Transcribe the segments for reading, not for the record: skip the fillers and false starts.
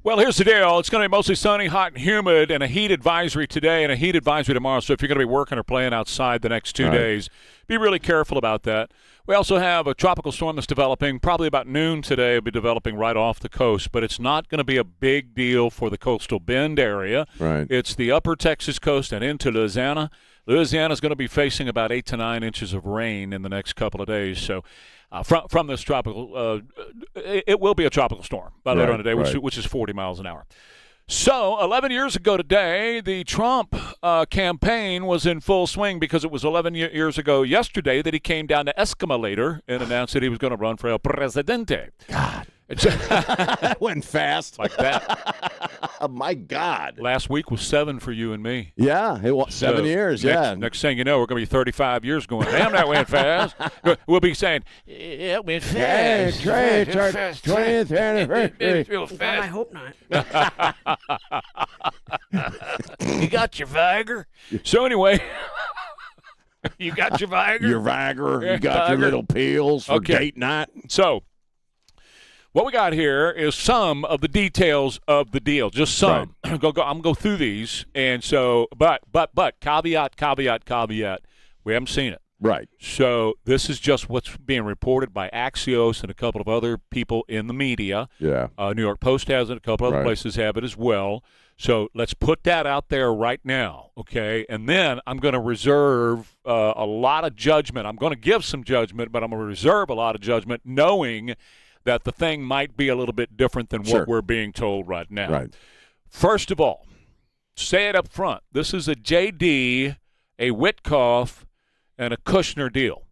Well, here's the deal. It's going to be mostly sunny, hot, and humid, and a heat advisory today and a heat advisory tomorrow. So if you're going to be working or playing outside the next 2 days, be really careful about that. We also have a tropical storm that's developing. Probably about noon today, it'll be developing right off the coast, but it's not going to be a big deal for the coastal Bend area. Right. It's the upper Texas coast and into Louisiana. Louisiana is going to be facing about 8 to 9 inches of rain in the next couple of days. So from this tropical, it will be a tropical storm by later on today, which is 40 miles an hour. So 11 years ago today, the Trump campaign was in full swing because it was 11 years ago yesterday that he came down to Escamalator and announced that he was going to run for El Presidente. God. That went fast. Like that. My God. Last week was 7 for you and me. Yeah, it was 7 years, Next thing you know, we're going to be 35 years going, damn, that went fast. We'll be saying, it went fast. Trey, it's our 20th anniversary. Real fast. I hope not. You got your Viagra? So anyway, you got your Viagra? Your Viagra. You got your little pills for date night. So what we got here is some of the details of the deal, just some. Right. I'm going to go through these, and so, but, caveat, we haven't seen it. Right. So this is just what's being reported by Axios and a couple of other people in the media. Yeah. New York Post has it, a couple other places have it as well. So let's put that out there right now, okay? And then I'm going to reserve a lot of judgment. I'm going to give some judgment, but I'm going to reserve a lot of judgment knowing that the thing might be a little bit different than what we're being told right now. Right. First of all, say it up front. This is a JD, a Witkoff, and a Kushner deal.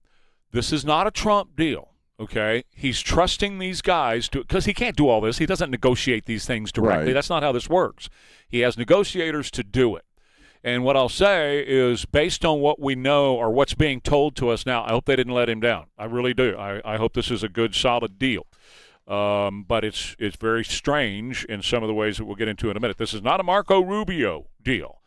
This is not a Trump deal, okay? He's trusting these guys because he can't do all this. He doesn't negotiate these things directly. Right. That's not how this works. He has negotiators to do it. And what I'll say is, based on what we know or what's being told to us now, I hope they didn't let him down. I really do. I hope this is a good, solid deal. But it's very strange in some of the ways that we'll get into in a minute. This is not a Marco Rubio deal,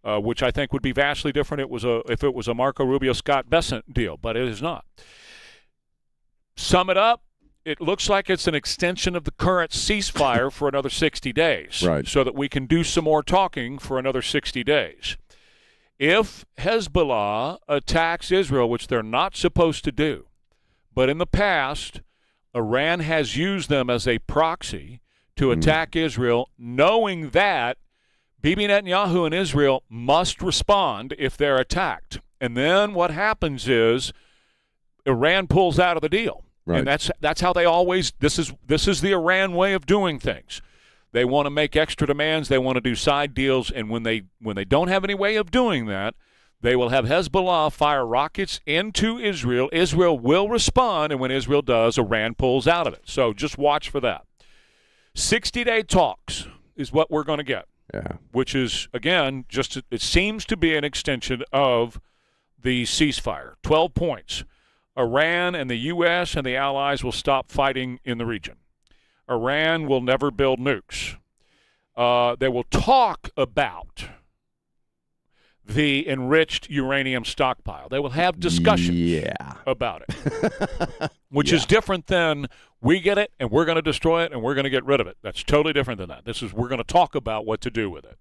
which I think would be vastly different if it was a Marco Rubio-Scott Bessent deal, but it is not. Sum it up. It looks like it's an extension of the current ceasefire for another 60 days, so that we can do some more talking for another 60 days. If Hezbollah attacks Israel, which they're not supposed to do, but in the past, Iran has used them as a proxy to attack Israel, knowing that Bibi Netanyahu and Israel must respond if they're attacked. And then what happens is Iran pulls out of the deal. Right. And that's how they always this is the Iran way of doing things. They want to make extra demands, they want to do side deals, and when they don't have any way of doing that, they will have Hezbollah fire rockets into Israel. Israel will respond, and when Israel does, Iran pulls out of it. So just watch for that. 60-day talks is what we're going to get. Yeah. Which is, again, it seems to be an extension of the ceasefire. 12 points. Iran and the U.S. and the allies will stop fighting in the region. Iran will never build nukes. They will talk about the enriched uranium stockpile. They will have discussions about it, which is different than we get it and we're going to destroy it and we're going to get rid of it. That's totally different than that. We're going to talk about what to do with it.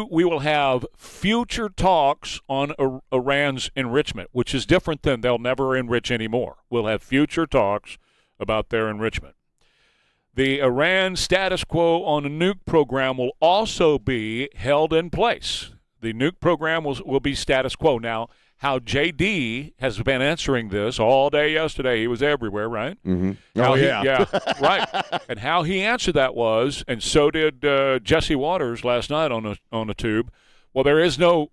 We will have future talks on Iran's enrichment, which is different than they'll never enrich anymore. We'll have future talks about their enrichment. The Iran status quo on the nuke program will also be held in place. The nuke program will be status quo. Now, how J.D. has been answering this all day yesterday, he was everywhere, right? Mm-hmm. Right. And how he answered that was, and so did Jesse Waters last night on the tube. Well, there is no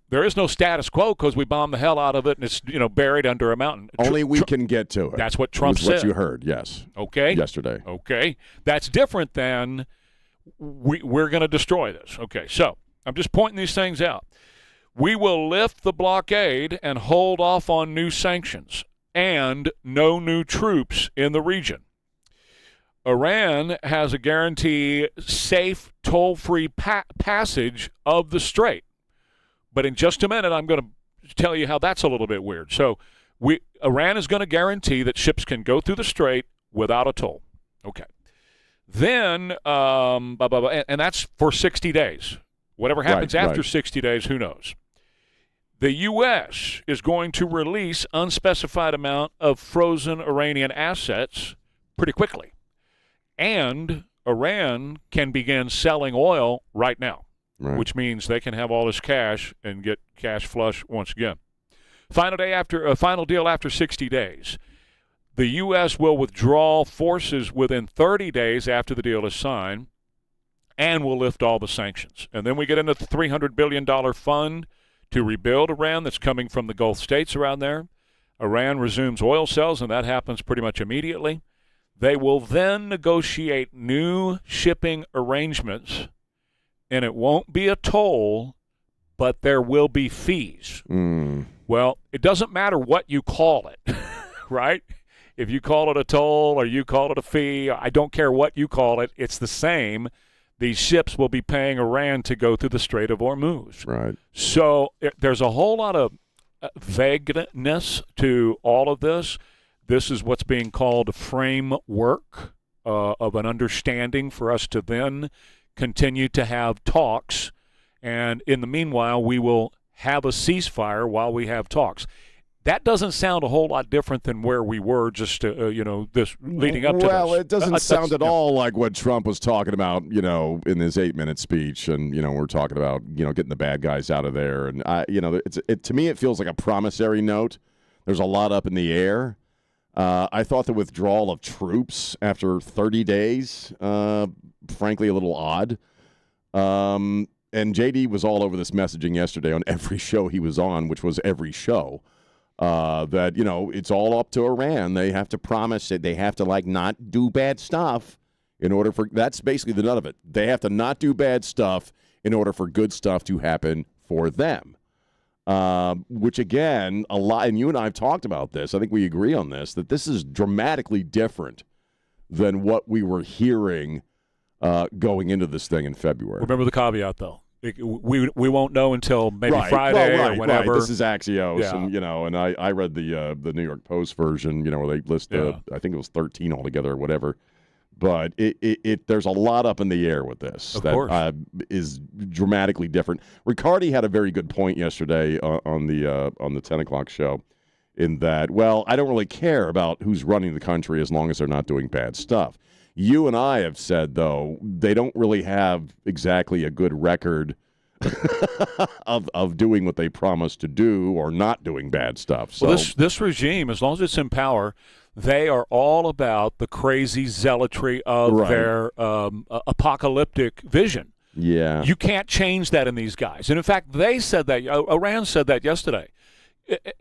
status quo because we bombed the hell out of it, and it's buried under a mountain. Only we can get to it. That's what Trump said. What you heard, yes. Okay. Yesterday. Okay. That's different than we're going to destroy this. Okay. So I'm just pointing these things out. We will lift the blockade and hold off on new sanctions and no new troops in the region. Iran has a guarantee safe, toll-free passage of the strait. But in just a minute, I'm going to tell you how that's a little bit weird. So Iran is going to guarantee that ships can go through the strait without a toll. Okay. Then, and that's for 60 days. Whatever happens after 60 days, who knows? The U.S. is going to release unspecified amount of frozen Iranian assets pretty quickly. And Iran can begin selling oil right now, which means they can have all this cash and get cash flush once again. Final deal after 60 days. The U.S. will withdraw forces within 30 days after the deal is signed and will lift all the sanctions. And then we get into the $300 billion fund to rebuild Iran that's coming from the Gulf states around there. Iran resumes oil sales, and that happens pretty much immediately. They will then negotiate new shipping arrangements, and it won't be a toll, but there will be fees. Well, it doesn't matter what you call it, right? If you call it a toll or you call it a fee, I don't care what you call it. It's the same. These ships will be paying Iran to go through the Strait of Hormuz. Right. So there's a whole lot of vagueness to all of this. This is what's being called a framework of an understanding for us to then continue to have talks. And in the meanwhile, we will have a ceasefire while we have talks. That doesn't sound a whole lot different than where we were just, this leading up to this. Well, it doesn't sound at all like what Trump was talking about, in his 8-minute speech. And, we're talking about, getting the bad guys out of there. And, to me, it feels like a promissory note. There's a lot up in the air. I thought the withdrawal of troops after 30 days, frankly, a little odd. And JD was all over this messaging yesterday on every show he was on, which was every show. That, it's all up to Iran. They have to promise it. They have to, not do bad stuff in order for – that's basically the nut of it. They have to not do bad stuff in order for good stuff to happen for them. Which, again, a lot – and you and I have talked about this. I think we agree on this, that this is dramatically different than what we were hearing going into this thing in February. Remember the caveat, though. We won't know until maybe Friday or whenever. Right. This is Axios, and I read the New York Post version, where they list I think it was 13 altogether or whatever. But it there's a lot up in the air with this that is dramatically different. Riccardi had a very good point yesterday on the 10 o'clock show, in that, I don't really care about who's running the country as long as they're not doing bad stuff. You and I have said, though, they don't really have exactly a good record of doing what they promised to do or not doing bad stuff. So this regime, as long as it's in power, they are all about the crazy zealotry of their apocalyptic vision. Yeah. You can't change that in these guys. And, in fact, they said that. Iran said that yesterday.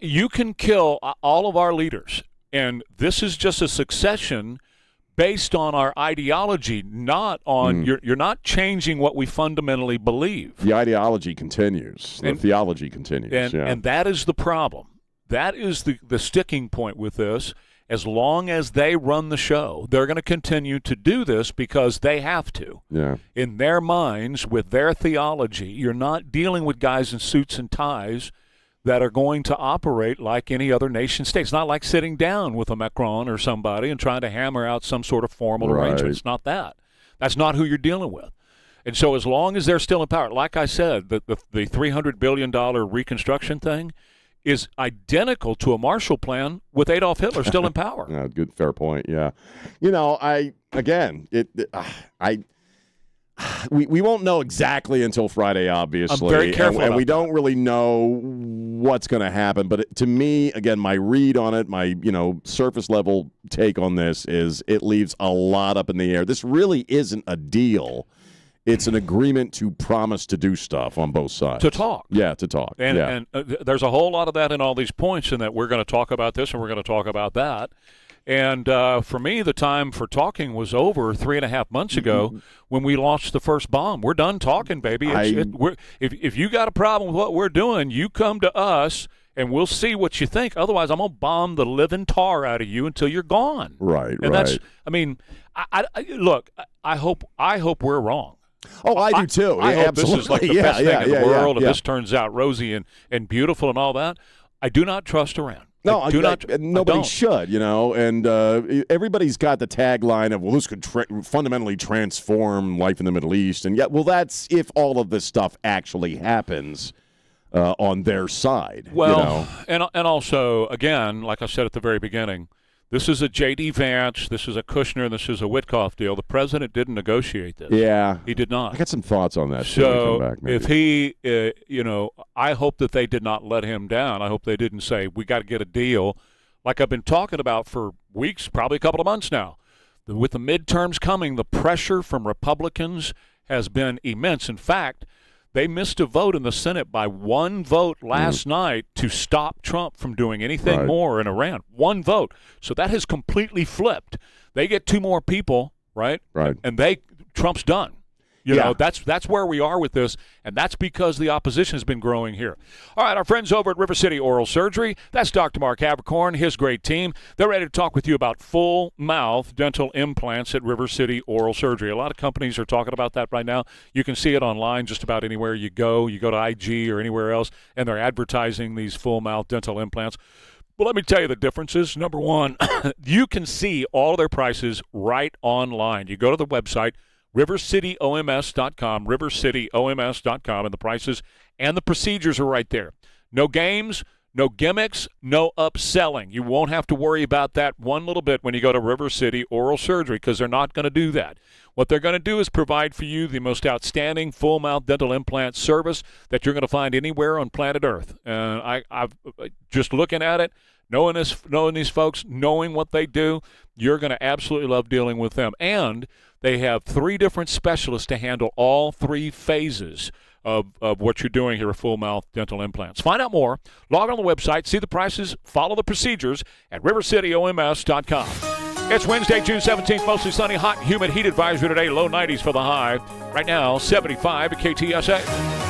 You can kill all of our leaders, and this is just a succession based on our ideology, not on you're not changing what we fundamentally believe. The ideology continues. The theology continues. And that is the problem. That is the sticking point with this. As long as they run the show, they're going to continue to do this because they have to. Yeah. In their minds, with their theology, you're not dealing with guys in suits and ties that are going to operate like any other nation state. It's not like sitting down with a Macron or somebody and trying to hammer out some sort of formal arrangement. It's not that. That's not who you're dealing with. And so as long as they're still in power, like I said, the $300 billion reconstruction thing is identical to a Marshall Plan with Adolf Hitler still in power. Yeah, good, fair point, yeah. We won't know exactly until Friday, obviously. I'm very careful and we about don't really know what's going to happen. But to me, again, my read on it, my surface level take on this is it leaves a lot up in the air. This really isn't a deal. It's an agreement to promise to do stuff on both sides. To talk. Yeah, to talk. And there's a whole lot of that in all these points, in that we're going to talk about this and we're going to talk about that. And for me, the time for talking was over 3.5 months ago when we launched the first bomb. We're done talking, baby. If you got a problem with what we're doing, you come to us and we'll see what you think. Otherwise, I'm going to bomb the living tar out of you until you're gone. Right, and that's, look, I hope we're wrong. Oh, I do too. I hope this is like the best thing in the world, and yeah. this turns out rosy and beautiful and all that. I do not trust Iran. No, nobody don't. should, and everybody's got the tagline of, well, this could fundamentally transform life in the Middle East. And yet, well, that's if all of this stuff actually happens on their side. Well, and also, again, like I said at the very beginning, this is a J.D. Vance, this is a Kushner, this is a Witkoff deal. The president didn't negotiate this. Yeah. He did not. I got some thoughts on that. So come back, maybe. if he, I hope that they did not let him down. I hope they didn't say, we got to get a deal, like I've been talking about for weeks, probably a couple of months now. With the midterms coming, the pressure from Republicans has been immense. In fact, they missed a vote in the Senate by one vote last night to stop Trump from doing anything more in Iran. One vote. So that has completely flipped. They get two more people, right? Right. And Trump's done. You know, that's where we are with this, and that's because the opposition has been growing here. All right, our friends over at River City Oral Surgery, that's Dr. Mark Havercorn, his great team. They're ready to talk with you about full mouth dental implants at River City Oral Surgery. A lot of companies are talking about that right now. You can see it online just about anywhere you go. You go to IG or anywhere else, and they're advertising these full mouth dental implants. Well, let me tell you the differences. Number one, you can see all of their prices right online. You go to the website, rivercityoms.com, rivercityoms.com, and the prices and the procedures are right there. No games, no gimmicks, no upselling. You won't have to worry about that one little bit when you go to River City Oral Surgery, because they're not going to do that. What they're going to do is provide for you the most outstanding full-mouth dental implant service that you're going to find anywhere on planet Earth. And I've just looking at it, knowing these folks, knowing what they do, you're going to absolutely love dealing with them. And they have 3 different specialists to handle all 3 phases of what you're doing here with full-mouth dental implants. Find out more. Log on the website, see the prices, follow the procedures at rivercityoms.com. It's Wednesday, June 17th, mostly sunny, hot, humid, heat advisory today, low 90s for the high. Right now, 75 at KTSA.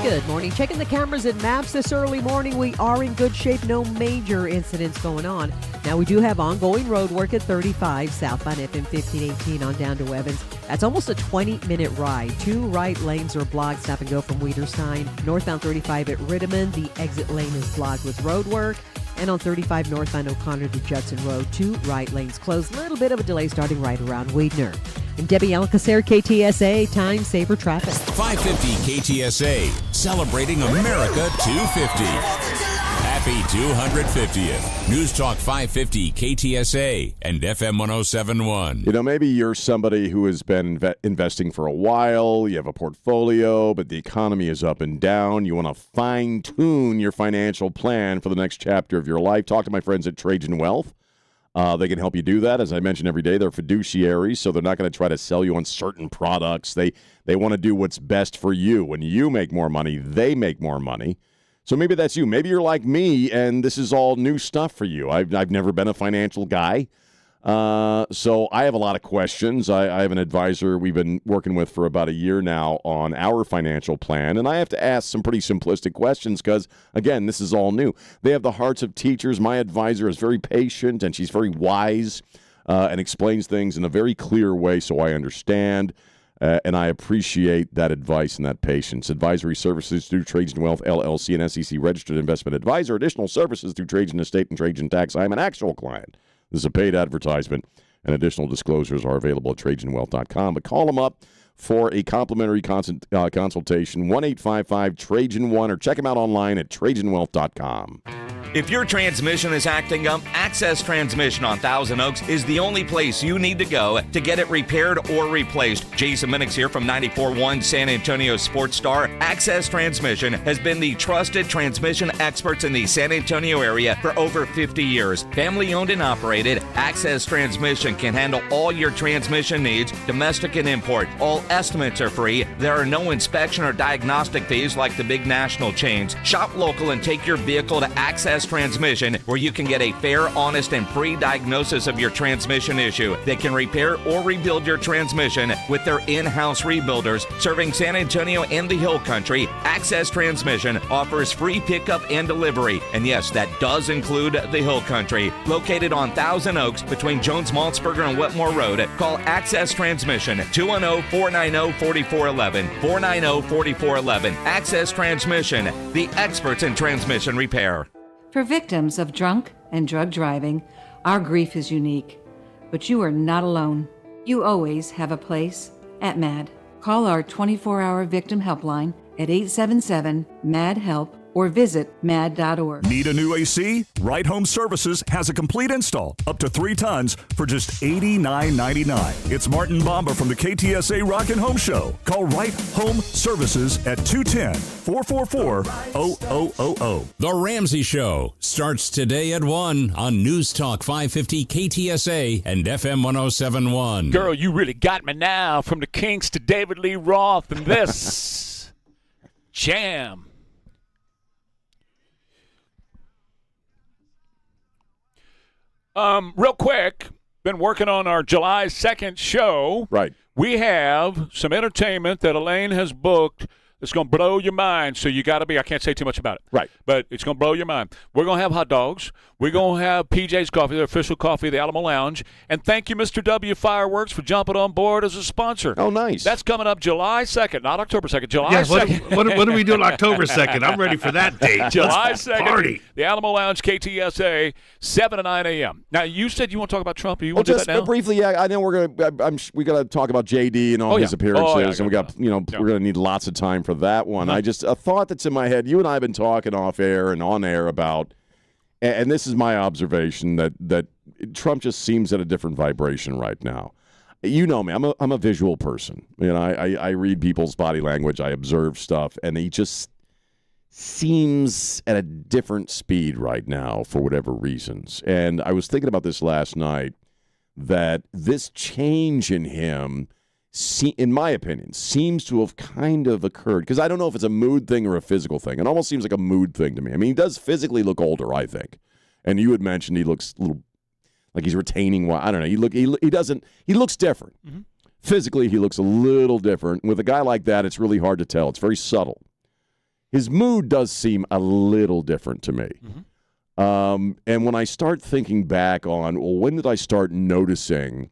Good morning. Checking the cameras and maps this early morning. We are in good shape. No major incidents going on. Now, we do have ongoing road work at 35 southbound FM 1518 on down to Evans. That's almost a 20-minute ride. 2 right lanes are blocked. Stop and go from Weederstein. Northbound 35 at Rittiman. The exit lane is blocked with road work. And on 35 northbound O'Connor to Judson Road, 2 right lanes closed. Little bit of a delay starting right around Weidner. And Debbie Alcacer, KTSA, time saver traffic. 550 KTSA, celebrating America 250. Happy 250th. News Talk 550 KTSA and FM 1071. Maybe you're somebody who has been investing for a while. You have a portfolio, but the economy is up and down. You want to fine-tune your financial plan for the next chapter of your life. Talk to my friends at Trajan Wealth. They can help you do that. As I mentioned every day, they're fiduciaries, so they're not going to try to sell you on certain products. They want to do what's best for you. When you make more money, they make more money. So maybe that's you. Maybe you're like me, and this is all new stuff for you. I've never been a financial guy, so I have a lot of questions. I have an advisor we've been working with for about a year now on our financial plan, and I have to ask some pretty simplistic questions because, again, this is all new. They have the hearts of teachers. My advisor is very patient, and she's very wise and explains things in a very clear way so I understand. And I appreciate that advice and that patience. Advisory services through Trajan Wealth, LLC, and SEC registered investment advisor. Additional services through Trajan Estate and Trajan Tax. I am an actual client. This is a paid advertisement, and additional disclosures are available at TrajanWealth.com. But call them up for a complimentary consultation, 1-855-TRAJAN1, or check them out online at TrajanWealth.com. If your transmission is acting up, Access Transmission on Thousand Oaks is the only place you need to go to get it repaired or replaced. Jason Minix here from 94.1 San Antonio Sports Star. Access Transmission has been the trusted transmission experts in the San Antonio area for over 50 years. Family owned and operated, Access Transmission can handle all your transmission needs, domestic and import. All estimates are free. There are no inspection or diagnostic fees like the big national chains. Shop local and take your vehicle to Access Transmission, where you can get a fair, honest, and free diagnosis of your transmission issue. They can repair or rebuild your transmission with their in-house rebuilders serving San Antonio and the Hill Country. Access Transmission offers free pickup and delivery. And yes, that does include the Hill Country. Located on Thousand Oaks between Jones-Maltzberger and Wetmore Road, call Access Transmission 210-490-4411. 490-4411. Access Transmission, the experts in transmission repair. For victims of drunk and drug driving, our grief is unique. But you are not alone. You always have a place at MAD. Call our 24-hour victim helpline at 877-MAD-HELP or visit mad.org. Need a new AC? Right Home Services has a complete install, up to 3 tons, for just $89.99. It's Martin Bomber from the KTSA Rock and Home Show. Call Right Home Services at 210-444-0000. The Ramsey Show starts today at 1 on News Talk 550 KTSA and FM 107.1. Girl, you really got me now. From the Kinks to David Lee Roth and this jam. Real quick, been working on our July 2nd show. Right. We have some entertainment that Elaine has booked that's going to blow your mind. So you got to be, I can't say too much about it. Right. But it's going to blow your mind. We're going to have hot dogs. We're going to have PJ's Coffee, the official coffee of the Alamo Lounge. And thank you, Mr. W Fireworks, for jumping on board as a sponsor. Oh, nice. That's coming up July 2nd, not October 2nd, July Yes, 2nd. what are we doing October 2nd? I'm ready for that date. July Let's 2nd, party. the Alamo Lounge, KTSA, 7 to 9 a.m. Now, you said you want to talk about Trump. You want to do just that now? briefly, yeah. I know we're gonna. We got to talk about JD and all his appearances, and we got we're gonna need lots of time for that one. I just a thought that's in my head. You and I have been talking off air and on air about, and this is my observation that Trump just seems at a different vibration right now. You know me. I'm a visual person. You know, I read people's body language. I observe stuff, and he just seems at a different speed right now for whatever reasons. And I was thinking about this last night, that this change in him, in my opinion, seems to have kind of occurred. Because I don't know if it's a mood thing or a physical thing. It almost seems like a mood thing to me. I mean, he does physically look older, I think. And you had mentioned he looks a little like he's retaining. I don't know. He looks different. Mm-hmm. Physically, he looks a little different. With a guy like that, it's really hard to tell. It's very subtle. His mood does seem a little different to me. Mm-hmm. And when I start thinking back on, well, when did I start noticing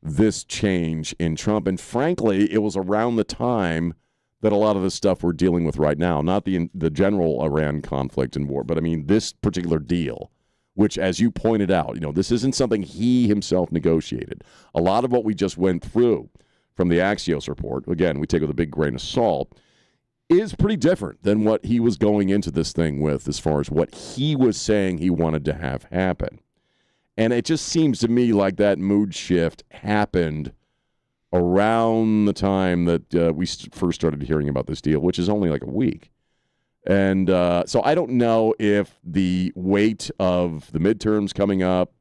this change in Trump? And frankly, it was around the time that a lot of the stuff we're dealing with right now, not the general Iran conflict and war, but I mean this particular deal, which, as you pointed out, this isn't something he himself negotiated. A lot of what we just went through from the Axios report, again, we take with a big grain of salt, is pretty different than what he was going into this thing with as far as what he was saying he wanted to have happen. And it just seems to me like that mood shift happened around the time that we first started hearing about this deal, which is only like a week. And so I don't know if the weight of the midterms coming up,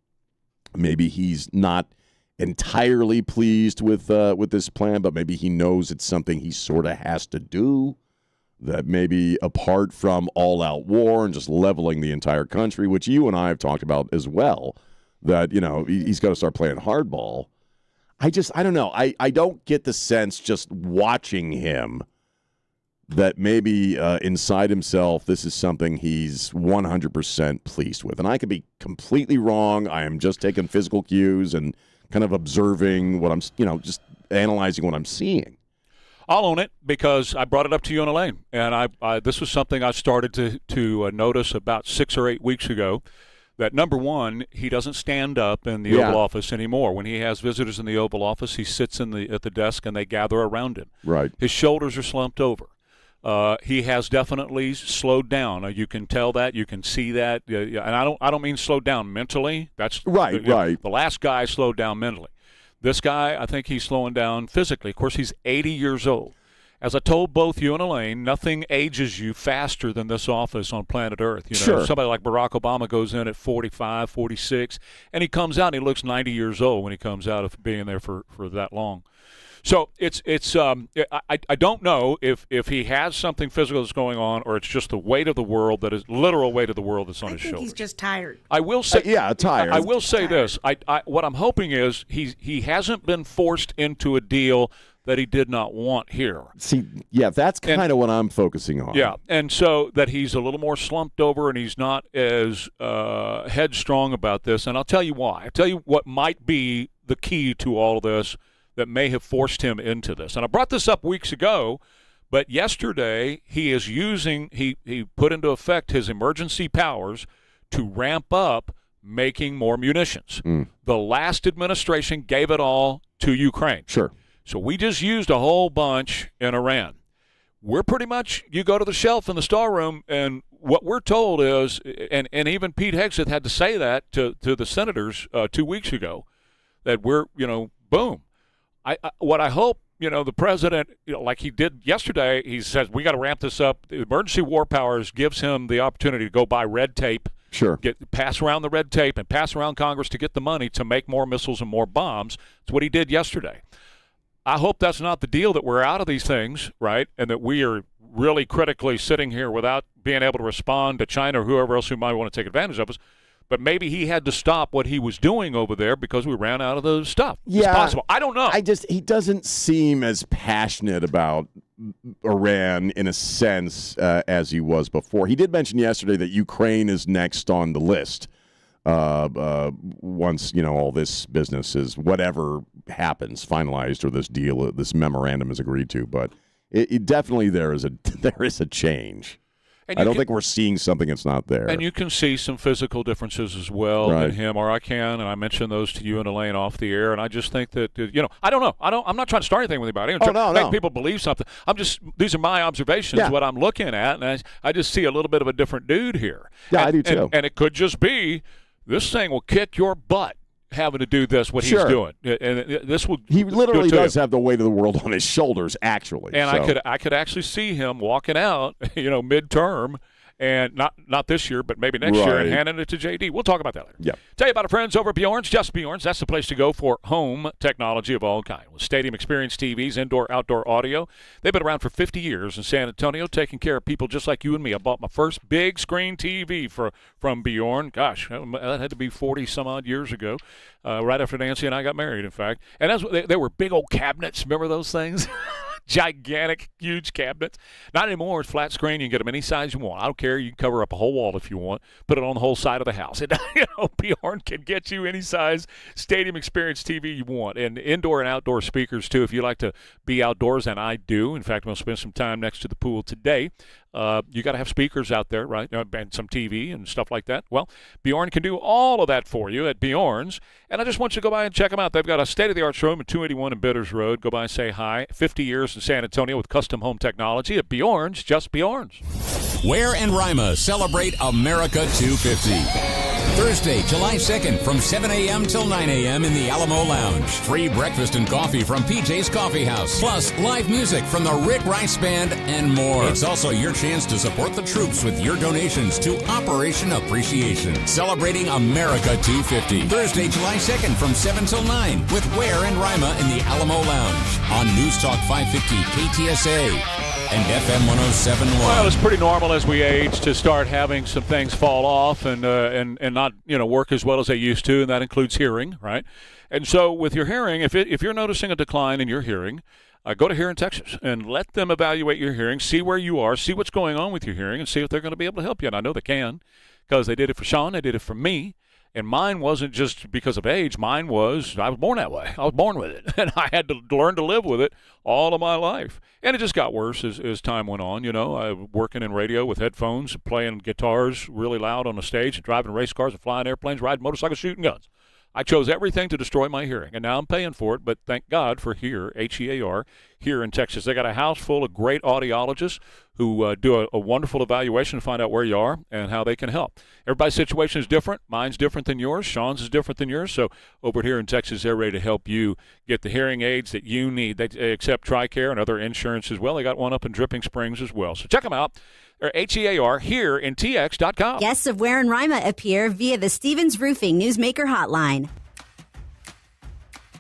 maybe he's not entirely pleased with this plan, but maybe he knows it's something he sort of has to do. That maybe apart from all-out war and just leveling the entire country, which you and I have talked about as well, that, he's got to start playing hardball. I don't know. I don't get the sense just watching him that maybe inside himself this is something he's 100% pleased with. And I could be completely wrong. I am just taking physical cues and kind of observing what I'm, just analyzing what I'm seeing. I'll own it because I brought it up to you and Elaine, and this was something I started to notice about 6 or 8 weeks ago. That number one, he doesn't stand up in the Oval Office anymore. When he has visitors in the Oval Office, he sits at the desk and they gather around him. Right. His shoulders are slumped over. He has definitely slowed down. You can tell that. You can see that. And I don't mean slowed down mentally. That's right. The last guy slowed down mentally. This guy, I think he's slowing down physically. Of course, he's 80 years old. As I told both you and Elaine, nothing ages you faster than this office on planet Earth. Sure. Somebody like Barack Obama goes in at 45, 46, and he comes out and he looks 90 years old when he comes out of being there for that long. So I don't know if he has something physical that's going on, or it's just the weight of the world literal weight of the world that's on his shoulders. He's just tired. I will say, tired. I will say this. What I'm hoping is he hasn't been forced into a deal that he did not want here. See, that's kind of what I'm focusing on. Yeah, and so that he's a little more slumped over and he's not as headstrong about this. And I'll tell you why. I'll tell you what might be the key to all of this that may have forced him into this. And I brought this up weeks ago, but yesterday he put into effect his emergency powers to ramp up making more munitions. The last administration gave it all to Ukraine. Sure. So we just used a whole bunch in Iran. We're pretty much, you go to the shelf in the storeroom, and what we're told is, and even Pete Hegseth had to say that to the senators 2 weeks ago, that we're, boom. What I hope, the president, like he did yesterday, he says, we got to ramp this up. The emergency war powers gives him the opportunity to go buy red tape. Sure. Pass around the red tape and pass around Congress to get the money to make more missiles and more bombs. That's what he did yesterday. I hope that's not the deal, that we're out of these things, right, and that we are really critically sitting here without being able to respond to China or whoever else who might want to take advantage of us. But maybe he had to stop what he was doing over there because we ran out of the stuff. Yeah, it's possible. I don't know. He doesn't seem as passionate about Iran in a sense as he was before. He did mention yesterday that Ukraine is next on the list. Once all this business is, whatever happens, finalized, or this deal, this memorandum is agreed to, but it definitely there is a change. I don't think we're seeing something that's not there. And you can see some physical differences as well in him, or I can, and I mentioned those to you and Elaine off the air, and I just think that, I don't know. I'm not trying to start anything with anybody. I'm trying to make people believe something. These are my observations, what I'm looking at, and I just see a little bit of a different dude here. Yeah, I do too. And it could just be, this thing will kick your butt having to do this, what he's doing. And this will. He literally does have the weight of the world on his shoulders, actually. And I could actually see him walking out, midterm, and not this year, but maybe next year, and handing it to JD. We'll talk about that later. Yeah. Tell you about our friends over at Bjorn's. Just Bjorn's. That's the place to go for home technology of all kind. With stadium experience TVs, indoor, outdoor audio. They've been around for 50 years in San Antonio, taking care of people just like you and me. I bought my first big screen TV from Bjorn. Gosh, that had to be 40-some-odd years ago, right after Nancy and I got married, in fact. And they were big old cabinets. Remember those things? Gigantic, huge cabinets. Not anymore. It's flat screen. You can get them any size you want. I don't care. You can cover up a whole wall if you want. Put it on the whole side of the house. Bjorn can get you any size stadium experience TV you want. And indoor and outdoor speakers, too, if you like to be outdoors, and I do. In fact, I'm going to spend some time next to the pool today. You got to have speakers out there, right? And some TV and stuff like that. Well, Bjorn can do all of that for you at Bjorn's. And I just want you to go by and check them out. They've got a state-of-the-art showroom at 281 in Bitters Road. Go by and say hi. 50 years in San Antonio with custom home technology at Bjorn's. Just Bjorn's. Ware and Rima celebrate America 250. Thursday, July 2nd from 7 a.m. till 9 a.m. in the Alamo Lounge. Free breakfast and coffee from PJ's Coffee House. Plus, live music from the Rick Rice Band and more. It's also your chance to support the troops with your donations to Operation Appreciation. Celebrating America 250. Thursday, July 2nd from 7 till 9 with Ware and Rima in the Alamo Lounge on News Talk 550 KTSA. And FM 107.1. Well, it's pretty normal as we age to start having some things fall off and not work as well as they used to, and that includes hearing, right? And so with your hearing, if you're noticing a decline in your hearing, go to Here in Texas and let them evaluate your hearing, see where you are, see what's going on with your hearing, and see if they're going to be able to help you. And I know they can, because they did it for Sean, they did it for me. And mine wasn't just because of age. Mine was, I was born that way. I was born with it. And I had to learn to live with it all of my life. And it just got worse as time went on. I was working in radio with headphones, playing guitars really loud on the stage, and driving race cars and flying airplanes, riding motorcycles, shooting guns. I chose everything to destroy my hearing, and now I'm paying for it, but thank God for Here, H-E-A-R, Here in Texas. They got a house full of great audiologists who do a wonderful evaluation to find out where you are and how they can help. Everybody's situation is different. Mine's different than yours. Sean's is different than yours. So over Here in Texas, they're ready to help you get the hearing aids that you need. They accept TRICARE and other insurance as well. They got one up in Dripping Springs as well. So check them out. They're H-E-A-R, here in TX.com. Guests of Ware and Rima appear via the Stevens Roofing Newsmaker Hotline.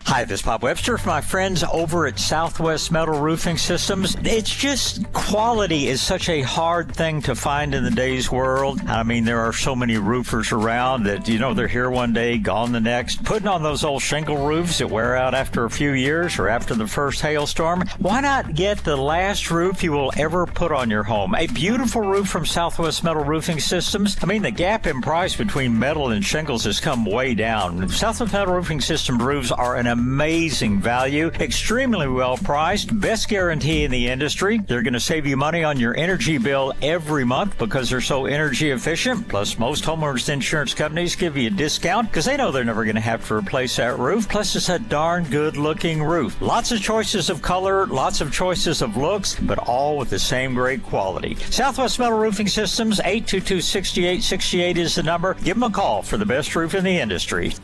Hi, this is Bob Webster from my friends over at Southwest Metal Roofing Systems. It's just quality is such a hard thing to find in the day's world. I mean, there are so many roofers around that, they're here one day, gone the next. Putting on those old shingle roofs that wear out after a few years or after the first hailstorm. Why not get the last roof you will ever put on your home? A beautiful roof from Southwest Metal Roofing Systems. I mean, the gap in price between metal and shingles has come way down. Southwest Metal Roofing System roofs are an amazing value, extremely well priced, best guarantee in the industry. They're going to save you money on your energy bill every month because they're so energy efficient. Plus, most homeowners insurance companies give you a discount because they know they're never going to have to replace that roof. Plus, it's a darn good looking roof. Lots of choices of color, lots of choices of looks, but all with the same great quality. Southwest Metal Roofing Systems, 822-6868 is the number. Give them a call for the best roof in the industry.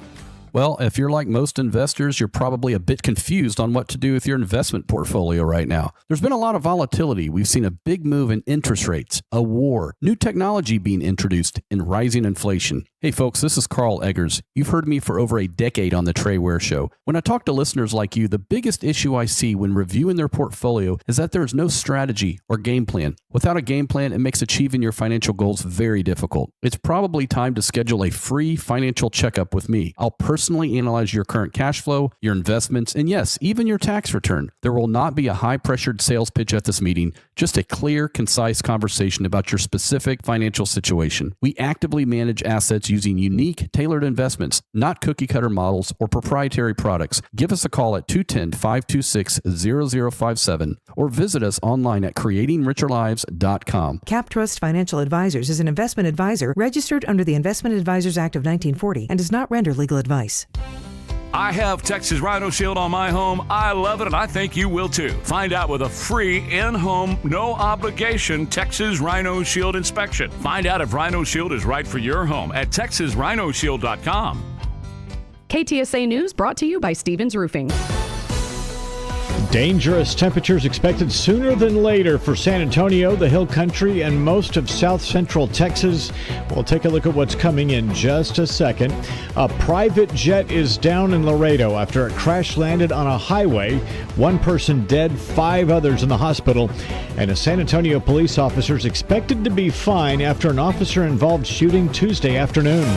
Well, if you're like most investors, you're probably a bit confused on what to do with your investment portfolio right now. There's been a lot of volatility. We've seen a big move in interest rates, a war, new technology being introduced, and rising inflation. Hey folks, this is Carl Eggers. You've heard me for over a decade on the Trey Ware Show. When I talk to listeners like you, the biggest issue I see when reviewing their portfolio is that there is no strategy or game plan. Without a game plan, it makes achieving your financial goals very difficult. It's probably time to schedule a free financial checkup with me. I'll personally analyze your current cash flow, your investments, and yes, even your tax return. There will not be a high-pressured sales pitch at this meeting, just a clear, concise conversation about your specific financial situation. We actively manage assets using unique, tailored investments, not cookie-cutter models or proprietary products. Give us a call at 210-526-0057 or visit us online at creatingricherlives.com. CapTrust Financial Advisors is an investment advisor registered under the Investment Advisors Act of 1940 and does not render legal advice. I have Texas Rhino Shield on my home. I love it, and I think you will too. Find out with a free in-home, no-obligation Texas Rhino Shield inspection. Find out if Rhino Shield is right for your home at TexasRhinoShield.com. KTSA News brought to you by Stevens Roofing. Dangerous temperatures expected sooner than later for San Antonio, the Hill Country, and most of south central Texas. We'll take a look at what's coming in just a second. A private jet is down in Laredo after it crash landed on a highway. One person dead, 5 others in the hospital. And a San Antonio police officer is expected to be fined after an officer-involved shooting Tuesday afternoon.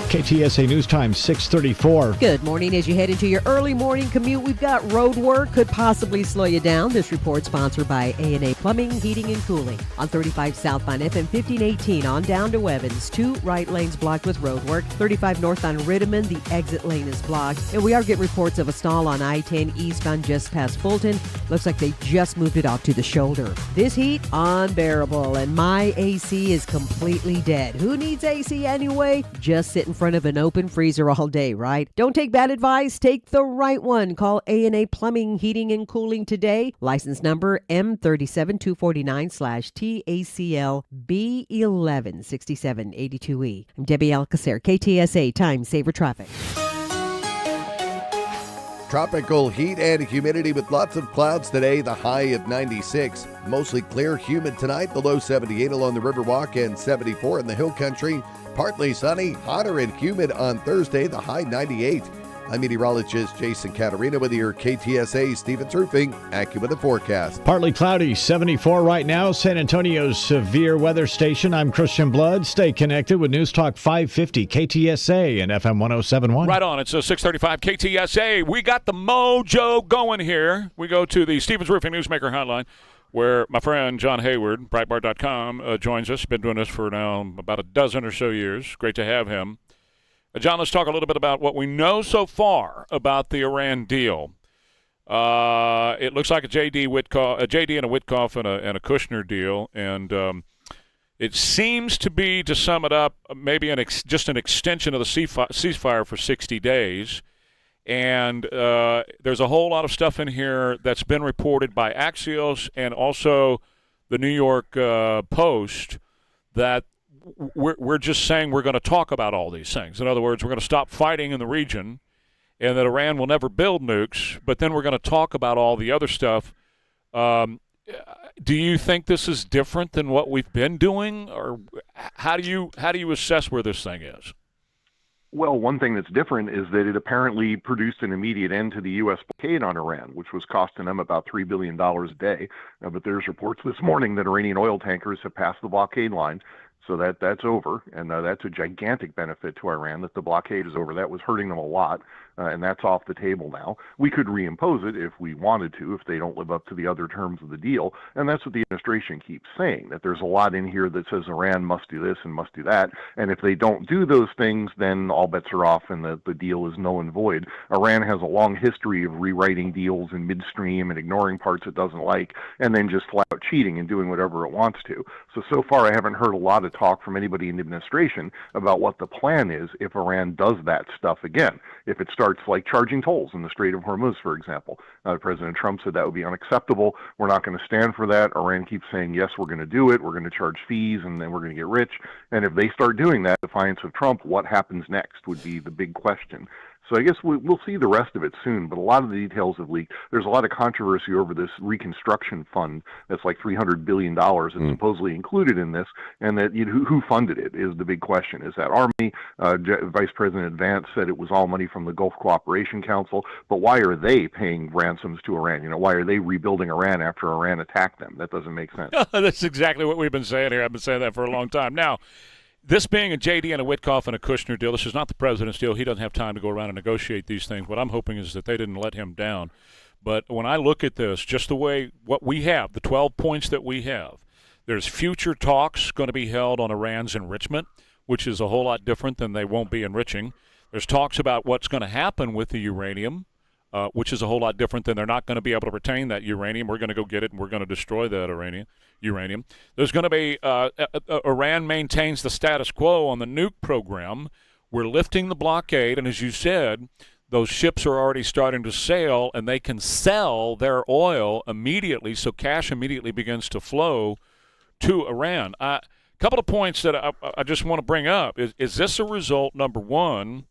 KTSA News Time, 6:34. Good morning. As you head into your early morning commute, we've got road work could possibly slow you down. This report sponsored by A&A Plumbing, Heating, and Cooling. On 35 southbound FM 1518 on down to Evans. 2 right lanes blocked with road work. 35 north on Rittiman, the exit lane is blocked. And we are getting reports of a stall on I-10 eastbound just past Fulton. Looks like they just moved it off to the shoulder. This heat, unbearable, and my AC is completely dead. Who needs AC anyway? Just sit in front of an open freezer all day, right? Don't take bad advice. Take the right one. Call A&A Plumbing, Heating, and Cooling today. License number M37249/TACL B116782E. I'm Debbie Alcacer, KTSA Time Saver Traffic. Tropical heat and humidity with lots of clouds today, the high at 96. Mostly clear, humid tonight, the low 78 along the Riverwalk and 74 in the Hill Country. Partly sunny, hotter and humid on Thursday, the high 98. I'm meteorologist Jason Caterina with your KTSA Stevens Roofing AccuWeather forecast. Partly cloudy, 74 right now, San Antonio's severe weather station. I'm Christian Blood. Stay connected with News Talk 550 KTSA and FM 1071. Right on. It's 635 KTSA. We got the mojo going here. We go to the Stevens Roofing Newsmaker Hotline, where my friend John Hayward, Breitbart.com, joins us. Been doing this for now about a dozen or so years. Great to have him. John, let's talk a little bit about what we know so far about the Iran deal. It looks like a JD and a Witkoff and a Kushner deal, and it seems to be, to sum it up, maybe just an extension of the ceasefire for 60 days. And there's a whole lot of stuff in here that's been reported by Axios and also the New York Post that we're just saying we're going to talk about all these things. In other words, we're going to stop fighting in the region and that Iran will never build nukes, but then we're going to talk about all the other stuff. Do you think this is different than what we've been doing, or how do you assess where this thing is? Well, one thing that's different is that it apparently produced an immediate end to the U.S. blockade on Iran, which was costing them about $3 billion a day. But there's reports this morning that Iranian oil tankers have passed the blockade line. So that's over, and that's a gigantic benefit to Iran that the blockade is over. That was hurting them a lot, and that's off the table now. We could reimpose it if we wanted to, if they don't live up to the other terms of the deal, and that's what the administration keeps saying, that there's a lot in here that says Iran must do this and must do that, and if they don't do those things, then all bets are off and the deal is null and void. Iran has a long history of rewriting deals in midstream and ignoring parts it doesn't like, and then just flat out cheating and doing whatever it wants to. So far I haven't heard a lot of talk from anybody in the administration about what the plan is if Iran does that stuff again. If it starts like charging tolls in the Strait of Hormuz, for example. President Trump said that would be unacceptable. We're not going to stand for that. Iran keeps saying, yes, we're going to do it. We're going to charge fees, and then we're going to get rich. And if they start doing that, defiance of Trump, what happens next would be the big question. So I guess we'll see the rest of it soon, but a lot of the details have leaked. There's a lot of controversy over this reconstruction fund that's like $300 billion that's supposedly included in this, and that who funded it is the big question. Is that Army? Vice President Vance said it was all money from the Gulf Cooperation Council, but why are they paying ransoms to Iran? Why are they rebuilding Iran after Iran attacked them? That doesn't make sense. That's exactly what we've been saying here. I've been saying that for a long time. Now, this being a JD and a Witkoff and a Kushner deal, this is not the president's deal. He doesn't have time to go around and negotiate these things. What I'm hoping is that they didn't let him down. But when I look at this, just the way what we have, the 12 points that we have, there's future talks going to be held on Iran's enrichment, which is a whole lot different than they won't be enriching. There's talks about what's going to happen with the uranium, which is a whole lot different than they're not going to be able to retain that uranium. We're going to go get it, and we're going to destroy that uranium. There's going to be Iran maintains the status quo on the nuke program. We're lifting the blockade, and as you said, those ships are already starting to sail, and they can sell their oil immediately, so cash immediately begins to flow to Iran. A couple of points that I just want to bring up. Is this a result, number one,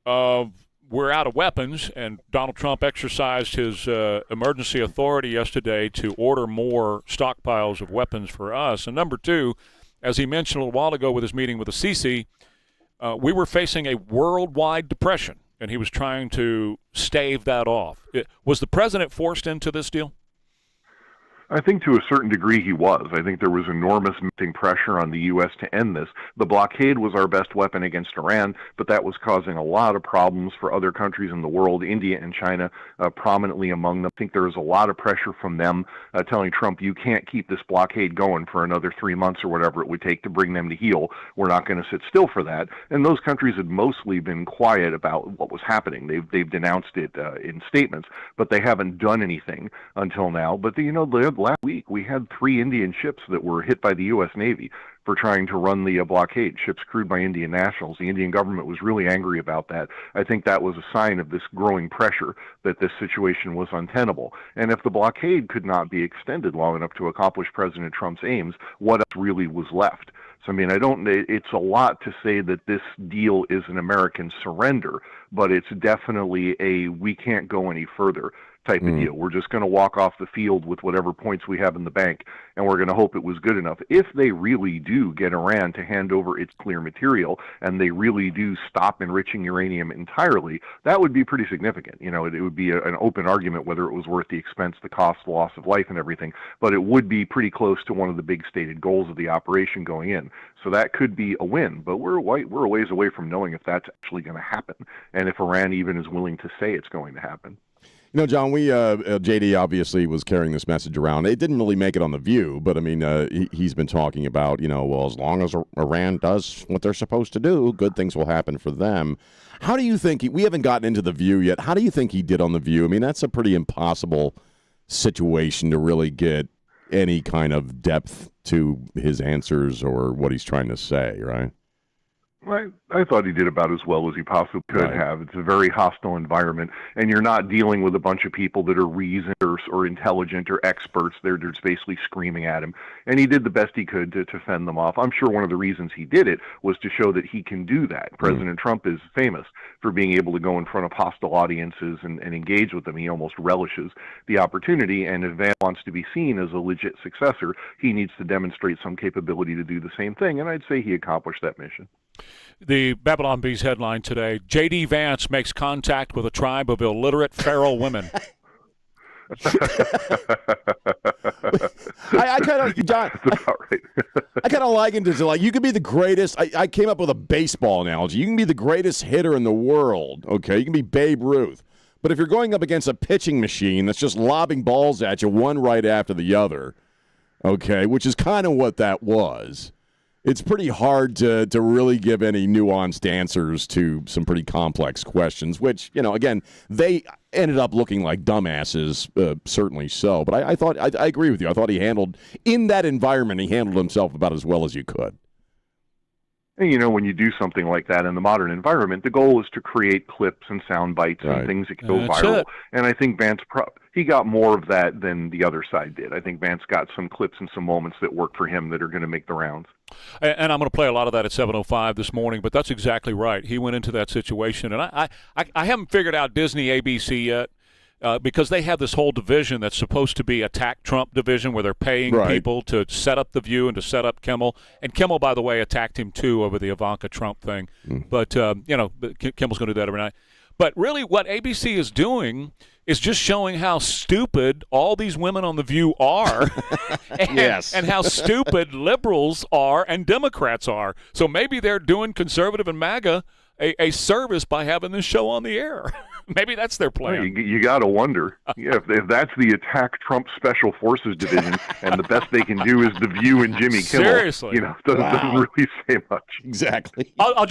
of we're out of weapons, and Donald Trump exercised his emergency authority yesterday to order more stockpiles of weapons for us? And number two, as he mentioned a little while ago with his meeting with the Sisi, we were facing a worldwide depression, and he was trying to stave that off. Was the president forced into this deal? I think to a certain degree he was. I think there was enormous mounting pressure on the U.S. to end this. The blockade was our best weapon against Iran, but that was causing a lot of problems for other countries in the world, India and China prominently among them. I think there was a lot of pressure from them telling Trump, you can't keep this blockade going for another 3 months or whatever it would take to bring them to heel. We're not going to sit still for that. And those countries had mostly been quiet about what was happening. They've denounced it in statements, but they haven't done anything until now. But last week we had 3 Indian ships that were hit by the U.S. Navy for trying to run the blockade, ships crewed by Indian nationals. The Indian government was really angry about that. I think that was a sign of this growing pressure that this situation was untenable. And if the blockade could not be extended long enough to accomplish President Trump's aims, what else really was left? So, it's a lot to say that this deal is an American surrender, but it's definitely a we can't go any further type of deal. We're just going to walk off the field with whatever points we have in the bank, and we're going to hope it was good enough. If they really do get Iran to hand over its clear material, and they really do stop enriching uranium entirely, that would be pretty significant. It would be an open argument whether it was worth the expense, the cost, the loss of life, and everything, but it would be pretty close to one of the big stated goals of the operation going in. So that could be a win, but we're a ways away from knowing if that's actually going to happen, and if Iran even is willing to say it's going to happen. John, JD obviously was carrying this message around. It didn't really make it on The View, but he's been talking about, well, as long as Iran does what they're supposed to do, good things will happen for them. How do you think we haven't gotten into The View yet. How do you think he did on The View? That's a pretty impossible situation to really get any kind of depth to his answers or what he's trying to say, right? I thought he did about as well as he possibly could have. It's a very hostile environment, and you're not dealing with a bunch of people that are reasoned or intelligent or experts. They're just basically screaming at him, and he did the best he could to fend them off. I'm sure one of the reasons he did it was to show that he can do that. President Trump is famous for being able to go in front of hostile audiences and engage with them. He almost relishes the opportunity, and if Van wants to be seen as a legit successor, he needs to demonstrate some capability to do the same thing, and I'd say he accomplished that mission. The Babylon Bees headline today, J.D. Vance makes contact with a tribe of illiterate feral women. I kind of, John, That's about right. I kind of liken it to, like, you could be the greatest. I came up with a baseball analogy. You can be the greatest hitter in the world, okay? You can be Babe Ruth. But if you're going up against a pitching machine that's just lobbing balls at you one right after the other, okay, which is kind of what that was, it's pretty hard to really give any nuanced answers to some pretty complex questions, which, again, they ended up looking like dumbasses, certainly so. But I thought, I agree with you. I thought he handled, in that environment, he handled himself about as well as you could. And, when you do something like that in the modern environment, the goal is to create clips and sound bites and things that go viral. And I think Vance, he got more of that than the other side did. I think Vance got some clips and some moments that worked for him that are going to make the rounds. And I'm going to play a lot of that at 7:05 this morning, but that's exactly right. He went into that situation, and I haven't figured out Disney ABC yet. Because they have this whole division that's supposed to be attack Trump division where they're paying people to set up The View and to set up Kimmel. And Kimmel, by the way, attacked him, too, over the Ivanka Trump thing. But, Kimmel's going to do that every night. But really what ABC is doing is just showing how stupid all these women on The View are and how stupid liberals are and Democrats are. So maybe they're doing conservative and MAGA a service by having this show on the air. Maybe that's their plan. You got to wonder if that's the attack Trump Special Forces Division, and the best they can do is The View and Jimmy Kimmel. Seriously, doesn't really say much. Exactly. I'll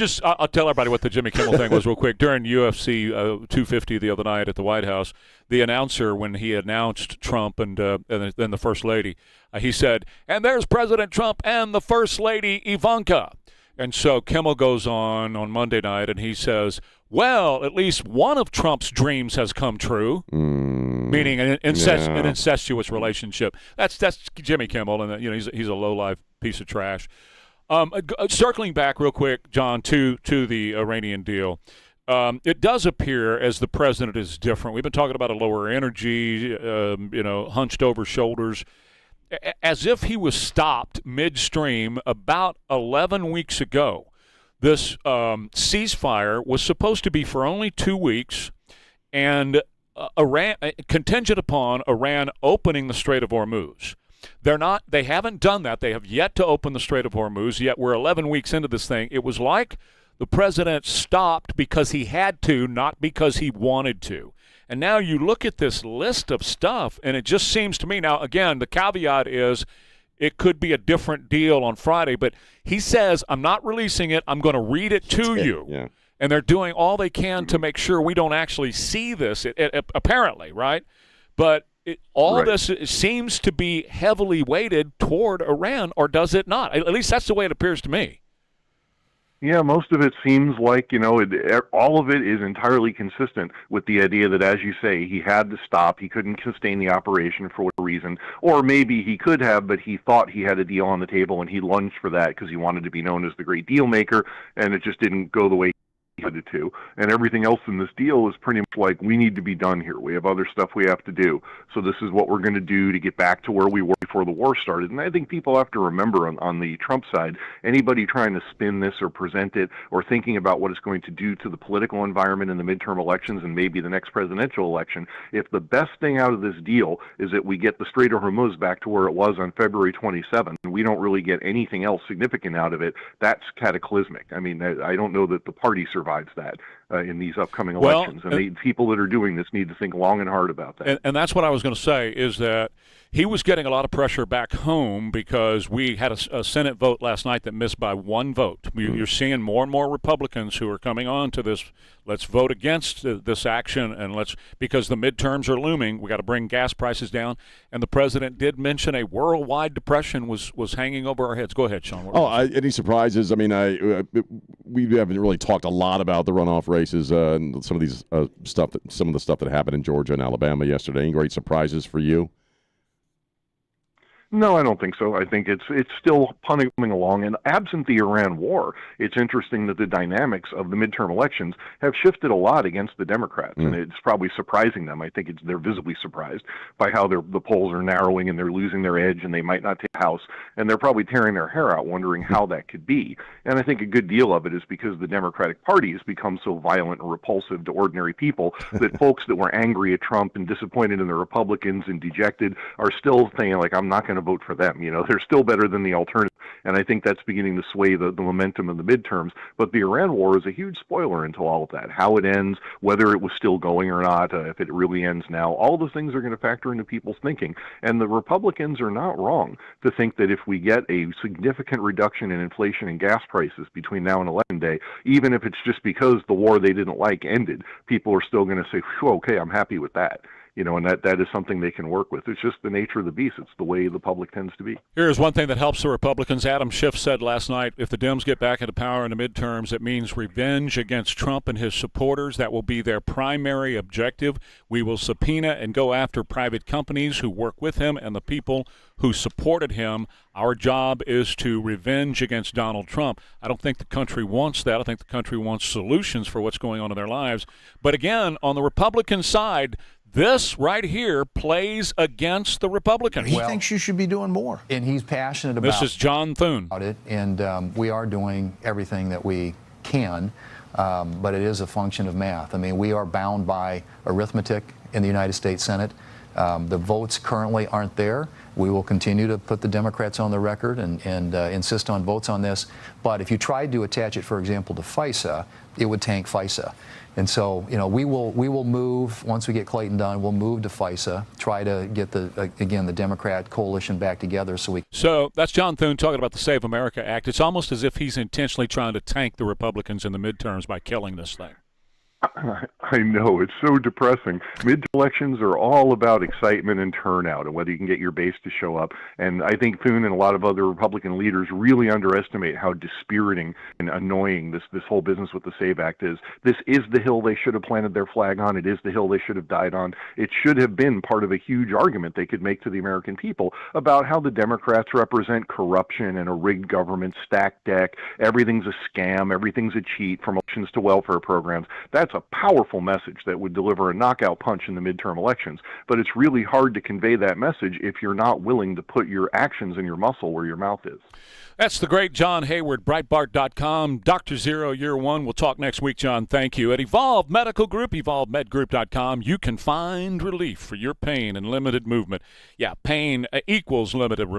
tell everybody what the Jimmy Kimmel thing was real quick. During UFC 250 the other night at the White House, the announcer, when he announced Trump and then the First Lady, he said, "And there's President Trump and the First Lady Ivanka." And so Kimmel goes on Monday night, and he says, "Well, at least one of Trump's dreams has come true," meaning an incestuous relationship. That's Jimmy Kimmel, and he's a low-life piece of trash. Circling back real quick, John, to the Iranian deal, it does appear as the president is different. We've been talking about a lower energy, hunched over shoulders, as if he was stopped midstream about 11 weeks ago. This ceasefire was supposed to be for only 2 weeks, and Iran, contingent upon Iran opening the Strait of Hormuz. They haven't done that. They have yet to open the Strait of Hormuz, yet we're 11 weeks into this thing. It was like the president stopped because he had to, not because he wanted to. And now you look at this list of stuff, and it just seems to me, now, again, the caveat is it could be a different deal on Friday, but he says, "I'm not releasing it. I'm going to read it to you." Yeah. And they're doing all they can to make sure we don't actually see this, apparently, right? But this seems to be heavily weighted toward Iran, or does it not? At least that's the way it appears to me. Yeah, most of it seems like, all of it is entirely consistent with the idea that, as you say, he had to stop. He couldn't sustain the operation for whatever reason. Or maybe he could have, but he thought he had a deal on the table, and he lunged for that because he wanted to be known as the great deal maker, and it just didn't go the way he had to. And everything else in this deal is pretty much like, we need to be done here. We have other stuff we have to do. So this is what we're going to do to get back to where we were before the war started. And I think people have to remember on the Trump side, anybody trying to spin this or present it or thinking about what it's going to do to the political environment in the midterm elections and maybe the next presidential election, if the best thing out of this deal is that we get the Strait of Hormuz back to where it was on February 27th, and we don't really get anything else significant out of it, that's cataclysmic. I mean, I don't know that the party survives that in these upcoming elections. And the people that are doing this need to think long and hard about that. And that's what I was going to say, is that he was getting a lot of pressure back home because we had a Senate vote last night that missed by one vote. You're seeing more and more Republicans who are coming on to this, let's vote against this action, and because the midterms are looming, we got to bring gas prices down. And the president did mention a worldwide depression was hanging over our heads. Go ahead, Sean. Any surprises? I mean, we haven't really talked a lot about the runoff races and some of these some of the stuff that happened in Georgia and Alabama yesterday. Any great surprises for you? No, I don't think so. I think it's still coming along. And absent the Iran war, it's interesting that the dynamics of the midterm elections have shifted a lot against the Democrats, and it's probably surprising them. I think they're visibly surprised by how the polls are narrowing and they're losing their edge, and they might not take the House, and they're probably tearing their hair out wondering how that could be. And I think a good deal of it is because the Democratic Party has become so violent and repulsive to ordinary people that folks that were angry at Trump and disappointed in the Republicans and dejected are still saying, like, I'm not going to vote for them. They're still better than the alternative. And I think that's beginning to sway the momentum of the midterms. But the Iran war is a huge spoiler into all of that. How it ends, whether it was still going or not, if it really ends now, all the things are going to factor into people's thinking. And the Republicans are not wrong to think that if we get a significant reduction in inflation and gas prices between now and Election Day, even if it's just because the war they didn't like ended, people are still going to say, okay, I'm happy with that. And that is something they can work with. It's just the nature of the beast. It's the way the public tends to be. Here's one thing that helps the Republicans. Adam Schiff said last night, if the Dems get back into power in the midterms, it means revenge against Trump and his supporters. That will be their primary objective. We will subpoena and go after private companies who work with him and the people who supported him. Our job is to revenge against Donald Trump. I don't think the country wants that. I think the country wants solutions for what's going on in their lives. But again, on the Republican side, this right here plays against the Republicans. He thinks you should be doing more, and he's passionate about This is John Thune. it. And we are doing everything that we can, but it is a function of math. I mean, we are bound by arithmetic in the United States Senate. The votes currently aren't there. We will continue to put the Democrats on the record and insist on votes on this. But if you tried to attach it, for example, to FISA, it would tank FISA. And so, we will move, once we get Clayton done, we'll move to FISA, try to get the Democrat coalition back together So that's John Thune talking about the Save America Act. It's almost as if he's intentionally trying to tank the Republicans in the midterms by killing this thing. I know, it's so depressing. Mid-elections are all about excitement and turnout and whether you can get your base to show up. And I think Thune and a lot of other Republican leaders really underestimate how dispiriting and annoying this whole business with the SAVE Act is. This is the hill they should have planted their flag on. It is the hill they should have died on. It should have been part of a huge argument they could make to the American people about how the Democrats represent corruption and a rigged government, stacked deck, everything's a scam, everything's a cheat, from elections to welfare programs. That's a powerful message that would deliver a knockout punch in the midterm elections. But it's really hard to convey that message if you're not willing to put your actions and your muscle where your mouth is. That's the great John Hayward, Breitbart.com, Dr. Zero, Year One. We'll talk next week, John. Thank you. At Evolve Medical Group, EvolveMedGroup.com, you can find relief for your pain and limited movement. Yeah, pain equals limited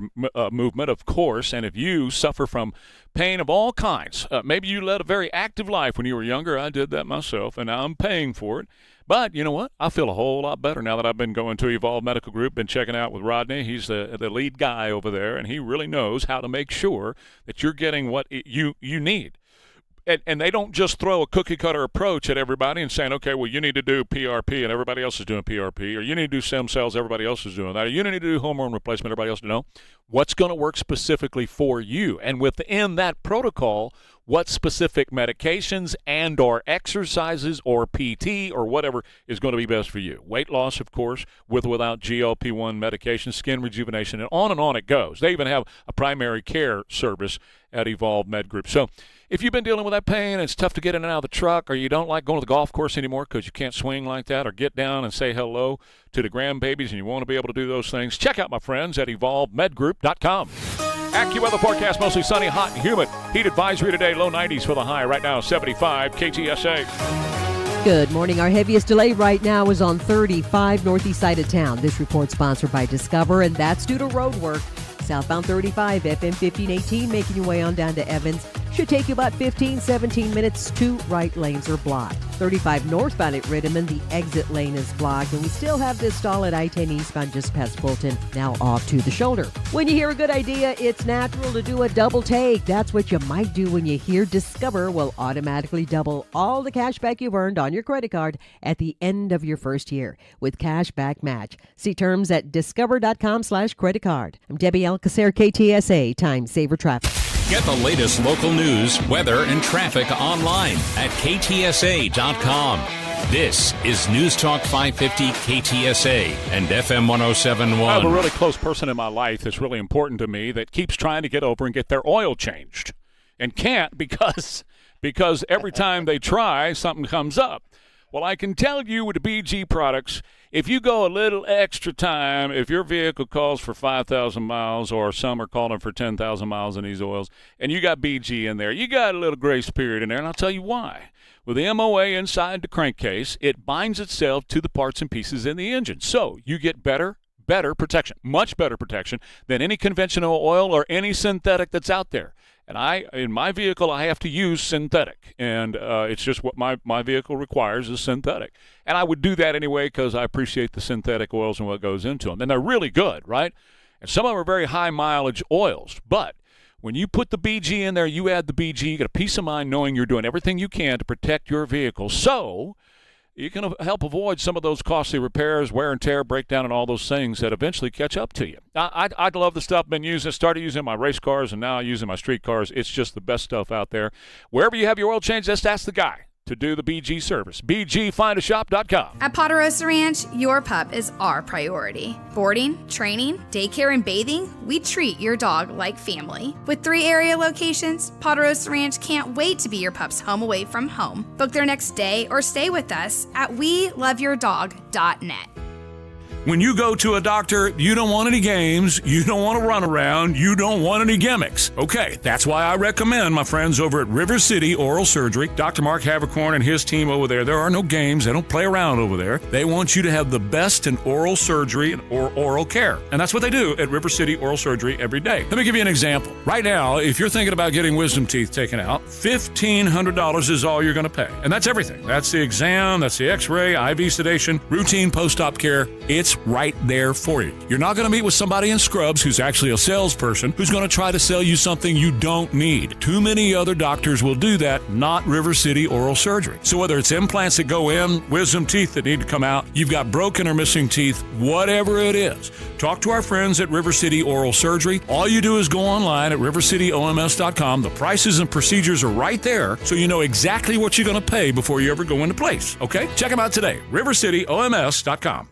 movement, of course. And if you suffer from pain of all kinds, maybe you led a very active life when you were younger. I did that myself, and now I'm paying for it. But you know what? I feel a whole lot better now that I've been going to Evolve Medical Group, been checking out with Rodney. He's the lead guy over there, and he really knows how to make sure that you're getting what you need. And they don't just throw a cookie-cutter approach at everybody and saying, okay, well, you need to do PRP and everybody else is doing PRP, or you need to do stem cells, everybody else is doing that, or you need to do hormone replacement, everybody else. No. What's going to work specifically for you? And within that protocol, what specific medications and or exercises or PT or whatever is going to be best for you. Weight loss, of course, with or without GLP-1 medication, skin rejuvenation, and on it goes. They even have a primary care service at Evolve Med Group. So if you've been dealing with that pain and it's tough to get in and out of the truck, or you don't like going to the golf course anymore because you can't swing like that, or get down and say hello to the grandbabies and you want to be able to do those things, check out my friends at EvolveMedGroup.com. AccuWeather forecast, mostly sunny, hot, and humid. Heat advisory today, low 90s for the high. Right now, 75 KTSA. Good morning. Our heaviest delay right now is on 35 northeast side of town. This report sponsored by Discover, and that's due to road work. Southbound 35, FM 1518, making your way on down to Evans. Should take you about 15, 17 minutes. Two right lanes are blocked. 35 northbound at Rittiman, the exit lane is blocked, and we still have this stall at I-10 eastbound just past Fulton, now off to the shoulder. When you hear a good idea, it's natural to do a double take. That's what you might do when you hear Discover will automatically double all the cash back you've earned on your credit card at the end of your first year with Cash Back Match. See terms at discover.com/credit card. I'm Debbie Alcacer, KTSA, Time Saver Traffic. Get the latest local news, weather, and traffic online at ktsa.com. This is News Talk 550 KTSA and FM 107.1. I have a really close person in my life that's really important to me that keeps trying to get over and get their oil changed and can't because every time they try, something comes up. Well, I can tell you with the BG products, if you go a little extra time, if your vehicle calls for 5,000 miles or some are calling for 10,000 miles in these oils, and you got BG in there, you got a little grace period in there, and I'll tell you why. With the MOA inside the crankcase, it binds itself to the parts and pieces in the engine. So you get better protection, much better protection than any conventional oil or any synthetic that's out there. And in my vehicle, I have to use synthetic, and it's just what my vehicle requires is synthetic. And I would do that anyway because I appreciate the synthetic oils and what goes into them. And they're really good, right? And some of them are very high mileage oils. But when you put the BG in there, you add the BG, you get a peace of mind knowing you're doing everything you can to protect your vehicle. So you can help avoid some of those costly repairs, wear and tear, breakdown, and all those things that eventually catch up to you. I love the stuff I've been using. Started using my race cars, and now I'm using my street cars. It's just the best stuff out there. Wherever you have your oil change, just ask the guy to do the BG service. BGFindAShop.com. At Ponderosa Ranch, your pup is our priority. Boarding, training, daycare, and bathing, we treat your dog like family. With 3 area locations, Ponderosa Ranch can't wait to be your pup's home away from home. Book their next day or stay with us at weloveyourdog.net. When you go to a doctor, you don't want any games, you don't want to run around, you don't want any gimmicks. Okay, that's why I recommend my friends over at River City Oral Surgery. Dr. Mark Havercorn and his team over there are no games. They don't play around over there. They want you to have the best in oral surgery or oral care. And that's what they do at River City Oral Surgery every day. Let me give you an example. Right now, if you're thinking about getting wisdom teeth taken out, $1,500 is all you're going to pay. And that's everything. That's the exam, that's the x-ray, IV sedation, routine post-op care. It's right there for you. You're not going to meet with somebody in scrubs who's actually a salesperson who's going to try to sell you something you don't need. Too many other doctors will do that, not River City Oral Surgery. So whether it's implants that go in, wisdom teeth that need to come out, you've got broken or missing teeth, whatever it is, talk to our friends at River City Oral Surgery. All you do is go online at rivercityoms.com. The prices and procedures are right there, so you know exactly what you're going to pay before you ever go into place. Okay? Check them out today. rivercityoms.com.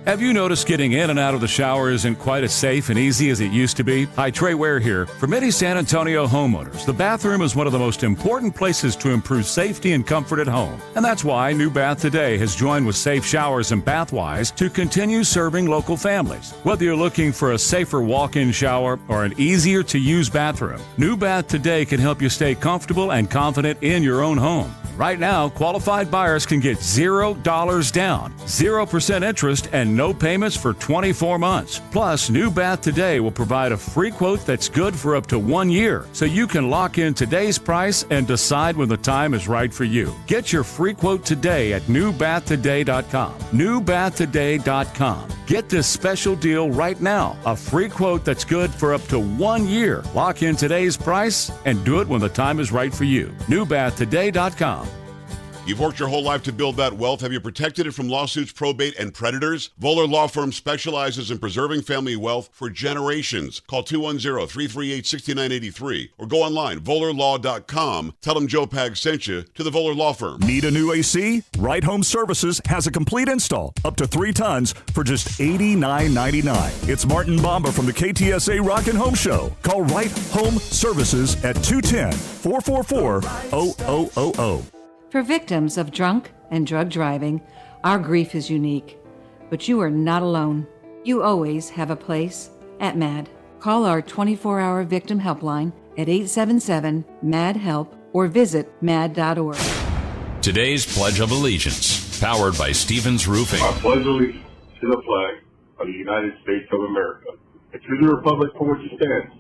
Have you noticed getting in and out of the shower isn't quite as safe and easy as it used to be? Hi, Trey Ware here. For many San Antonio homeowners, the bathroom is one of the most important places to improve safety and comfort at home. And that's why New Bath Today has joined with Safe Showers and Bathwise to continue serving local families. Whether you're looking for a safer walk-in shower or an easier-to-use bathroom, New Bath Today can help you stay comfortable and confident in your own home. Right now, qualified buyers can get $0 down, 0% interest, and no payments for 24 months. Plus, New Bath Today will provide a free quote that's good for up to 1 year, so you can lock in today's price and decide when the time is right for you. Get your free quote today at newbathtoday.com. Newbathtoday.com. Get this special deal right now. A free quote that's good for up to 1 year. Lock in today's price and do it when the time is right for you. Newbathtoday.com. You've worked your whole life to build that wealth. Have you protected it from lawsuits, probate, and predators? Voller Law Firm specializes in preserving family wealth for generations. Call 210-338-6983 or go online, vollerlaw.com. Tell them Joe Pag sent you to the Voller Law Firm. Need a new AC? Right Home Services has a complete install up to 3 tons for just $89.99. It's Martin Bomba from the KTSA Rock and Home Show. Call Right Home Services at 210-444-0000. For victims of drunk and drug driving, our grief is unique, but you are not alone. You always have a place at MAD. Call our 24-hour victim helpline at 877-MAD-HELP or visit mad.org. Today's Pledge of Allegiance, powered by Stevens Roofing. I pledge allegiance to the flag of the United States of America and to the republic for which it stands,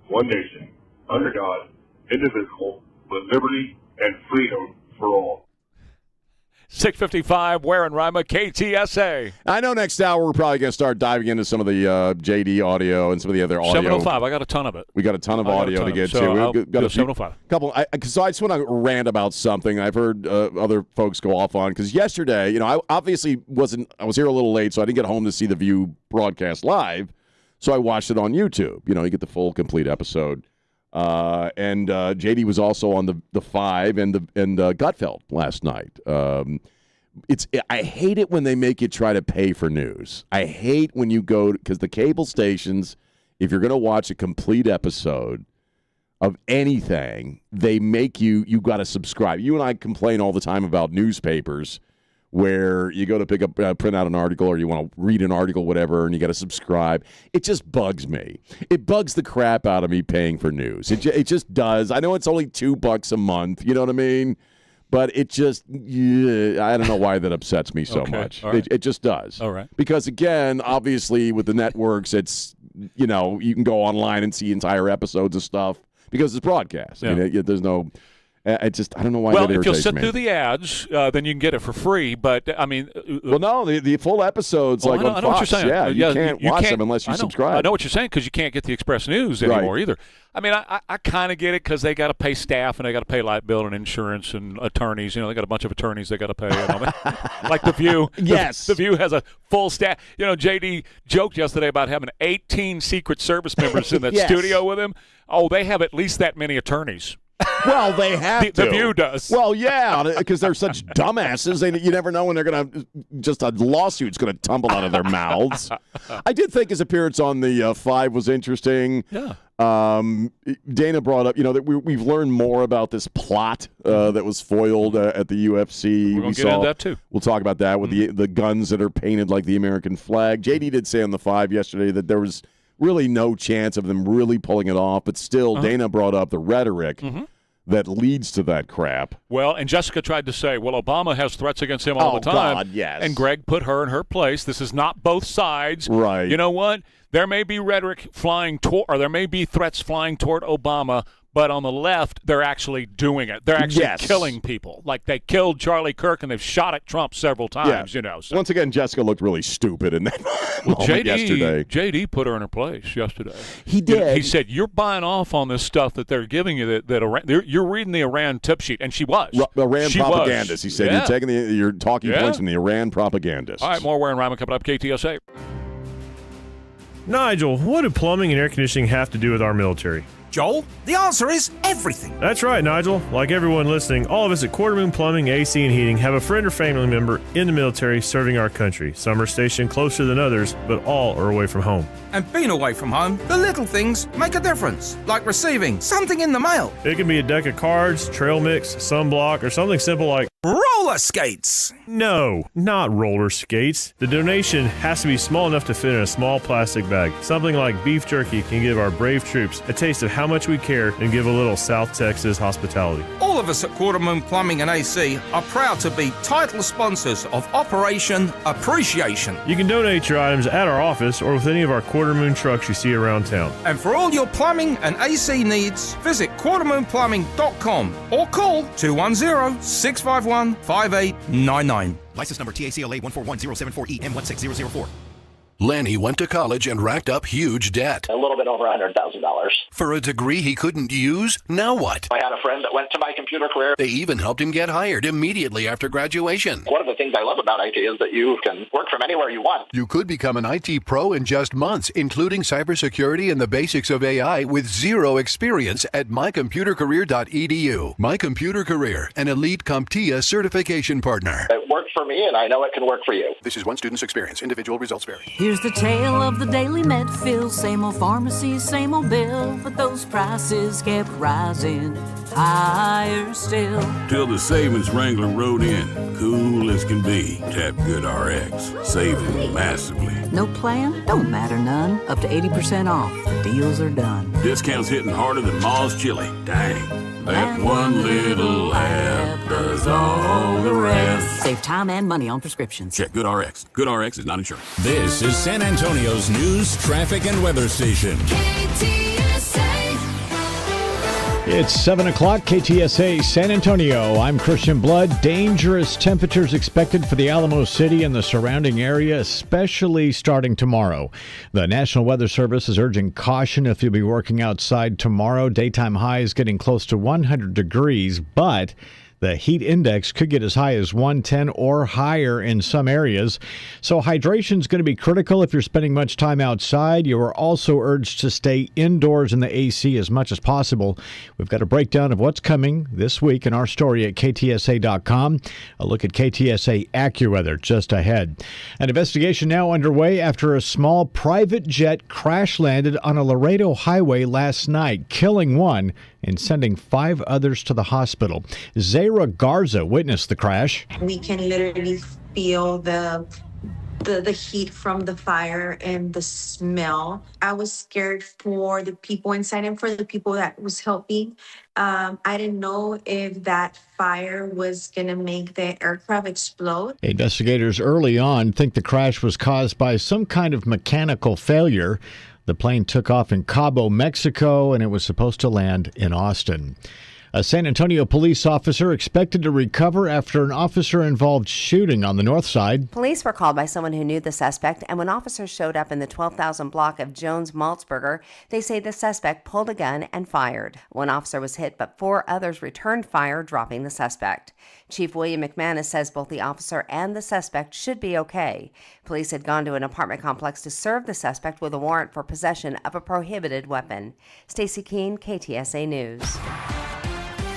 one nation, under God, indivisible, with liberty and freedom for all. 6:55, Ware and Rima, KTSA. I know next hour we're probably going to start diving into some of the JD audio and some of the other audio. 705, I got a ton of it. We got a ton of audio to get to. We've got a 705. Couple. So I just want to rant about something I've heard other folks go off on, because yesterday, I obviously I was here a little late, so I didn't get home to see the View broadcast live. So I watched it on YouTube. You get the full, complete episode. And JD was also on the 5 and Gutfeld last night. I hate it when they make you try to pay for news. I hate when you go, because the cable stations, if you're going to watch a complete episode of anything, they make you got to subscribe. You and I complain all the time about newspapers where you go to pick up, print out an article, or you want to read an article, whatever, and you got to subscribe. It just bugs me. It bugs the crap out of me paying for news. It just does. I know it's only $2 a month. You know what I mean? But it just, I don't know why that upsets me so much. Right. It just does. All right. Because, again, obviously with the networks, it's, you can go online and see entire episodes of stuff because it's broadcast. Yeah. I mean, there's no, I don't know why Well, that if you'll irritates sit me. through the ads, then you can get it for free. But, I mean. Well, no, the full episodes, I on know what you're Fox, saying. yeah, you can't watch them unless you subscribe. I know what you're saying, because you can't get the Express News anymore either. I mean, I kind of get it, because they got to pay staff and they got to pay light bill and insurance and attorneys. They got a bunch of attorneys they got to pay. Like The View. Yes. The View has a full staff. JD joked yesterday about having 18 Secret Service members in that studio with him. Oh, they have at least that many attorneys. Well, they have to. The View does. Well, yeah, because they're such dumbasses. You never know when they're going to, just a lawsuit's going to tumble out of their mouths. I did think his appearance on the 5 was interesting. Yeah. Dana brought up, that we've learned more about this plot that was foiled at the UFC. We're going to get into that, too. We'll talk about that with the guns that are painted like the American flag. JD did say on the 5 yesterday that there was really no chance of them really pulling it off, but still, Dana brought up the rhetoric that leads to that crap. Well, and Jessica tried to say, well, Obama has threats against him all the time. God, yes. And Greg put her in her place. This is not both sides. Right. You know what? There may be rhetoric flying toward, or there may be threats flying toward Obama, but on the left, they're actually doing it. They're actually killing people. Like they killed Charlie Kirk, and they've shot at Trump several times, So. Once again, Jessica looked really stupid in that moment yesterday. JD put her in her place yesterday. He did. He said, you're buying off on this stuff that they're giving you, that Iran, you're reading the Iran tip sheet. And she was. Iran propagandists. He said, you're talking points from the Iran propagandists. All right, more Ware and Rima coming up, KTSA. Nigel, what do plumbing and air conditioning have to do with our military? Joel, the answer is everything. That's right, Nigel. Like everyone listening, all of us at Quarter Moon Plumbing, AC, and Heating have a friend or family member in the military serving our country. Some are stationed closer than others, but all are away from home. And being away from home, the little things make a difference, like receiving something in the mail. It can be a deck of cards, trail mix, sunblock, or something simple like roller skates. No, not roller skates. The donation has to be small enough to fit in a small plastic bag. Something like beef jerky can give our brave troops a taste of how much we care and give a little South Texas hospitality. All of us at Quarter Moon Plumbing and AC are proud to be title sponsors of Operation Appreciation. You can donate your items at our office or with any of our Quarter Moon trucks you see around town. And for all your plumbing and AC needs, visit quartermoonplumbing.com or call 210-651-5899. License number TACLA 141074EM16004. Lanny went to college and racked up huge debt. A little bit over $100,000. For a degree he couldn't use? Now what? I had a friend that went to my computer career. They even helped him get hired immediately after graduation. One of the things I love about IT is that you can work from anywhere you want. You could become an IT pro in just months, including cybersecurity and the basics of AI with zero experience at mycomputercareer.edu. My Computer Career, an elite CompTIA certification partner. It worked for me, and I know it can work for you. This is one student's experience. Individual results vary. Here's the tale of the daily med fill. Same old pharmacy, same old bill, but those prices kept rising higher still. Till the savings wrangler rode in, cool as can be. Tap GoodRx, saving massively. No plan? Don't matter none. Up to 80% off. The deals are done. Discounts hitting harder than Ma's chili. Dang. That one little app does all the rest. Save time and money on prescriptions. Check GoodRx. GoodRx is not insured. This is San Antonio's news, traffic, and weather station. It's 7 o'clock, KTSA San Antonio. I'm Christian Blood. Dangerous temperatures expected for the Alamo City and the surrounding area, especially starting tomorrow. The National Weather Service is urging caution if you'll be working outside tomorrow. Daytime highs getting close to 100 degrees, but The heat index could get as high as 110 or higher in some areas. So hydration is going to be critical if you're spending much time outside. You are also urged to stay indoors in the AC as much as possible. We've got a breakdown of what's coming this week in our story at KTSA.com. A look at KTSA AccuWeather just ahead. An investigation now underway after a small private jet crash landed on a Laredo highway last night, killing one and sending 5 others to the hospital. Zara Garza witnessed the crash. We can literally feel the heat from the fire and the smell. I was scared for the people inside and for the people that was helping. I didn't know if that fire was going to make the aircraft explode. Investigators early on think the crash was caused by some kind of mechanical failure. The plane took off in Cabo, Mexico, and it was supposed to land in Austin. A San Antonio police officer expected to recover after an officer-involved shooting on the north side. Police were called by someone who knew the suspect, and when officers showed up in the 12,000 block of Jones-Maltzberger, they say the suspect pulled a gun and fired. One officer was hit, but 4 others returned fire, dropping the suspect. Chief William McManus says both the officer and the suspect should be okay. Police had gone to an apartment complex to serve the suspect with a warrant for possession of a prohibited weapon. Stacey Keene, KTSA News.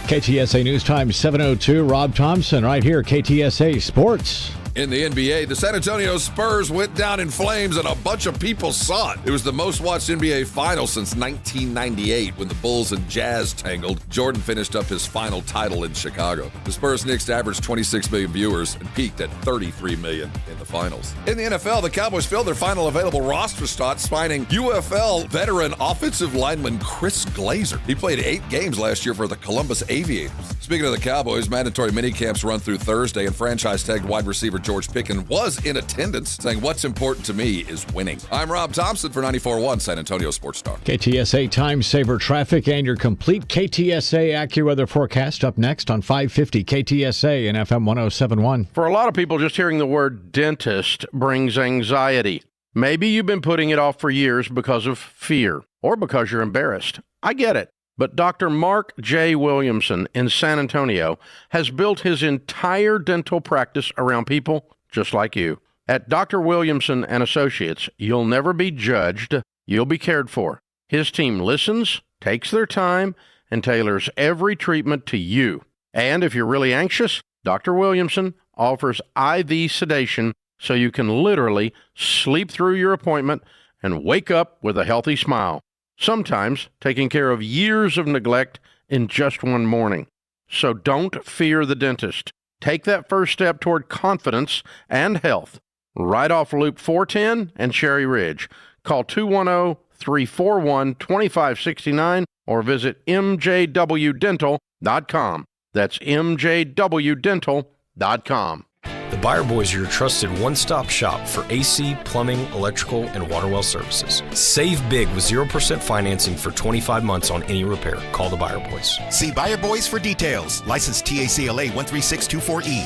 KTSA News Time 7:02. Rob Thompson right here, KTSA Sports. In the NBA, the San Antonio Spurs went down in flames and a bunch of people saw it. It was the most watched NBA final since 1998 when the Bulls and Jazz tangled. Jordan finished up his final title in Chicago. The Spurs-Knicks averaged 26 million viewers and peaked at 33 million in the finals. In the NFL, the Cowboys filled their final available roster spot, signing UFL veteran offensive lineman Chris Glazer. He played 8 games last year for the Columbus Aviators. Speaking of the Cowboys, mandatory minicamps run through Thursday, and franchise-tagged wide receiver George Pickens was in attendance, saying, "What's important to me is winning." I'm Rob Thompson for 94.1 San Antonio Sports Star. KTSA Time Saver Traffic and your complete KTSA AccuWeather forecast up next on 550 KTSA and FM 107.1. For a lot of people, just hearing the word dentist brings anxiety. Maybe you've been putting it off for years because of fear or because you're embarrassed. I get it. But Dr. Mark J. Williamson in San Antonio has built his entire dental practice around people just like you. At Dr. Williamson and Associates, you'll never be judged, you'll be cared for. His team listens, takes their time, and tailors every treatment to you. And if you're really anxious, Dr. Williamson offers IV sedation so you can literally sleep through your appointment and wake up with a healthy smile. Sometimes taking care of years of neglect in just one morning. So don't fear the dentist. Take that first step toward confidence and health. Right off Loop 410 and Cherry Ridge. Call 210-341-2569 or visit mjwdental.com. That's mjwdental.com. The Buyer Boys are your trusted one-stop shop for AC, plumbing, electrical, and water well services. Save big with 0% financing for 25 months on any repair. Call the Buyer Boys. See Buyer Boys for details. License TACLA 13624E.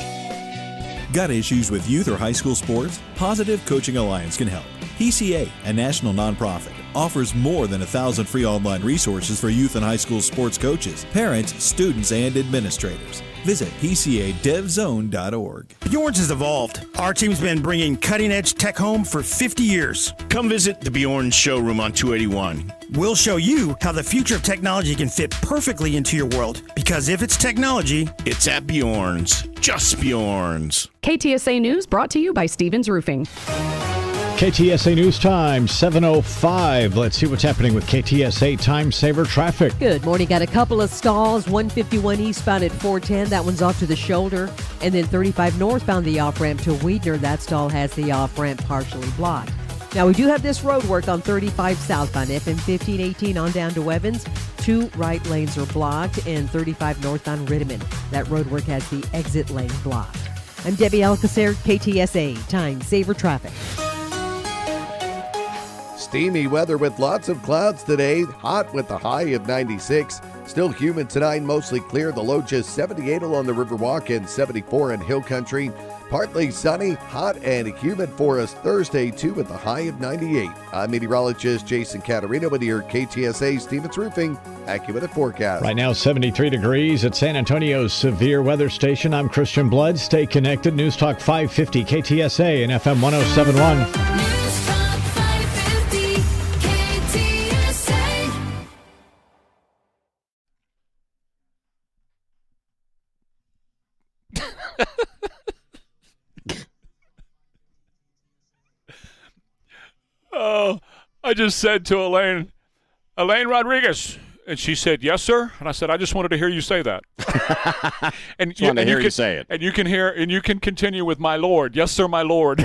Got issues with youth or high school sports? Positive Coaching Alliance can help. PCA, a national nonprofit, offers more than 1,000 free online resources for youth and high school sports coaches, parents, students, and administrators. Visit PCADevZone.org. Bjorn's has evolved. Our team's been bringing cutting-edge tech home for 50 years. Come visit the Bjorn showroom on 281. We'll show you how the future of technology can fit perfectly into your world. Because if it's technology, it's at Bjorn's. Just Bjorn's. KTSA News brought to you by Stevens Roofing. KTSA News Time, 7:05. Let's see what's happening with KTSA Time Saver Traffic. Good morning. Got a couple of stalls. 151 eastbound at 410. That one's off to the shoulder. And then 35 northbound, the off-ramp to Weidner. That stall has the off-ramp partially blocked. Now, we do have this road work on 35 southbound, FM 1518 on down to Evans. 2 right lanes are blocked, and 35 northbound Rittiman. That road work has the exit lane blocked. I'm Debbie Alcacer, KTSA Time Saver Traffic. Steamy weather with lots of clouds today. Hot with a high of 96. Still humid tonight, mostly clear. The low just 78 along the Riverwalk and 74 in Hill Country. Partly sunny, hot and humid for us Thursday, too, with a high of 98. I'm meteorologist Jason Caterino with your KTSA Stevens Roofing AccuWeather forecast. Right now, 73 degrees at San Antonio's severe weather station. I'm Christian Blood. Stay connected. News Talk 550 KTSA and FM 1071. News Talk 550 KTSA. Oh, I just said to Elaine Rodriguez, and she said, "Yes, sir." And I said, "I just wanted to hear you say that." And Just wanted to hear you say it. And you can continue with "my lord." Yes, sir, my lord.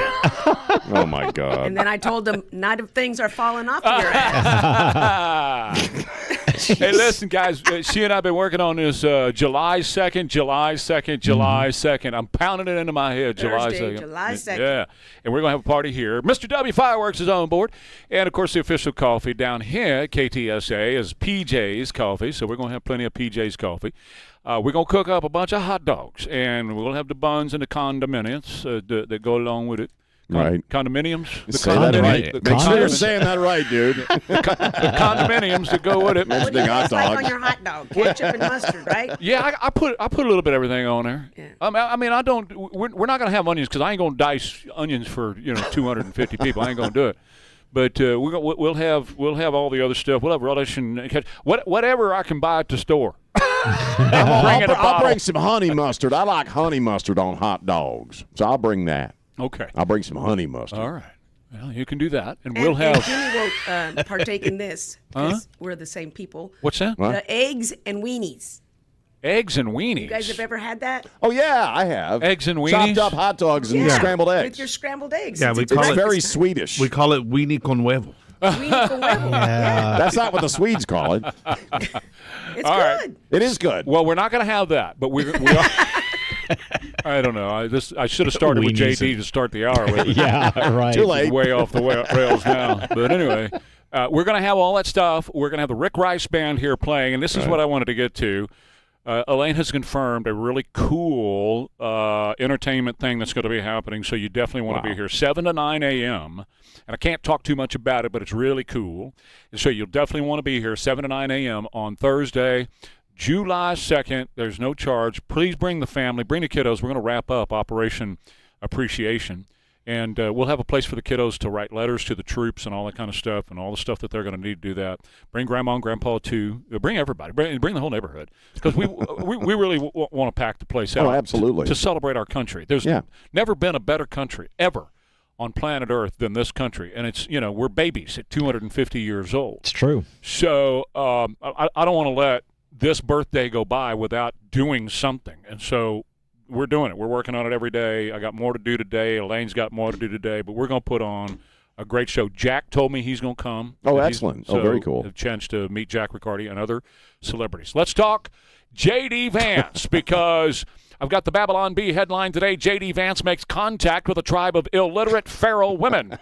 Oh, my God. And then I told them, not if things are falling off of your ass. Hey, listen, guys. She and I have been working on this July 2nd. I'm pounding it into my head. Thursday, July 2nd. July 2nd. Yeah. And we're going to have a party here. Mr. W Fireworks is on board. And, of course, the official coffee down here at KTSA is PJ's Coffee. So we're going to have plenty of PJ's Coffee. We're going to cook up a bunch of hot dogs. And we'll have the buns and the condominiums that go along with it. Right. Condominiums? Say that right. Make sure you're saying that right, dude. The condominiums that go with it. What do you guys like on your hot dog? Ketchup and mustard, right? Yeah, I put a little bit of everything on there. Yeah. I mean, I don't. We're not going to have onions because I ain't going to dice onions for 250 people. I ain't going to do it. But we'll have all the other stuff. We'll have relish and whatever I can buy at the store. I'll bring some honey mustard. I like honey mustard on hot dogs, so I'll bring that. Okay. I'll bring some honey mustard. All right. Well, you can do that, and we'll have. And Jimmy won't partake in this because we're the same people. What's that? The eggs and weenies. Eggs and weenies. You guys have ever had that? Oh yeah, I have. Eggs and weenies. Chopped up hot dogs and scrambled eggs. With your scrambled eggs. Yeah, It's very Swedish. We call it weenie con huevo. weenie con huevo. Yeah. That's not what the Swedes call it. It's All good. right. It is good. Well, we're not going to have that, but we are. I don't know. I should have started with JD to start the hour with. Yeah, right. Too late. Way off the rails now. But anyway, we're going to have all that stuff. We're going to have the Rick Rice Band here playing, and this is what I wanted to get to. Elaine has confirmed a really cool entertainment thing that's going to be happening, so you definitely want to be here 7 to 9 a.m., and I can't talk too much about it, but it's really cool. And so you'll definitely want to be here 7 to 9 a.m. on Thursday, July 2nd. There's no charge. Please bring the family, bring the kiddos. We're going to wrap up Operation Appreciation, and we'll have a place for the kiddos to write letters to the troops and all that kind of stuff, and all the stuff that they're going to need to do that. Bring Grandma and Grandpa, too. Bring everybody. Bring the whole neighborhood, because we really want to pack the place out. Oh, absolutely. To celebrate our country. There's never been a better country ever on planet Earth than this country, and it's we're babies at 250 years old. It's true. So I don't want to let this birthday go by without doing something, and so we're doing it. We're working on it every day. I got more to do today. Elaine's got more to do today, but we're going to put on a great show. Jack told me he's going to come. Oh, excellent. So very cool. A chance to meet Jack Riccardi and other celebrities. Let's talk J.D. Vance, because I've got the Babylon Bee headline today. J.D. Vance makes contact with a tribe of illiterate feral women.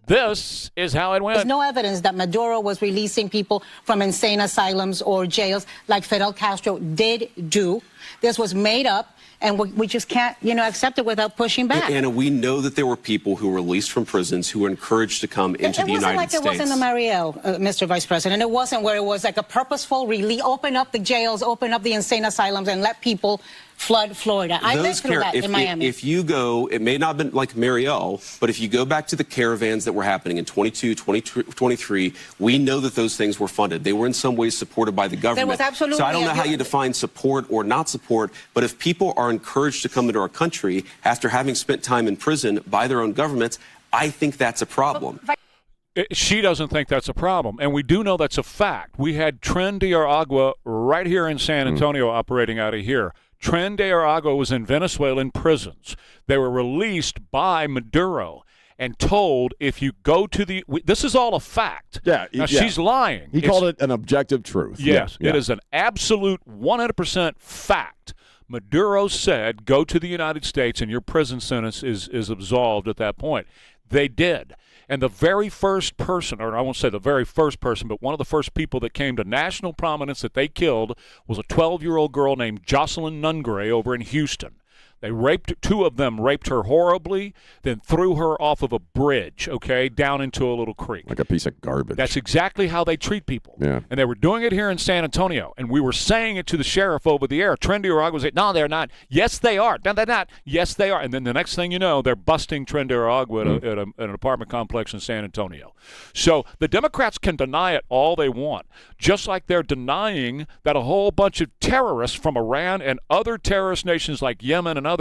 This is how it went. There's no evidence that Maduro was releasing people from insane asylums or jails like Fidel Castro did do. This was made up, and we just can't, accept it without pushing back. Anna, we know that there were people who were released from prisons who were encouraged to come into the United States. It wasn't like it was in the Mariel, Mr. Vice President. It wasn't where it was like a purposeful release, open up the jails, open up the insane asylums, and let people flood Florida. I've been through that in Miami. If you go, it may not have been like Mariel, but if you go back to the caravans that were happening in 22, 23, we know that those things were funded. They were in some ways supported by the government. There was absolutely so I don't know how you define support or not support, but if people are encouraged to come into our country after having spent time in prison by their own governments, I think that's a problem. She doesn't think that's a problem, and we do know that's a fact. We had Tren de Aragua right here in San Antonio operating out of here. Tren de Aragua was in Venezuelan prisons. They were released by Maduro and told, if you go to the – this is all a fact. Yeah. Now, she's lying. He called it an objective truth. Yes. Yeah. It is an absolute 100% fact. Maduro said, go to the United States and your prison sentence is absolved at that point. They did. And the very first person, or I won't say the very first person, but one of the first people that came to national prominence that they killed was a 12-year-old girl named Jocelyn Nungray over in Houston. They two of them raped her horribly, then threw her off of a bridge, down into a little creek. Like a piece of garbage. That's exactly how they treat people. Yeah. And they were doing it here in San Antonio, and we were saying it to the sheriff over the air. Trey was saying, no, they're not. Yes, they are. No, they're not. Yes, they are. And then the next thing you know, they're busting Trey at an apartment complex in San Antonio. So the Democrats can deny it all they want, just like they're denying that a whole bunch of terrorists from Iran and other terrorist nations like Yemen and others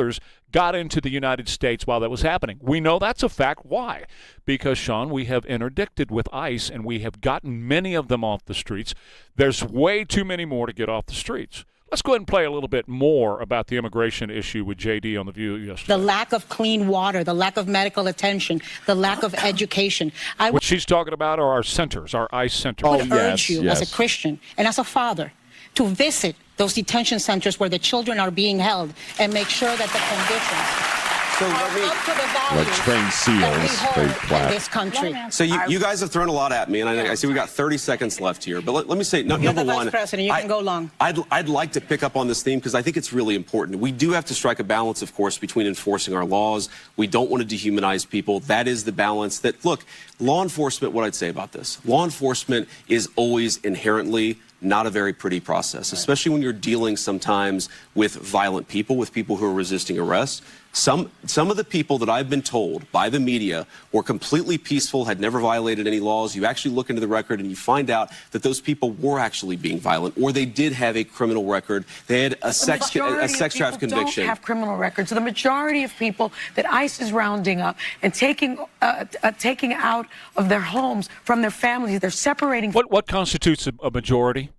got into the United States while that was happening. We know that's a fact. Why? Because, Sean, we have interdicted with ICE, and we have gotten many of them off the streets. There's way too many more to get off the streets. Let's go ahead and play a little bit more about the immigration issue with JD on The View yesterday. The lack of clean water, the lack of medical attention, the lack of education. What she's talking about are our centers, our ICE centers. I would urge you as a Christian and as a father to visit those detention centers where the children are being held and make sure that the conditions are up to the values like trained seals, that we hold in this country. So you guys have thrown a lot at me, and I see we got 30 seconds left here. But let me say, You're number the one, Vice President. You can go long. I'd like to pick up on this theme because I think it's really important. We do have to strike a balance, of course, between enforcing our laws. We don't want to dehumanize people. That is the balance that, look, law enforcement, what I'd say about this, law enforcement is always inherently not a very pretty process, especially when you're dealing sometimes with violent people, with people who are resisting arrest. Some of the people that I've been told by the media were completely peaceful, had never violated any laws. You actually look into the record and you find out that those people were actually being violent, or they did have a criminal record. They had a sex trafficking conviction. Don't have criminal records. So the majority of people that ICE is rounding up and taking out of their homes from their families, they're separating. What constitutes a majority?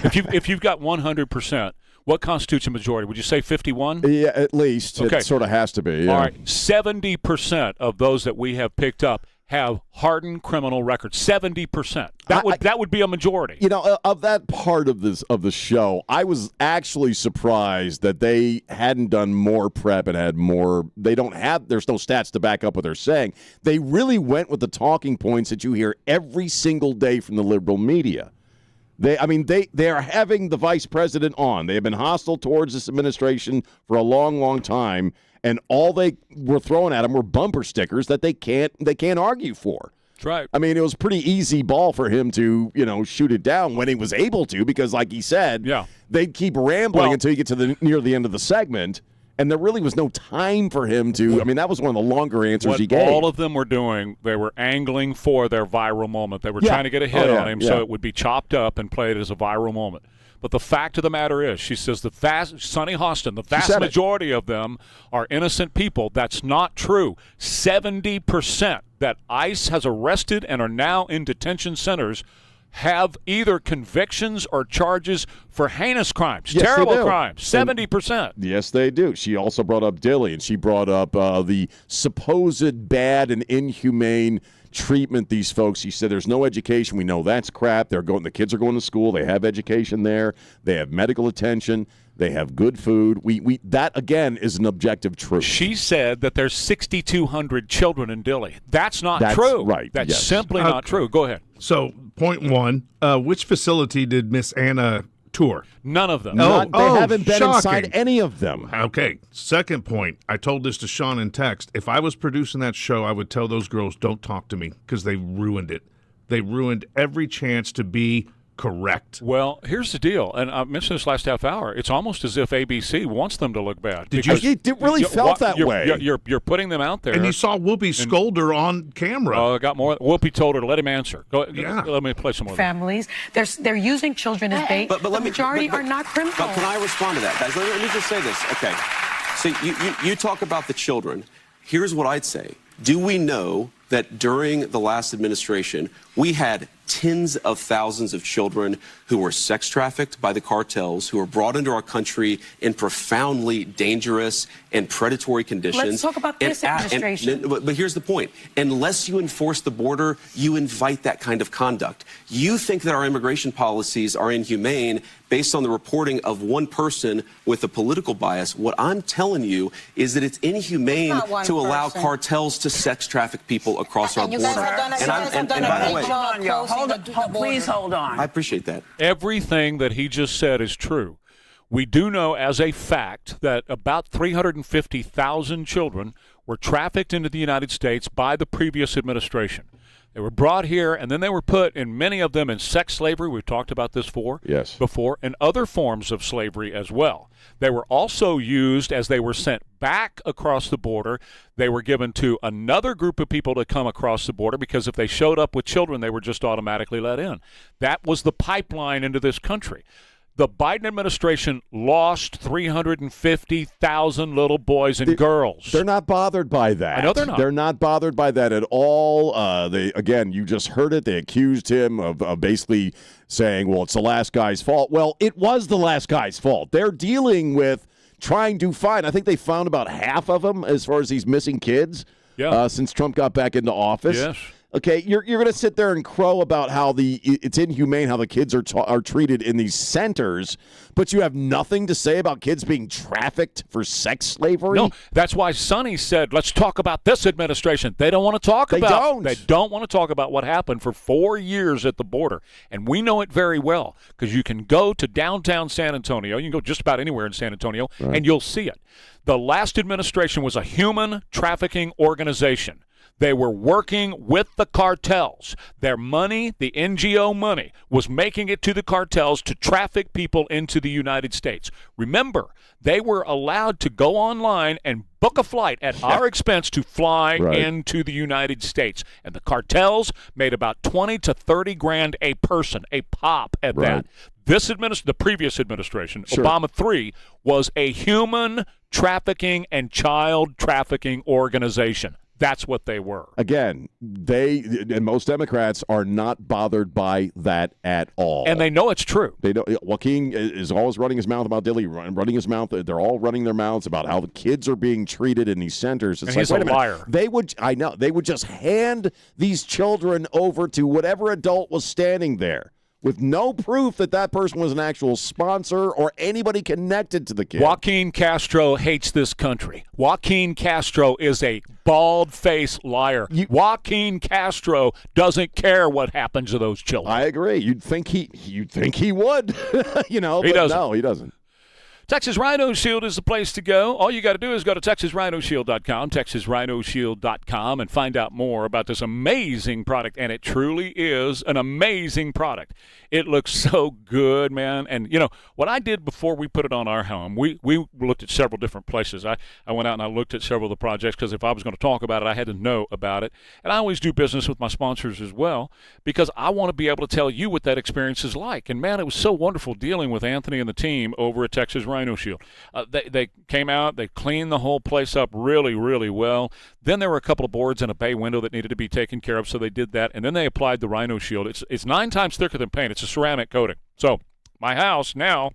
If you've got 100%. What constitutes a majority? Would you say 51? Yeah, at least. Okay. It sort of has to be. Yeah. All right. 70% of those that we have picked up have hardened criminal records. 70%. That would be a majority. You know, of that part of the show, I was actually surprised that they hadn't done more prep and had more. There's no stats to back up what they're saying. They really went with the talking points that you hear every single day from the liberal media. They are having the vice president on. They have been hostile towards this administration for a long, long time, and all they were throwing at him were bumper stickers that they can't argue for. That's right. I mean, it was pretty easy ball for him to, shoot it down when he was able to, because like he said, they'd keep rambling until you get to near the end of the segment. And there really was no time for him to. I mean, that was one of the longer answers he gave. All of them were doing, they were angling for their viral moment. They were trying to get a hit on him so it would be chopped up and played as a viral moment. But the fact of the matter is, she says Sonny Hostin, the vast majority of them are innocent people. That's not true. 70% that ICE has arrested and are now in detention centers have either convictions or charges for heinous crimes, terrible crimes, 70%. Yes, they do. She also brought up Dilly, and she brought up the supposed bad and inhumane treatment these folks. She said there's no education. We know that's crap. The kids are going to school. They have education there. They have medical attention. They have good food. That, again, is an objective truth. She said that there's 6,200 children in Dilley. That's not true. Right. That's simply not true. Go ahead. So, point one, which facility did Miss Anna tour? None of them. They haven't been inside any of them. Okay. Second point, I told this to Sean in text. If I was producing that show, I would tell those girls, don't talk to me, because they ruined it. They ruined every chance to be correct. Well, here's the deal, and I mentioned this last half hour. It's almost as if ABC wants them to look bad. It really felt that way. You're putting them out there. And you saw Whoopi scold her on camera. I got more. Whoopi told her to let him answer. Let me play some more. Families, they're using children as bait. But the majority are not criminal. But can I respond to that, guys? Let me just say this. Okay. So you talk about the children. Here's what I'd say. Do we know that during the last administration, we had tens of thousands of children who were sex trafficked by the cartels, who were brought into our country in profoundly dangerous and predatory conditions. Let's talk about this administration. But here's the point. Unless you enforce the border, you invite that kind of conduct. You think that our immigration policies are inhumane based on the reporting of one person with a political bias. What I'm telling you is that it's inhumane to allow cartels to sex traffic people people across our And you border. guys have done a- And I'm- and by the way, Please hold on. I appreciate that. Everything that he just said is true. We do know as a fact that about 350,000 children were trafficked into the United States by the previous administration. They were brought here, and then they were put, in many of them, in sex slavery. We've talked about this before, and other forms of slavery as well. They were also used as they were sent back across the border. They were given to another group of people to come across the border because if they showed up with children, they were just automatically let in. That was the pipeline into this country. The Biden administration lost 350,000 little boys and girls. They're not bothered by that. I know they're not. They're not bothered by that at all. You just heard it. They accused him of basically saying, well, it's the last guy's fault. Well, it was the last guy's fault. They're dealing with trying to find. I think they found about half of them as far as these missing kids since Trump got back into office. Yes. Okay, you're going to sit there and crow about how it's inhumane how the kids are treated in these centers, but you have nothing to say about kids being trafficked for sex slavery? No, that's why Sonny said, let's talk about this administration. They don't want to talk They don't. They don't want to talk about what happened for 4 years at the border. And we know it very well because you can go to downtown San Antonio. You can go just about anywhere in San Antonio, and you'll see it. The last administration was a human trafficking organization. They were working with the cartels. Their money, the NGO money, was making it to the cartels to traffic people into the United States. Remember, they were allowed to go online and book a flight at our expense to fly into the United States. And the cartels made about 20 to 30 grand a person, a pop at that. The previous administration, Obama 3, was a human trafficking and child trafficking organization. That's what they were. Again, and most Democrats are not bothered by that at all. And they know it's true. They know Joaquin is always running his mouth about Dilly, running his mouth. They're all running their mouths about how the kids are being treated in these centers. It's and he's a liar. They would just hand these children over to whatever adult was standing there, with no proof that person was an actual sponsor or anybody connected to the kid. Joaquin Castro hates this country. Joaquin Castro is a bald-faced liar. Joaquin Castro doesn't care what happens to those children. I agree. You'd think he would, he but doesn't. No, he doesn't. Texas Rhino Shield is the place to go. All you got to do is go to TexasRhinoShield.com, TexasRhinoShield.com, and find out more about this amazing product. And it truly is an amazing product. It looks so good, man. And, what I did before we put it on our home, we looked at several different places. I went out and I looked at several of the projects because if I was going to talk about it, I had to know about it. And I always do business with my sponsors as well because I want to be able to tell you what that experience is like. And, man, it was so wonderful dealing with Anthony and the team over at Texas Rhino Shield. They came out, they cleaned the whole place up really, really well. Then there were a couple of boards and a bay window that needed to be taken care of, so they did that. And then they applied the Rhino Shield. It's 9 times thicker than paint. It's a ceramic coating. So my house now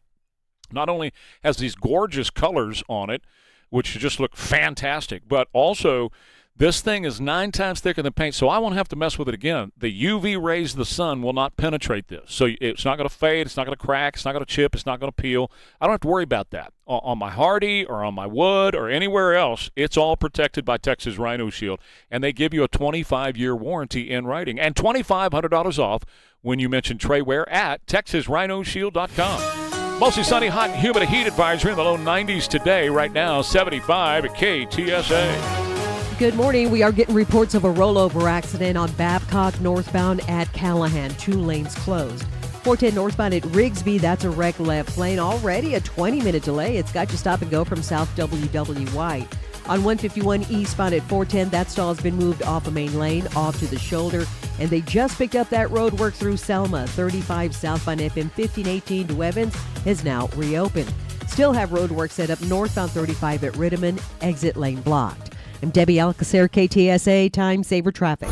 not only has these gorgeous colors on it, which just look fantastic, but also this thing is 9 times thicker than paint, so I won't have to mess with it again. The UV rays of the sun will not penetrate this. So it's not going to fade, it's not going to crack, it's not going to chip, it's not going to peel. I don't have to worry about that. On my Hardy or on my wood or anywhere else, it's all protected by Texas Rhino Shield. And they give you a 25-year warranty in writing and $2,500 off when you mention Trey Ware at TexasRhinoShield.com. Mostly sunny, hot, and humid, a heat advisory in the low 90s today. Right now, 75 at KTSA. Good morning. We are getting reports of a rollover accident on Babcock northbound at Callahan. 2 lanes closed. 410 northbound at Rigsby, that's a wreck left lane. Already a 20-minute delay. It's got you stop and go from South WW White. On 151 eastbound at 410, that stall has been moved off a main lane, off to the shoulder. And they just picked up that road work through Selma. 35 southbound FM 1518 to Evans is now reopened. Still have road work set up northbound 35 at Rittiman, exit lane blocked. I'm Debbie Alcacer, KTSA Time Saver Traffic.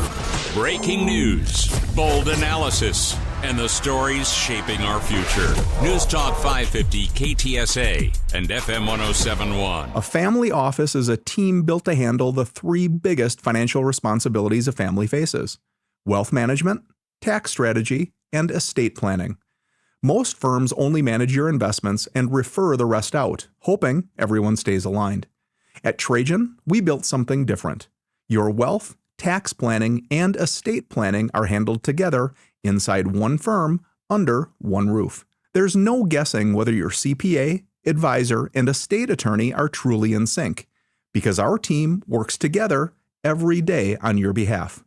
Breaking news, bold analysis, and the stories shaping our future. News Talk 550 KTSA and FM 1071. A family office is a team built to handle the 3 biggest financial responsibilities a family faces: wealth management, tax strategy, and estate planning. Most firms only manage your investments and refer the rest out, hoping everyone stays aligned. At Trajan, we built something different: your wealth, tax planning, and estate planning are handled together inside one firm under one roof. There's no guessing whether your CPA, advisor, and estate attorney are truly in sync, because our team works together every day on your behalf.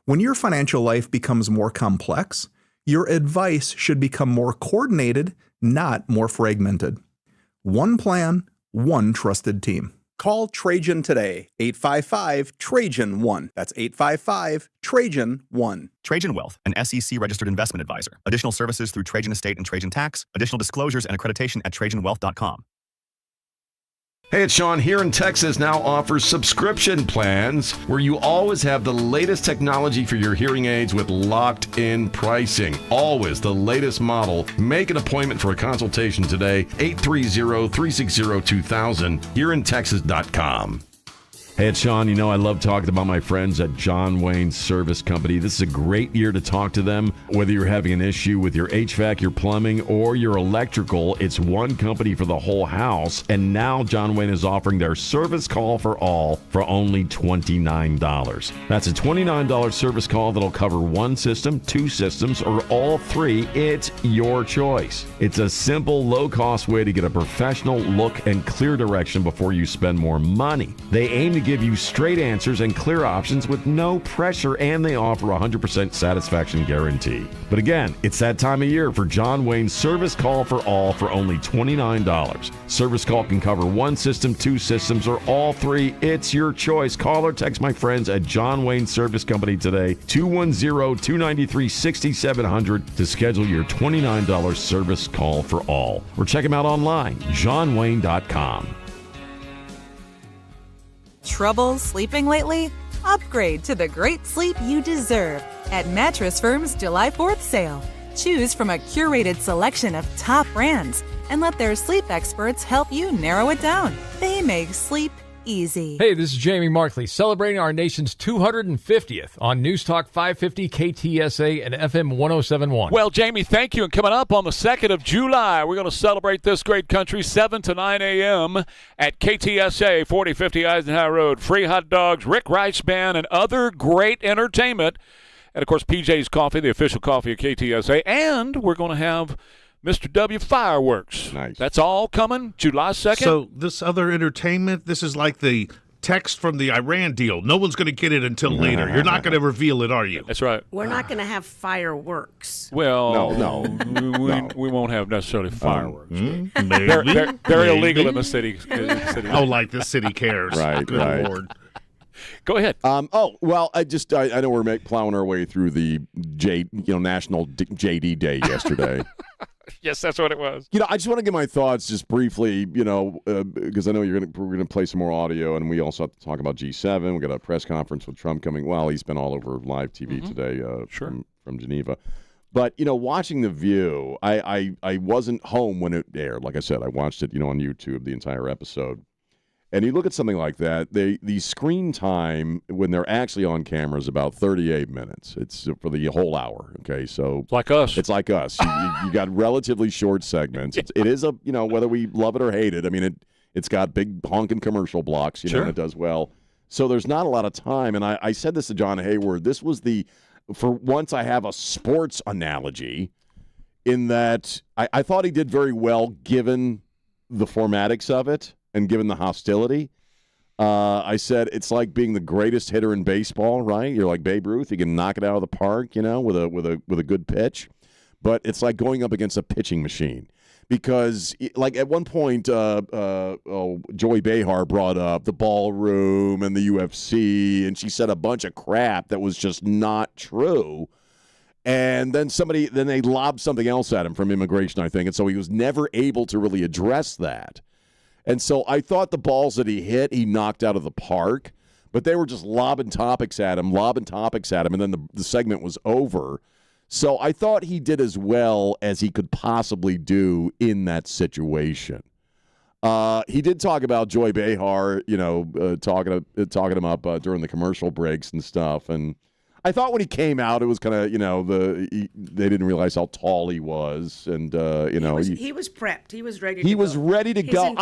When your financial life becomes more complex, your advice should become more coordinated, not more fragmented. One plan, one trusted team. Call Trajan today, 855-TRAJAN-1. That's 855-TRAJAN-1. Trajan Wealth, an SEC-registered investment advisor. Additional services through Trajan Estate and Trajan Tax. Additional disclosures and accreditation at TrajanWealth.com. Hey, it's Sean here in Texas. Now offers subscription plans where you always have the latest technology for your hearing aids with locked-in pricing. Always the latest model. Make an appointment for a consultation today. 830-360-2000. HereInTexas.com. Hey, it's Sean. You know I love talking about my friends at John Wayne Service Company. This is a great year to talk to them. Whether you're having an issue with your HVAC, your plumbing, or your electrical, it's one company for the whole house. And now John Wayne is offering their service call for all for only $29. That's a $29 service call that'll cover one system, two systems, or all three. It's your choice. It's a simple, low-cost way to get a professional look and clear direction before you spend more money. They aim to give you straight answers and clear options with no pressure, and they offer a 100% satisfaction guarantee. But again, it's that time of year for John Wayne's Service Call for All for only $29. Service call can cover one system, two systems, or all three. It's your choice. Call or text my friends at John Wayne Service Company today, 210-293-6700 to schedule your $29 service call for all. Or check them out online, johnwayne.com. Trouble sleeping lately? Upgrade to the great sleep you deserve at Mattress Firm's July 4th sale. Choose from a curated selection of top brands and let their sleep experts help you narrow it down. They make sleep easy. Hey, this is Jamie Markley, celebrating our nation's 250th on News Talk 550 KTSA and FM 1071. Well, Jamie, thank you. And coming up on the 2nd of July, we're going to celebrate this great country 7 to 9 a.m. at KTSA, 4050 Eisenhower Road. Free hot dogs, Rick Rice Band, and other great entertainment. And, of course, PJ's Coffee, the official coffee of KTSA. And we're going to have Mr. W fireworks. Nice. That's all coming July 2nd. So this other entertainment, this is like the text from the Iran deal. No one's going to get it until later. You're not going to reveal it, are you? That's right. We're not going to have fireworks. Well, no. We won't have necessarily fireworks. Maybe. They're illegal in the city. Oh, like the city cares. Right, Good right. Lord. Go ahead. I know we're plowing our way through the National JD Day yesterday. Yes, that's what it was. I just want to give my thoughts just briefly, because I know we're gonna play some more audio, and we also have to talk about G7. We got a press conference with Trump coming. Well, he's been all over live TV today from Geneva. But watching The View, I wasn't home when it aired. Like I said, I watched it, on YouTube, the entire episode. And you look at something like that, the screen time when they're actually on camera is about 38 minutes. It's for the whole hour, okay? So it's like us. It's like us. You got relatively short segments. It is a, whether we love it or hate it, I mean, it's got big honking commercial blocks, sure. And it does well. So there's not a lot of time. And I said this to John Hayward. This was for once I have a sports analogy in that I thought he did very well given the formatics of it. And given the hostility, I said it's like being the greatest hitter in baseball, right? You're like Babe Ruth; you can knock it out of the park, with a good pitch. But it's like going up against a pitching machine because, like at one point, Joy Behar brought up the ballroom and the UFC, and she said a bunch of crap that was just not true. And then they lobbed something else at him from immigration, I think, and so he was never able to really address that. And so I thought the balls that he hit, he knocked out of the park, but they were just lobbing topics at him, and then the segment was over. So I thought he did as well as he could possibly do in that situation. He did talk about Joy Behar, talking him up during the commercial breaks and stuff. And I thought when he came out, it was kind of, they didn't realize how tall he was, and he was prepped. He was ready. He was ready to go.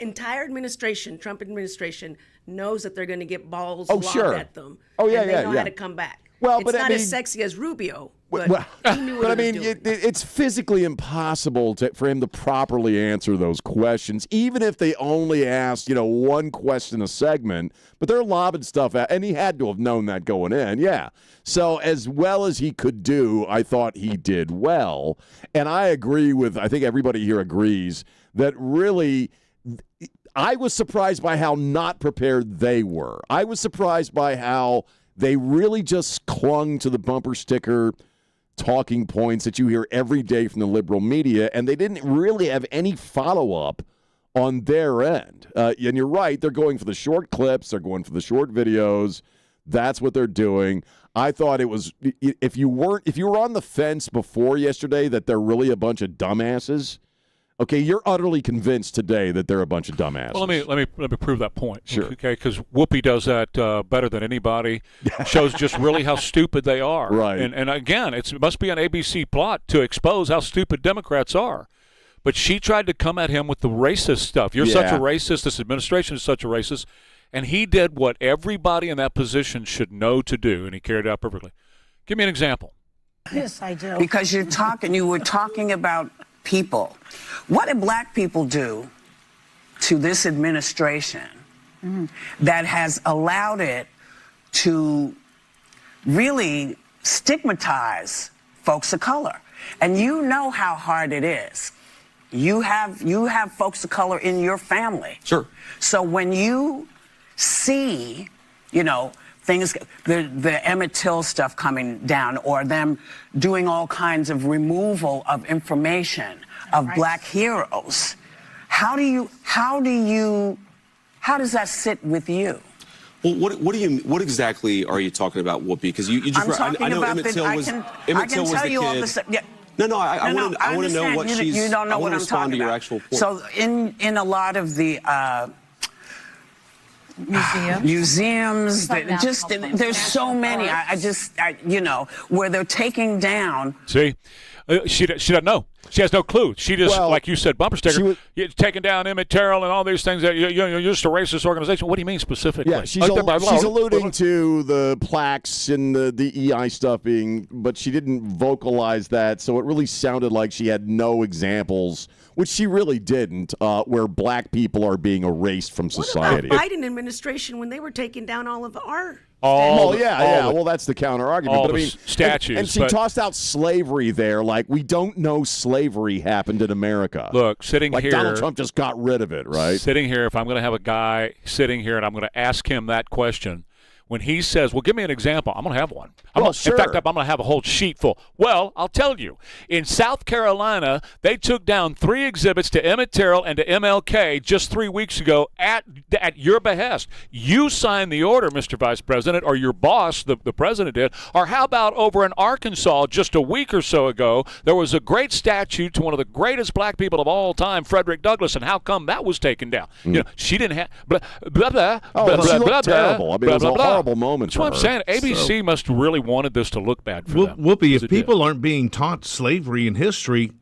entire administration, Trump administration, knows that they're going to get balls Oh, lobbed sure. at them. Oh, yeah, and they yeah, know yeah. how to come back. Well, it's but I not mean- as sexy as Rubio, but Well, he knew what but I he mean, was doing. it's physically impossible for him to properly answer those questions, even if they only asked, one question a segment. But they're lobbing stuff at, and he had to have known that going in, yeah. So as well as he could do, I thought he did well. And I agree with, I think everybody here agrees, that really I was surprised by how not prepared they were. I was surprised by how they really just clung to the bumper sticker talking points that you hear every day from the liberal media, and they didn't really have any follow-up on their end. And you're right, they're going for the short clips, they're going for the short videos. That's what they're doing. I thought it was, if you were on the fence before yesterday that they're really a bunch of dumbasses, okay, you're utterly convinced today that they're a bunch of dumbasses. Well, let me prove that point. Sure. Okay, because Whoopi does that better than anybody. Shows just really how stupid they are. Right. And again, it must be an ABC plot to expose how stupid Democrats are. But she tried to come at him with the racist stuff. You're such a racist. This administration is such a racist. And he did what everybody in that position should know to do, and he carried it out perfectly. Give me an example. Yes, I do. Because you were talking about people. What did black people do to this administration that has allowed it to really stigmatize folks of color? And you know how hard it is. You have folks of color in your family. Sure. So when you see, things, the Emmett Till stuff coming down, or them doing all kinds of removal of information of black heroes, how does that sit with you? Well, what exactly are you talking about, Whoopi? Because you just I know Emmett Till was Emmett Till was the kid. No, I want to know what she's. You don't know what I'm talking to your about. actual point. So in a lot of the museums, there's so many. Where they're taking down. See, she doesn't know. She has no clue. She just, like you said, bumper sticker, taking down Emmett Till and all these things. That you're just a racist organization. What do you mean specifically? Yeah, she's alluding to the plaques and the DEI stuff but she didn't vocalize that, so it really sounded like she had no examples, which she really didn't, where black people are being erased from society. What about Biden administration when they were taking down all of our well, that's the counter argument. But I mean, statues. And she tossed out slavery there, like we don't know slavery happened in America. Look, sitting like here, Donald Trump just got rid of it, right? Sitting here, if I'm going to have a guy sitting here and I'm going to ask him that question, when he says, "Well, give me an example," I'm going to have one. Sure. In fact, I'm going to have a whole sheet full. Well, I'll tell you. In South Carolina, they took down 3 exhibits to Emmett Till and to MLK just 3 weeks ago at your behest. You signed the order, Mr. Vice President, or your boss, the president did. Or how about over in Arkansas just a week or so ago, there was a great statue to one of the greatest black people of all time, Frederick Douglass, and how come that was taken down? She didn't have blah, blah, blah, blah, she blah, looked terrible. I mean, it was a horrible moment That's what I'm saying. ABC must really wanted this to look bad for them. Whoopi, if people aren't being taught slavery in history,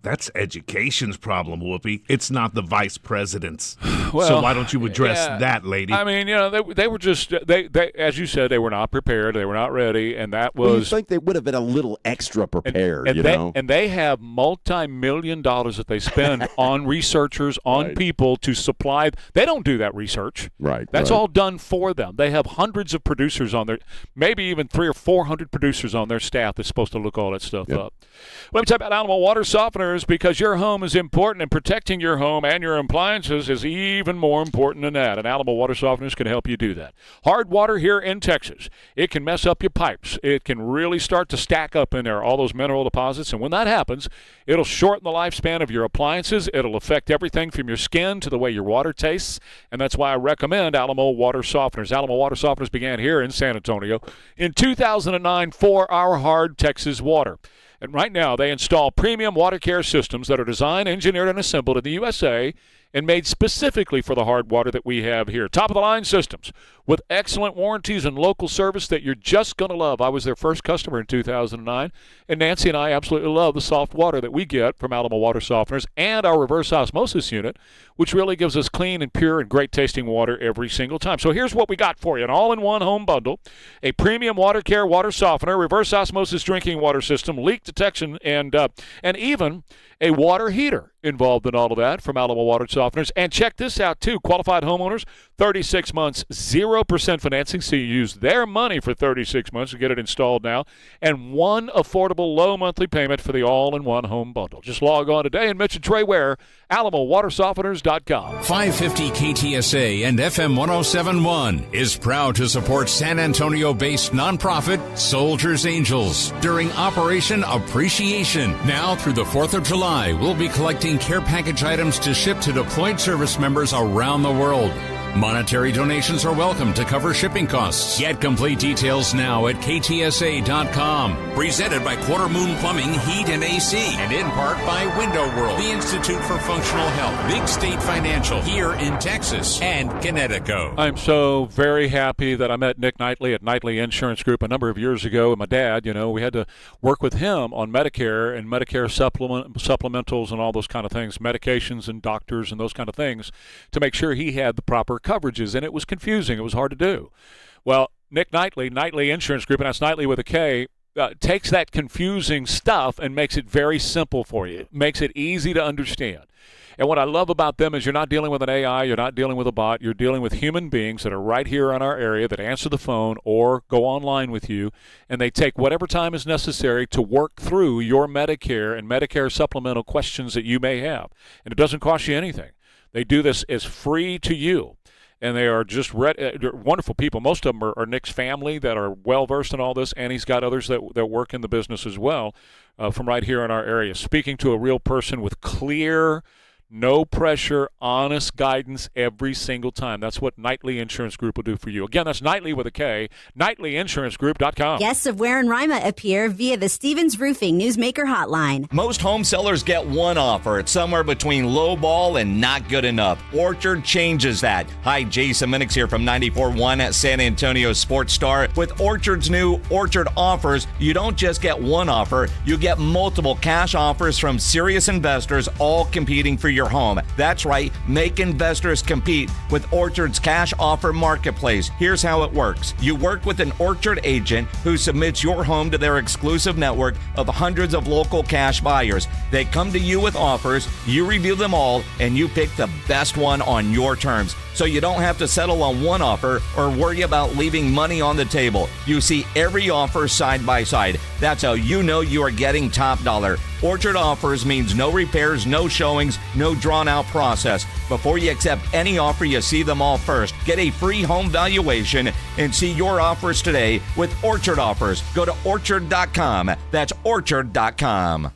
that's education's problem, Whoopi. It's not the vice president's. So why don't you address that, lady? I mean, they were just they as you said, they were not prepared, they were not ready, and that was. Well, you think they would have been a little extra prepared, and they have multi-million dollars that they spend on researchers, on people to supply. They don't do that research. Right. That's all done for them. They have hundreds of producers on their, maybe even 300 or 400 producers on their staff that's supposed to look all that stuff up. Let me talk about Animal Water Softeners, because your home is important, and protecting your home and your appliances is even more important than that. And Animal Water Softeners can help you do that. Hard water here in Texas, it can mess up your pipes. It can really start to stack up in there, all those mineral deposits. And when that happens, it'll shorten the lifespan of your appliances. It'll affect everything from your skin to the way your water tastes. And that's why I recommend Alamo Water Softeners. Alamo Water Softeners began here in San Antonio in 2009 for our hard Texas water. And right now, they install premium water care systems that are designed, engineered, and assembled in the USA and made specifically for the hard water that we have here. Top-of-the-line systems with excellent warranties and local service that you're just going to love. I was their first customer in 2009, and Nancy and I absolutely love the soft water that we get from Alamo Water Softeners and our reverse osmosis unit, which really gives us clean and pure and great-tasting water every single time. So here's what we got for you, an all-in-one home bundle, a premium water care water softener, reverse osmosis drinking water system, leak detection, and even a water heater involved in all of that from Alamo Water Softeners. And check this out, too. Qualified homeowners, 36 months, 0% financing. So you use their money for 36 months to get it installed now. And one affordable low monthly payment for the all-in-one home bundle. Just log on today and mention Trey Ware, AlamoWaterSofteners.com. 550 KTSA and FM 1071 is proud to support San Antonio-based nonprofit Soldiers Angels during Operation Appreciation. Now through the 4th of July, we'll be collecting care package items to ship to deployed service members around the world. Monetary donations are welcome to cover shipping costs. Get complete details now at KTSA.com. Presented by Quarter Moon Plumbing, Heat, and AC. And in part by Window World, the Institute for Functional Health, Big State Financial, here in Texas, and Connecticut. I'm so very happy that I met Nick Knightley at Knightley Insurance Group a number of years ago. And my dad, we had to work with him on Medicare and Medicare supplementals and all those kind of things, medications and doctors and those kind of things, to make sure he had the proper coverages, and it was confusing. It was hard to do. Well, Nick Knightley, Knightley Insurance Group, and that's Knightley with a K, takes that confusing stuff and makes it very simple for you. Makes it easy to understand. And what I love about them is you're not dealing with an AI, you're not dealing with a bot, you're dealing with human beings that are right here in our area that answer the phone or go online with you, and they take whatever time is necessary to work through your Medicare and Medicare supplemental questions that you may have. And it doesn't cost you anything. They do this as free to you. And they are just wonderful people. Most of them are Nick's family that are well-versed in all this, and he's got others that work in the business as well from right here in our area. Speaking to a real person with clear, no-pressure, honest guidance every single time. That's what Knightley Insurance Group will do for you. Again, that's Knightley with a K, KnightleyInsuranceGroup.com. Guests of Ware and Rima appear via the Stevens Roofing Newsmaker Hotline. Most home sellers get one offer. It's somewhere between low ball and not good enough. Orchard changes that. Hi, Jason Minix here from 94.1 at San Antonio Sports Star. With Orchard's new Orchard offers, you don't just get one offer, you get multiple cash offers from serious investors, all competing for your home. That's right, make investors compete with Orchard's cash offer marketplace. Here's how it works. You work with an Orchard agent who submits your home to their exclusive network of hundreds of local cash buyers. They come to you with offers, you review them all, and you pick the best one on your terms. So you don't have to settle on one offer or worry about leaving money on the table. You see every offer side by side. That's how you know you are getting top dollar. Orchard offers means no repairs, no showings, no drawn-out process. Before you accept any offer, you see them all first. Get a free home valuation and see your offers today with Orchard offers. Go to Orchard.com. That's Orchard.com.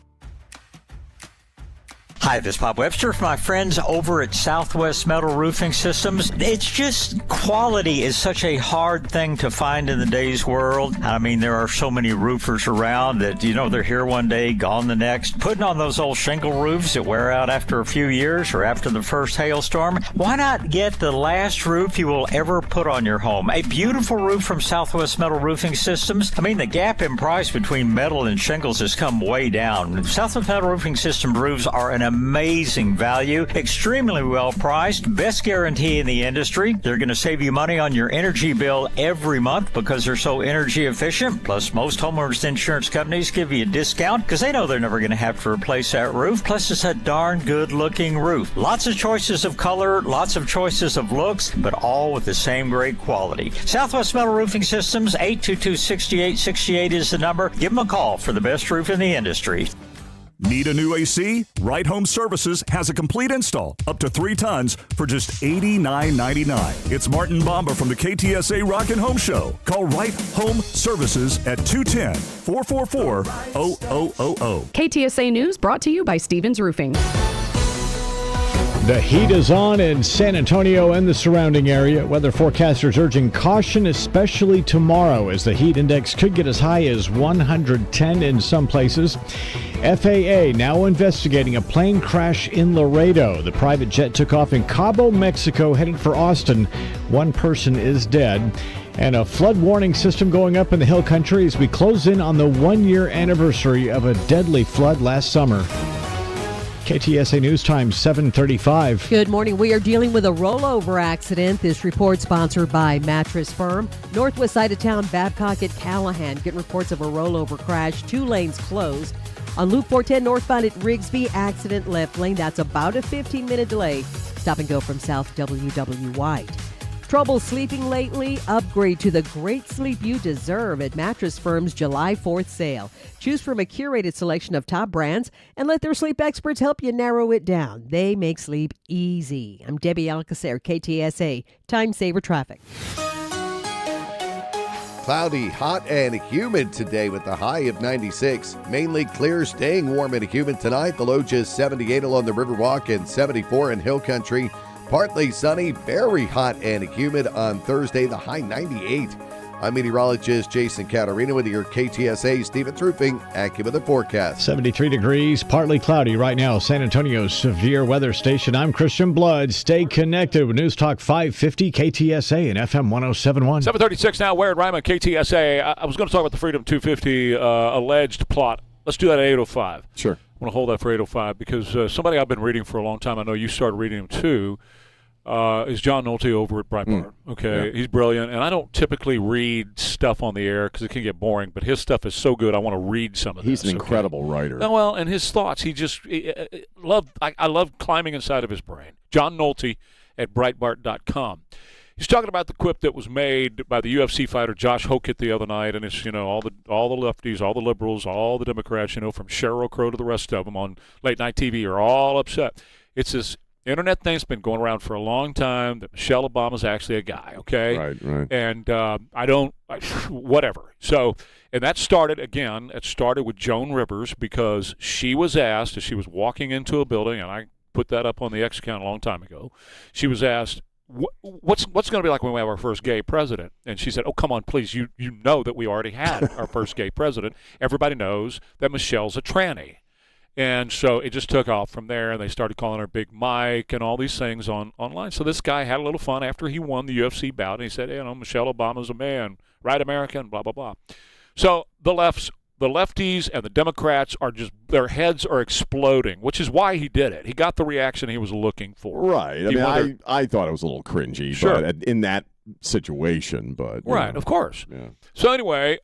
Hi, this is Bob Webster from my friends over at Southwest Metal Roofing Systems. It's just quality is such a hard thing to find in today's world. I mean, there are so many roofers around that, they're here one day, gone the next. Putting on those old shingle roofs that wear out after a few years or after the first hailstorm. Why not get the last roof you will ever put on your home? A beautiful roof from Southwest Metal Roofing Systems. I mean, the gap in price between metal and shingles has come way down. Southwest Metal Roofing System roofs are an amazing value, extremely well priced, best guarantee in the industry. They're going to save you money on your energy bill every month because they're so energy efficient. Plus, most homeowners insurance companies give you a discount because they know they're never going to have to replace that roof. Plus, it's a darn good looking roof. Lots of choices of color, lots of choices of looks, but all with the same great quality. Southwest Metal Roofing Systems, 822-6868 is the number. Give them a call for the best roof in the industry. Need a new AC? Right Home Services has a complete install up to 3 tons for just $89.99. It's Martin Bomba from the KTSA Rock and Home Show. Call Right Home Services at 210-444-0000. KTSA News brought to you by Stevens Roofing. The heat is on in San Antonio and the surrounding area. Weather forecasters urging caution, especially tomorrow, as the heat index could get as high as 110 in some places. FAA now investigating a plane crash in Laredo. The private jet took off in Cabo, Mexico, headed for Austin. One person is dead. And a flood warning system going up in the Hill Country as we close in on the 1-year anniversary of a deadly flood last summer. KTSA News Time, 7:35. Good morning. We are dealing with a rollover accident. This report sponsored by Mattress Firm. Northwest side of town, Babcock at Callahan. Getting reports of a rollover crash. 2 lanes closed. On Loop 410 northbound at Rigsby, accident left lane. That's about a 15-minute delay. Stop and go from South WW White. Trouble sleeping lately? Upgrade to the great sleep you deserve at Mattress Firm's July 4th sale. Choose from a curated selection of top brands and let their sleep experts help you narrow it down. They make sleep easy. I'm Debbie Alcacer, KTSA, Time Saver Traffic. Cloudy, hot, and humid today with the high of 96. Mainly clear, staying warm and humid tonight. The low just 78 along the Riverwalk and 74 in Hill Country. Partly sunny, very hot and humid on Thursday, the high 98. I'm meteorologist Jason Caterina with your KTSA Stevens Roofing AccuWeather forecast. 73 degrees, partly cloudy right now. San Antonio's severe weather station. I'm Christian Blood. Stay connected with News Talk 550 KTSA and FM 1071. 7:36 now. Ware and Rima, KTSA. I was going to talk about the Freedom 250 alleged plot. Let's do that at 8:05. Sure. I want to hold that for 8:05 because somebody I've been reading for a long time, I know you started reading him too, is John Nolte over at Breitbart. Okay, yeah. He's brilliant, and I don't typically read stuff on the air because it can get boring, but his stuff is so good I want to read some of this. He's an incredible writer. Oh, well, and his thoughts, I love climbing inside of his brain. John Nolte at Breitbart.com. He's talking about the quip that was made by the UFC fighter Josh Hokett the other night, and it's, all the lefties, all the liberals, all the Democrats, from Sheryl Crow to the rest of them on late night TV are all upset. It's this internet thing's been going around for a long time that Michelle Obama's actually a guy, okay? Right. And whatever. So, and it started with Joan Rivers because she was asked as she was walking into a building, and I put that up on the X account a long time ago. She was asked, what's going to be like when we have our first gay president? And she said, oh, come on, please. You know that we already had our first gay president. Everybody knows that Michelle's a tranny. And so it just took off from there, and they started calling her Big Mike and all these things online. So this guy had a little fun after he won the UFC bout, and he said, Michelle Obama's a man, right, America, and blah, blah, blah. So the lefties and the Democrats their heads are exploding, which is why he did it. He got the reaction he was looking for. Right. I thought it was a little cringy, sure, but in that situation, but right, of course. Yeah. So anyway,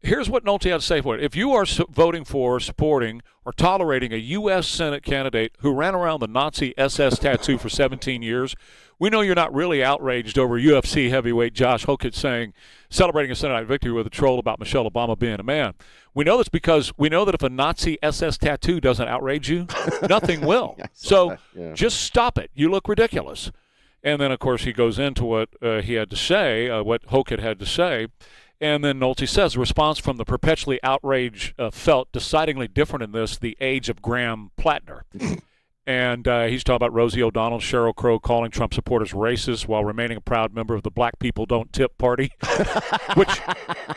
here's what Nolte had to say for it. If you are voting for, supporting, or tolerating a U.S. Senate candidate who ran around the Nazi SS tattoo for 17 years, we know you're not really outraged over UFC heavyweight Josh Hokett celebrating a Senate victory with a troll about Michelle Obama being a man. We know this because we know that if a Nazi SS tattoo doesn't outrage you, nothing will. So just stop it. You look ridiculous. And then, of course, he goes into what he had to say, what Hokett had to say. And then Nolte says, the response from the perpetually outraged felt decidedly different in this, the age of Graham Plattner. And he's talking about Rosie O'Donnell, Sheryl Crow calling Trump supporters racist while remaining a proud member of the Black People Don't Tip Party,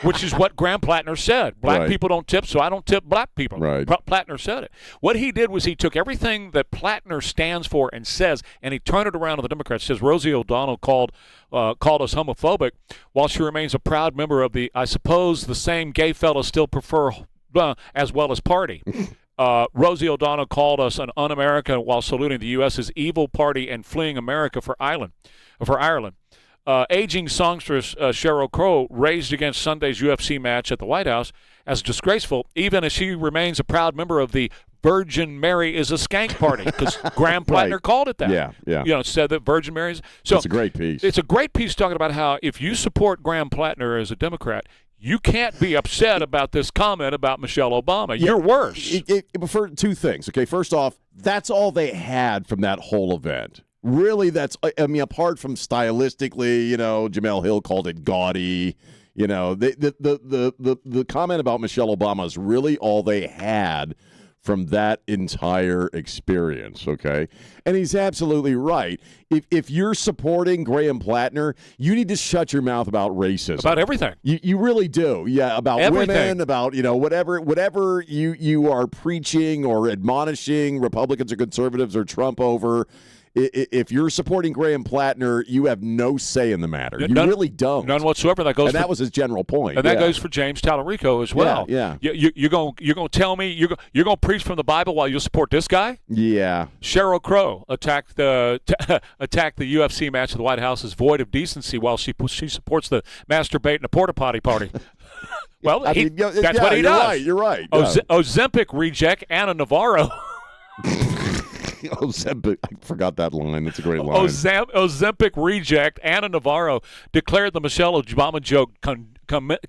which is what Graham Plattner said. Black people don't tip, so I don't tip black people. Right. Plattner said it. What he did was he took everything that Plattner stands for and says, and he turned it around to the Democrats. Says Rosie O'Donnell called us homophobic while she remains a proud member of I suppose the same gay fellas still prefer as well as party. Rosie O'Donnell called us an un-American while saluting the U.S.'s evil party and fleeing America for Ireland. Aging songstress Sheryl Crow raised against Sunday's UFC match at the White House as disgraceful, even as she remains a proud member of the Virgin Mary is a skank party, because Graham Plattner called it that. Yeah. Said that Virgin Mary is. So it's a great piece. It's a great piece talking about how if you support Graham Plattner as a Democrat, you can't be upset about this comment about Michelle Obama. You're worse. For two things. Okay, first off, that's all they had from that whole event. Really, apart from stylistically, Jamel Hill called it gaudy. The comment about Michelle Obama is really all they had from that entire experience, okay? And he's absolutely right. If you're supporting Graham Plattner, you need to shut your mouth about racism. About everything. You really do. Yeah, about Everything. women, about, whatever you are preaching or admonishing Republicans or conservatives or Trump over. If you're supporting Graham Plattner, you have no say in the matter. You really don't. None whatsoever. That was his general point. And that goes for James Tallarico as well. Yeah. You're going to tell me you're going to preach from the Bible while you support this guy? Yeah. Sheryl Crow attacked the UFC match at the White House as void of decency while she supports the masturbate in a porta potty party. Well, that's what he does. You're right. Ozempic reject Anna Navarro. Ozempic. I forgot that line. It's a great line. Ozempic reject Anna Navarro declared the Michelle Obama joke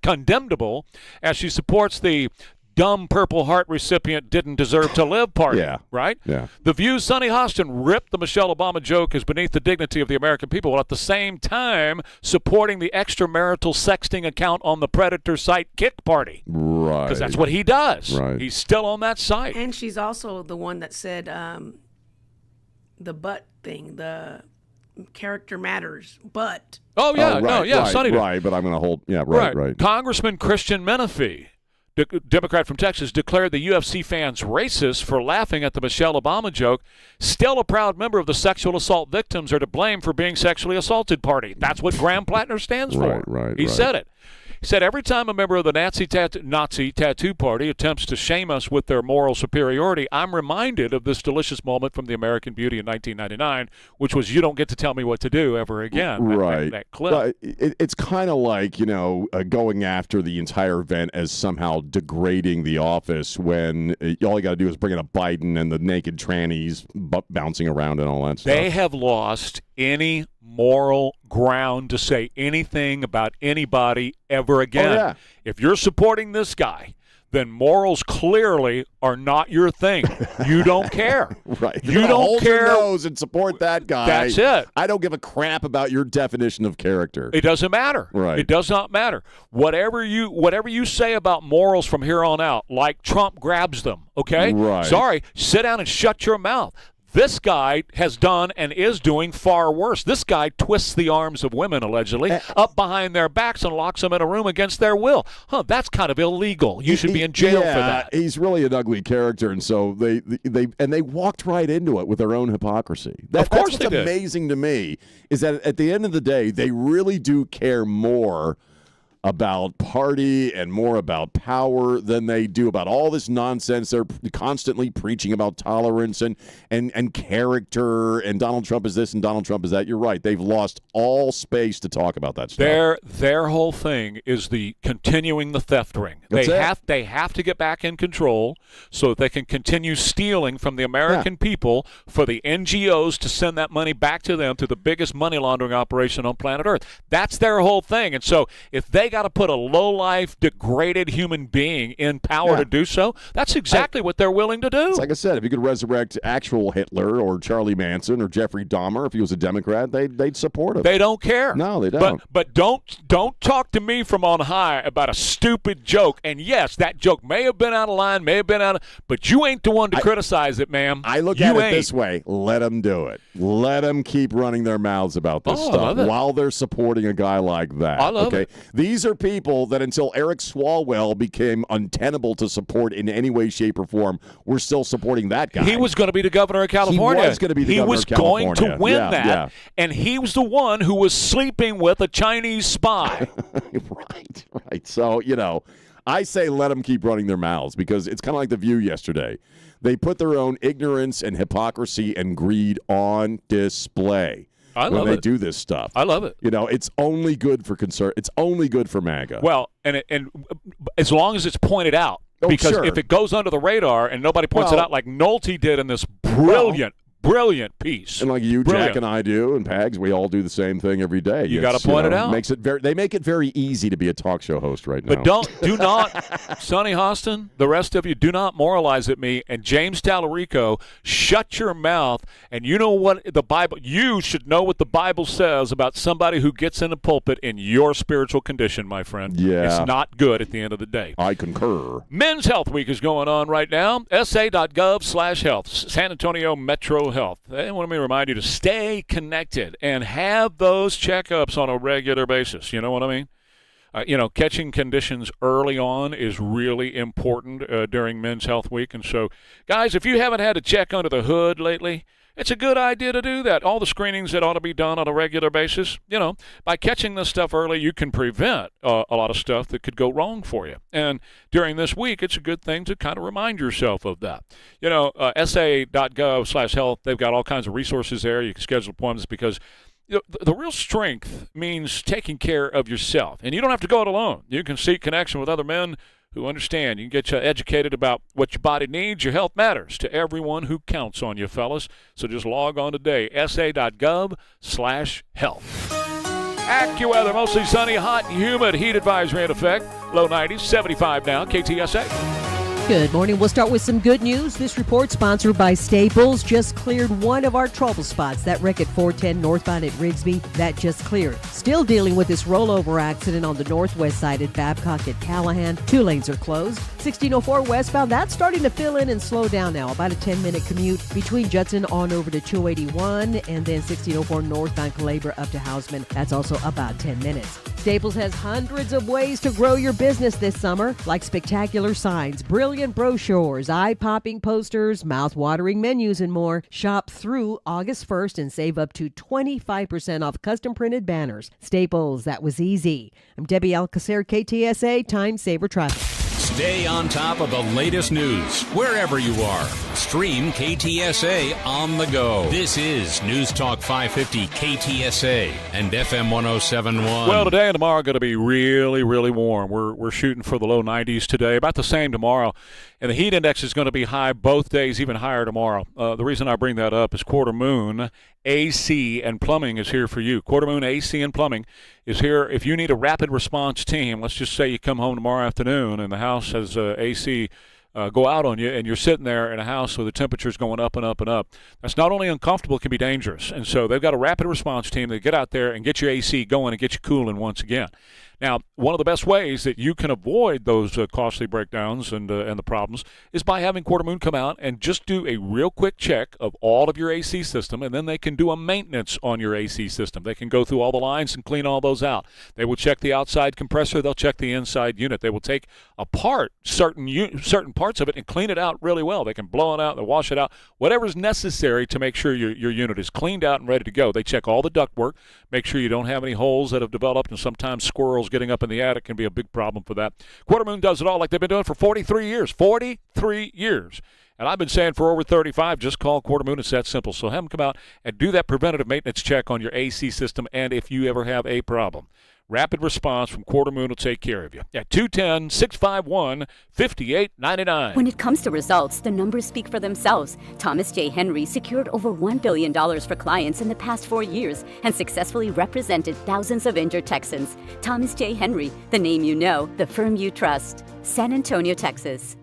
condemnable as she supports the dumb Purple Heart recipient didn't deserve to live party. Yeah. Right? Yeah. The View's Sonny Hostin ripped the Michelle Obama joke as beneath the dignity of the American people, while at the same time supporting the extramarital sexting account on the Predator site Kick Party. Right. Because that's what he does. Right. He's still on that site. And she's also the one that said the butt thing, the character matters, but. Oh, yeah. Sonny did. Right, but I'm going to hold. Yeah, right. Congressman Christian Menifee, Democrat from Texas, declared the UFC fans racist for laughing at the Michelle Obama joke. Still a proud member of the sexual assault victims are to blame for being sexually assaulted party. That's what Graham Plattner stands for. He said it. He said, every time a member of the Nazi tattoo party attempts to shame us with their moral superiority, I'm reminded of this delicious moment from The American Beauty in 1999, which was, you don't get to tell me what to do ever again. That clip. But it's kind of like, going after the entire event as somehow degrading the office when all you got to do is bring in a Biden and the naked trannies bouncing around and all that stuff. They have lost any moral ground to say anything about anybody ever again. Oh, yeah. If you're supporting this guy, then morals clearly are not your thing. You don't care. Right. You don't hold care. Your nose and support that guy. That's it. I don't give a crap about your definition of character. It doesn't matter. Right. It does not matter. Whatever you say about morals from here on out, like Trump grabs them, okay? Right. Sorry, sit down and shut your mouth. This guy has done and is doing far worse. This guy twists the arms of women, allegedly, up behind their backs and locks them in a room against their will. That's kind of illegal. You should be in jail for that. He's really an ugly character, and so they walked right into it with their own hypocrisy. Of course that's what's amazing to me is that at the end of the day, they really do care more about party and more about power than they do about all this nonsense. They're constantly preaching about tolerance and character, and Donald Trump is this and Donald Trump is that. You're right. They've lost all space to talk about that stuff. Their whole thing is continuing the theft ring. They have to get back in control so that they can continue stealing from the American people for the NGOs to send that money back to them through the biggest money laundering operation on planet Earth. That's their whole thing. And so if they got to put a low-life, degraded human being in power to do so, that's exactly what they're willing to do. It's like I said, if you could resurrect actual Hitler or Charlie Manson or Jeffrey Dahmer, if he was a Democrat, they'd support him. They don't care. No, they don't. But don't talk to me from on high about a stupid joke. And yes, that joke may have been out of line, but you ain't the one to criticize it, ma'am. I look at it this way: let them do it. Let them keep running their mouths about this stuff while they're supporting a guy like that. I love it. These are people that until Eric Swalwell became untenable to support in any way, shape, or form, we're still supporting that guy. He was going to be the governor of California. He was going to be the governor of California. He was going to win that, and he was the one who was sleeping with a Chinese spy. Right. So, I say let them keep running their mouths because it's kind of like The View yesterday. They put their own ignorance and hypocrisy and greed on display. When they do this stuff. I love it. It's only good for It's only good for MAGA. Well, and as long as it's pointed out, because if it goes under the radar and nobody points it out, like Nolte did in this brilliant Brilliant piece. And like you, Brilliant. Jack, and I do, and Pags, we all do the same thing every day. You got to point it out. They make it very easy to be a talk show host right now. But do not, Sonny Hostin, the rest of you, do not moralize at me. And James Tallarico, shut your mouth. And you know what the Bible, you should know what the Bible says about somebody who gets in the pulpit in your spiritual condition, my friend. Yeah. It's not good at the end of the day. I concur. Men's Health Week is going on right now. sa.gov/health, San Antonio Metro Health. They want me to remind you to stay connected and have those checkups on a regular basis. You know what I mean? Catching conditions early on is really important during Men's Health Week. And so, guys, if you haven't had to check under the hood lately, it's a good idea to do that. All the screenings that ought to be done on a regular basis, by catching this stuff early, you can prevent a lot of stuff that could go wrong for you. And during this week, it's a good thing to kind of remind yourself of that. sa.gov/health, they've got all kinds of resources there. You can schedule appointments because the real strength means taking care of yourself. And you don't have to go it alone. You can seek connection with other men who understand. You can get you educated about what your body needs. Your health matters to everyone who counts on you, fellas. So just log on today, sa.gov/health. AccuWeather, mostly sunny, hot and humid. Heat advisory in effect. Low 90s, 75 now. KTSA. Good morning. We'll start with some good news. This report sponsored by Staples just cleared one of our trouble spots. That wreck at 410 northbound at Rigsby, that just cleared. Still dealing with this rollover accident on the northwest side at Babcock at Callahan. 2 lanes are closed. 1604 westbound, that's starting to fill in and slow down now. About a 10-minute commute between Judson on over to 281 and then 1604 northbound Calabria up to Houseman. That's also about 10 minutes. Staples has hundreds of ways to grow your business this summer, like spectacular signs, brilliant brochures, eye-popping posters, mouth-watering menus, and more. Shop through August 1st and save up to 25% off custom-printed banners. Staples, that was easy. I'm Debbie Alcacer, KTSA, Time Saver Traffic. Stay on top of the latest news wherever you are. Stream KTSA on the go. This is News Talk 550 KTSA and FM 107.1. Well, today and tomorrow are going to be really, really warm. We're shooting for the low 90s today, about the same tomorrow. And the heat index is going to be high both days, even higher tomorrow. The reason I bring that up is Quarter Moon AC and Plumbing is here for you. Quarter Moon AC and Plumbing is here. If you need a rapid response team, let's just say you come home tomorrow afternoon and the house has AC go out on you and you're sitting there in a house where the temperature's going up and up and up. That's not only uncomfortable, it can be dangerous. And so they've got a rapid response team that get out there and get your AC going and get you cooling once again. Now, one of the best ways that you can avoid those costly breakdowns and the problems is by having Quarter Moon come out and just do a real quick check of all of your AC system, and then they can do a maintenance on your AC system. They can go through all the lines and clean all those out. They will check the outside compressor. They'll check the inside unit. They will take apart certain parts of it and clean it out really well. They can blow it out, they wash it out, whatever's necessary to make sure your unit is cleaned out and ready to go. They check all the ductwork, make sure you don't have any holes that have developed, and sometimes squirrels getting up in the attic can be a big problem for that. Quarter Moon does it all like they've been doing for 43 years. 43 years. And I've been saying for over 35, just call Quarter Moon. It's that simple. So have them come out and do that preventative maintenance check on your AC system, and if you ever have a problem. Rapid response from Quarter Moon will take care of you. At 210-651-5899. When it comes to results, the numbers speak for themselves. Thomas J. Henry secured over $1 billion for clients in the past 4 years and successfully represented thousands of injured Texans. Thomas J. Henry, the name you know, the firm you trust. San Antonio, Texas.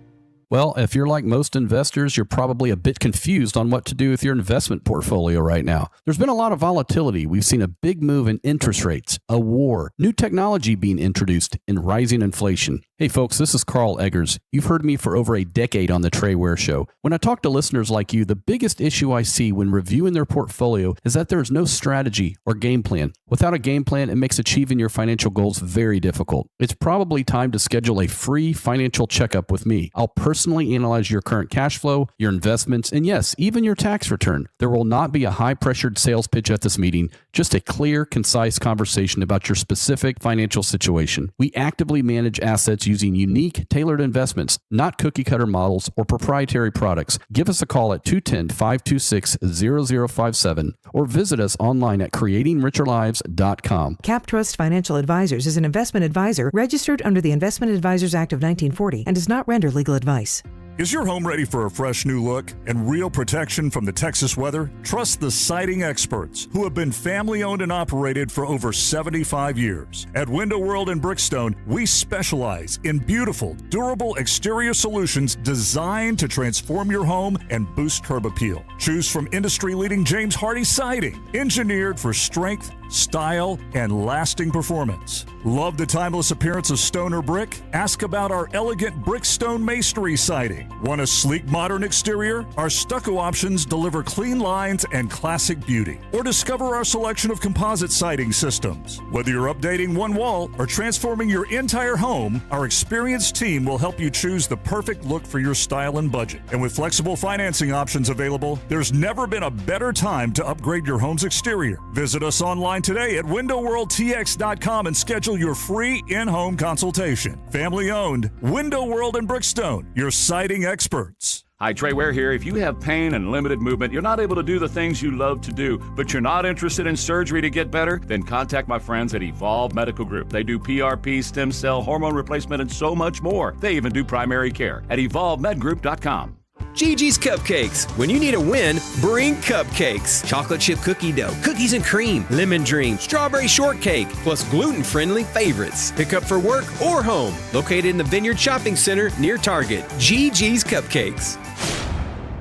Well, if you're like most investors, you're probably a bit confused on what to do with your investment portfolio right now. There's been a lot of volatility. We've seen a big move in interest rates, a war, new technology being introduced, and rising inflation. Hey folks, this is Carl Eggers. You've heard me for over a decade on the Trey Ware Show. When I talk to listeners like you, the biggest issue I see when reviewing their portfolio is that there is no strategy or game plan. Without a game plan, it makes achieving your financial goals very difficult. It's probably time to schedule a free financial checkup with me. I'll personally analyze your current cash flow, your investments, and yes, even your tax return. There will not be a high-pressured sales pitch at this meeting, just a clear, concise conversation about your specific financial situation. We actively manage assets using unique, tailored investments, not cookie-cutter models or proprietary products. Give us a call at 210-526-0057 or visit us online at creatingricherlives.com. CapTrust Financial Advisors is an investment advisor registered under the Investment Advisors Act of 1940 and does not render legal advice. Is your home ready for a fresh new look and real protection from the Texas weather? Trust the siding experts who have been family-owned and operated for over 75 years. At Window World in Brickstone, we specialize in beautiful, durable exterior solutions designed to transform your home and boost curb appeal. Choose from industry-leading James Hardie siding, engineered for strength, style, and lasting performance. Love the timeless appearance of stone or brick? Ask about our elegant Brickstone masonry siding. Want a sleek, modern exterior? Our stucco options deliver clean lines and classic beauty. Or discover our selection of composite siding systems. Whether you're updating one wall or transforming your entire home, our experienced team will help you choose the perfect look for your style and budget. And with flexible financing options available, there's never been a better time to upgrade your home's exterior. Visit us online today at WindowWorldTX.com and schedule your free in-home consultation. Family owned, Window World in Brickstone, your siding experts. Hi, Trey Ware here. If you have pain and limited movement, you're not able to do the things you love to do, but you're not interested in surgery to get better, then contact my friends at Evolve Medical Group. They do PRP, stem cell, hormone replacement, and so much more. They even do primary care at EvolveMedGroup.com. Gigi's Cupcakes. When you need a win, bring cupcakes. Chocolate chip cookie dough, cookies and cream, lemon dream, strawberry shortcake, plus gluten-friendly favorites. Pick up for work or home. Located in the Vineyard Shopping Center near Target. Gigi's Cupcakes.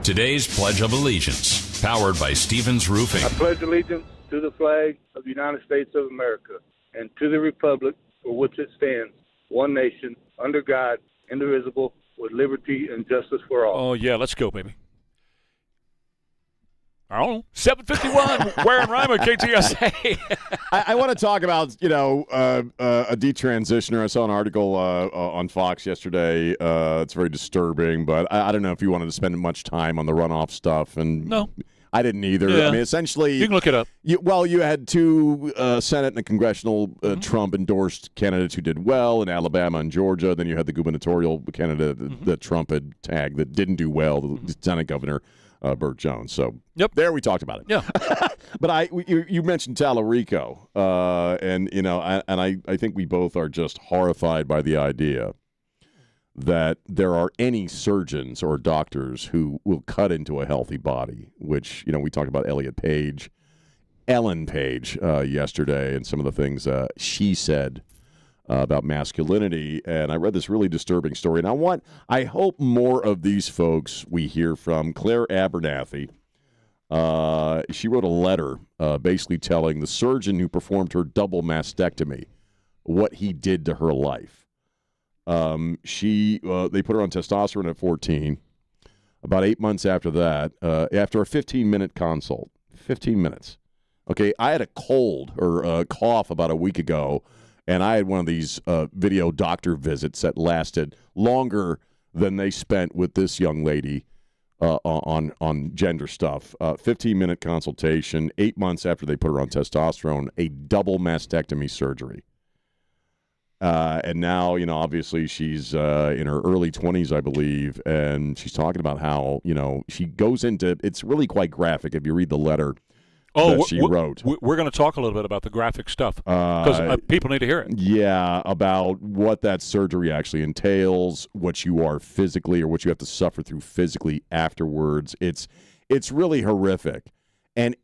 Today's Pledge of Allegiance, powered by Stevens Roofing. I pledge allegiance to the flag of the United States of America and to the republic for which it stands, one nation, under God, indivisible, with liberty and justice for all. Oh, yeah, let's go, baby. Oh, 7:51, Ware and Rima, KTSA. I want to talk about, a detransitioner. I saw an article on Fox yesterday. It's very disturbing, but I don't know if you wanted to spend much time on the runoff stuff. And no. I didn't either. Yeah. I mean, essentially, you can look it up. You had two Senate and a congressional Trump-endorsed candidates who did well in Alabama and Georgia. Then you had the gubernatorial candidate that Trump had tagged that didn't do well, the Lieutenant Governor Burt Jones. So there we talked about it. Yeah. But you mentioned Tallarico, and I think we both are just horrified by the idea that there are any surgeons or doctors who will cut into a healthy body, which, we talked about Ellen Page yesterday and some of the things she said about masculinity. And I read this really disturbing story. And I hope more of these folks we hear from. Claire Abernathy, she wrote a letter basically telling the surgeon who performed her double mastectomy what he did to her life. They put her on testosterone at 14. About 8 months after that, after a 15-minute consult, 15 minutes. Okay, I had a cold or a cough about a week ago, and I had one of these video doctor visits that lasted longer than they spent with this young lady on gender stuff. 15-minute consultation, 8 months after they put her on testosterone, a double mastectomy surgery. And now, obviously she's in her early 20s, I believe, and she's talking about how, she goes into, it's really quite graphic if you read the letter that she wrote. We're going to talk a little bit about the graphic stuff because people need to hear it. Yeah, about what that surgery actually entails, what you are physically or what you have to suffer through physically afterwards. It's really horrific. And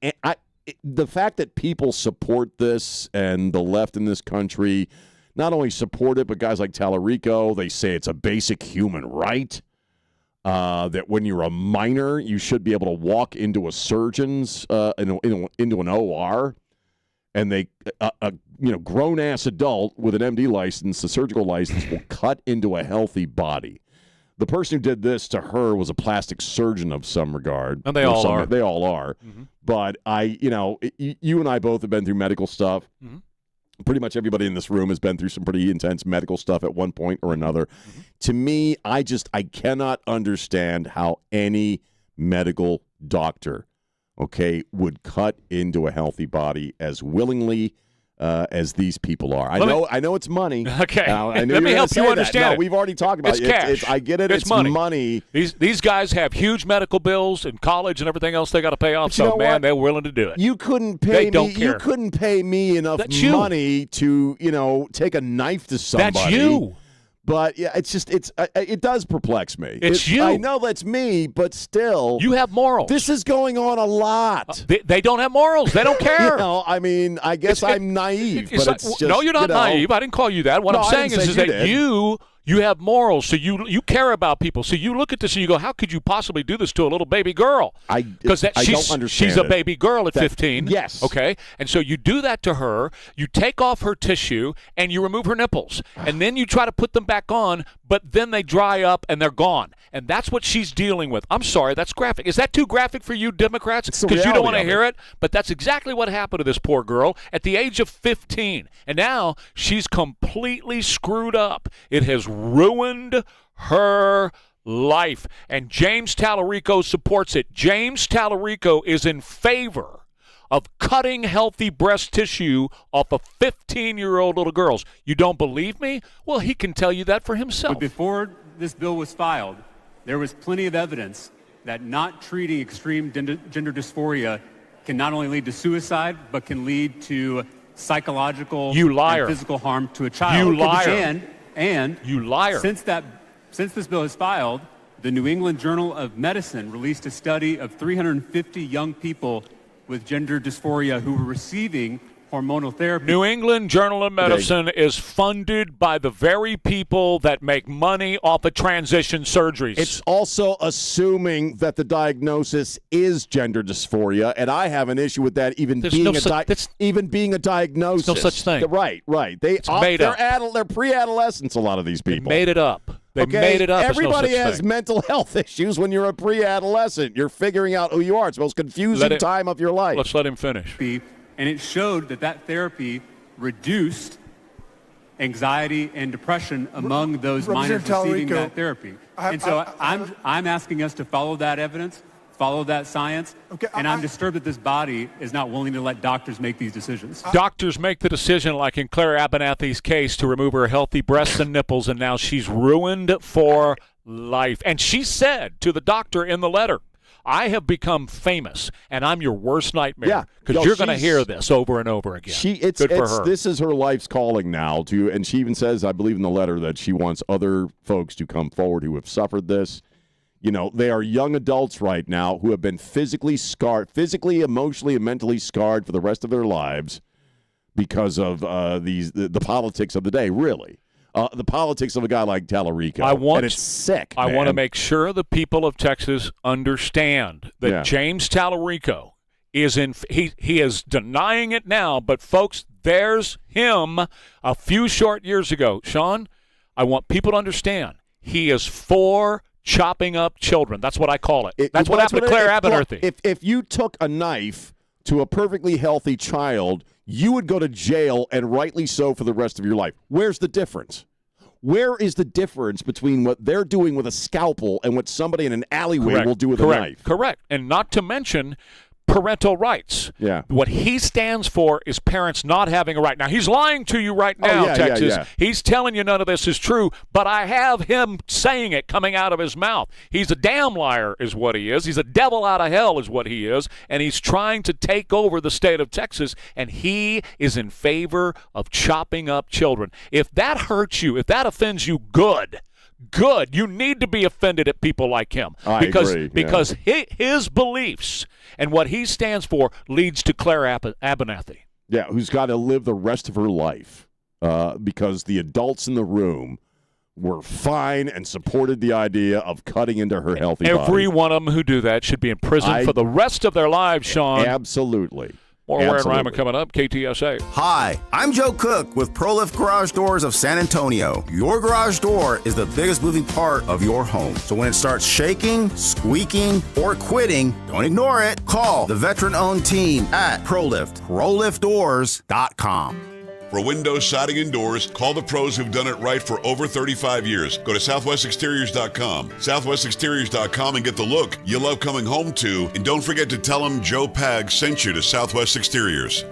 the fact that people support this and the left in this country not only support it, but guys like Tallarico, they say it's a basic human right, that when you're a minor, you should be able to walk into a surgeon's, into an OR, and they, grown-ass adult with an MD license, a surgical license, will cut into a healthy body. The person who did this to her was a plastic surgeon of some regard. And they all are. They all are. Mm-hmm. But you and I both have been through medical stuff. Mm-hmm. Pretty much everybody in this room has been through some pretty intense medical stuff at one point or another. Mm-hmm. To me, I cannot understand how any medical doctor, would cut into a healthy body as willingly as these people are. I know it's money. Okay. I know Let me help you understand it. No, it. we've already talked about it. It's cash. I get it. It's money. These guys have huge medical bills and college and everything else they got to pay off. So, man, they're willing to do it. You couldn't pay me. You couldn't pay me enough money to, take a knife to somebody. That's you. But yeah, it does perplex me. It's you. I know that's me, but still, you have morals. This is going on a lot. They don't have morals. They don't care. I mean, I guess I'm naive, but it's just, no, you're not naive. I didn't call you that. What I'm saying is that you have morals, so you care about people. So you look at this and you go, how could you possibly do this to a little baby girl? Because don't understand. She's a baby girl at 15. Yes. Okay. And so you do that to her. You take off her tissue and you remove her nipples, and then you try to put them back on, but then they dry up and they're gone. And that's what she's dealing with. I'm sorry, that's graphic. Is that too graphic for you Democrats? Because you don't want to hear it? But that's exactly what happened to this poor girl at the age of 15. And now she's completely screwed up. It has ruined her life. And James Tallarico supports it. James Tallarico is in favor of cutting healthy breast tissue off of 15-year-old little girls. You don't believe me? Well, he can tell you that for himself. But before this bill was filed, there was plenty of evidence that not treating extreme gender dysphoria can not only lead to suicide, but can lead to psychological and physical harm to a child. You liar. And you liar. Since this bill is filed, the New England Journal of Medicine released a study of 350 young people with gender dysphoria who were receiving hormonal therapy. New England Journal of Medicine is funded by the very people that make money off of transition surgeries. It's also assuming that the diagnosis is gender dysphoria, and I have an issue with that even being a diagnosis. There's no such thing. Right. They're pre-adolescents, a lot of these people. They made it up. They made it up. Everybody no has mental health issues when you're a pre-adolescent. You're figuring out who you are. It's the most confusing time of your life. Let's let him finish. And it showed that therapy reduced anxiety and depression among those minors receiving that therapy. I'm asking us to follow that evidence, follow that science, and I'm disturbed that this body is not willing to let doctors make these decisions. Doctors make the decision, like in Claire Abernathy's case, to remove her healthy breasts and nipples, and now she's ruined for life. And she said to the doctor in the letter, I have become famous, and I'm your worst nightmare because you're going to hear this over and over again. Good for her. This is her life's calling now, and she even says, I believe in the letter, that she wants other folks to come forward who have suffered this. You know, they are young adults right now who have been physically scarred, physically, emotionally, and mentally scarred for the rest of their lives because of the politics of the day, really. The politics of a guy like Tallarico. And it's sick. I want to make sure the people of Texas understand that James Tallarico is he is denying it now, but folks, there's him a few short years ago. Sean, I want people to understand he is for chopping up children. That's what I call it. That's what happened to Claire Abernathy. If you took a knife to a perfectly healthy child, you would go to jail, and rightly so, for the rest of your life. Where's the difference? Where is the difference between what they're doing with a scalpel and what somebody in an alleyway will do with a knife? Correct. And not to mention parental rights. Yeah. What he stands for is parents not having a right. Now, he's lying to you right now, Texas. He's telling you none of this is true, but I have him saying it coming out of his mouth. He's a damn liar is what he is. He's a devil out of hell is what he is, and he's trying to take over the state of Texas, and he is in favor of chopping up children. If that hurts you, if that offends you, good. You need to be offended at people like him. I agree. Because his beliefs and what he stands for leads to Claire Abernathy. Yeah, who's got to live the rest of her life because the adults in the room were fine and supported the idea of cutting into her healthy body. Every one of them who do that should be in prison for the rest of their lives, Sean. Absolutely. More Ware and Rima coming up, KTSA. Hi, I'm Joe Cook with ProLift Garage Doors of San Antonio. Your garage door is the biggest moving part of your home. So when it starts shaking, squeaking, or quitting, don't ignore it. Call the veteran-owned team at ProLift, ProLiftDoors.com. For windows, siding, and doors, call the pros who've done it right for over 35 years. Go to SouthwestExteriors.com. SouthwestExteriors.com and get the look you love coming home to. And don't forget to tell them Joe Pag sent you to Southwest Exteriors.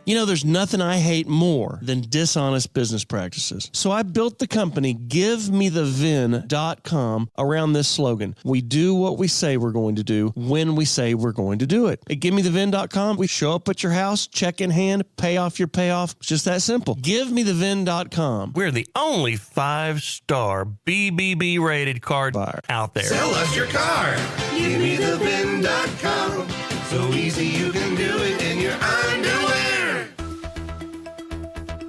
You know, there's nothing I hate more than dishonest business practices. So I built the company GiveMeTheVin.com around this slogan. We do what we say we're going to do when we say we're going to do it. At GiveMeTheVin.com, we show up at your house, check in hand, pay off your payoff. It's just that simple. GiveMeTheVin.com. We're the only 5-star BBB rated card buyer out there. Sell us your car. GiveMeTheVin.com. So easy you can do it in your underwear.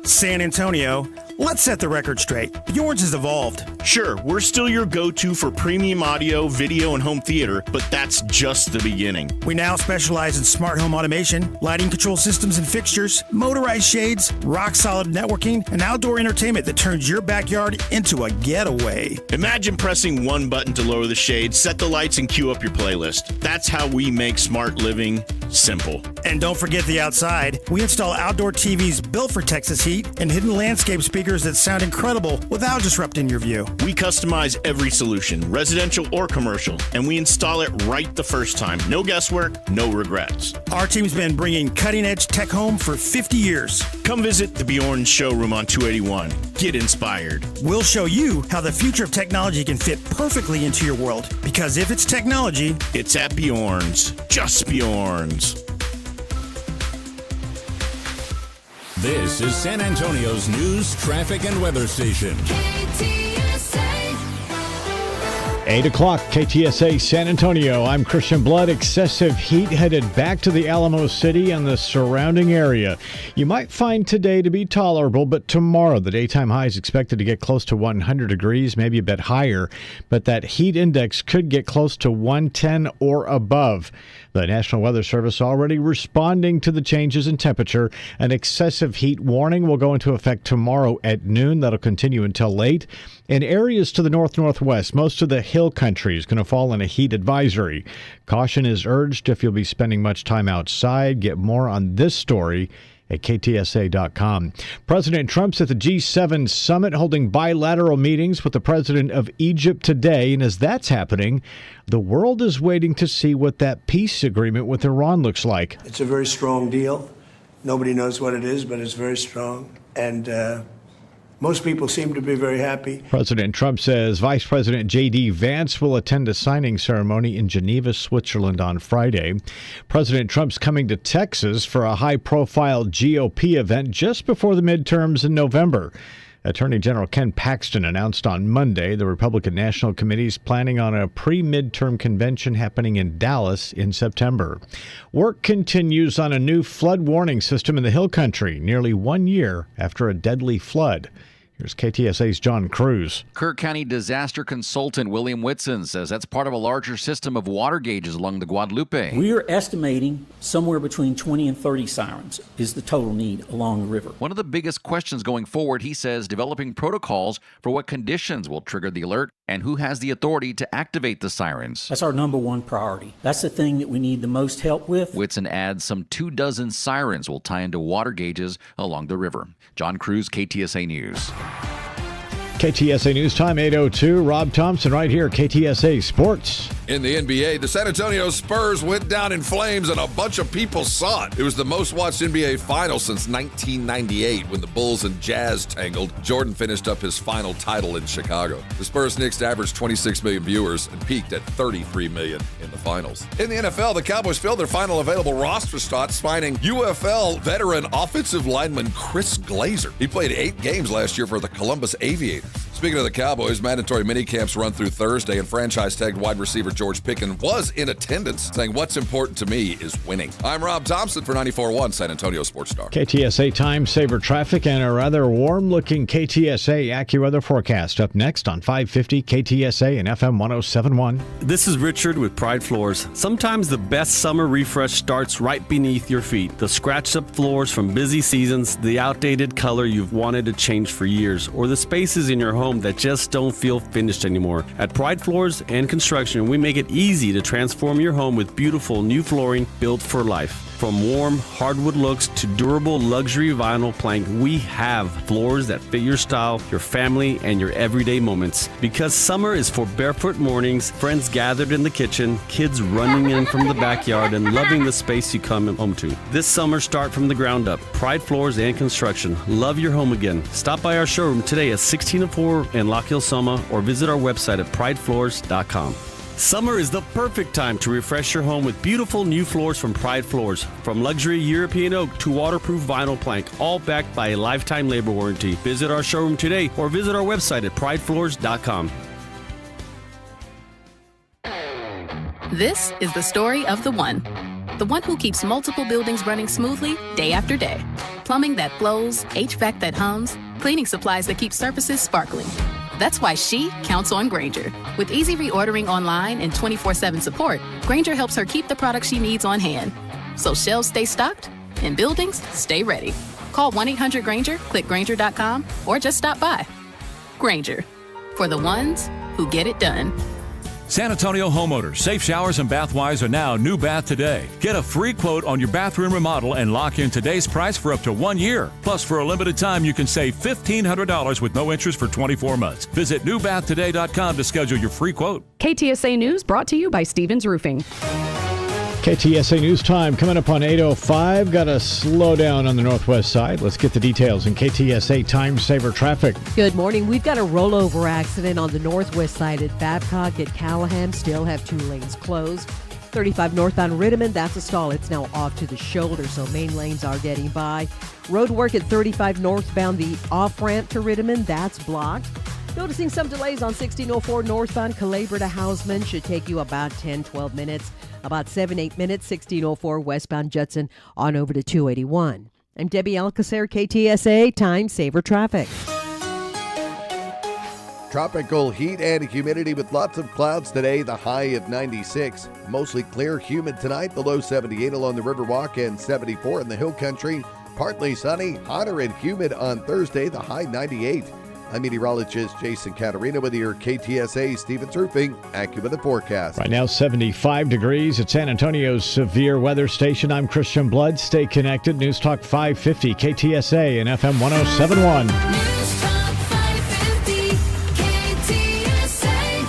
San Antonio, let's set the record straight. Bjorn's has evolved. Sure, we're still your go-to for premium audio, video, and home theater, but that's just the beginning. We now specialize in smart home automation, lighting control systems and fixtures, motorized shades, rock-solid networking, and outdoor entertainment that turns your backyard into a getaway. Imagine pressing one button to lower the shade, set the lights, and queue up your playlist. That's how we make smart living simple. And don't forget the outside. We install outdoor TVs built for Texas heat and hidden landscape speakers that sound incredible without disrupting your view. We customize every solution, residential or commercial, and we install it right the first time. No guesswork, no regrets. Our team's been bringing cutting-edge tech home for 50 years. Come visit the Bjorn showroom on 281. Get inspired. We'll show you how the future of technology can fit perfectly into your world. Because if it's technology, it's at Bjorn's. Just Bjorn's. This is San Antonio's news, traffic, and weather station. KTSA. 8 o'clock, KTSA San Antonio. I'm Christian Blood. Excessive heat headed back to the Alamo City and the surrounding area. You might find today to be tolerable, but tomorrow the daytime high is expected to get close to 100 degrees, maybe a bit higher, but that heat index could get close to 110 or above. The National Weather Service already responding to the changes in temperature. An excessive heat warning will go into effect tomorrow at noon. That'll continue until late. In areas to the north-northwest, most of the hill country is going to fall in a heat advisory. Caution is urged if you'll be spending much time outside. Get more on this story at KTSA.com. President Trump's at the G7 summit holding bilateral meetings with the president of Egypt today. And as that's happening, the world is waiting to see what that peace agreement with Iran looks like. It's a very strong deal. Nobody knows what it is, but it's very strong. And most people seem to be very happy. President Trump says Vice President J.D. Vance will attend a signing ceremony in Geneva, Switzerland on Friday. President Trump's coming to Texas for a high-profile GOP event just before the midterms in November. Attorney General Ken Paxton announced on Monday the Republican National Committee is planning on a pre-midterm convention happening in Dallas in September. Work continues on a new flood warning system in the Hill Country, nearly 1 year after a deadly flood. Here's KTSA's John Cruz. Kirk County disaster consultant William Whitson says that's part of a larger system of water gauges along the Guadalupe. We are estimating somewhere between 20 and 30 sirens is the total need along the river. One of the biggest questions going forward, he says, developing protocols for what conditions will trigger the alert and who has the authority to activate the sirens. That's our number one priority. That's the thing that we need the most help with. Whitson adds some 24 sirens will tie into water gauges along the river. John Cruz, KTSA News. KTSA News Time, 8:02. Rob Thompson right here, KTSA Sports. In the NBA, the San Antonio Spurs went down in flames and a bunch of people saw it. It was the most watched NBA final since 1998 when the Bulls and Jazz tangled. Jordan finished up his final title in Chicago. The Spurs Knicks averaged 26 million viewers and peaked at 33 million in the finals. In the NFL, the Cowboys filled their final available roster spots, signing UFL veteran offensive lineman Chris Glazer. He played 8 games last year for the Columbus Aviators. Speaking of the Cowboys, mandatory minicamps run through Thursday, and franchise-tagged wide receiver George Pickens was in attendance, saying, "What's important to me is winning." I'm Rob Thompson for 94.1 San Antonio Sports Star. KTSA Time Saver traffic and a rather warm-looking KTSA AccuWeather forecast up next on 550 KTSA and FM 107.1. This is Richard with Pride Floors. Sometimes the best summer refresh starts right beneath your feet. The scratched-up floors from busy seasons, the outdated color you've wanted to change for years, or the spaces in your home that just don't feel finished anymore. At Pride Floors and Construction, we make it easy to transform your home with beautiful new flooring built for life. From warm hardwood looks to durable luxury vinyl plank, we have floors that fit your style, your family, and your everyday moments. Because summer is for barefoot mornings, friends gathered in the kitchen, kids running in from the backyard, and loving the space you come home to. This summer, start from the ground up. Pride Floors and Construction. Love your home again. Stop by our showroom today at 1604 in Lock Hill, Soma, or visit our website at pridefloors.com. Summer is the perfect time to refresh your home with beautiful new floors from Pride Floors. From luxury European oak to waterproof vinyl plank, all backed by a lifetime labor warranty. Visit our showroom today or visit our website at pridefloors.com. This is the story of the one who keeps multiple buildings running smoothly day after day. Plumbing that flows, HVAC that hums, cleaning supplies that keep surfaces sparkling. That's why she counts on Grainger. With easy reordering online and 24/7 support, Grainger helps her keep the products she needs on hand. So shelves stay stocked and buildings stay ready. Call 1-800-GRAINGER, click Grainger.com, or just stop by. Grainger, for the ones who get it done. San Antonio homeowners, Safe Showers and Bathwise are now New Bath Today. Get a free quote on your bathroom remodel and lock in today's price for up to 1 year. Plus, for a limited time, you can save $1,500 with no interest for 24 months. Visit newbathtoday.com to schedule your free quote. KTSA News brought to you by Stevens Roofing. KTSA News Time coming up on 8:05. Got a slowdown on the northwest side. Let's get the details in KTSA Time Saver traffic. Good morning. We've got a rollover accident on the northwest side at Babcock at Callahan. Still have 2 lanes closed. 35 northbound Rittiman, that's a stall. It's now off to the shoulder, so main lanes are getting by. Road work at 35 northbound, the off-ramp to Rittiman, that's blocked. Noticing some delays on 1604 northbound Calabre to Houseman. Should take you about 10-12 minutes. About 7-8 minutes, 1604 westbound Judson on over to 281. I'm Debbie Alcacer, KTSA Time Saver Traffic. Tropical heat and humidity with lots of clouds today, the high of 96. Mostly clear, humid tonight, the low 78 along the Riverwalk and 74 in the Hill Country. Partly sunny, hotter and humid on Thursday, the high 98. I'm meteorologist Jason Caterina with your KTSA Stevens Roofing AccuWeather forecast. Right now, 75 degrees at San Antonio's severe weather station. I'm Christian Blood. Stay connected. News Talk 550, KTSA and FM 1071. News Talk 550, KTSA.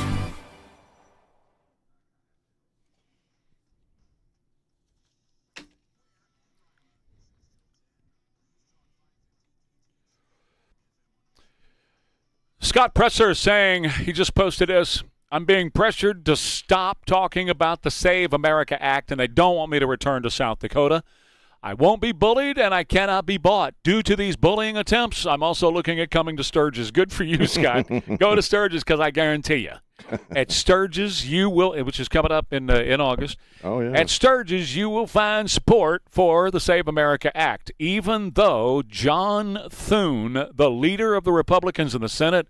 Scott Presser is saying, he just posted this, I'm being pressured to stop talking about the Save America Act, and they don't want me to return to South Dakota. I won't be bullied, and I cannot be bought. Due to these bullying attempts, I'm also looking at coming to Sturgis. Good for you, Scott. Go to Sturgis, because I guarantee you, at Sturgis, you will, which is coming up in August. Oh, yeah. At Sturgis, you will find support for the Save America Act, even though John Thune, the leader of the Republicans in the Senate,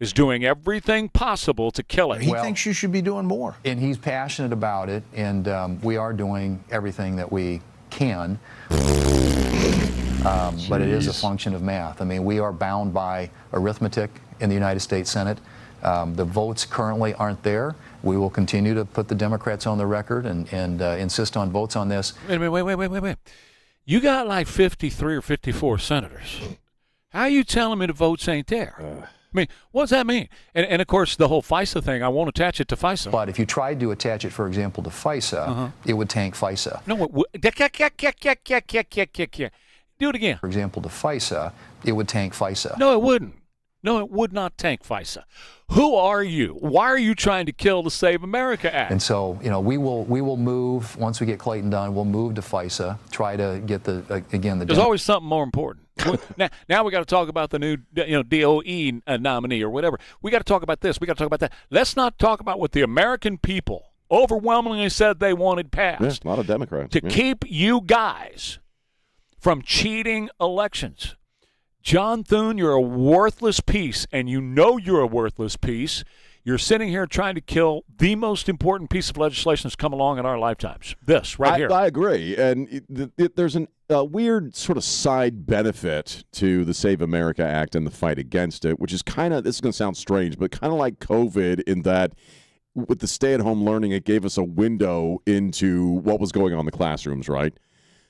is doing everything possible to kill it. He thinks you should be doing more. And he's passionate about it, and we are doing everything that we can. But it is a function of math. I mean, we are bound by arithmetic in the United States Senate. The votes currently aren't there. We will continue to put the Democrats on the record and insist on votes on this. Wait. You got like 53 or 54 senators. How are you telling me the votes ain't there? I mean, what does that mean? And of course, the whole FISA thing, I won't attach it to FISA. But if you tried to attach it, for example, to FISA, it would tank FISA. No, do it again. For example, to FISA, it would tank FISA. No, it wouldn't. No, it would not tank FISA. Who are you? Why are you trying to kill the Save America Act? And so, we will move, once we get Clayton done, we'll move to FISA, try to get There's always something more important. Now we got to talk about the new DOE nominee or whatever. We got to talk about this. We got to talk about that. Let's not talk about what the American people overwhelmingly said they wanted passed. Yeah, a lot of Democrats. To keep you guys from cheating elections. John Thune, you're a worthless piece, and you know you're a worthless piece. You're sitting here trying to kill the most important piece of legislation that's come along in our lifetimes. This right here. I agree. And there's a weird sort of side benefit to the Save America Act and the fight against it, which is kind of, this is going to sound strange, but kind of like COVID in that with the stay-at-home learning, it gave us a window into what was going on in the classrooms, right?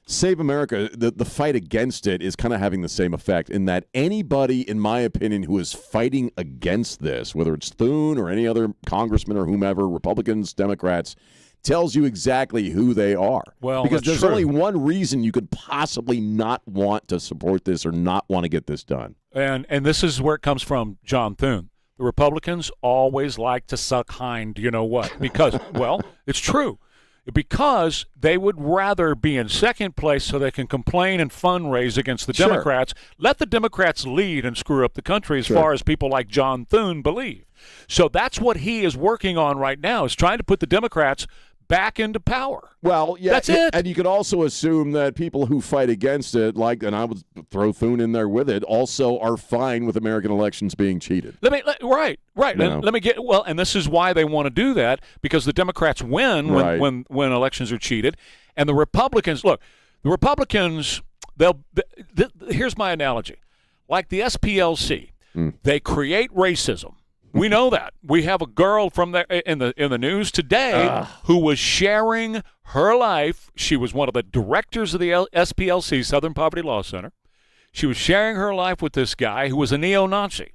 Save America, the fight against it is kind of having the same effect in that anybody, in my opinion, who is fighting against this, whether it's Thune or any other congressman or whomever, Republicans, Democrats, tells you exactly who they are. Well, because that's there's true. only one reason you could possibly not want to support this or not want to get this done. And this is where it comes from, John Thune. The Republicans always like to suck hind, you know what? Because, well, it's true. Because they would rather be in second place so they can complain and fundraise against the Democrats. Let the Democrats lead and screw up the country as far as people like John Thune believe. So that's what he is working on right now, is trying to put the Democrats back into power. Well, yeah, that's it. And you could also assume that people who fight against it, and I would throw Thune in there with it, also are fine with American elections being cheated. Right. Let me get and this is why they want to do that, because the Democrats win when elections are cheated, and the Republicans here's my analogy, like the SPLC, they create racism. We know that. We have a girl from there in the news today who was sharing her life. She was one of the directors of the SPLC, Southern Poverty Law Center. She was sharing her life with this guy who was a neo-Nazi.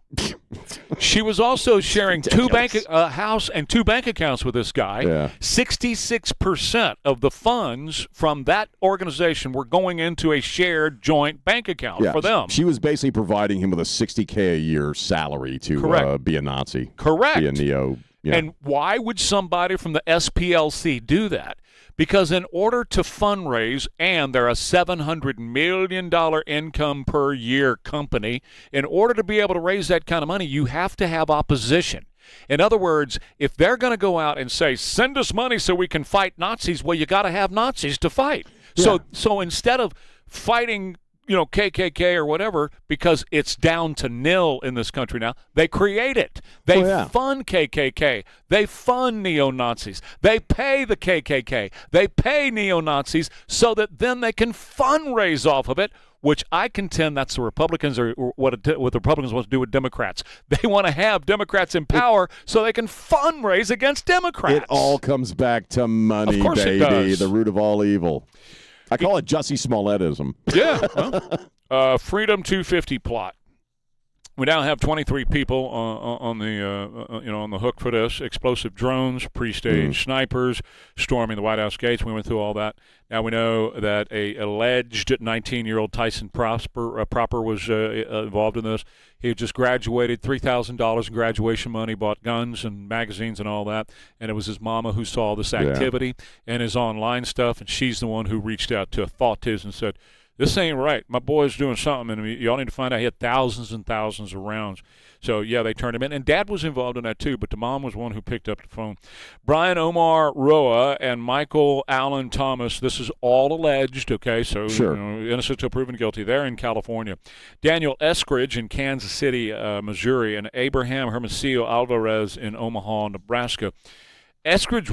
She was also sharing house and two bank accounts with this guy. Yeah. 66% of the funds from that organization were going into a shared joint bank account for them. She was basically providing him with a $60K a year salary to be a Nazi. Correct. Be a neo. Yeah. And why would somebody from the SPLC do that? Because in order to fundraise, and they're a $700 million income per year company, in order to be able to raise that kind of money, you have to have opposition. In other words, if they're going to go out and say, send us money so we can fight Nazis, well, you got to have Nazis to fight. Yeah. So instead of fighting KKK or whatever, because it's down to nil in this country now, they create it. They fund KKK. They fund neo-Nazis. They pay the KKK. They pay neo-Nazis so that then they can fundraise off of it, which I contend that's the Republicans or what the Republicans want to do with Democrats. They want to have Democrats in power so they can fundraise against Democrats. It all comes back to money, of course baby, it does. the root of all evil. I call it Jussie Smollettism. Yeah. Well, Freedom 250 plot. We now have 23 people on the hook for this. Explosive drones, pre-staged snipers, storming the White House gates. We went through all that. Now we know that a alleged 19-year-old Tyson Proper was involved in this. He had just graduated, $3,000 in graduation money, bought guns and magazines and all that. And it was his mama who saw this activity and his online stuff, and she's the one who reached out to authorities and said, this ain't right. My boy's doing something, and y'all need to find out. He had thousands and thousands of rounds. So, yeah, they turned him in. And Dad was involved in that, too, but the mom was one who picked up the phone. Brian Omar Roa and Michael Allen Thomas, this is all alleged, okay? So, innocent until proven guilty. They're in California. Daniel Eskridge in Kansas City, Missouri, and Abraham Hermosillo Alvarez in Omaha, Nebraska. Eskridge's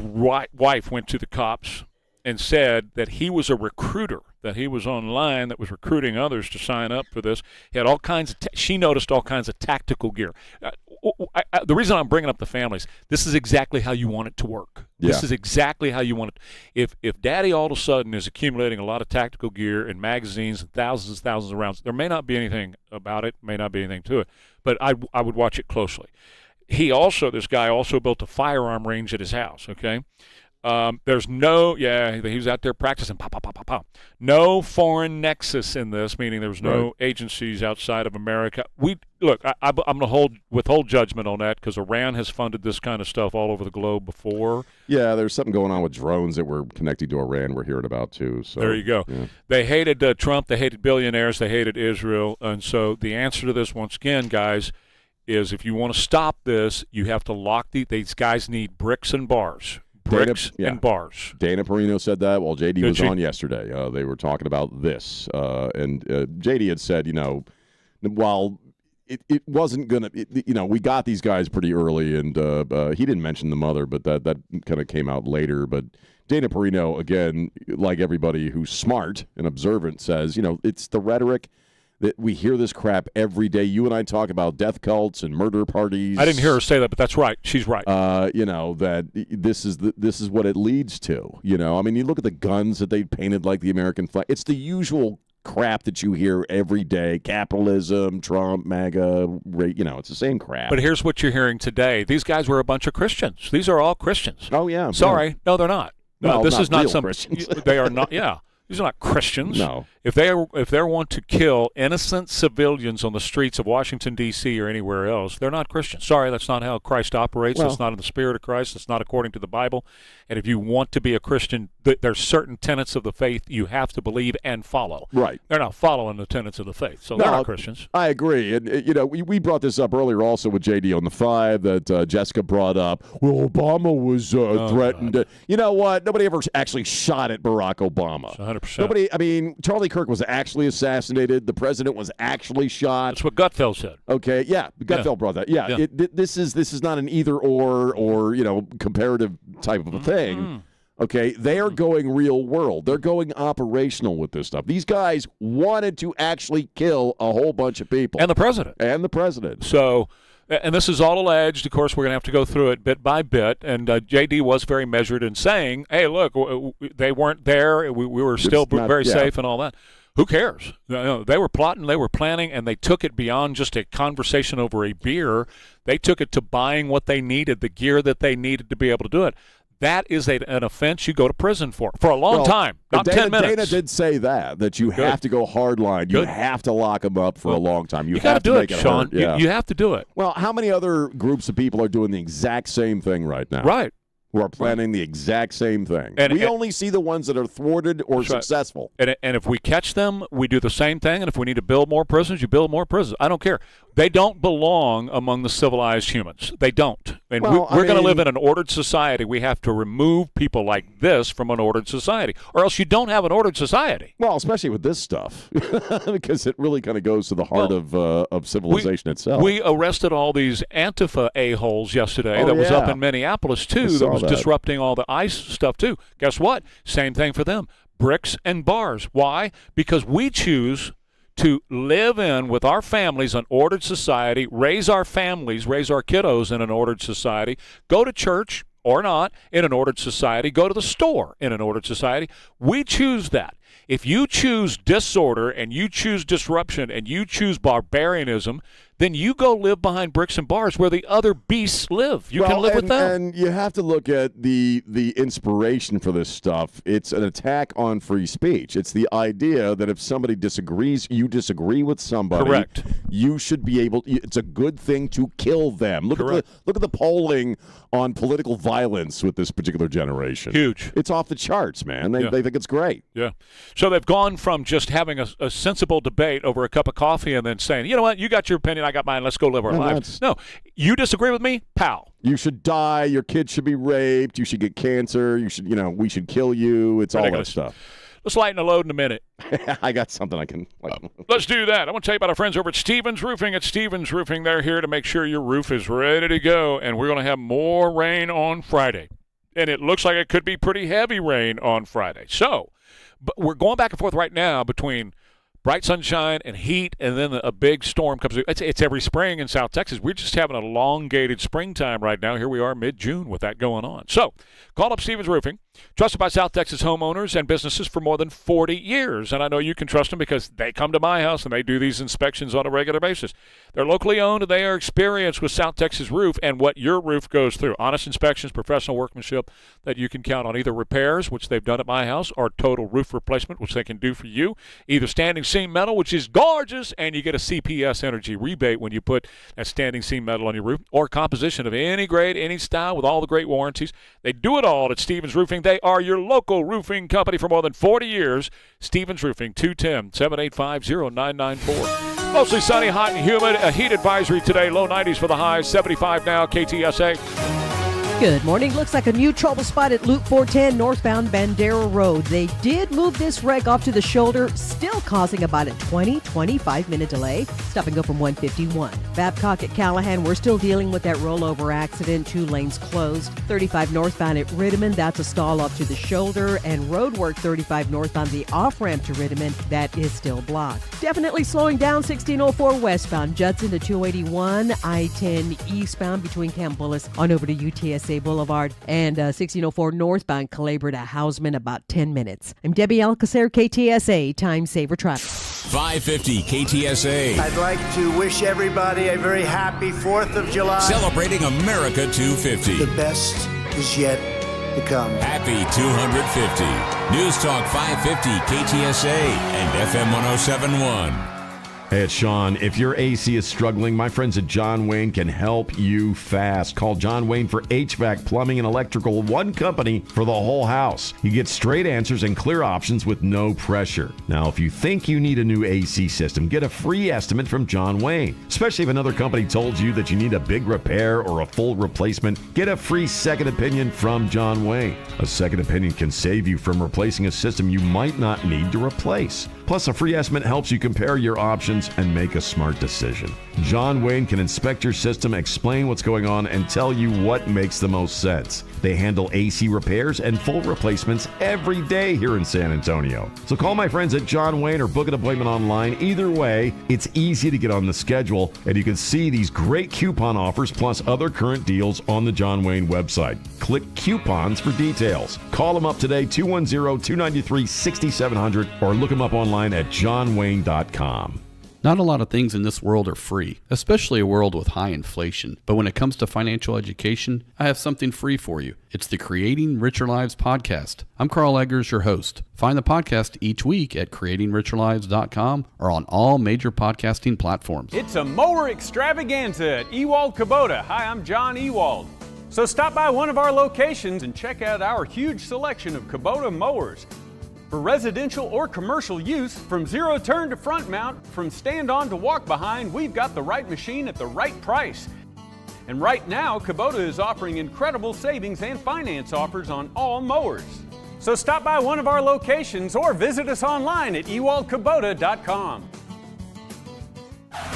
wife went to the cops and said that he was a recruiter, that he was online that was recruiting others to sign up for this. He had all kinds of she noticed all kinds of tactical gear. The reason I'm bringing up the families, this is exactly how you want it to work. Yeah. This is exactly how you want it. If Daddy all of a sudden is accumulating a lot of tactical gear and magazines and thousands of rounds, there may not be anything about it, may not be anything to it, but I would watch it closely. This guy also built a firearm range at his house, okay? There's he was out there practicing. Pow, pow, pow, pow, pow. No foreign nexus in this, meaning there was no agencies outside of America. I'm going to withhold judgment on that because Iran has funded this kind of stuff all over the globe before. Yeah, there's something going on with drones that were connected to Iran we're hearing about, too. So there you go. Yeah. They hated Trump. They hated billionaires. They hated Israel. And so the answer to this, once again, guys, is if you want to stop this, you have to lock these guys need bricks and bars. And bars. Dana Perino said that while JD was on yesterday. They were talking about this. And JD had said, while it wasn't going to, we got these guys pretty early, and he didn't mention the mother, but that kind of came out later. But Dana Perino, again, like everybody who's smart and observant, says, it's the rhetoric that we hear this crap every day. You and I talk about death cults and murder parties. I didn't hear her say that, but that's right. She's right. That this is what it leads to. You look at the guns that they painted like the American flag. It's the usual crap that you hear every day. Capitalism, Trump, MAGA, it's the same crap. But here's what you're hearing today. These guys were a bunch of Christians. These are all Christians. Oh, yeah. Sorry. Yeah. No, they're not. No, this not is not real some Christians. They are not. Yeah. These are not Christians. No. If they want to kill innocent civilians on the streets of Washington, D.C. or anywhere else, they're not Christians. Sorry, that's not how Christ operates. That's not in the spirit of Christ. That's not according to the Bible. And if you want to be a Christian, there's certain tenets of the faith you have to believe and follow. Right. They're not following the tenets of the faith, so they're not Christians. I agree. And, we brought this up earlier also with JD on the 5 that Jessica brought up. Well, Obama was threatened. You know what? Nobody ever actually shot at Barack Obama. 100%. Charlie Kirk was actually assassinated. The president was actually shot. That's what Gutfeld said. Okay, yeah. Gutfeld brought that. Yeah. This is not an either or comparative type of a thing. Okay, they are going real world. They're going operational with this stuff. These guys wanted to actually kill a whole bunch of people. And the president. So, and this is all alleged. Of course, we're going to have to go through it bit by bit. And J.D. was very measured in saying, hey, look, they weren't there. We were still very safe and all that. Who cares? They were plotting, they were planning, and they took it beyond just a conversation over a beer. They took it to buying what they needed, the gear that they needed to be able to do it. That is an offense you go to prison for a long time, not 10 minutes. Dana did say that you have to go hard line. You have to lock them up for a long time. You got have to do it, Sean. You have to do it. Well, how many other groups of people are doing the exact same thing right now? Right. Who are planning the exact same thing. And we only see the ones that are thwarted or successful. Right. And if we catch them, we do the same thing. And if we need to build more prisons, you build more prisons. I don't care. They don't belong among the civilized humans. They don't. And we're going to live in an ordered society. We have to remove people like this from an ordered society, or else you don't have an ordered society. Well, especially with this stuff, because it really kind of goes to the heart of civilization itself. We arrested all these Antifa a-holes yesterday was up in Minneapolis, too, that was disrupting all the ICE stuff, too. Guess what? Same thing for them. Bricks and bars. Why? Because we choose to live with our families, an ordered society, raise our families, raise our kiddos in an ordered society, go to church or not in an ordered society, go to the store in an ordered society. We choose that. If you choose disorder and you choose disruption and you choose barbarianism, then you go live behind bricks and bars where the other beasts live. You can live with them. And you have to look at the inspiration for this stuff. It's an attack on free speech. It's the idea that if somebody disagrees, you disagree with somebody. Correct. You should be able. It's a good thing to kill them. Look at the polling on political violence with this particular generation. Huge. It's off the charts, man. They think it's great. Yeah. So they've gone from just having a sensible debate over a cup of coffee and then saying, you know what, you got your opinion, I got mine, let's go live our lives. No, you disagree with me? Pow. You should die. Your kids should be raped. You should get cancer. You should, we should kill you. It's all that stuff. Let's lighten the load in a minute. I got something I can. Let's do that. I want to tell you about our friends over at Stevens Roofing. At Stevens Roofing, they're here to make sure your roof is ready to go, and we're going to have more rain on Friday. And it looks like it could be pretty heavy rain on Friday. So, but we're going back and forth right now between bright sunshine and heat, and then a big storm comes. It's every spring in South Texas. We're just having an elongated springtime right now. Here we are mid-June with that going on. So call up Stevens Roofing, trusted by South Texas homeowners and businesses for more than 40 years. And I know you can trust them because they come to my house and they do these inspections on a regular basis. They're locally owned and they are experienced with South Texas Roof and what your roof goes through. Honest inspections, professional workmanship that you can count on. Either repairs, which they've done at my house, or total roof replacement, which they can do for you. Either standing seam metal, which is gorgeous, and you get a CPS energy rebate when you put that standing seam metal on your roof, or composition of any grade, any style, with all the great warranties. They do it all at Stevens Roofing. They are your local roofing company for more than 40 years. Stevens Roofing, 210-785-0994. Mostly sunny, hot, and humid. A heat advisory today. Low 90s for the highs. 75 now. KTSA. Good morning. Looks like a new trouble spot at Loop 410 northbound Bandera Road. They did move this wreck off to the shoulder, still causing about a 20-25 minute delay. Stop and go from 151. Babcock at Callahan, we're still dealing with that rollover accident. 2 lanes closed. 35 northbound at Rittiman, that's a stall off to the shoulder. And road work 35 northbound, the off-ramp to Rittiman, that is still blocked. Definitely slowing down 1604 westbound, Judson to 281. I-10 eastbound between Camp Bullis on over to UTSA Boulevard, and 1604 northbound Calabria to Houseman, about 10 minutes. I'm Debbie Alcacer, KTSA, Time Saver Traffic. 550 KTSA. I'd like to wish everybody a very happy 4th of July. Celebrating America 250. The best is yet to come. Happy 250. News Talk 550 KTSA and FM 1071. Hey, it's Sean. If your AC is struggling, my friends at John Wayne can help you fast. Call John Wayne for HVAC, plumbing, and electrical, one company for the whole house. You get straight answers and clear options with no pressure. Now, if you think you need a new AC system, get a free estimate from John Wayne. Especially if another company told you that you need a big repair or a full replacement, get a free second opinion from John Wayne. A second opinion can save you from replacing a system you might not need to replace. Plus, a free estimate helps you compare your options and make a smart decision. John Wayne can inspect your system, explain what's going on, and tell you what makes the most sense. They handle AC repairs and full replacements every day here in San Antonio. So call my friends at John Wayne or book an appointment online. Either way, it's easy to get on the schedule, and you can see these great coupon offers plus other current deals on the John Wayne website. Click coupons for details. Call them up today, 210-293-6700, or look them up online at johnwayne.com. Not a lot of things in this world are free, especially a world with high inflation. But when it comes to financial education, I have something free for you. It's the Creating Richer Lives podcast. I'm Carl Eggers, your host. Find the podcast each week at creatingricherlives.com or on all major podcasting platforms. It's a mower extravaganza at Ewald Kubota. Hi, I'm John Ewald. So stop by one of our locations and check out our huge selection of Kubota mowers. For residential or commercial use, from zero turn to front mount, from stand on to walk behind, we've got the right machine at the right price. And right now, Kubota is offering incredible savings and finance offers on all mowers. So stop by one of our locations or visit us online at ewaldkubota.com.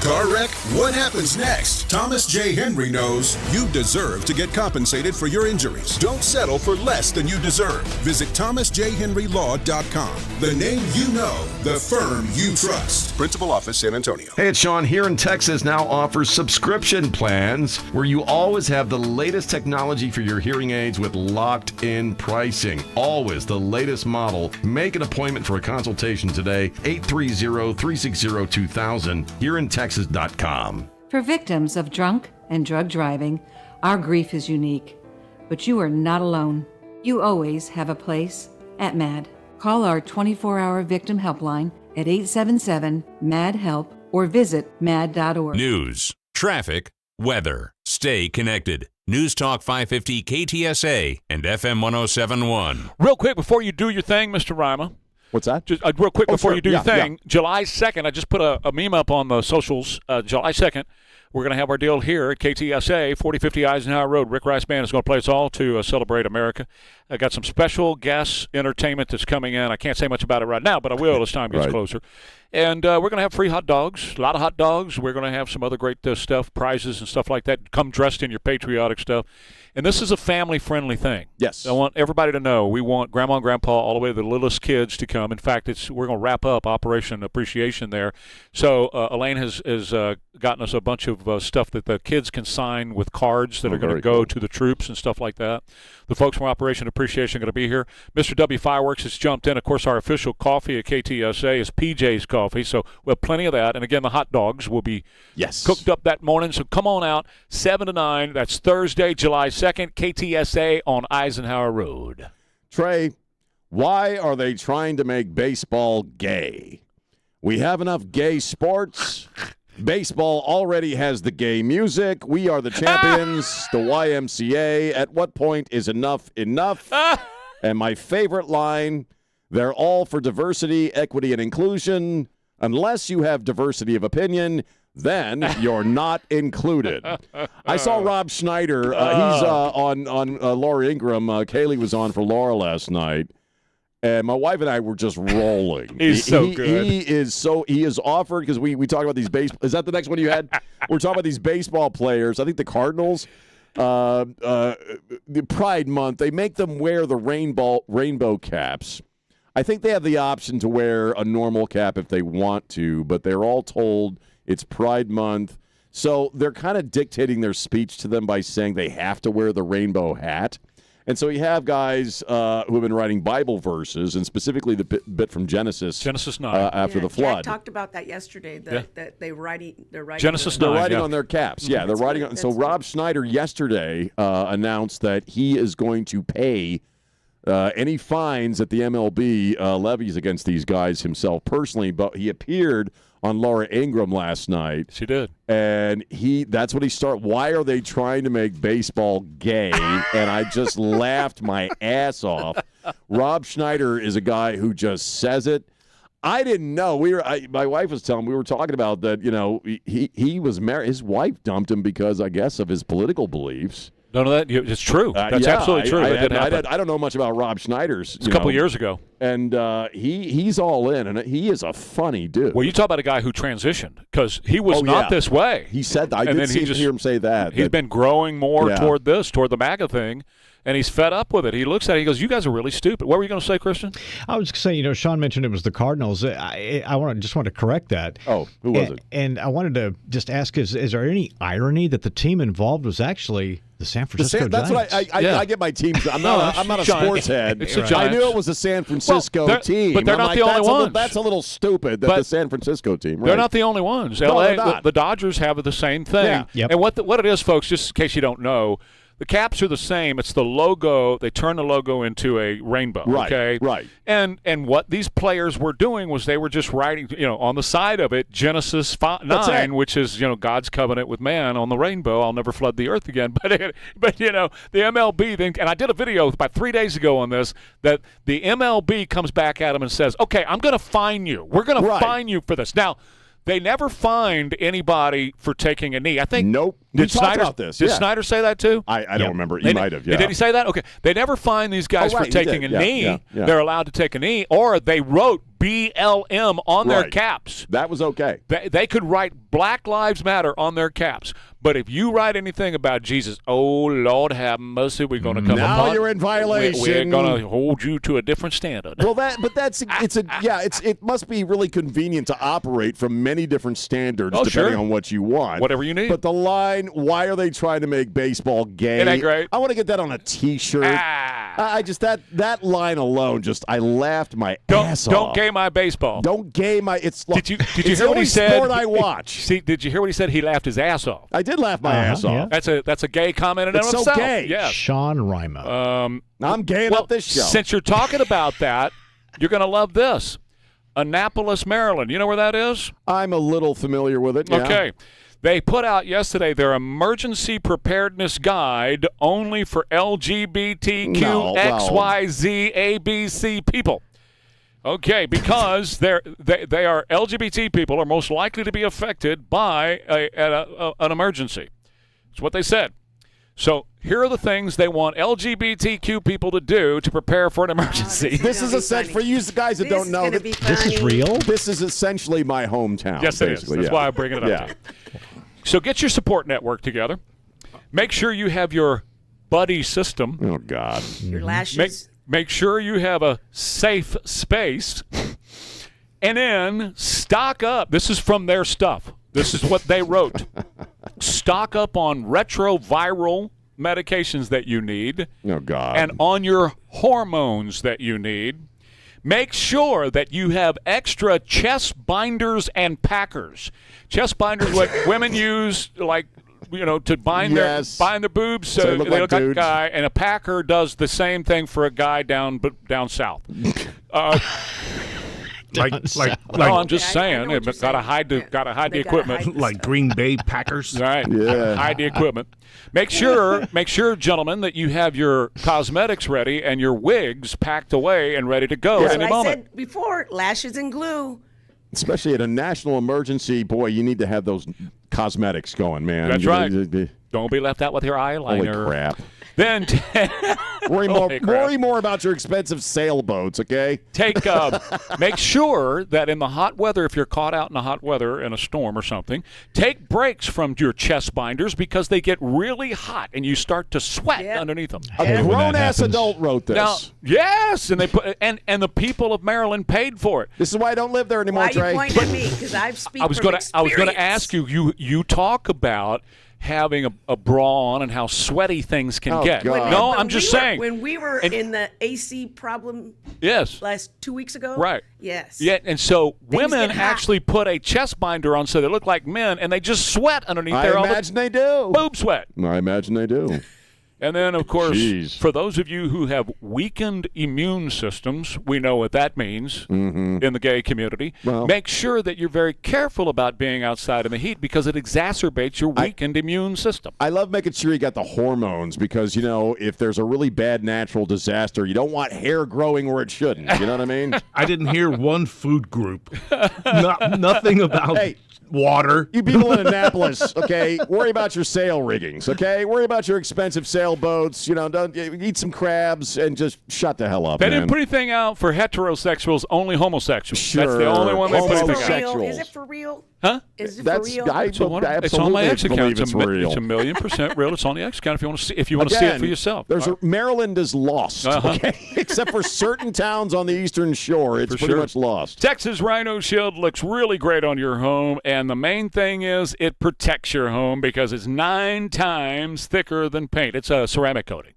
Car wreck? What happens next? Thomas J. Henry knows you deserve to get compensated for your injuries. Don't settle for less than you deserve. Visit thomasjhenrylaw.com. The name you know, the firm you trust. Principal Office, San Antonio. Hey, it's Sean. Here in Texas now offers subscription plans where you always have the latest technology for your hearing aids with locked-in pricing. Always the latest model. Make an appointment for a consultation today, 830-360-2000, here in Texas.com. For victims of drunk and drug driving, our grief is unique. But you are not alone. You always have a place at MAD. Call our 24-hour victim helpline at 877-MAD-HELP or visit mad.org. News, traffic, weather. Stay connected. News Talk 550 KTSA and FM 1071. Real quick before you do your thing, Mr. Rima. What's that? Just real quick before sure. you do your thing. July 2nd, I just put a meme up on the socials. July 2nd, we're going to have our deal here at KTSA, 4050 Eisenhower Road. Rick Rice Band is going to play us all to celebrate America. I got some special guest entertainment that's coming in. I can't say much about it right now, but I will as time gets closer. And we're going to have free hot dogs, a lot of hot dogs. We're going to have some other great stuff, prizes and stuff like that. Come dressed in your patriotic stuff. And this is a family-friendly thing. Yes. I want everybody to know we want Grandma and Grandpa all the way to the littlest kids to come. In fact, we're going to wrap up Operation Appreciation there. So Elaine has gotten us a bunch of stuff that the kids can sign with cards that are going to go to the troops and stuff like that. The folks from Operation Appreciation are going to be here. Mr. W Fireworks has jumped in. Of course, our official coffee at KTSA is PJ's Coffee, so we have plenty of that. And again, the hot dogs will be cooked up that morning. So come on out, 7 to 9. That's Thursday, July 2nd, KTSA on Eisenhower Road. Trey, why are they trying to make baseball gay? We have enough gay sports. Baseball already has the gay music. We are the champions, the YMCA. At what point is enough enough? And my favorite line, they're all for diversity, equity, and inclusion. Unless you have diversity of opinion, then you're not included. I saw Rob Schneider. He's on Laura Ingraham. Kaylee was on for Laura last night. And my wife and I were just rolling. He's so good. He is offered, because we talk about these baseball. Is that the next one you had? We're talking about these baseball players. I think the Cardinals, the Pride Month, they make them wear the rainbow caps. I think they have the option to wear a normal cap if they want to, but they're all told it's Pride Month. So they're kind of dictating their speech to them by saying they have to wear the rainbow hat. And so you have guys who have been writing Bible verses, and specifically the bit from Genesis 9 after the flood. Jack talked about that yesterday. That they're writing Genesis 9. They're writing on their caps. Yeah, they're writing on. So Rob Schneider yesterday announced that he is going to pay any fines that the MLB levies against these guys himself personally. But he appeared on Laura Ingraham last night. She did. And that's what he started. Why are they trying to make baseball gay? And I just laughed my ass off. Rob Schneider is a guy who just says it. I didn't know. My wife was telling me, we were talking about that, he was married. His wife dumped him because, I guess, of his political beliefs. None of that. It's true. That's absolutely true. I don't know much about Rob Schneider's. It's a couple years ago. And he's all in, and he is a funny dude. Well, you talk about a guy who transitioned, because he was not this way. He said that. I did hear him say that. He's been growing more toward the MAGA thing, and he's fed up with it. He looks at it, he goes, you guys are really stupid. What were you going to say, Christian? I was saying, Sean mentioned it was the Cardinals. I just want to correct that. Oh, who was it? And I wanted to just ask, is there any irony that the team involved was actually the San Francisco Giants? That's what I get my teams. I'm not a sports head. It's the Giants. I knew it was the San Francisco team. But they're not the only ones. That's a little stupid that the San Francisco team. Right? They're not the only ones. No, the Dodgers have the same thing. Yeah. Yep. And what it is, folks, just in case you don't know, the caps are the same. It's the logo. They turn the logo into a rainbow. Right, okay? right. And what these players were doing was they were just writing, on the side of it, Genesis 9, which is, God's covenant with man on the rainbow. I'll never flood the earth again. But the MLB then, and I did a video about 3 days ago on this, that the MLB comes back at them and says, okay, I'm going to fine you. We're going to fine you for this. Now, they never fined anybody for taking a knee. I think. Nope. Did Snyder say that too? I don't remember. He might have. Yeah. Did he say that? Okay. They never fined these guys for taking a knee. Yeah. They're allowed to take a knee, or they wrote BLM on their caps. That was okay. They could write Black Lives Matter on their caps. But if you write anything about Jesus, oh, Lord have mercy, we're going to come upon. Now you're in violation. We're going to hold you to a different standard. Well, it must be really convenient to operate from many different standards depending on what you want. Whatever you need. But the line, why are they trying to make baseball gay? It ain't great. I want to get that on a T-shirt. I just, that line alone, I laughed my ass off. Don't gay my baseball. Don't gay my, Did you hear what he said? Sport I watch. See, did you hear what he said? He laughed his ass off. I did laugh my ass off. Yeah. That's a gay comment in and of so itself. Gay. Yeah. Sean Rima. I'm gaying up this show. Since you're talking about that, you're going to love this. Annapolis, Maryland. You know where that is? I'm a little familiar with it. Yeah. Okay. They put out yesterday their emergency preparedness guide only for LGBTQ, XYZ, ABC people. Okay, because they are LGBT people are most likely to be affected by an emergency. That's what they said. So here are the things they want LGBTQ people to do to prepare for an emergency. This is essentially, for you guys that don't know, this is real? This is essentially my hometown. Yes, it is. That's why I'm bringing it up to you. So get your support network together. Make sure you have your buddy system. Oh, God. Your lashes. Make sure you have a safe space. And then stock up. This is from their stuff. This is what they wrote. Stock up on retroviral medications that you need. Oh, God. And on your hormones that you need. Make sure that you have extra chest binders and packers. Chest binders like women use, to bind their boobs so they look like a guy, and a packer does the same thing for a guy down south. I'm just saying, gotta hide the equipment. Like Green Bay Packers, right? Yeah. Hide the equipment. Make sure, gentlemen, that you have your cosmetics ready and your wigs packed away and ready to go at any moment. I said before, lashes and glue. Especially at a national emergency, boy, you need to have those cosmetics going, man. That's right. Don't be left out with your eyeliner. Holy crap. Then worry more about your expensive sailboats, okay? Make sure that in the hot weather, if you're caught out in the hot weather in a storm or something, take breaks from your chest binders because they get really hot and you start to sweat underneath them. A grown-ass adult wrote this. Now, yes, and they put and the people of Maryland paid for it. This is why I don't live there anymore, Why Trey. are you pointing at me? Because I speak I was from going to ask you. You talk about having a bra on and how sweaty things can get. God. No, I'm just saying. When we were in the AC problem last 2 weeks ago. Right. Yes. Yeah, and so Things women get hot. actually put a chest binder on so they look like men, and they just sweat underneath there. I imagine they do. Boob sweat. I imagine they do. And then, of course, Jeez. for those of you who have weakened immune systems, we know what that means in the gay community. Well, make sure that you're very careful about being outside in the heat because it exacerbates your weakened immune system. I love making sure you got the hormones because, if there's a really bad natural disaster, you don't want hair growing where it shouldn't. You know what I mean? I didn't hear one food group. Nothing about water. You people in Annapolis, okay, worry about your sail riggings, okay? Worry about your expensive sailboats. Don't eat some crabs and just shut the hell up, They man. didn't put anything out for heterosexuals, only homosexuals. Sure. That's the only one they put anything out. Is it for real? Huh? Is it for real? It's on my X account. It's real. It's 1,000,000% real. It's on the X account if you want to see it for yourself. Maryland is lost, okay? Except for certain towns on the eastern shore, it's pretty much lost. Texas Rhino Shield looks really great on your home, and the main thing is it protects your home because it's 9 times thicker than paint. It's a ceramic coating.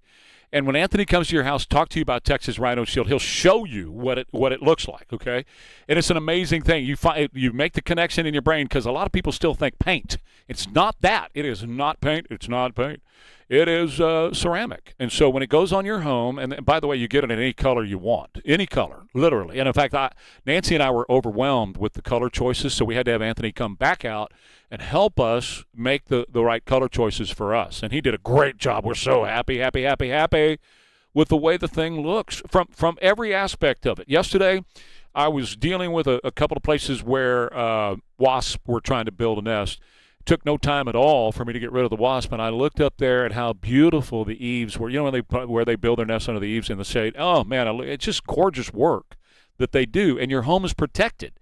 And when Anthony comes to your house, talk to you about Texas Rhino Shield, he'll show you what it looks like, okay? And it's an amazing thing. You make the connection in your brain because a lot of people still think paint. It's not that. It is not paint. It's not paint. It is ceramic. And so when it goes on your home, and by the way, you get it in any color you want, any color, literally. And in fact, Nancy and I were overwhelmed with the color choices, so we had to have Anthony come back out and help us make the right color choices for us. And he did a great job. We're so happy with the way the thing looks from every aspect of it. Yesterday, I was dealing with a couple of places where wasps were trying to build a nest. Took no time at all for me to get rid of the wasp, and I looked up there at how beautiful the eaves were. Where they build their nests under the eaves in the shade. Oh, man, it's just gorgeous work that they do, and your home is protected.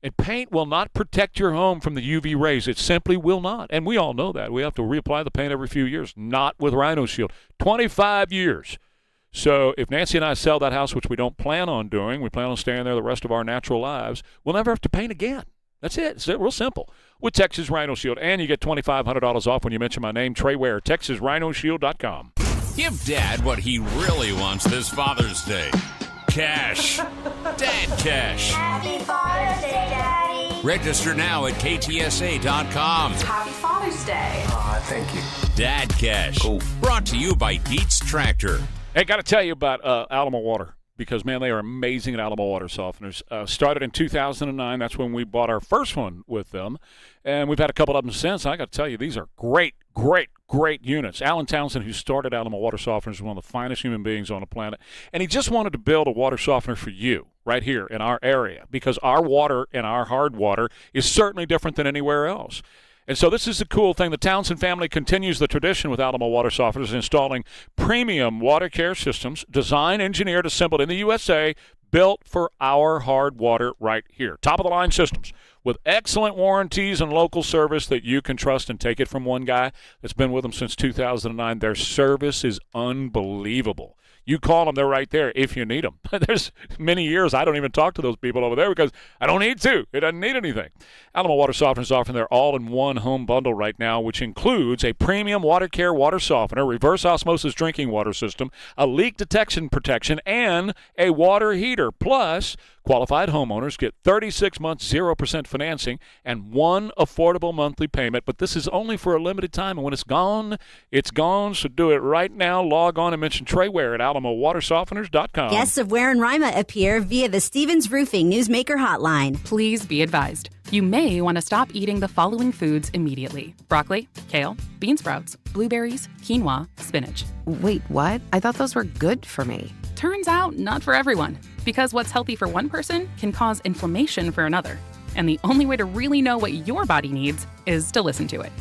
And paint will not protect your home from the UV rays. It simply will not, and we all know that. We have to reapply the paint every few years, not with Rhino Shield. 25 years. So if Nancy and I sell that house, which we don't plan on doing, we plan on staying there the rest of our natural lives, we'll never have to paint again. That's it. It's real simple. With Texas Rhino Shield. And you get $2,500 off when you mention my name, Trey Ware, TexasRhinoShield.com. Give Dad what he really wants this Father's Day. Cash. Dad cash. Happy Father's Day, Daddy. Register now at KTSA.com. Happy Father's Day. Thank you. Dad cash. Cool. Brought to you by Dietz Tractor. Hey, got to tell you about Alamo Water. Because, man, they are amazing at Alamo Water Softeners. Started in 2009. That's when we bought our first one with them. And we've had a couple of them since. I got to tell you, these are great units. Alan Townsend, who started Alamo Water Softeners, is one of the finest human beings on the planet. And he just wanted to build a water softener for you right here in our area because our water and our hard water is certainly different than anywhere else. And so this is the cool thing. The Townsend family continues the tradition with Alamo Water Softeners, installing premium water care systems, designed, engineered, assembled in the USA, built for our hard water right here. Top-of-the-line systems with excellent warranties and local service that you can trust, and take it from one guy that's been with them since 2009. Their service is unbelievable. You call them, they're right there if you need them. There's many years I don't even talk to those people over there because I don't need to. It doesn't need anything. Alamo Water Softeners is offering their all-in-one home bundle right now, which includes a premium water care water softener, reverse osmosis drinking water system, a leak detection protection, and a water heater. Plus, qualified homeowners get 36 months, 0% financing, and one affordable monthly payment. But this is only for a limited time, and when it's gone, it's gone. So do it right now. Log on and mention Trey Ware at AlamoWaterSofteners.com. Guests of Ware and Rima appear via the Stevens Roofing Newsmaker Hotline. Please be advised. You may want to stop eating the following foods immediately: broccoli, kale, bean sprouts, blueberries, quinoa, spinach. Wait, what? I thought those were good for me. Turns out, not for everyone. Because what's healthy for one person can cause inflammation for another. And the only way to really know what your body needs is to listen to it.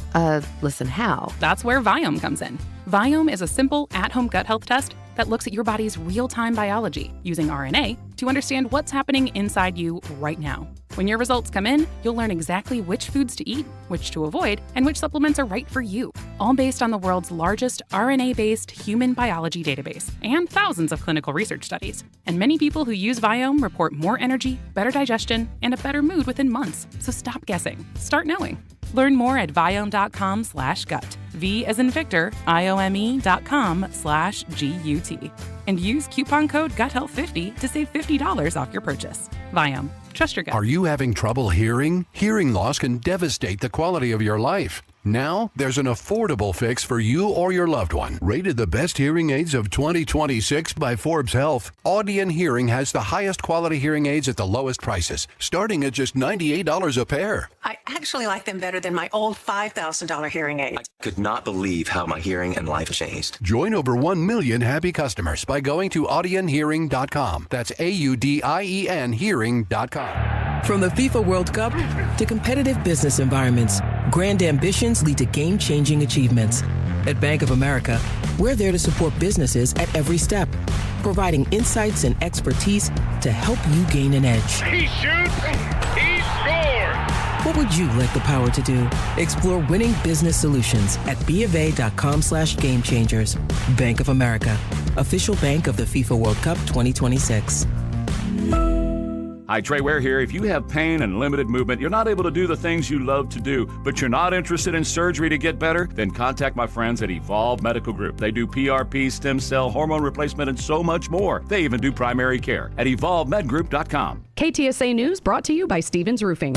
Listen how? That's where Viome comes in. Viome is a simple at-home gut health test that looks at your body's real-time biology using RNA to understand what's happening inside you right now. When your results come in, you'll learn exactly which foods to eat, which to avoid, and which supplements are right for you, all based on the world's largest RNA-based human biology database and thousands of clinical research studies. And many people who use Viome report more energy, better digestion, and a better mood within months. So stop guessing. Start knowing. Learn more at Viome.com/gut. V as in Victor, IOME.com/GUT. And use coupon code GUTHEALTH50 to save $50 off your purchase. Viome. Trust your gut. Are you having trouble hearing? Hearing loss can devastate the quality of your life. Now, there's an affordable fix for you or your loved one. Rated the best hearing aids of 2026 by Forbes Health, Audion Hearing has the highest quality hearing aids at the lowest prices, starting at just $98 a pair. I actually like them better than my old $5,000 hearing aid. I could not believe how my hearing and life changed. Join over 1 million happy customers by going to audionhearing.com. That's AUDIEN hearing.com. From the FIFA World Cup to competitive business environments, grand ambitions lead to game-changing achievements. At Bank of America, we're there to support businesses at every step, providing insights and expertise to help you gain an edge. He shoots, he scores! What would you like the power to do? Explore winning business solutions at BofA.com/gamechangers. Bank of America, official bank of the FIFA World Cup 2026. Hi, Trey Ware here. If you have pain and limited movement, you're not able to do the things you love to do, but you're not interested in surgery to get better, then contact my friends at Evolve Medical Group. They do PRP, stem cell, hormone replacement, and so much more. They even do primary care at evolvemedgroup.com. KTSA News brought to you by Stevens Roofing.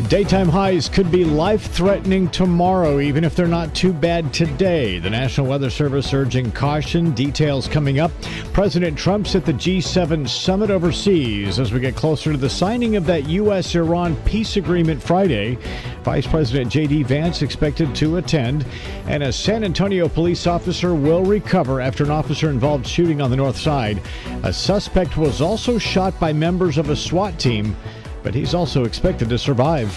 Daytime highs could be life-threatening tomorrow, even if they're not too bad today. The National Weather Service urging caution. Details coming up. President Trump's at the G7 summit overseas as we get closer to the signing of that U.S.-Iran peace agreement Friday. Vice President J.D. Vance expected to attend. And a San Antonio police officer will recover after an officer-involved shooting on the north side. A suspect was also shot by members of a SWAT team, but he's also expected to survive.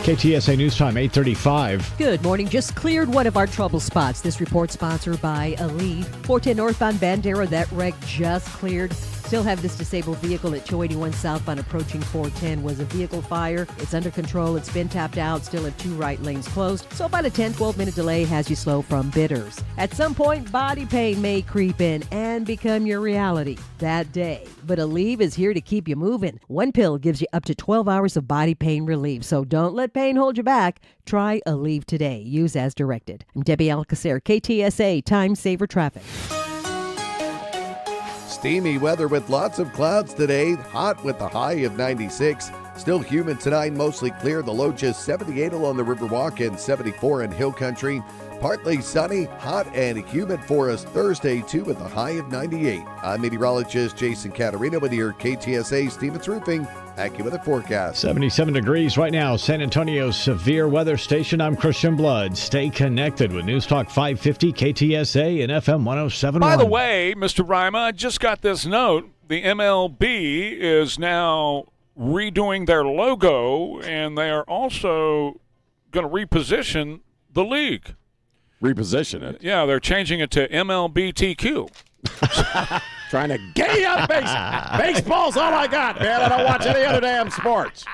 KTSA News Time, 8:35. Good morning. Just cleared one of our trouble spots. This report sponsored by Aleve. 410 northbound Bandera, that wreck just cleared. Still have this disabled vehicle at 281 southbound approaching 410. Was a vehicle fire. It's under control. It's been tapped out. Still have 2 right lanes closed. So about a 10-12 minute delay has you slow from Bitters. At some point, body pain may creep in and become your reality that day. But Aleve is here to keep you moving. One pill gives you up to 12 hours of body pain relief. So don't let pain hold you back. Try Aleve today. Use as directed. I'm Debbie Alcacer, KTSA Time Saver Traffic. Steamy weather with lots of clouds today. Hot with the high of 96. Still humid tonight, mostly clear. The low just 78 along the Riverwalk and 74 in Hill Country. Partly sunny, hot and humid for us Thursday, too, with a high of 98. I'm meteorologist Jason Caterino with your KTSA Stevens Roofing AccuWeather forecast. 77 degrees right now, San Antonio's severe weather station. I'm Christian Blood. Stay connected with News Talk 550, KTSA, and FM 107.1. By the way, Mr. Rima, I just got this note. The MLB is now redoing their logo, and they are also going to reposition the league. Reposition it? Yeah, they're changing it to MLBTQ. Trying to gay up baseball's all I got, man. I don't watch any other damn sports.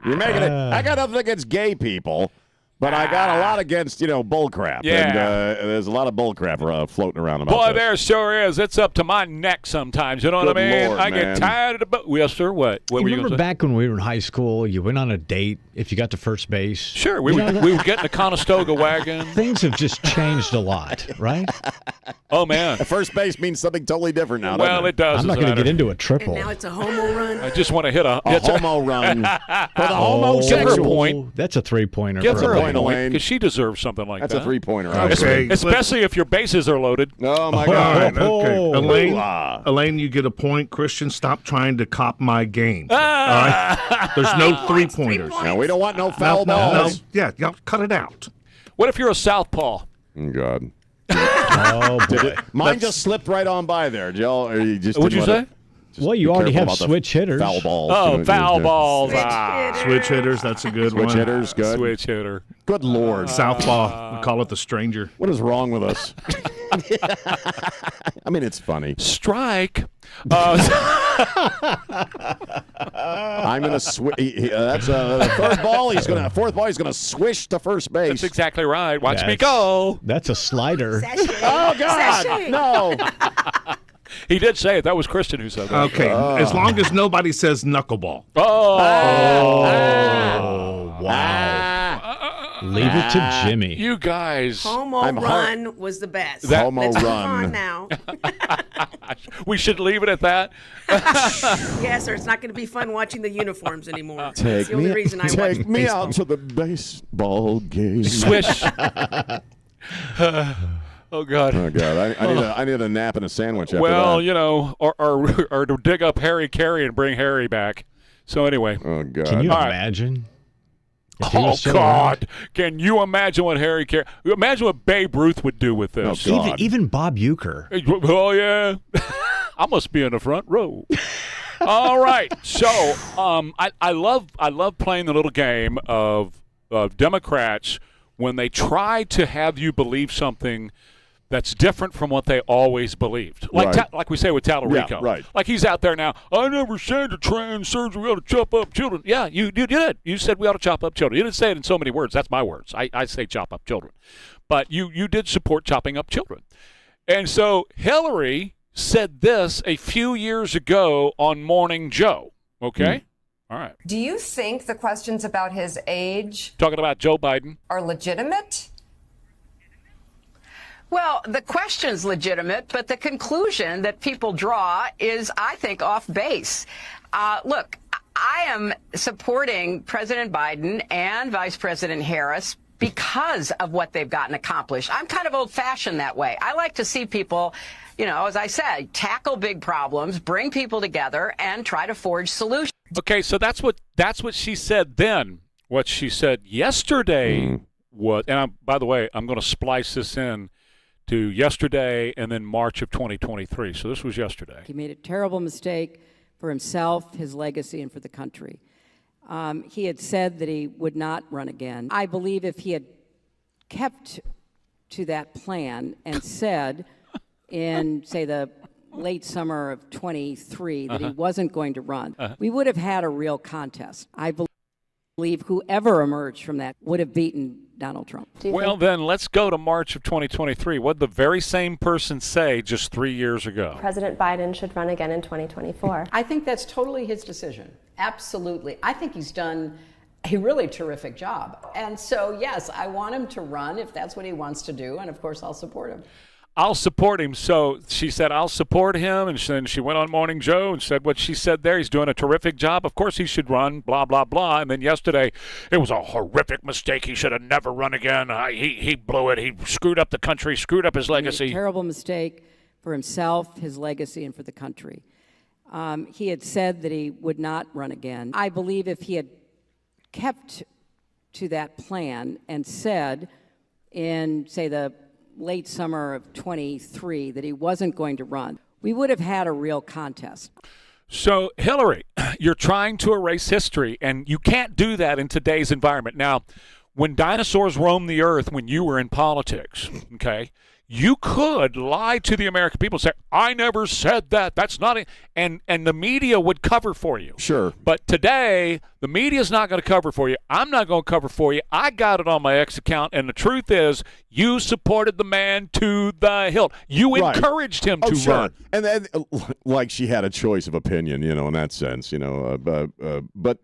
You're making it. I got nothing against gay people, but I got a lot against, bull crap. Yeah. And there's a lot of bull crap floating around about Boy, this. there sure is. It's up to my neck sometimes. You know what I mean? Lord, I man. get tired of the Yes, sir. What were you going remember to say? back when we were in high school, you went on a date if you got to first base? Sure. We would get in the Conestoga wagon. Things have just changed a lot, right? Oh, man. First base means something totally different now. Well, it does. I'm not going to get into a triple. And now it's a homo run. I just want to hit a homo run for the homosexual. Give her a point. That's a three-pointer. Give her a point, point Elaine. because she deserves something like That's that. a three-pointer. Okay. Especially if your bases are loaded. Oh, my All God. right, okay. Ooh-ah. Elaine, you get a point. Christian, stop trying to cop my game. All right? There's no three-pointers. Now, we don't want no foul balls. Yeah, cut it out. What if you're a southpaw? Oh, God. Oh, boy. Mine just slipped right on by there, Joe. Or you just What'd you say? Well, you already have switch hitters. Foul balls. Oh, foul balls. Switch hitters, that's a good one. Switch hitters, good. Switch hitter. Good Lord. Southpaw, we call it the stranger. What is wrong with us? I mean, it's funny. Strike. I'm going to switch. That's a fourth ball. He's going to swish to first base. That's exactly right. Watch me go. That's a slider. Oh, God. No. He did say it. That was Kristen who said that. Okay, as long as nobody says knuckleball. Wow. Leave it to Jimmy. You guys. Homo run was the best. Homo Let's run. move on now. We should leave it at that. Yes, or it's not going to be fun watching the uniforms anymore. Take That's the only reason I watch take me baseball. out to the baseball game. Swish. Oh, God. Oh, God. I need a nap and a sandwich after well, that. you know, or to dig up Harry Carey and bring Harry back. So, anyway. Oh, God. Can you All right. imagine? Oh, God. Can you imagine what Harry Carey – imagine what Babe Ruth would do with this. Oh, God. Even Bob Uecker. Oh, yeah. I must be in the front row. All right. So I love playing the little game of Democrats when they try to have you believe something that's different from what they always believed. Like Right. like we say with Tallarico. Yeah, right. Like he's out there now, I never said to trans surgery we ought to chop up children. Yeah, you did. You said we ought to chop up children. You didn't say it in so many words. That's my words. I say chop up children. But you did support chopping up children. And so Hillary said this a few years ago on Morning Joe. Okay? All right. Do you think the questions about his age Talking about Joe Biden. are legitimate? Well, the question's legitimate, but the conclusion that people draw is, I think, off base. Look, I am supporting President Biden and Vice President Harris because of what they've gotten accomplished. I'm kind of old-fashioned that way. I like to see people, you know, as I said, tackle big problems, bring people together, and try to forge solutions. Okay, so that's what she said then. What she said yesterday was, and by the way, I'm going to splice this in to yesterday and then March of 2023. So this was yesterday. He made a terrible mistake for himself, his legacy, and for the country. He had said that he would not run again. I believe if he had kept to that plan and said in, say, the late summer of 23 that he wasn't going to run, we would have had a real contest. I believe whoever emerged from that would have beaten Donald Trump. Well, then let's go to March of 2023. What did the very same person say just 3 years ago? President Biden should run again in 2024. I think that's totally his decision. Absolutely. I think he's done a really terrific job. And so, yes, I want him to run if that's what he wants to do. And, of course, I'll support him. I'll support him. So she said, I'll support him. And then she went on Morning Joe and said what she said there. He's doing a terrific job. Of course he should run, blah, blah, blah. And then yesterday, it was a horrific mistake. He should have never run again. He blew it. He screwed up the country, screwed up his legacy. He made a terrible mistake for himself, his legacy, and for the country. He had said that he would not run again. I believe if he had kept to that plan and said in, say, the late summer of 23 that he wasn't going to run, we would have had a real contest. So, Hillary, you're trying to erase history, and you can't do that in today's environment. Now, when dinosaurs roamed the earth, when you were in politics, okay, you could lie to the American people and say, I never said that. That's not it. And the media would cover for you. Sure. But today, the media's not going to cover for you. I'm not going to cover for you. I got it on my X account. And the truth is, you supported the man to the hilt. You encouraged him to run. And then, like she had a choice of opinion, you know, in that sense, you know. But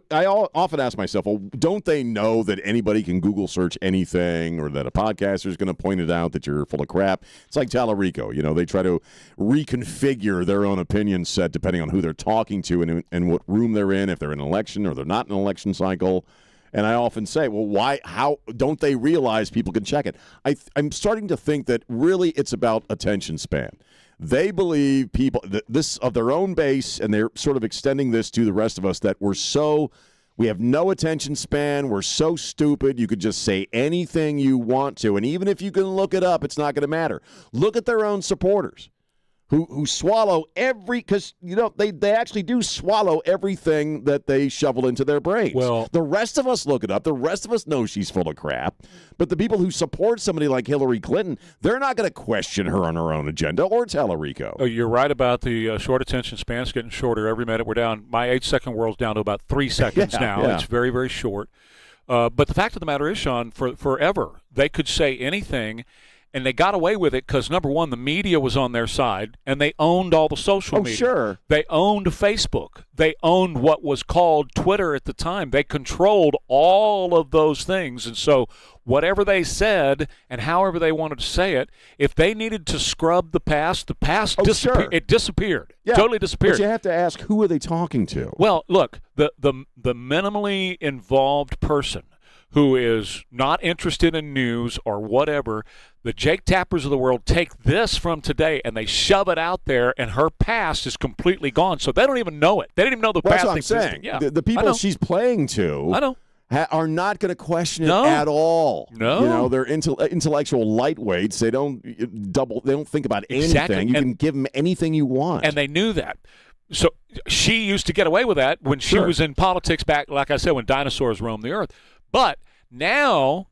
I often ask myself, well, don't they know that anybody can Google search anything, or that a podcaster is going to point it out that you're full of crap? It's like Tallarico. You know, they try to reconfigure their own opinion set depending on who they're talking to and what room they're in, if they're in an election or they're not in an election cycle. And I often say, well, how don't they realize people can check it? I'm starting to think that really it's about attention span. They believe people this of their own base, and they're sort of extending this to the rest of us, that we have no attention span. We're so stupid. You could just say anything you want to. And even if you can look it up, it's not going to matter. Look at their own supporters. who swallow because they actually do swallow everything that they shovel into their brains. Well, the rest of us look it up. The rest of us know she's full of crap. But the people who support somebody like Hillary Clinton, they're not going to question her on her own agenda or tell Rico. Oh, you're right about the short attention spans getting shorter every minute. We're down. My 8-second world's down to about 3 seconds now. Yeah. It's very, very short. But the fact of the matter is, Sean, forever they could say anything. And they got away with it because, number one, the media was on their side, and they owned all the social media. Sure. They owned Facebook. They owned what was called Twitter at the time. They controlled all of those things. And so whatever they said and however they wanted to say it, if they needed to scrub the past disappeared. Sure. It disappeared. Yeah. Totally disappeared. But you have to ask, who are they talking to? Well, look, the minimally involved person who is not interested in news or whatever, the Jake Tappers of the world take this from today and they shove it out there, and her past is completely gone. So they don't even know it. They didn't even know the past That's what I'm existed. saying. Yeah, The people she's playing to are not going to question it at all. No. They're intellectual lightweights. They don't They don't think about anything. Exactly. You can give them anything you want. And they knew that. So she used to get away with that when she was in politics back, like I said, when dinosaurs roamed the earth. But now,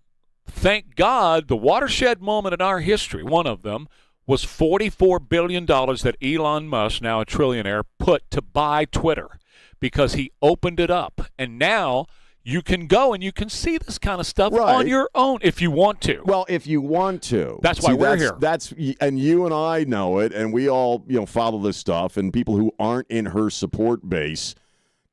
thank God, the watershed moment in our history, one of them, was $44 billion that Elon Musk, now a trillionaire, put to buy Twitter because he opened it up. And now you can go and you can see this kind of stuff on your own if you want to. Well, if you want to. That's why we're here. And you and I know it, and we all follow this stuff, and people who aren't in her support base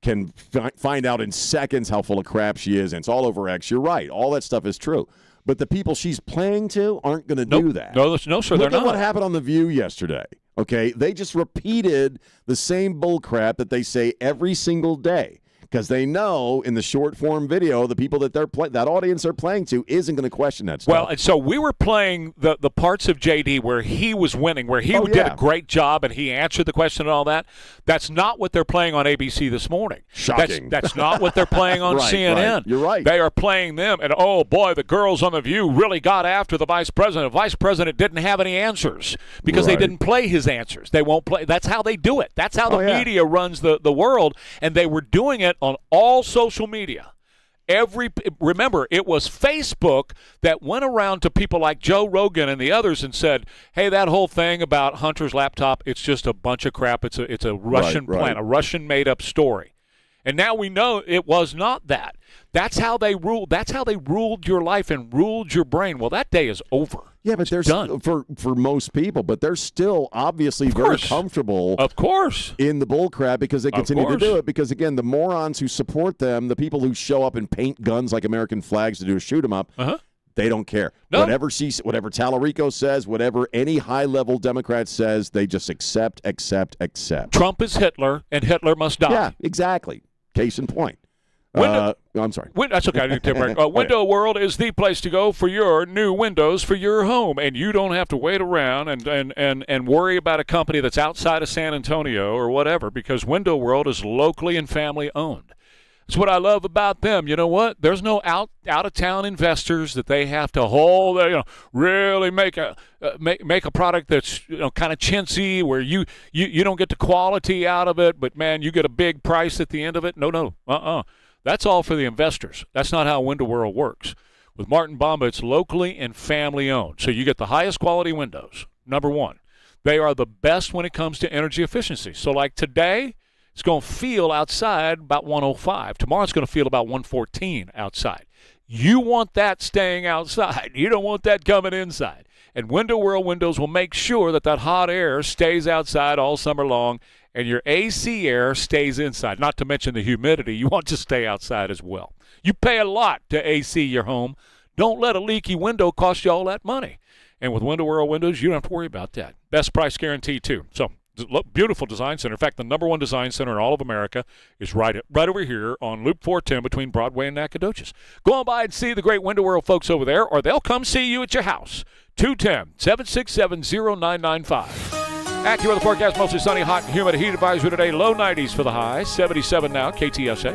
can find out in seconds how full of crap she is, and it's all over X. You're right. All that stuff is true. But the people she's playing to aren't going to do that. No, sir, they're not. Look at what happened on The View yesterday. Okay? They just repeated the same bull crap that they say every single day. Because they know in the short form video, the people that that audience they're playing to isn't going to question that stuff. Well, and so we were playing the parts of JD where he was winning, where he did a great job and he answered the question and all that. That's not what they're playing on ABC this morning. Shocking. That's not what they're playing on CNN. Right. You're right. They are playing them, and oh boy, the girls on The View really got after the vice president. The vice president didn't have any answers because they didn't play his answers. They won't play. That's how they do it. That's how the media runs the world, and they were doing it on all social media. Remember, it was Facebook that went around to people like Joe Rogan and the others and said, hey, that whole thing about Hunter's laptop, it's just a bunch of crap. It's a Russian plan, a Russian made-up story. And now we know it was not that. That's how they ruled. That's how they ruled your life and ruled your brain. Well, that day is over. Yeah, but there's done for most people, but they're still obviously very comfortable. Of course, in the bull crap because they continue to do it. Because again, the morons who support them, the people who show up and paint guns like American flags to shoot them up, they don't care. No. Whatever Tallarico says, whatever any high-level Democrat says, they just accept. Trump is Hitler, and Hitler must die. Yeah, exactly. Case in point. I'm sorry. That's okay. I need to take a break. Window World is the place to go for your new windows for your home, and you don't have to wait around and worry about a company that's outside of San Antonio or whatever, because Window World is locally and family owned. That's what I love about them. You know what? There's no out of town investors that they have to hold. Really make a product that's kind of chintzy, where you don't get the quality out of it, but man, you get a big price at the end of it. No. That's all for the investors. That's not how Window World works. With Martin Bomba, it's locally and family owned, so you get the highest quality windows. Number one, they are the best when it comes to energy efficiency. So like today, it's going to feel outside about 105. Tomorrow it's going to feel about 114 outside. You want that staying outside. You don't want that coming inside. And Window World windows will make sure that hot air stays outside all summer long and your AC air stays inside. Not to mention the humidity. You want to stay outside as well. You pay a lot to AC your home. Don't let a leaky window cost you all that money. And with Window World windows, you don't have to worry about that. Best price guarantee, too. So, beautiful design center. In fact, the #1 design center in all of America is right over here on Loop 410 between Broadway and Nacogdoches. Go on by and see the great Window World folks over there, or they'll come see you at your house. 210-767-0995. AccuWeather forecast, mostly sunny, hot and humid. Heat advisory today, low 90s for the high, 77 now, KTSA.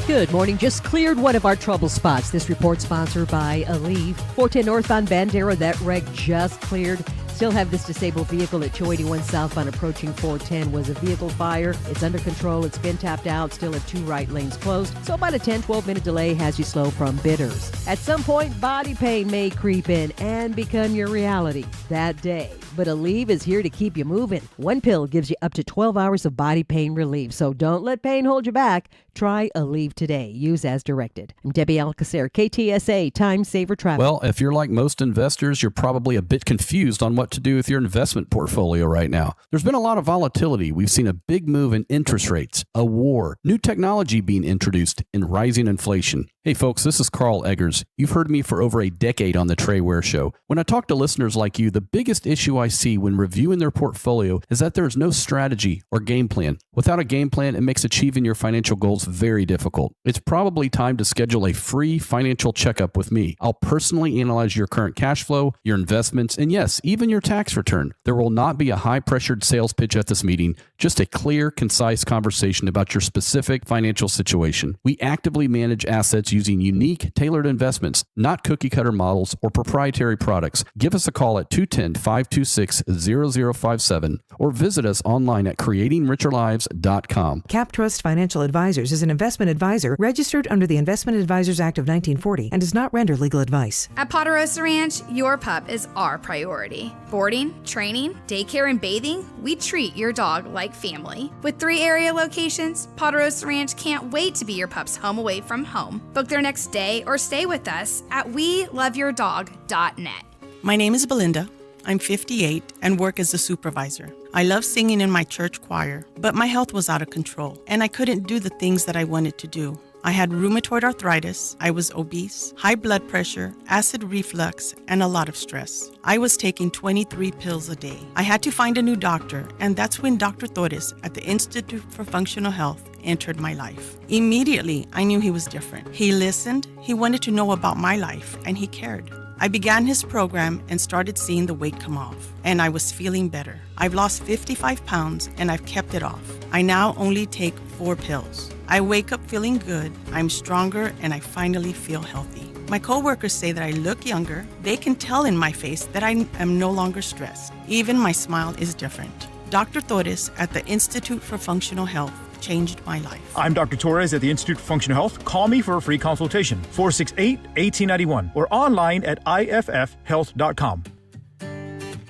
Good morning. Just cleared one of our trouble spots. This report sponsored by Aleve. 410 north on Bandera. That wreck just cleared. still have this disabled vehicle at 281 southbound approaching 410. Was a vehicle fire. It's under control. It's been tapped out. Still have 2 right lanes closed. So about a 10-12 minute delay has you slow from Bitters. At some point, body pain may creep in and become your reality that day. But Aleve is here to keep you moving. One pill gives you up to 12 hours of body pain relief. So don't let pain hold you back. Try Aleve today. Use as directed. I'm Debbie Alcacer, KTSA, Time Saver Travel. Well, if you're like most investors, you're probably a bit confused on what to do with your investment portfolio right now. There's been a lot of volatility. We've seen a big move in interest rates, a war, new technology being introduced, and rising inflation. Hey folks, this is Carl Eggers. You've heard me for over a decade on the Trey Ware Show. When I talk to listeners like you, the biggest issue I see when reviewing their portfolio is that there is no strategy or game plan. Without a game plan, it makes achieving your financial goals very difficult. It's probably time to schedule a free financial checkup with me. I'll personally analyze your current cash flow, your investments, and yes, even your tax return. There will not be a high-pressured sales pitch at this meeting, just a clear, concise conversation about your specific financial situation. We actively manage assets using unique, tailored investments, not cookie-cutter models or proprietary products. Give us a call at 210-526-0057 or visit us online at creatingricherlives.com. CapTrust Financial Advisors is an investment advisor registered under the Investment Advisors Act of 1940 and does not render legal advice. At Ponderosa Ranch, your pup is our priority. Boarding, training, daycare, and bathing, we treat your dog like family. With 3 area locations, Ponderosa Ranch can't wait to be your pup's home away from home. Book their next day or stay with us at weloveyourdog.net. My name is Belinda. I'm 58 and work as a supervisor. I love singing in my church choir, but my health was out of control and I couldn't do the things that I wanted to do. I had rheumatoid arthritis, I was obese, high blood pressure, acid reflux, and a lot of stress. I was taking 23 pills a day. I had to find a new doctor, and that's when Dr. Torres at the Institute for Functional Health entered my life. Immediately, I knew he was different. He listened, he wanted to know about my life, and he cared. I began his program and started seeing the weight come off, and I was feeling better. I've lost 55 pounds, and I've kept it off. I now only take 4 pills. I wake up feeling good, I'm stronger, and I finally feel healthy. My coworkers say that I look younger. They can tell in my face that I am no longer stressed. Even my smile is different. Dr. Torres at the Institute for Functional Health changed my life. I'm Dr. Torres at the Institute for Functional Health. Call me for a free consultation, 468-1891, or online at iffhealth.com.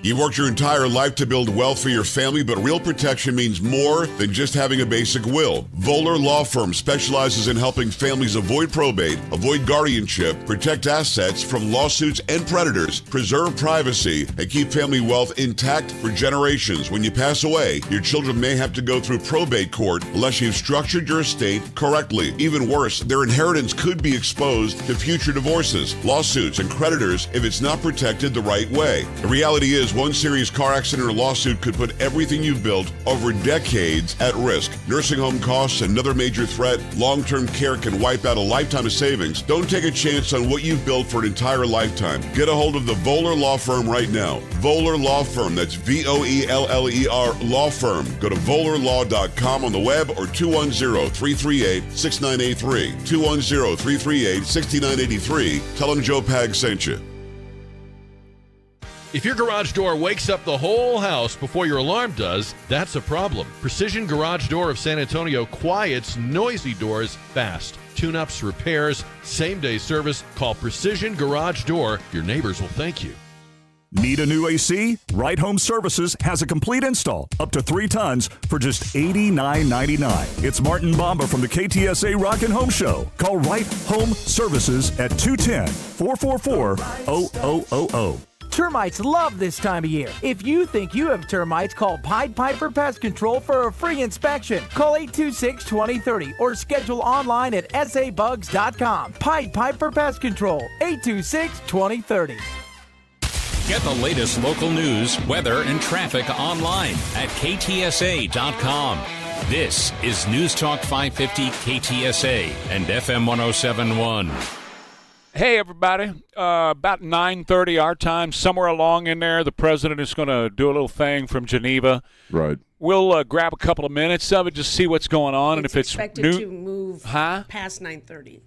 You worked your entire life to build wealth for your family, but real protection means more than just having a basic will. Voller Law Firm specializes in helping families avoid probate, avoid guardianship, protect assets from lawsuits and predators, preserve privacy, and keep family wealth intact for generations. When you pass away, your children may have to go through probate court unless you've structured your estate correctly. Even worse, their inheritance could be exposed to future divorces, lawsuits, and creditors if it's not protected the right way. The reality is, one serious car accident or lawsuit could put everything you've built over decades at risk. Nursing home costs, another major threat. Long-term care can wipe out a lifetime of savings. Don't take a chance on what you've built for an entire lifetime. Get a hold of the Voller Law Firm right now. Voller Law Firm, that's Voeller Law Firm. Go to vollerlaw.com on the web or 210-338-6983. 210-338-6983. Tell them Joe Pag sent you. If your garage door wakes up the whole house before your alarm does, that's a problem. Precision Garage Door of San Antonio quiets noisy doors fast. Tune-ups, repairs, same-day service. Call Precision Garage Door. Your neighbors will thank you. Need a new AC? Right Home Services has a complete install, up to 3 tons, for just $89.99. It's Martin Bomba from the KTSA Rock and Home Show. Call Right Home Services at 210-444-0000. Termites love this time of year. If you think you have termites, call Pied Piper Pest Control for a free inspection. Call 826-2030 or schedule online at sabugs.com. Pied Piper Pest Control, 826-2030. Get the latest local news, weather, and traffic online at ktsa.com. This is News Talk 550 KTSA and FM 107.1. Hey, everybody. About 9:30 our time, somewhere along in there, the president is going to do a little thing from Geneva. Right. We'll grab a couple of minutes of it, just see what's going on. And if it's expected to move past 9:30.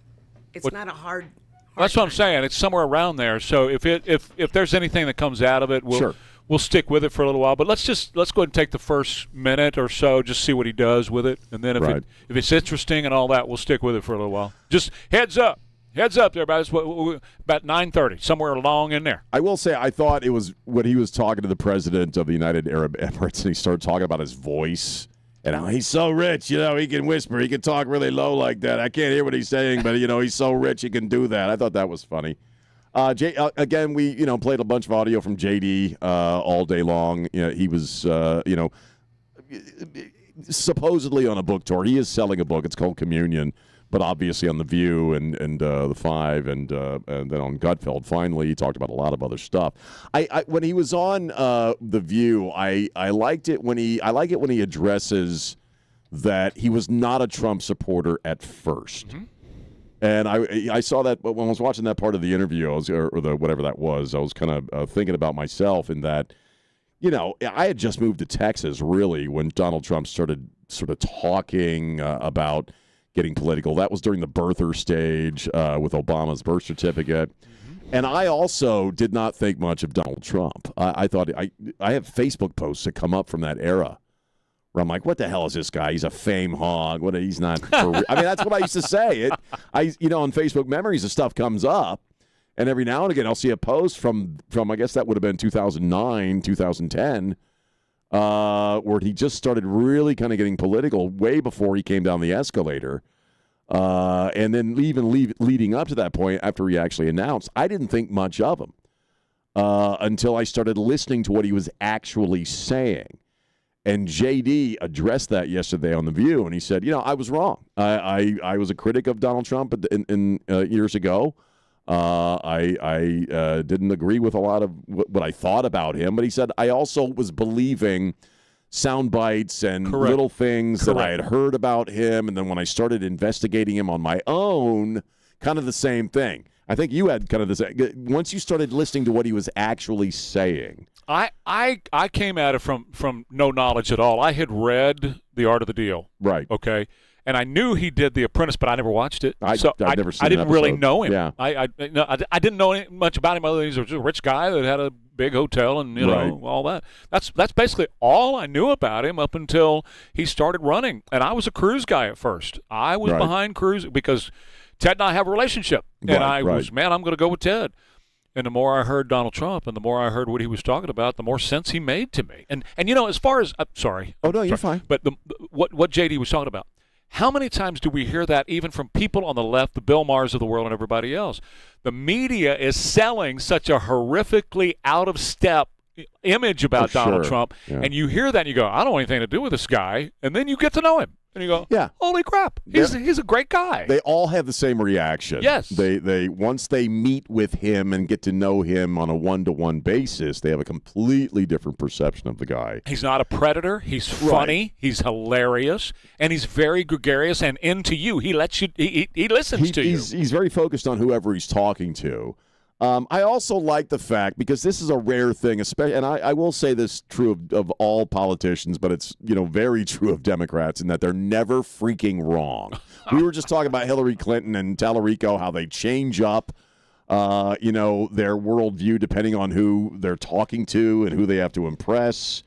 It's not a hard that's what I'm saying. It's somewhere around there. So if there's anything that comes out of it, we'll we'll stick with it for a little while. But let's go ahead and take the first minute or so, just see what he does with it, and then if it's interesting and all that, we'll stick with it for a little while. Just heads up there, about 9:30, somewhere along in there. I will say, I thought it was when he was talking to the president of the United Arab Emirates, and he started talking about his voice. And how he's so rich, he can whisper. He can talk really low like that. I can't hear what he's saying, but, he's so rich he can do that. I thought that was funny. Again, we, played a bunch of audio from JD all day long. He was, supposedly on a book tour. He is selling a book. It's called Communion, but obviously on The View and the Five and then on Gutfeld. Finally, he talked about a lot of other stuff. When he was on The View, I liked it when he addresses that he was not a Trump supporter at first. Mm-hmm. And I saw that when I was watching that part of the interview, or whatever that was, I was kind of thinking about myself in that, I had just moved to Texas, really, when Donald Trump started sort of talking about getting political. That was during the birther stage with Obama's birth certificate. Mm-hmm. And I also did not think much of Donald Trump. I thought I have Facebook posts that come up from that era where I'm like, what the hell is this guy? He's a fame hog. He's not for real. I mean, that's what I used to say. On Facebook memories, the stuff comes up, and every now and again I'll see a post from I guess that would have been 2009, 2010, where he just started really kind of getting political way before he came down the escalator. And then even leading up to that point, after he actually announced, I didn't think much of him until I started listening to what he was actually saying. And JD addressed that yesterday on The View, and he said, I was wrong. I was a critic of Donald Trump in years ago. I didn't agree with a lot of what I thought about him, but he said I also was believing sound bites and little things that I had heard about him, and then when I started investigating him on my own, kind of the same thing. I think you had kind of the same. Once you started listening to what he was actually saying. I came at it from no knowledge at all. I had read The Art of the Deal. Right. Okay. And I knew he did The Apprentice, but I never watched it. I've never seen it. I didn't really know him. Yeah. I didn't know much about him other than he's a rich guy that had a big hotel and all that. That's basically all I knew about him up until he started running. And I was a Cruz guy at first. I was behind Cruz because Ted and I have a relationship. And I'm going to go with Ted. And the more I heard Donald Trump and the more I heard what he was talking about, the more sense he made to me. And as far as sorry. Oh, no, you're fine. But what JD was talking about, how many times do we hear that even from people on the left, the Bill Maher's of the world and everybody else? The media is selling such a horrifically out-of-step image about Donald Trump, and you hear that and you go, I don't want anything to do with this guy, and then you get to know him. And you go, holy crap, he's a great guy. They all have the same reaction. Yes. They once they meet with him and get to know him on a one-to-one basis, they have a completely different perception of the guy. He's not a predator. He's funny. He's hilarious. And he's very gregarious and into you. He lets you. He listens to you. He's very focused on whoever he's talking to. I also like the fact, because this is a rare thing, especially, and I will say this true of all politicians, but it's very true of Democrats in that they're never freaking wrong. We were just talking about Hillary Clinton and Tallarico, how they change up, their worldview depending on who they're talking to and who they have to impress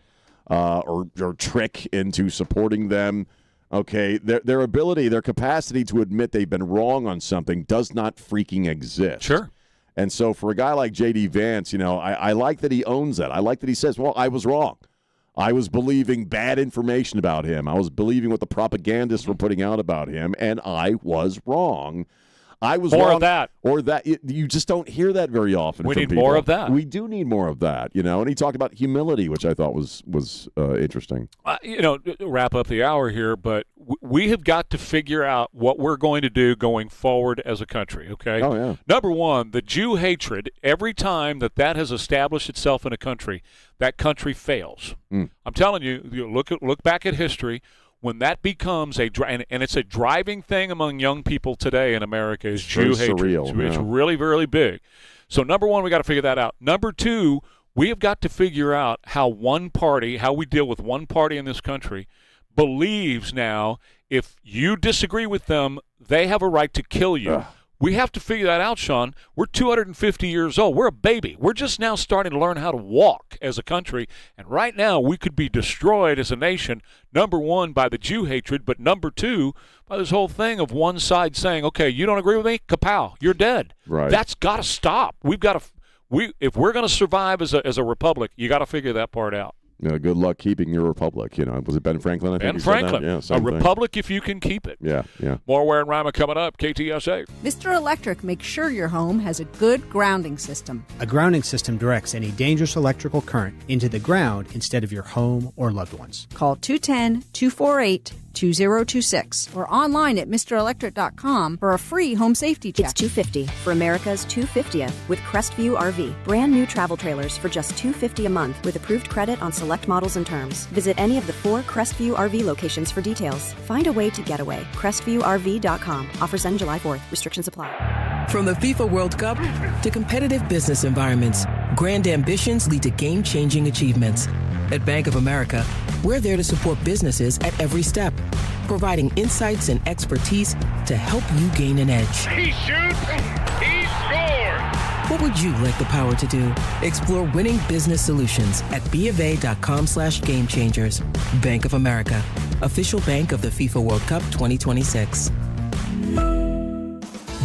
or trick into supporting them. Okay, their ability, their capacity to admit they've been wrong on something does not freaking exist. Sure. And so for a guy like J.D. Vance, I like that he owns that. I like that he says, well, I was wrong. I was believing bad information about him. I was believing what the propagandists were putting out about him, and I was wrong. I was more wrong. Of that. Or that. You just don't hear that very often We from need people. more of that. We do need more of that, And he talked about humility, which I thought was interesting. Wrap up the hour here, but we have got to figure out what we're going to do going forward as a country, okay? Oh, yeah. Number one, the Jew hatred, every time that has established itself in a country, that country fails. I'm telling you, look back at history. When that becomes and it's a driving thing among young people today in America is Jew hatred. Surreal, it's really, really big. So number one, we got to figure that out. Number two, we have got to figure out how we deal with one party in this country believes now if you disagree with them, they have a right to kill you. We have to figure that out, Sean. We're 250 years old. We're a baby. We're just now starting to learn how to walk as a country. And right now, we could be destroyed as a nation, number one, by the Jew hatred, but number two, by this whole thing of one side saying, okay, you don't agree with me? Kapow, you're dead. Right. That's got to stop. If we're going to survive as a republic, you got to figure that part out. Good luck keeping your republic. Was it Ben Franklin? I think Ben Franklin. Yeah, a republic if you can keep it. Yeah. More Ware and Rima coming up. KTSA. Mr. Electric makes sure your home has a good grounding system. A grounding system directs any dangerous electrical current into the ground instead of your home or loved ones. Call 210-248-2026 or online at MrElectric.com for a free home safety check. It's 250 for America's 250th with Crestview RV. Brand new travel trailers for just $250 a month with approved credit on select models and terms. Visit any of the 4 Crestview RV locations for details. Find a way to get away. CrestviewRV.com. Offers end July 4th. Restrictions apply. From the FIFA World Cup to competitive business environments, grand ambitions lead to game-changing achievements. At Bank of America, we're there to support businesses at every step, providing insights and expertise to help you gain an edge. He shoots, he scores! What would you like the power to do? Explore winning business solutions at BofA.com/gamechangers. Bank of America, official bank of the FIFA World Cup 2026.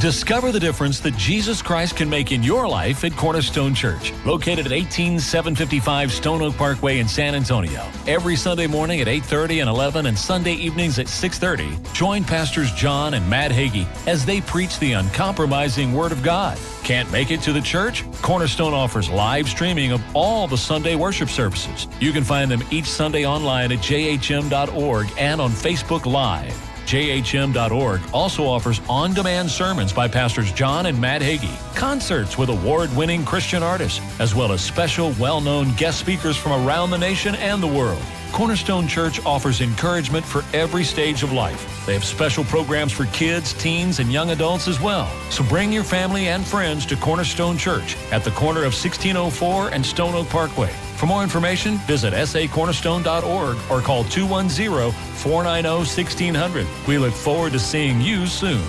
Discover the difference that Jesus Christ can make in your life at Cornerstone Church, located at 18755 Stone Oak Parkway in San Antonio. Every Sunday morning at 8:30 and 11 and Sunday evenings at 6:30, join Pastors John and Matt Hagee as they preach the uncompromising Word of God. Can't make it to the church? Cornerstone offers live streaming of all the Sunday worship services. You can find them each Sunday online at jhm.org and on Facebook Live. JHM.org also offers on-demand sermons by Pastors John and Matt Hagee, concerts with award-winning Christian artists, as well as special well-known guest speakers from around the nation and the world. Cornerstone Church offers encouragement for every stage of life. They have special programs for kids, teens, and young adults as well. So bring your family and friends to Cornerstone Church at the corner of 1604 and Stone Oak Parkway. For more information, visit sacornerstone.org or call 210-490-1600. We look forward to seeing you soon.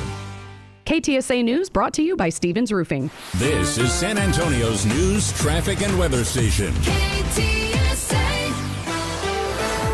KTSA News brought to you by Stevens Roofing. This is San Antonio's news, traffic, and weather station.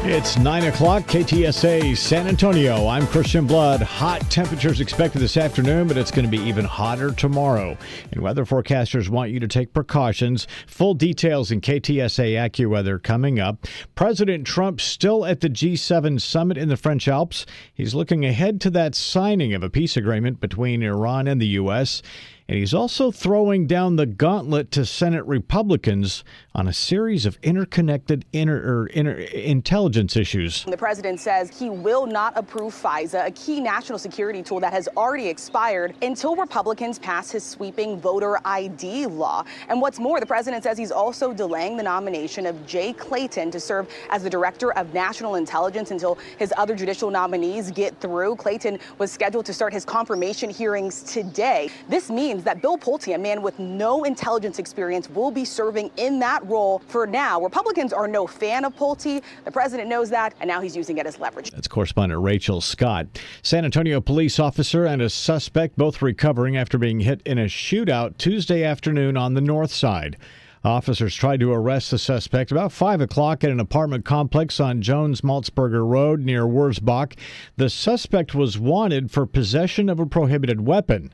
It's 9 o'clock, KTSA San Antonio. I'm Christian Blood. Hot temperatures expected this afternoon, but it's going to be even hotter tomorrow. And weather forecasters want you to take precautions. Full details in KTSA AccuWeather coming up. President Trump still at the G7 summit in the French Alps. He's looking ahead to that signing of a peace agreement between Iran and the U.S., and he's also throwing down the gauntlet to Senate Republicans on a series of interconnected intelligence issues. The president says he will not approve FISA, a key national security tool that has already expired, until Republicans pass his sweeping voter ID law. And what's more, the president says he's also delaying the nomination of Jay Clayton to serve as the director of national intelligence until his other judicial nominees get through. Clayton was scheduled to start his confirmation hearings today. This means that Bill Pulte, a man with no intelligence experience, will be serving in that role for now. Republicans are no fan of Pulte. The president knows that, and now he's using it as leverage. That's correspondent Rachel Scott. San Antonio police officer and a suspect both recovering after being hit in a shootout Tuesday afternoon on the north side. Officers tried to arrest the suspect about 5 o'clock at an apartment complex on Jones-Maltzberger Road near Wurzbach. The suspect was wanted for possession of a prohibited weapon.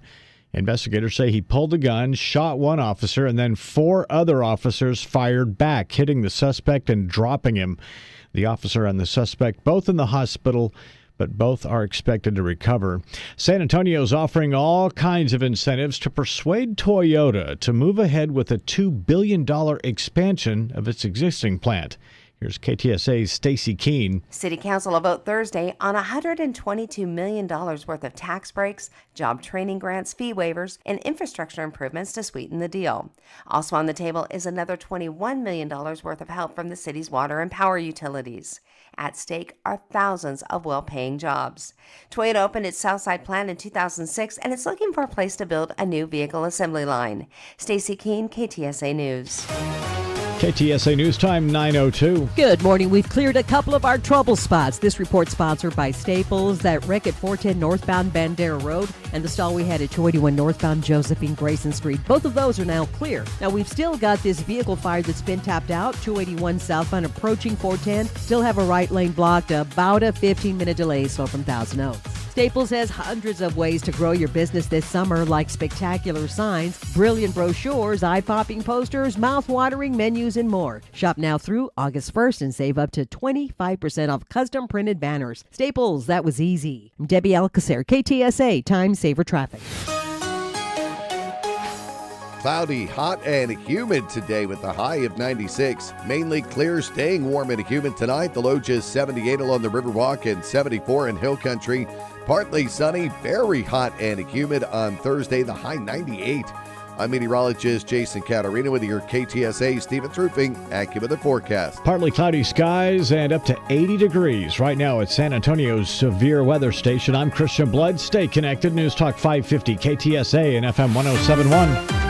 Investigators say he pulled a gun, shot one officer, and then 4 other officers fired back, hitting the suspect and dropping him. The officer and the suspect both in the hospital, but both are expected to recover. San Antonio is offering all kinds of incentives to persuade Toyota to move ahead with a $2 billion expansion of its existing plant. Here's KTSA's Stacy Keene. City Council will vote Thursday on $122 million worth of tax breaks, job training grants, fee waivers, and infrastructure improvements to sweeten the deal. Also on the table is another $21 million worth of help from the city's water and power utilities. At stake are thousands of well-paying jobs. Toyota opened its Southside plant in 2006, and it's looking for a place to build a new vehicle assembly line. Stacy Keene, KTSA News. KTSA News Time 9:02. Good morning. We've cleared a couple of our trouble spots. This report sponsored by Staples, that wreck at 410 northbound Bandera Road, and the stall we had at 281 northbound Josephine Grayson Street. Both of those are now clear. Now, we've still got this vehicle fire that's been tapped out, 281 southbound approaching 410. Still have a right lane blocked, about a 15-minute delay, so from Thousand Oaks. Staples has hundreds of ways to grow your business this summer, like spectacular signs, brilliant brochures, eye-popping posters, mouth-watering menus, and more. Shop now through August 1st and save up to 25% off custom printed banners. Staples, that was easy. I'm Debbie Alcacer, KTSA, Time Saver Traffic. Cloudy, hot, and humid today with a high of 96. Mainly clear, staying warm and humid tonight. The low just 78 along the Riverwalk and 74 in Hill Country. Partly sunny, very hot and humid on Thursday, the high 98. I'm meteorologist Jason Catarina with your KTSA Stevens Roofing AccuWeather forecast. Partly cloudy skies and up to 80 degrees right now at San Antonio's severe weather station. I'm Christian Blood. Stay connected. News Talk 550 KTSA and FM 1071.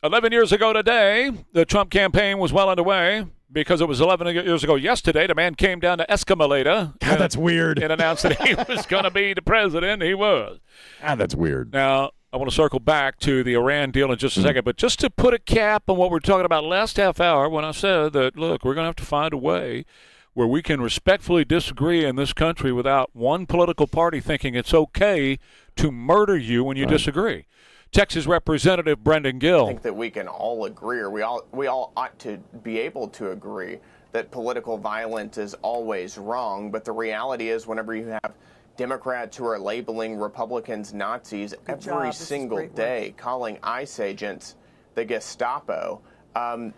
11 years ago today, the Trump campaign was well underway because it was 11 years ago yesterday. The man came down to Escamilada. God, that's weird. And announced that he was going to be the president. He was. God, that's weird. Now, I want to circle back to the Iran deal in just a second, but just to put a cap on what we were talking about last half hour when I said that, look, we're going to have to find a way where we can respectfully disagree in this country without one political party thinking it's okay to murder you when you disagree. Texas Representative Brendan Gill. I think that we can all agree, or we all ought to be able to agree that political violence is always wrong. But the reality is, whenever you have Democrats who are labeling Republicans Nazis every single day, calling ICE agents the Gestapo,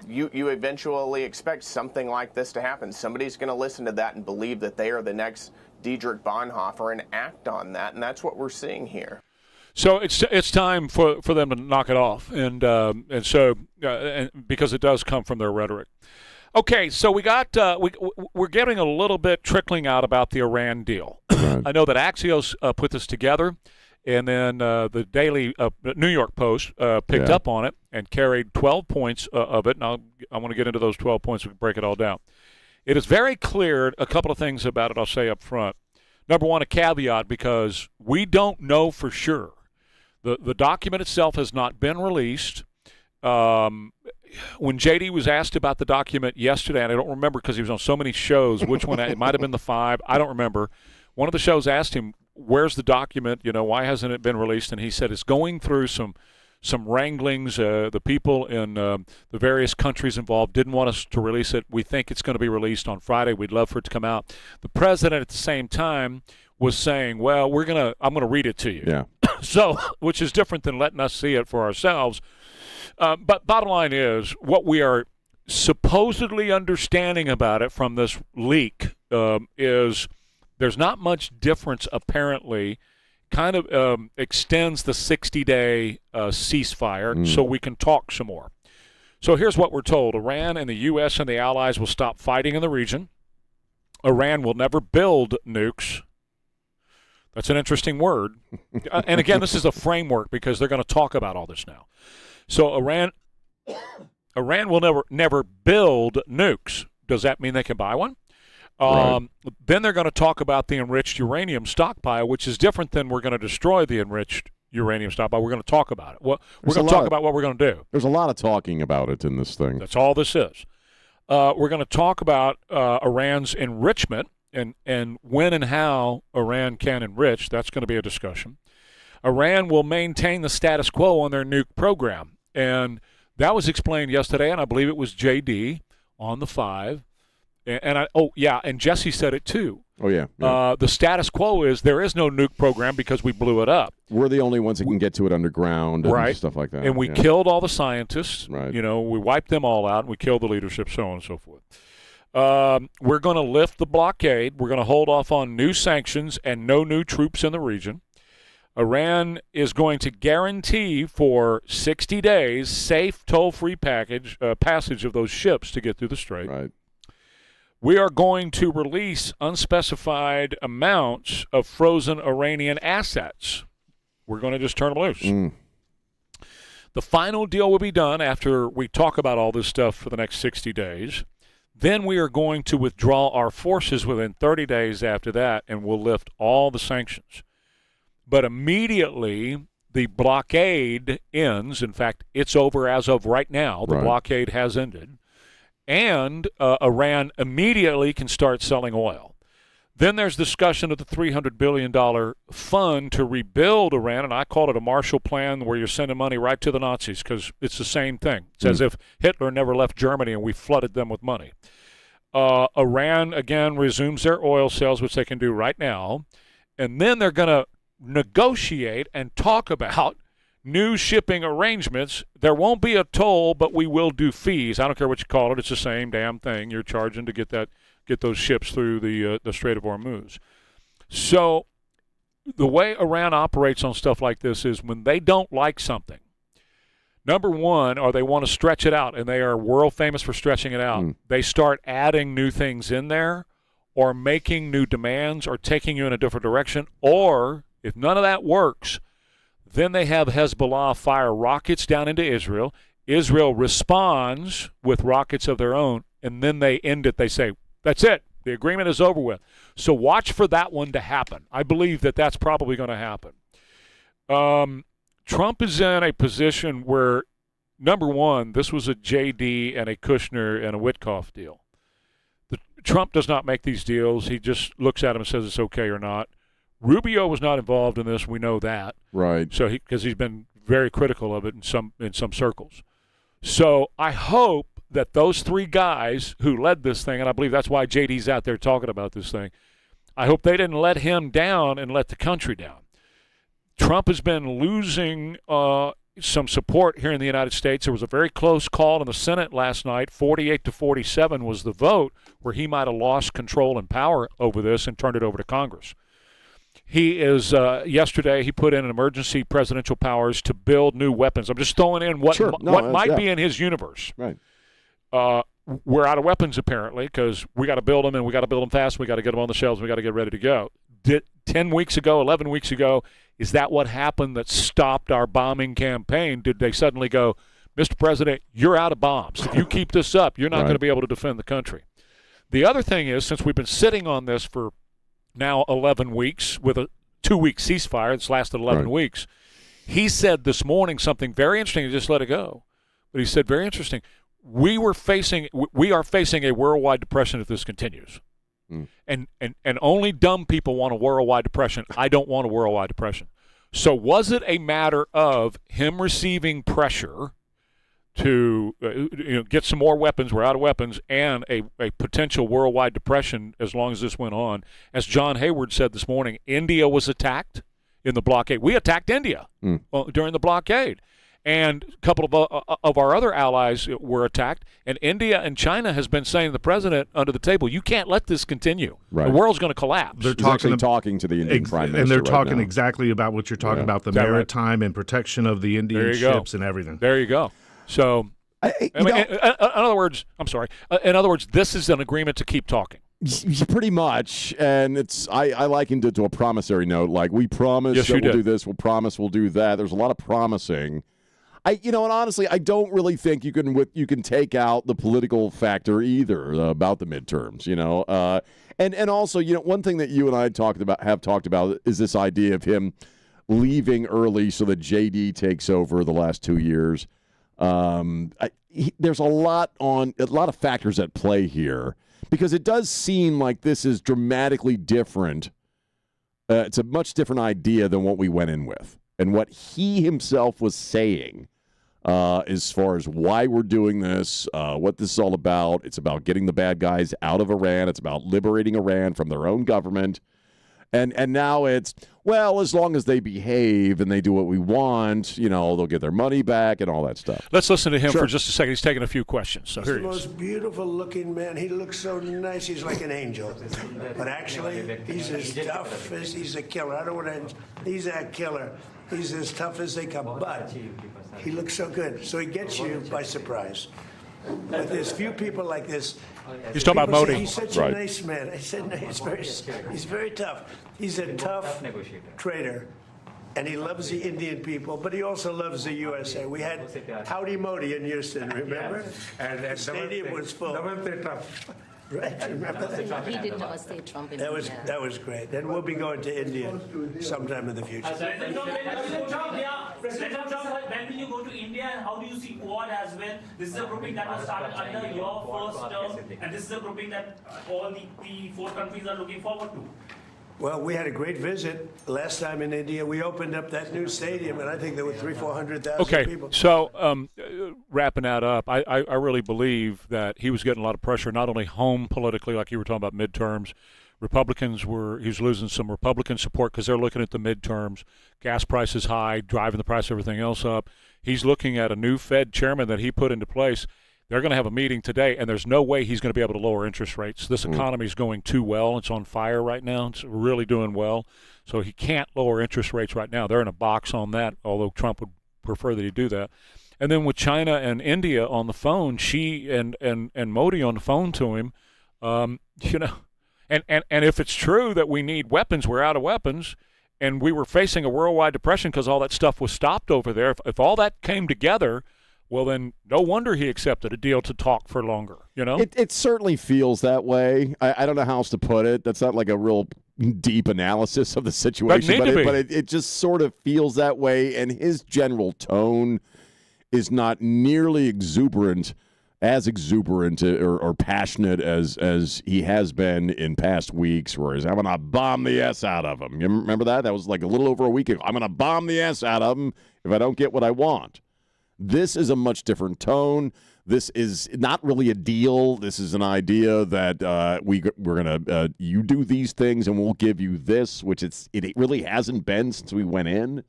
you eventually expect something like this to happen. Somebody's going to listen to that and believe that they are the next Dietrich Bonhoeffer and act on that, and that's what we're seeing here. So it's time for them to knock it off, and because it does come from their rhetoric. Okay, so we got we're getting a little bit trickling out about the Iran deal. I know that Axios put this together, and then the Daily New York Post picked up on it and carried 12 points of it. Now I want to get into those 12 points. We can break it all down. It is very clear. A couple of things about it I'll say up front. Number one, a caveat, because we don't know for sure. The document itself has not been released. When JD was asked about the document yesterday, and I don't remember because he was on so many shows, which one, it might have been the 5, I don't remember. One of the shows asked him, where's the document, why hasn't it been released? And he said it's going through some wranglings. The people in the various countries involved didn't want us to release it. We think it's going to be released on Friday. We'd love for it to come out. The president at the same time was saying, well, I'm going to read it to you. Yeah. So, which is different than letting us see it for ourselves. But bottom line is, what we are supposedly understanding about it from this leak is there's not much difference, apparently. Kind of extends the 60-day ceasefire so we can talk some more. So here's what we're told. Iran and the U.S. and the allies will stop fighting in the region. Iran will never build nukes. That's an interesting word. And again, this is a framework because they're going to talk about all this now. So Iran will never build nukes. Does that mean they can buy one? Right. Then they're going to talk about the enriched uranium stockpile, which is different than we're going to destroy the enriched uranium stockpile. We're going to talk about it. We're going to talk about what we're going to do. There's a lot of talking about it in this thing. That's all this is. We're going to talk about Iran's enrichment and when and how Iran can enrich. That's going to be a discussion. Iran will maintain the status quo on their nuke program. And that was explained yesterday, and I believe it was JD on the 5. And Jesse said it too. Oh, yeah. The status quo is there is no nuke program because we blew it up. We're the only ones that can get to it underground and right. stuff like that. And we killed all the scientists. Right. We wiped them all out, and we killed the leadership, so on and so forth. We're going to lift the blockade. We're going to hold off on new sanctions and no new troops in the region. Iran is going to guarantee for 60 days safe toll-free passage of those ships to get through the strait. Right. We are going to release unspecified amounts of frozen Iranian assets. We're going to just turn them loose. The final deal will be done after we talk about all this stuff for the next 60 days. Then we are going to withdraw our forces within 30 days after that, and we'll lift all the sanctions. But immediately, the blockade ends. In fact, it's over as of right now. The blockade has ended. And Iran immediately can start selling oil. Then there's discussion of the $300 billion fund to rebuild Iran, and I call it a Marshall Plan where you're sending money right to the Nazis because it's the same thing. It's as if Hitler never left Germany and we flooded them with money. Iran, again, resumes their oil sales, which they can do right now, and then they're going to negotiate and talk about new shipping arrangements. There won't be a toll, but we will do fees. I don't care what you call it. It's the same damn thing. You're charging to get those ships through the Strait of Hormuz. So the way Iran operates on stuff like this is when they don't like something, number one, or they want to stretch it out, and they are world famous for stretching it out, they start adding new things in there or making new demands or taking you in a different direction. Or if none of that works, then they have Hezbollah fire rockets down into Israel. Israel responds with rockets of their own, and then they end it. They say, that's it. The agreement is over with. So watch for that one to happen. I believe that that's probably going to happen. Trump is in a position where, number one, this was a JD and a Kushner and a Witkoff deal. Trump does not make these deals. He just looks at them and says it's okay or not. Rubio was not involved in this. We know that. Right. So because he's been very critical of it in some circles. So I hope that those three guys who led this thing, and I believe that's why JD's out there talking about this thing, I hope they didn't let him down and let the country down. Trump has been losing some support here in the United States. There was a very close call in the Senate last night. 48-47 was the vote where he might have lost control and power over this and turned it over to Congress. He is, yesterday, he put in an emergency presidential powers to build new weapons. I'm just throwing in what might be in his universe. Right. We're out of weapons, apparently, because we got to build them, and we got to build them fast. We got to get them on the shelves. We got to get ready to go. 10 weeks ago, 11 weeks ago, is that what happened that stopped our bombing campaign? Did they suddenly go, Mr. President, you're out of bombs. If you keep this up, you're not going to be able to defend the country. The other thing is, since we've been sitting on this for now 11 weeks with a 2-week ceasefire, it's lasted 11 weeks, he said this morning something very interesting. He just let it go. But he said, very interesting, we are facing a worldwide depression if this continues. And only dumb people want a worldwide depression. I don't want a worldwide depression. So was it a matter of him receiving pressure to get some more weapons, we're out of weapons, and a potential worldwide depression as long as this went on? As John Hayward said this morning, India was attacked in the blockade. We attacked India during the blockade. And a couple of our other allies were attacked. And India and China has been saying to the president under the table, you can't let this continue. Right. The world's going to collapse. They're talking to the Indian Prime Minister. And they're right talking now. exactly about what you're talking about, the maritime and protection of the Indian ships and everything. There you go. So, in other words, in other words, this is an agreement to keep talking. Pretty much, and I likened it to a promissory note. Like, we promise that we'll do this, we'll promise we'll do that. There's a lot of promising. And honestly, I don't really think you can take out the political factor either about the midterms. And also, one thing that you and I have talked about is this idea of him leaving early so that JD takes over the last 2 years. There's a lot of factors at play here because it does seem like this is dramatically different. It's a much different idea than what we went in with and what he himself was saying. As far as why we're doing this, what this is all about. It's about getting the bad guys out of Iran. It's about liberating Iran from their own government. And now it's, well, as long as they behave and they do what we want, they'll get their money back and all that stuff. Let's listen to him for just a second. He's taking a few questions. So He's here the he is. most beautiful-looking man. He looks so nice. He's like an angel. But actually, he's as tough as he's a killer. I don't want to. He's a killer. He's as tough as they come. But he looks so good. So he gets you by surprise. But there's few people like this. He's talking about Modi. He's such a nice man. I said, no, he's very tough. He's a tough trader. And he loves the Indian people, but he also loves the USA. We had Howdy Modi in Houston, remember? And the stadium was full. Right, remember that? He did Namaste Trump in India. That was great. And we'll be going to India sometime in the future. President Trump, when will you go to India and how do you see Quad as well? This is a grouping that was started under your first term, and this is a grouping that all the 4 countries are looking forward to. Well, we had a great visit last time in India. We opened up that new stadium, and I think there were 300,000-400,000 people. Okay, so wrapping that up, I really believe that he was getting a lot of pressure, not only home politically, like you were talking about midterms. He was losing some Republican support because they're looking at the midterms. Gas prices high, driving the price of everything else up. He's looking at a new Fed chairman that he put into place. They're going to have a meeting today, and there's no way he's going to be able to lower interest rates. This economy is going too well. It's on fire right now. It's really doing well. So he can't lower interest rates right now. They're in a box on that, although Trump would prefer that he do that. And then with China and India on the phone, Xi and Modi on the phone to him, and if it's true that we need weapons, we're out of weapons, and we were facing a worldwide depression because all that stuff was stopped over there. If all that came together, well, then no wonder he accepted a deal to talk for longer, It certainly feels that way. I don't know how else to put it. That's not like a real deep analysis of the situation, but it just sort of feels that way, and his general tone is not nearly as exuberant or passionate as he has been in past weeks, where he's, I'm going to bomb the S out of him. You remember that? That was like a little over a week ago. I'm going to bomb the S out of him if I don't get what I want. This is a much different tone. This is not really a deal. This is an idea that we're going to you do these things and we'll give you this, which it really hasn't been since we went in.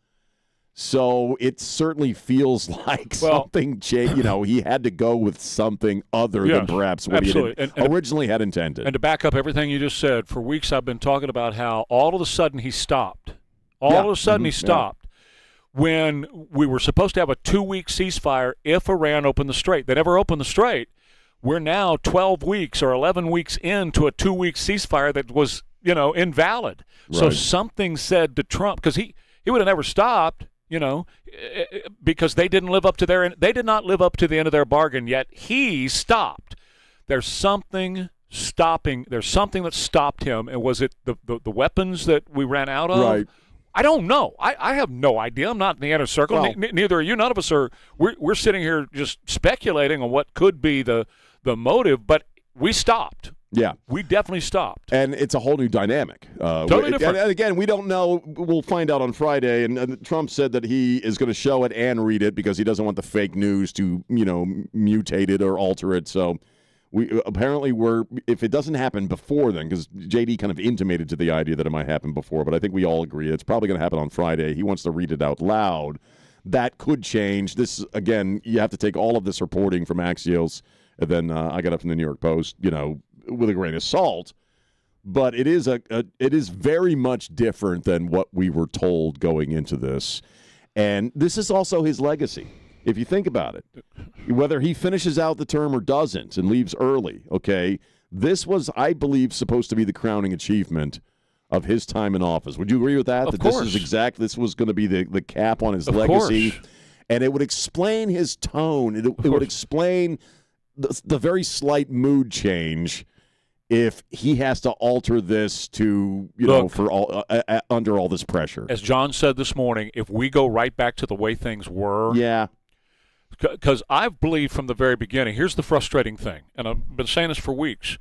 So it certainly feels like something changed. He had to go with something other than perhaps what he originally had intended. And to back up everything you just said, for weeks I've been talking about how all of a sudden he stopped. All of a sudden he stopped. When we were supposed to have a 2-week ceasefire if Iran opened the strait. They never opened the strait. We're now 12 weeks or 11 weeks into a 2-week ceasefire that was, invalid. Right. So something said to Trump, because he would have never stopped, because they did not live up to the end of their bargain, yet he stopped. There's something stopping. There's something that stopped him, and was it the weapons that we ran out of? Right. I don't know. I have no idea. I'm not in the inner circle. Well, neither are you. None of us are. We're sitting here just speculating on what could be the motive, but we stopped. Yeah. We definitely stopped. And it's a whole new dynamic. Totally different. And again, we don't know. We'll find out on Friday. And Trump said that he is going to show it and read it because he doesn't want the fake news to, mutate it or alter it. So if it doesn't happen before then, because JD kind of intimated to the idea that it might happen before, but I think we all agree it's probably going to happen on Friday. He wants to read it out loud. That could change. This, again, you have to take all of this reporting from Axios, and then I got up from the New York Post, with a grain of salt. But it is very much different than what we were told going into this. And this is also his legacy. If you think about it, whether he finishes out the term or doesn't and leaves early, okay, this was, I believe, supposed to be the crowning achievement of his time in office. Would you agree with that? Of course. This was going to be the cap on his legacy. Course. And it would explain his tone. It would explain the very slight mood change if he has to alter this to, for all under all this pressure. As John said this morning, if we go right back to the way things were. Yeah. Because I've believed from the very beginning, here's the frustrating thing, and I've been saying this for weeks,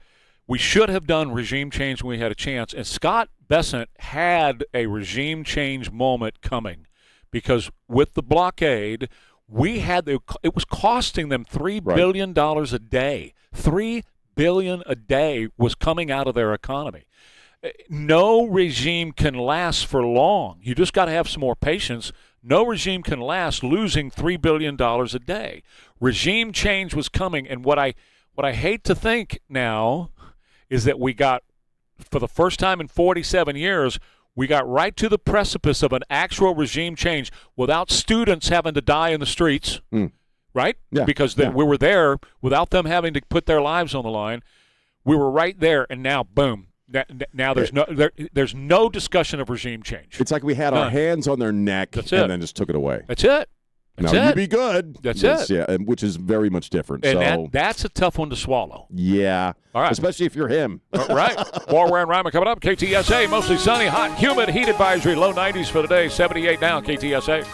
we should have done regime change when we had a chance, and Scott Bessent had a regime change moment coming because with the blockade, it was costing them $3 billion a day. $3 billion a day was coming out of their economy. no regime can last for long. You just got to have some more patience. No regime can last losing $3 billion a day. Regime change was coming, and what I hate to think now is that we got, for the first time in 47 years, we got right to the precipice of an actual regime change without students having to die in the streets, right? Yeah. Because we were there without them having to put their lives on the line. We were right there, and now, boom. Now there's no discussion of regime change. It's like we had our hands on their neck and then just took it away. That's it. You be good. That's it. Yeah, which is very much different. And that's a tough one to swallow. Yeah. All right. Especially if you're him. Right. Ware and Rima coming up. KTSA, mostly sunny, hot, humid, heat advisory, low 90s for the day, 78 now, KTSA.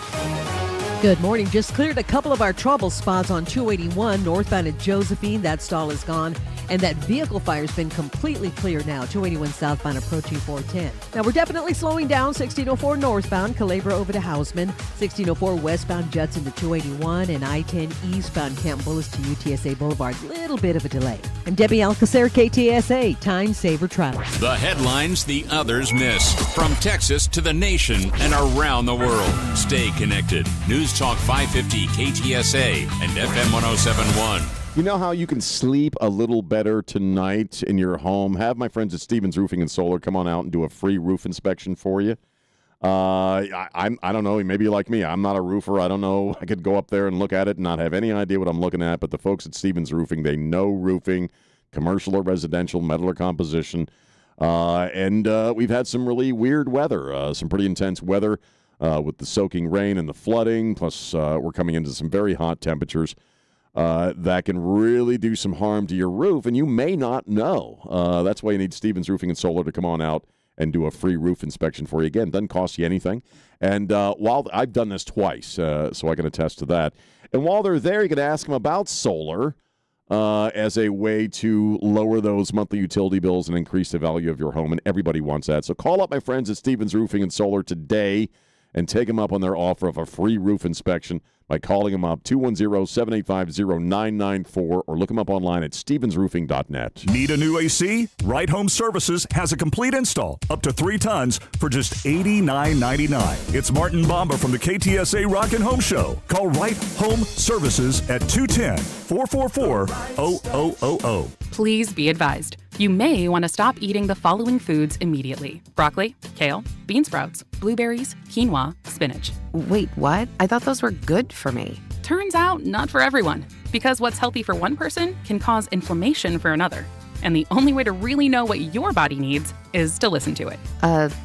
Good morning. Just cleared a couple of our trouble spots on 281 northbound at Josephine. That stall is gone. And that vehicle fire's been completely cleared now. 281 southbound approaching 410. Now, we're definitely slowing down. 1604 northbound, Calabria over to Houseman. 1604 westbound Judson to 281. And I-10 eastbound Camp Bullis to UTSA Boulevard. Little bit of a delay. I'm Debbie Alcacer, KTSA. Time Saver Travel. The headlines the others miss. From Texas to the nation and around the world. Stay connected. News Talk 550 KTSA and FM 1071. You know how you can sleep a little better tonight in your home? Have my friends at Stevens Roofing and Solar come on out and do a free roof inspection for you. I don't know. Maybe like me. I'm not a roofer. I don't know. I could go up there and look at it and not have any idea what I'm looking at. But the folks at Stevens Roofing, they know roofing, commercial or residential, metal or composition. And we've had some really weird weather, some pretty intense weather with the soaking rain and the flooding. Plus, we're coming into some very hot temperatures. That can really do some harm to your roof, and you may not know. That's why you need Stevens Roofing and Solar to come on out and do a free roof inspection for you. Again, doesn't cost you anything. And while I've done this twice, so I can attest to that. And while they're there, you can ask them about solar as a way to lower those monthly utility bills and increase the value of your home, and everybody wants that. So call up my friends at Stevens Roofing and Solar today and take them up on their offer of a free roof inspection by calling them up, 210-785-0994, or look them up online at stevensroofing.net. Need a new AC? Right Home Services has a complete install, up to 3 tons, for just $89.99. It's Martin Bomba from the KTSA Rock and Home Show. Call Right Home Services at 210-444-0000. Please be advised. You may want to stop eating the following foods immediately: broccoli, kale, bean sprouts, blueberries, quinoa, spinach. Wait, what? I thought those were good for me. Turns out, not for everyone. Because what's healthy for one person can cause inflammation for another. And the only way to really know what your body needs is to listen to it.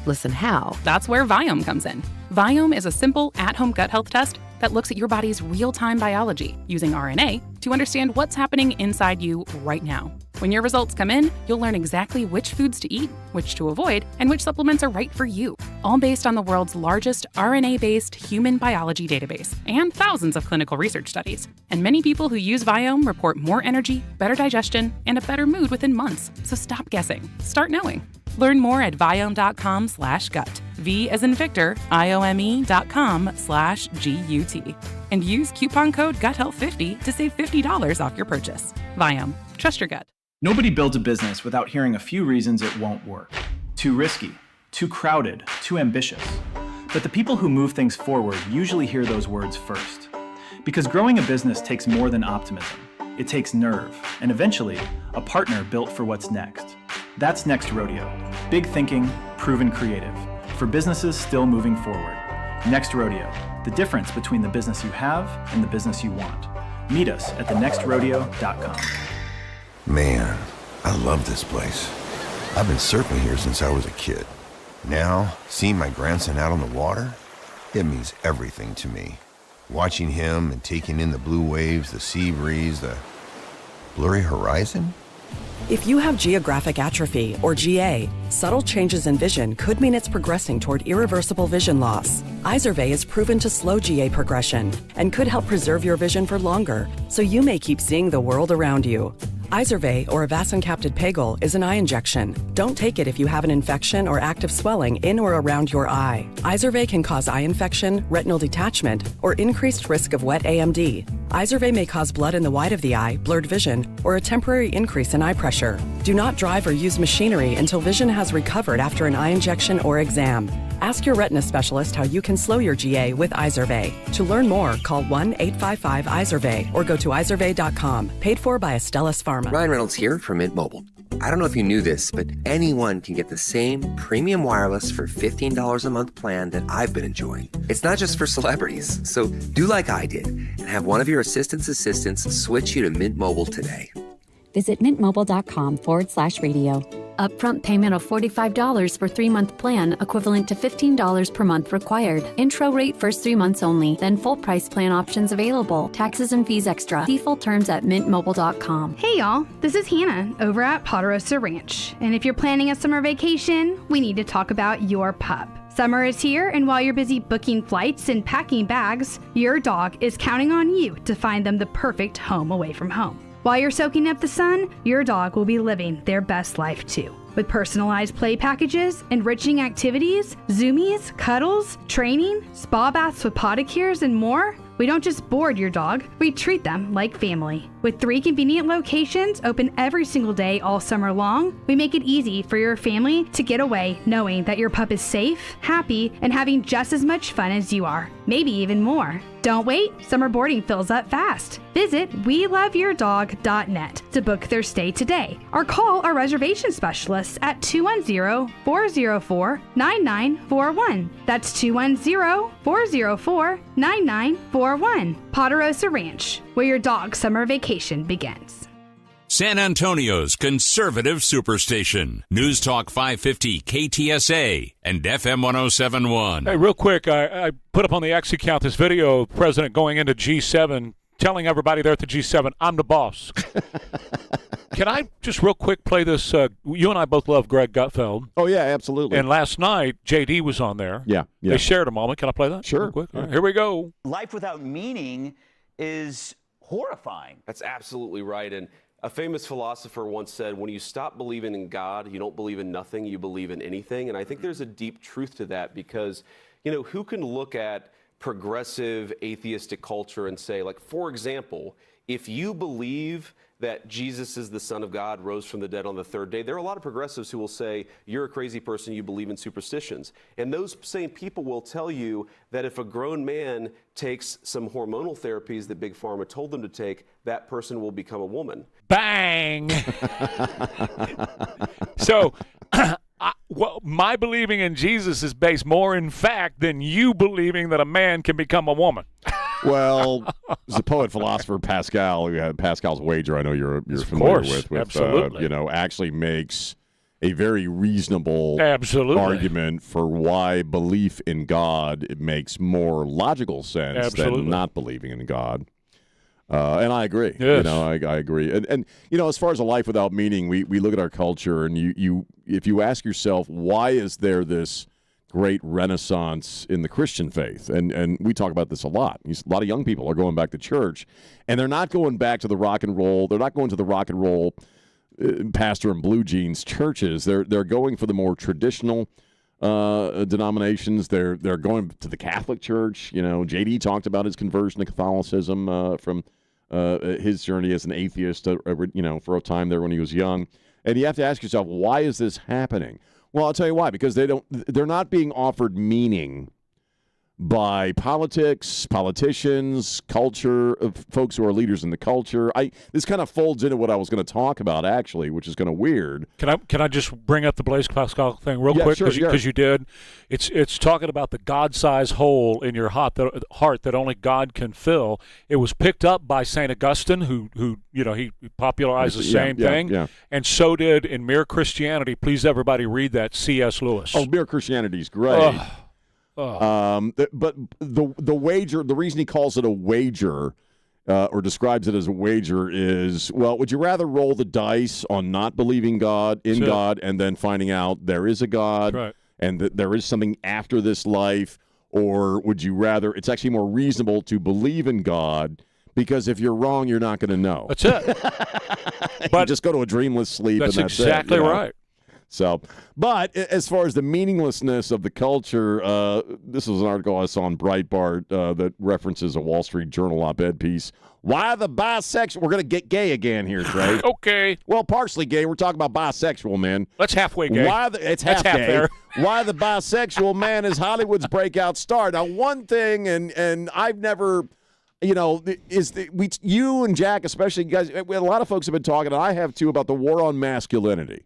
Listen how? That's where Viome comes in. Viome is a simple, at-home gut health test that looks at your body's real-time biology using RNA to understand what's happening inside you right now. When your results come in, you'll learn exactly which foods to eat, which to avoid, and which supplements are right for you, all based on the world's largest RNA-based human biology database and thousands of clinical research studies. And many people who use Viome report more energy, better digestion, and a better mood within months. So stop guessing. Start knowing. Learn more at Viome.com/gut. V as in Victor, IOME.com/GUT. And use coupon code GUTHEALTH50 to save $50 off your purchase. Viome. Trust your gut. Nobody builds a business without hearing a few reasons it won't work. Too risky, too crowded, too ambitious. But the people who move things forward usually hear those words first. Because growing a business takes more than optimism. It takes nerve, and eventually, a partner built for what's next. That's Next Rodeo. Big thinking, proven creative. For businesses still moving forward. Next Rodeo. The difference between the business you have and the business you want. Meet us at thenextrodeo.com. Man, I love this place. I've been surfing here since I was a kid. Now, seeing my grandson out on the water, it means everything to me. Watching him and taking in the blue waves, the sea breeze, the blurry horizon. If you have geographic atrophy, or GA, subtle changes in vision could mean it's progressing toward irreversible vision loss. Izervay is proven to slow GA progression and could help preserve your vision for longer, so you may keep seeing the world around you. Izervay, or avacincaptad pegol, is an eye injection. Don't take it if you have an infection or active swelling in or around your eye. Izervay can cause eye infection, retinal detachment, or increased risk of wet AMD. Izervay may cause blood in the white of the eye, blurred vision, or a temporary increase in eye pressure. Do not drive or use machinery until vision has recovered after an eye injection or exam. Ask your retina specialist how you can slow your GA with Izervay. To learn more, call 1-855-IZERVAY or go to izervay.com. Paid for by Astellas Pharma. Ryan Reynolds here from Mint Mobile. I don't know if you knew this, but anyone can get the same premium wireless for $15 a month plan that I've been enjoying. It's not just for celebrities. So do like I did and have one of your assistants switch you to Mint Mobile today. Visit mintmobile.com/radio. Upfront payment of $45 for 3-month plan, equivalent to $15 per month required. Intro rate first 3 months only, then full price plan options available. Taxes and fees extra. See full terms at mintmobile.com. Hey y'all, this is Hannah over at Ponderosa Ranch. And if you're planning a summer vacation, we need to talk about your pup. Summer is here, and while you're busy booking flights and packing bags, your dog is counting on you to find them the perfect home away from home. While you're soaking up the sun, your dog will be living their best life too. With personalized play packages, enriching activities, zoomies, cuddles, training, spa baths with podicures, and more, we don't just board your dog, we treat them like family. With 3 convenient locations open every single day all summer long, we make it easy for your family to get away knowing that your pup is safe, happy, and having just as much fun as you are, maybe even more. Don't wait, summer boarding fills up fast. Visit weloveyourdog.net to book their stay today or call our reservation specialists at 210-404-9941. That's 210-404-9941. Ponderosa Ranch, where your dog's summer vacation begins. San Antonio's conservative superstation. News Talk 550 KTSA and FM 1071. Hey, real quick, I put up on the X account this video of the president going into G7, telling everybody there at the G7, I'm the boss. Can I just real quick play this? You and I both love Greg Gutfeld. Oh, yeah, absolutely. And last night, JD was on there. Yeah. They shared a moment. Can I play that? Sure. Real quick? All right, here we go. Life without meaning is horrifying. That's absolutely right. And a famous philosopher once said, when you stop believing in God, you don't believe in nothing, you believe in anything. And I think there's a deep truth to that because, who can look at progressive atheistic culture and say, like, for example, if you believe that Jesus is the Son of God, rose from the dead on the third day, there are a lot of progressives who will say, you're a crazy person, you believe in superstitions. And those same people will tell you that if a grown man takes some hormonal therapies that Big Pharma told them to take, that person will become a woman. Bang! So, my believing in Jesus is based more in fact than you believing that a man can become a woman. Well, the poet-philosopher Pascal, who had Pascal's Wager, I know you're familiar with absolutely. Actually makes a very reasonable argument for why belief in God it makes more logical sense than not believing in God. And I agree. Yes. I agree. And as far as a life without meaning, we look at our culture, and if you ask yourself, why is there this great renaissance in the Christian faith? And we talk about this a lot. A lot of young people are going back to church, and they're not going back to the rock and roll. They're not going to the rock and roll pastor in blue jeans churches. They're going for the more traditional denominations. They're going to the Catholic Church. JD talked about his conversion to Catholicism from his journey as an atheist, for a time there when he was young. And you have to ask yourself, why is this happening? Well, I'll tell you why. Because they're not being offered meaning by politicians, culture, folks who are leaders in the culture. This kind of folds into what I was going to talk about, actually, which is kind of weird. Can I just bring up the Blaise Pascal thing real quick? Because you did. It's talking about the God-sized hole in your heart that only God can fill. It was picked up by St. Augustine, who he popularized the same thing. Yeah. And so did in Mere Christianity. Please, everybody, read that. C.S. Lewis. Oh, Mere Christianity is great. But the wager, the reason he calls it a wager or describes it as a wager is, well, would you rather roll the dice on not believing God, and then finding out there is a God and that there is something after this life, or would you rather, it's actually more reasonable to believe in God Because if you're wrong, you're not going to know. That's it. But just go to a dreamless sleep. That's and that's exactly it, right. So, but as far as the meaninglessness of the culture, this is an article I saw on Breitbart that references a Wall Street Journal op-ed piece. Why the bisexual? We're going to get gay again here, Trey. Okay. Well, partially gay. We're talking about bisexual men. That's halfway gay. It's half half gay. there. Why the bisexual man is Hollywood's breakout star. Now, one thing, and I've never, you and Jack, especially, you guys, a lot of folks have been talking, and I have too, about the war on masculinity.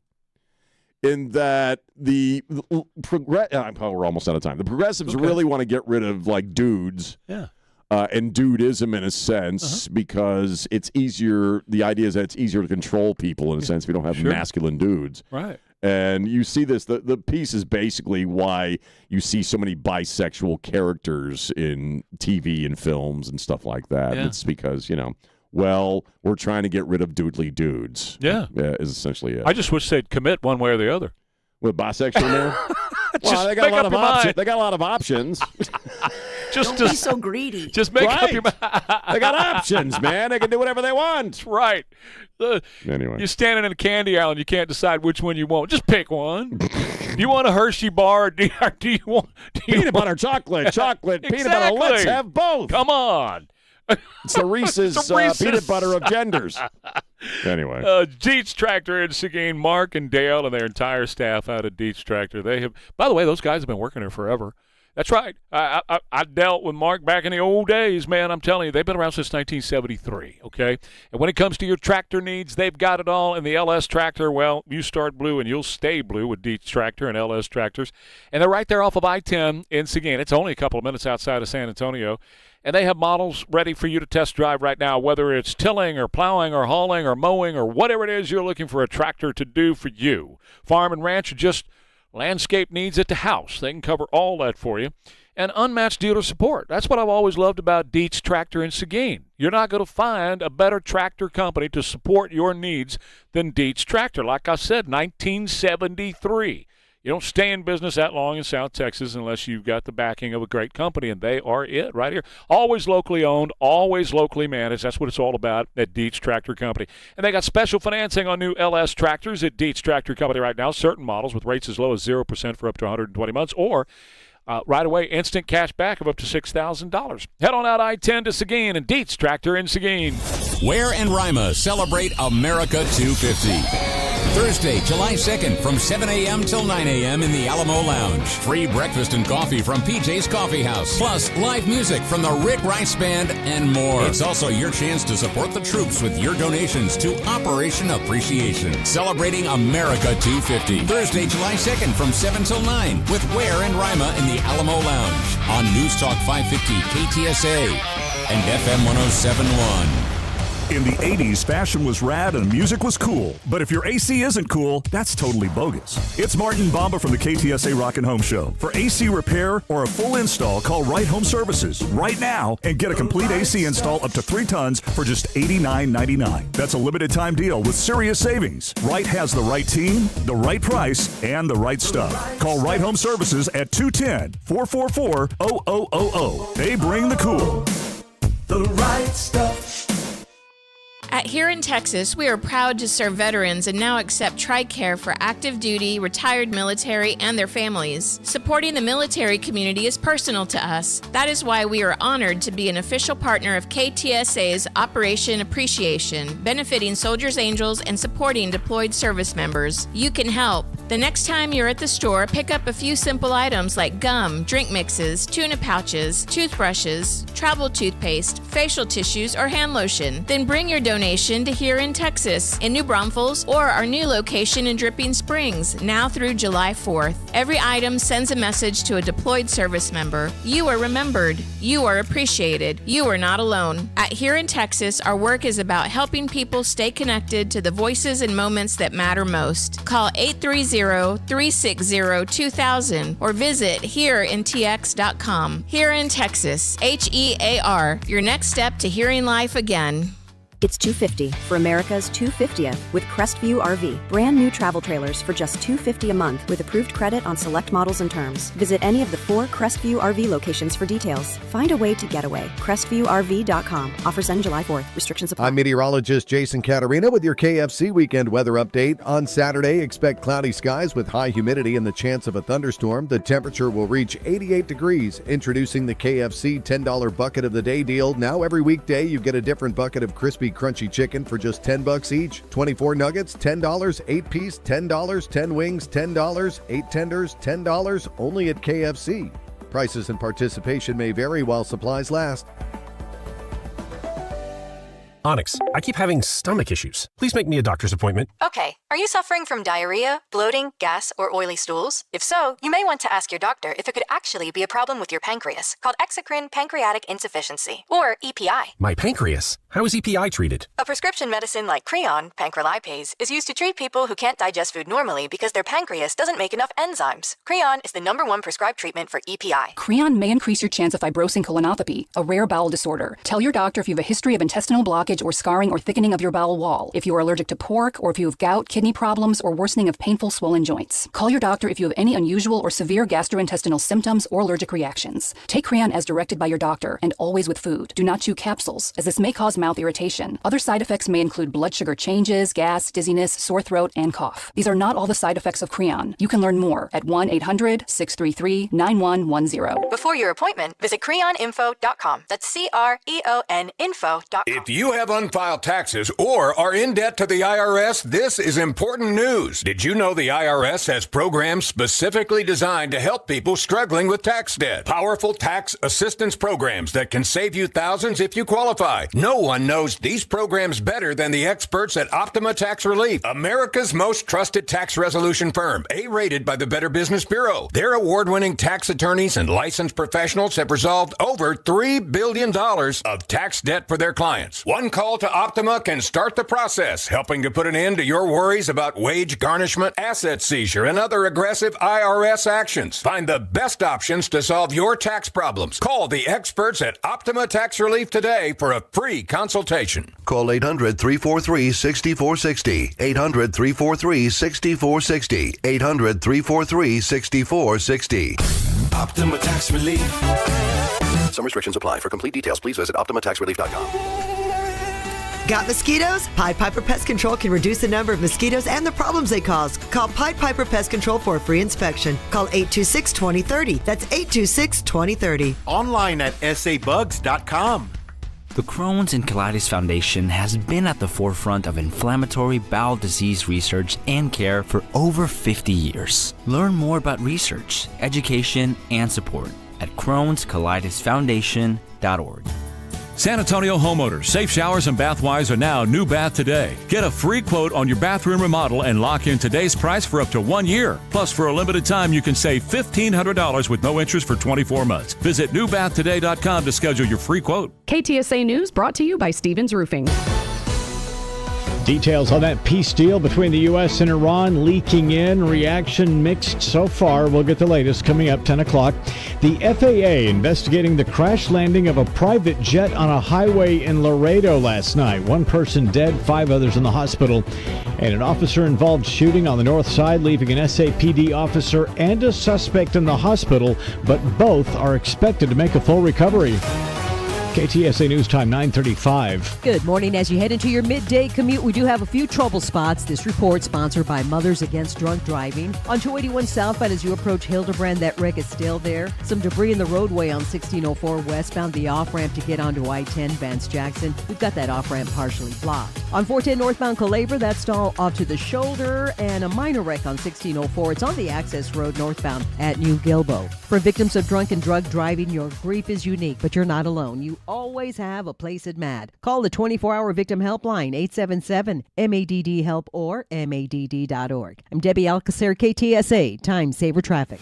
In that we're almost out of time. The progressives really want to get rid of dudes. Yeah. And dudism in a sense because it's easier. The idea is that it's easier to control people in a sense if you don't have masculine dudes. Right. And you see this. The piece is basically why you see so many bisexual characters in TV and films and stuff like that. Yeah. It's because, we're trying to get rid of doodly dudes. Yeah. Is essentially it. I just wish they'd commit one way or the other. With bisexual men? Just they got make a lot up of your options. mind. They got a lot of options. Don't be so greedy. Just make up your mind. They got options, man. They can do whatever they want. That's right. Anyway. You're standing in a candy aisle and you can't decide which one you want. Just pick one. Do you want a Hershey bar or do you want peanut butter, chocolate, peanut butter? Let's have both. Come on. It's the Reese's, peanut butter of genders. Anyway. Dietz Tractor in Seguin, Mark and Dale and their entire staff out of Dietz Tractor. They have, by the way, those guys have been working there forever. That's right. I dealt with Mark back in the old days, man. I'm telling you, they've been around since 1973, okay? And when it comes to your tractor needs, they've got it all. And the LS Tractor, well, you start blue and you'll stay blue with Dietz Tractor and LS Tractors. And they're right there off of I-10 in Seguin. It's only a couple of minutes outside of San Antonio. And they have models ready for you to test drive right now, whether it's tilling or plowing or hauling or mowing or whatever it is you're looking for a tractor to do for you. Farm and ranch or just landscape needs at the house. They can cover all that for you. And unmatched dealer support. That's what I've always loved about Dietz Tractor in Seguin. You're not going to find a better tractor company to support your needs than Dietz Tractor. Like I said, 1973. You don't stay in business that long in South Texas unless you've got the backing of a great company, and they are it right here. Always locally owned, always locally managed. That's what it's all about at Dietz Tractor Company. And they got special financing on new LS tractors at Dietz Tractor Company right now, certain models with rates as low as 0% for up to 120 months, or right away, instant cash back of up to $6,000. Head on out I-10 to Seguin and Dietz Tractor in Seguin. Ware and Rima celebrate America 250. Thursday, July 2nd from 7 a.m. till 9 a.m. in the Alamo Lounge. Free breakfast and coffee from PJ's Coffee House. Plus, live music from the Rick Rice Band and more. It's also your chance to support the troops with your donations to Operation Appreciation. Celebrating America 250. Thursday, July 2nd from 7 till 9 with Ware and Rima in the Alamo Lounge on News Talk 550 KTSA and FM 107.1. In the 80s, fashion was rad and music was cool. But if your AC isn't cool, that's totally bogus. It's Martin Bamba from the KTSA Rock and Home Show. For AC repair or a full install, call Right Home Services right now and get a complete AC install up to 3 tons for just $89.99. That's a limited time deal with serious savings. Right has the right team, the right price, and the right stuff. Call Right Home Services at 210-444-0000. They bring the cool. The right stuff. Here in Texas, we are proud to serve veterans and now accept TRICARE for active duty, retired military, and their families. Supporting the military community is personal to us. That is why we are honored to be an official partner of KTSA's Operation Appreciation, benefiting Soldiers Angels and supporting deployed service members. You can help. The next time you're at the store, pick up a few simple items like gum, drink mixes, tuna pouches, toothbrushes, travel toothpaste, facial tissues, or hand lotion. Then bring your donation to Here in Texas, in New Braunfels, or our new location in Dripping Springs, now through July 4th. Every item sends a message to a deployed service member. You are remembered. You are appreciated. You are not alone. At Here in Texas, our work is about helping people stay connected to the voices and moments that matter most. Call 830-360-2000 or visit hereintx.com. Here in Texas, HEAR, your next step to hearing life again. It's $250 for America's 250th with Crestview RV. Brand new travel trailers for just $250 a month with approved credit on select models and terms. Visit any of the 4 Crestview RV locations for details. Find a way to get away. CrestviewRV.com. Offers end July 4th. Restrictions apply. I'm meteorologist Jason Caterina with your KFC weekend weather update. On Saturday, expect cloudy skies with high humidity and the chance of a thunderstorm. The temperature will reach 88 degrees. Introducing the KFC $10 bucket of the day deal. Now every weekday you get a different bucket of crispy, crunchy chicken for just $10 each. 24 nuggets, $10, 8 piece, $10, 10 wings, $10, 8 tenders, $10, only at KFC. Prices and participation may vary while supplies last. Onyx, I keep having stomach issues. Please make me a doctor's appointment. Okay, are you suffering from diarrhea, bloating, gas, or oily stools? If so, you may want to ask your doctor if it could actually be a problem with your pancreas, called exocrine pancreatic insufficiency, or EPI. My pancreas? How is EPI treated? A prescription medicine like Creon, pancrelipase, is used to treat people who can't digest food normally because their pancreas doesn't make enough enzymes. Creon is the #1 prescribed treatment for EPI. Creon may increase your chance of fibrosing colonopathy, a rare bowel disorder. Tell your doctor if you have a history of intestinal blockage or scarring or thickening of your bowel wall, if you are allergic to pork, or if you have gout, kidney problems, or worsening of painful swollen joints. Call your doctor if you have any unusual or severe gastrointestinal symptoms or allergic reactions. Take Creon as directed by your doctor and always with food. Do not chew capsules, as this may cause mouth irritation. Other side effects may include blood sugar changes, gas, dizziness, sore throat, and cough. These are not all the side effects of Creon. You can learn more at 1-800-633-9110. Before your appointment, visit creoninfo.com. That's CREON info.com. If you have unfiled taxes or are in debt to the IRS, this is important news. Did you know the IRS has programs specifically designed to help people struggling with tax debt? Powerful tax assistance programs that can save you thousands if you qualify. No one knows these programs better than the experts at Optima Tax Relief, America's most trusted tax resolution firm, A-rated by the Better Business Bureau. Their award-winning tax attorneys and licensed professionals have resolved over $3 billion of tax debt for their clients. One call to Optima can start the process, helping to put an end to your worries about wage garnishment, asset seizure, and other aggressive IRS actions. Find the best options to solve your tax problems. Call the experts at Optima Tax Relief today for a free consultation. Call 800-343-6460. 800-343-6460. 800-343-6460. Optima Tax Relief. Some restrictions apply. For complete details, please visit OptimaTaxRelief.com. Got mosquitoes? Pied Piper Pest Control can reduce the number of mosquitoes and the problems they cause. Call Pied Piper Pest Control for a free inspection. Call 826-2030. That's 826-2030. Online at sabugs.com. The Crohn's and Colitis Foundation has been at the forefront of inflammatory bowel disease research and care for over 50 years. Learn more about research, education, and support at Crohn'sColitisFoundation.org. San Antonio homeowners, Safe Showers and Bath Wise are now New Bath Today. Get a free quote on your bathroom remodel and lock in today's price for up to 1 year. Plus, for a limited time, you can save $1,500 with no interest for 24 months. Visit newbathtoday.com to schedule your free quote. KTSA News brought to you by Stevens Roofing. Details on that peace deal between the U.S. and Iran leaking in. Reaction mixed so far. We'll get the latest coming up 10 o'clock. The FAA investigating the crash landing of a private jet on a highway in Laredo last night. 1 person dead, 5 others in the hospital. And an officer-involved shooting on the north side, leaving an SAPD officer and a suspect in the hospital, but both are expected to make a full recovery. KTSA News Time 9:35. Good morning. As you head into your midday commute, we do have a few trouble spots. This report sponsored by Mothers Against Drunk Driving. On 281 southbound as you approach Hildebrand, that wreck is still there. Some debris in the roadway on 1604 westbound, the off-ramp to get onto I-10 Vance Jackson. We've got that off-ramp partially blocked. On 410 northbound Calaver, that stall off to the shoulder, and a minor wreck on 1604. It's on the access road northbound at New Gilbo. For victims of drunk and drug driving, your grief is unique, but you're not alone. You always have a place at MADD. Call the 24-hour victim helpline, 877-MADD-HELP or MADD.org. I'm Debbie Alcacer, KTSA, Time Saver Traffic.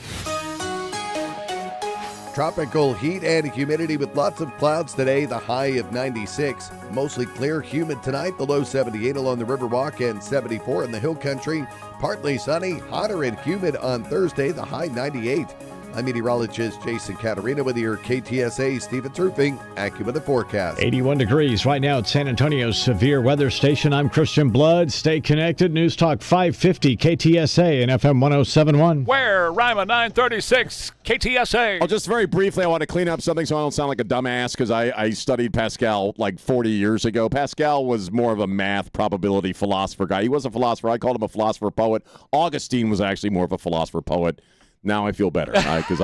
Tropical heat and humidity with lots of clouds today, the high of 96. Mostly clear, humid tonight, the low 78 along the Riverwalk and 74 in the Hill Country. Partly sunny, hotter and humid on Thursday, the high 98. I'm meteorologist Jason Caterina with your KTSA Stevens Roofing AccuWeather forecast. 81 degrees right now at San Antonio's severe weather station. I'm Christian Blood. Stay connected. News Talk 550 KTSA and FM 1071. Ware, Rima 936 KTSA. Oh, just very briefly, I want to clean up something so I don't sound like a dumbass because I studied Pascal like 40 years ago. Pascal was more of a math probability philosopher guy. He was a philosopher. I called him a philosopher poet. Augustine was actually more of a philosopher poet. Now I feel better because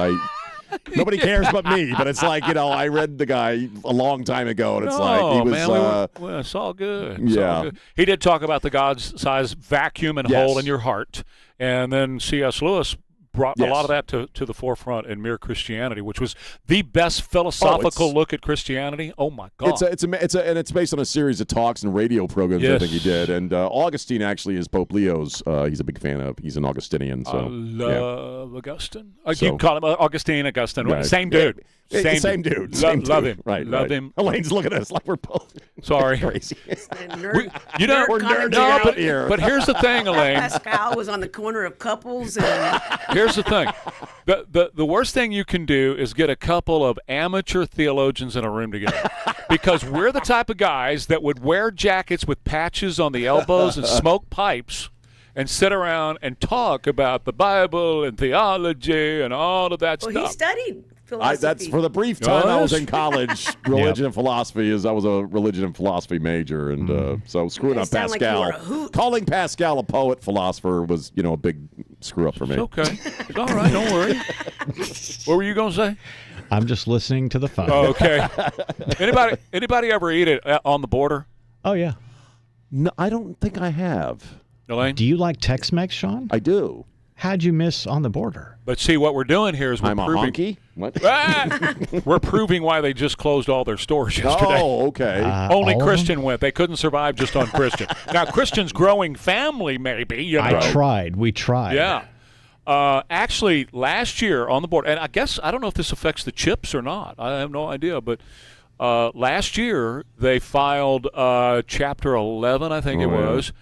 nobody cares but me. But it's like, I read the guy a long time ago, and it's like he was. Man, well, it's all good. It's yeah, all good. He did talk about the God-sized vacuum and hole in your heart, and then C.S. Lewis brought a lot of that to the forefront in Mere Christianity, which was the best philosophical look at Christianity. Oh my God! And it's based on a series of talks and radio programs I think he did. And Augustine actually is Pope Leo's. He's a big fan of. He's an Augustinian. So I love Augustine. You can call him Augustine. Right. Same dude. Same dude. Love him. Right. Love him. Elaine's looking at us like we're both. Sorry. Crazy. We're nerds out here. But here's the thing, Elaine. Pascal was on the corner of couples. And here's the thing. The worst thing you can do is get a couple of amateur theologians in a room together, because we're the type of guys that would wear jackets with patches on the elbows and smoke pipes and sit around and talk about the Bible and theology and all of that stuff. He studied philosophy. That's for the brief time I was in college. Religion and philosophy I was a religion and philosophy major, and so screwing up Pascal, calling Pascal a poet philosopher was a big screw up for me. It's okay, it's all right. Don't worry. What were you gonna say? I'm just listening to the phone. Oh, okay. Anybody ever eat it on the border? Oh yeah. No, I don't think I have. Elaine? Do you like Tex-Mex, Sean? I do. How'd you miss on the border? But see, what we're doing here is we're proving. A honky? What? We're proving why they just closed all their stores yesterday. Oh, okay. Only Christian went. They couldn't survive just on Christian. Now, Christian's growing family, maybe. I tried. We tried. Yeah. Actually, last year on the border, and I don't know if this affects the chips or not. I have no idea, but last year they filed Chapter 11, I think it was,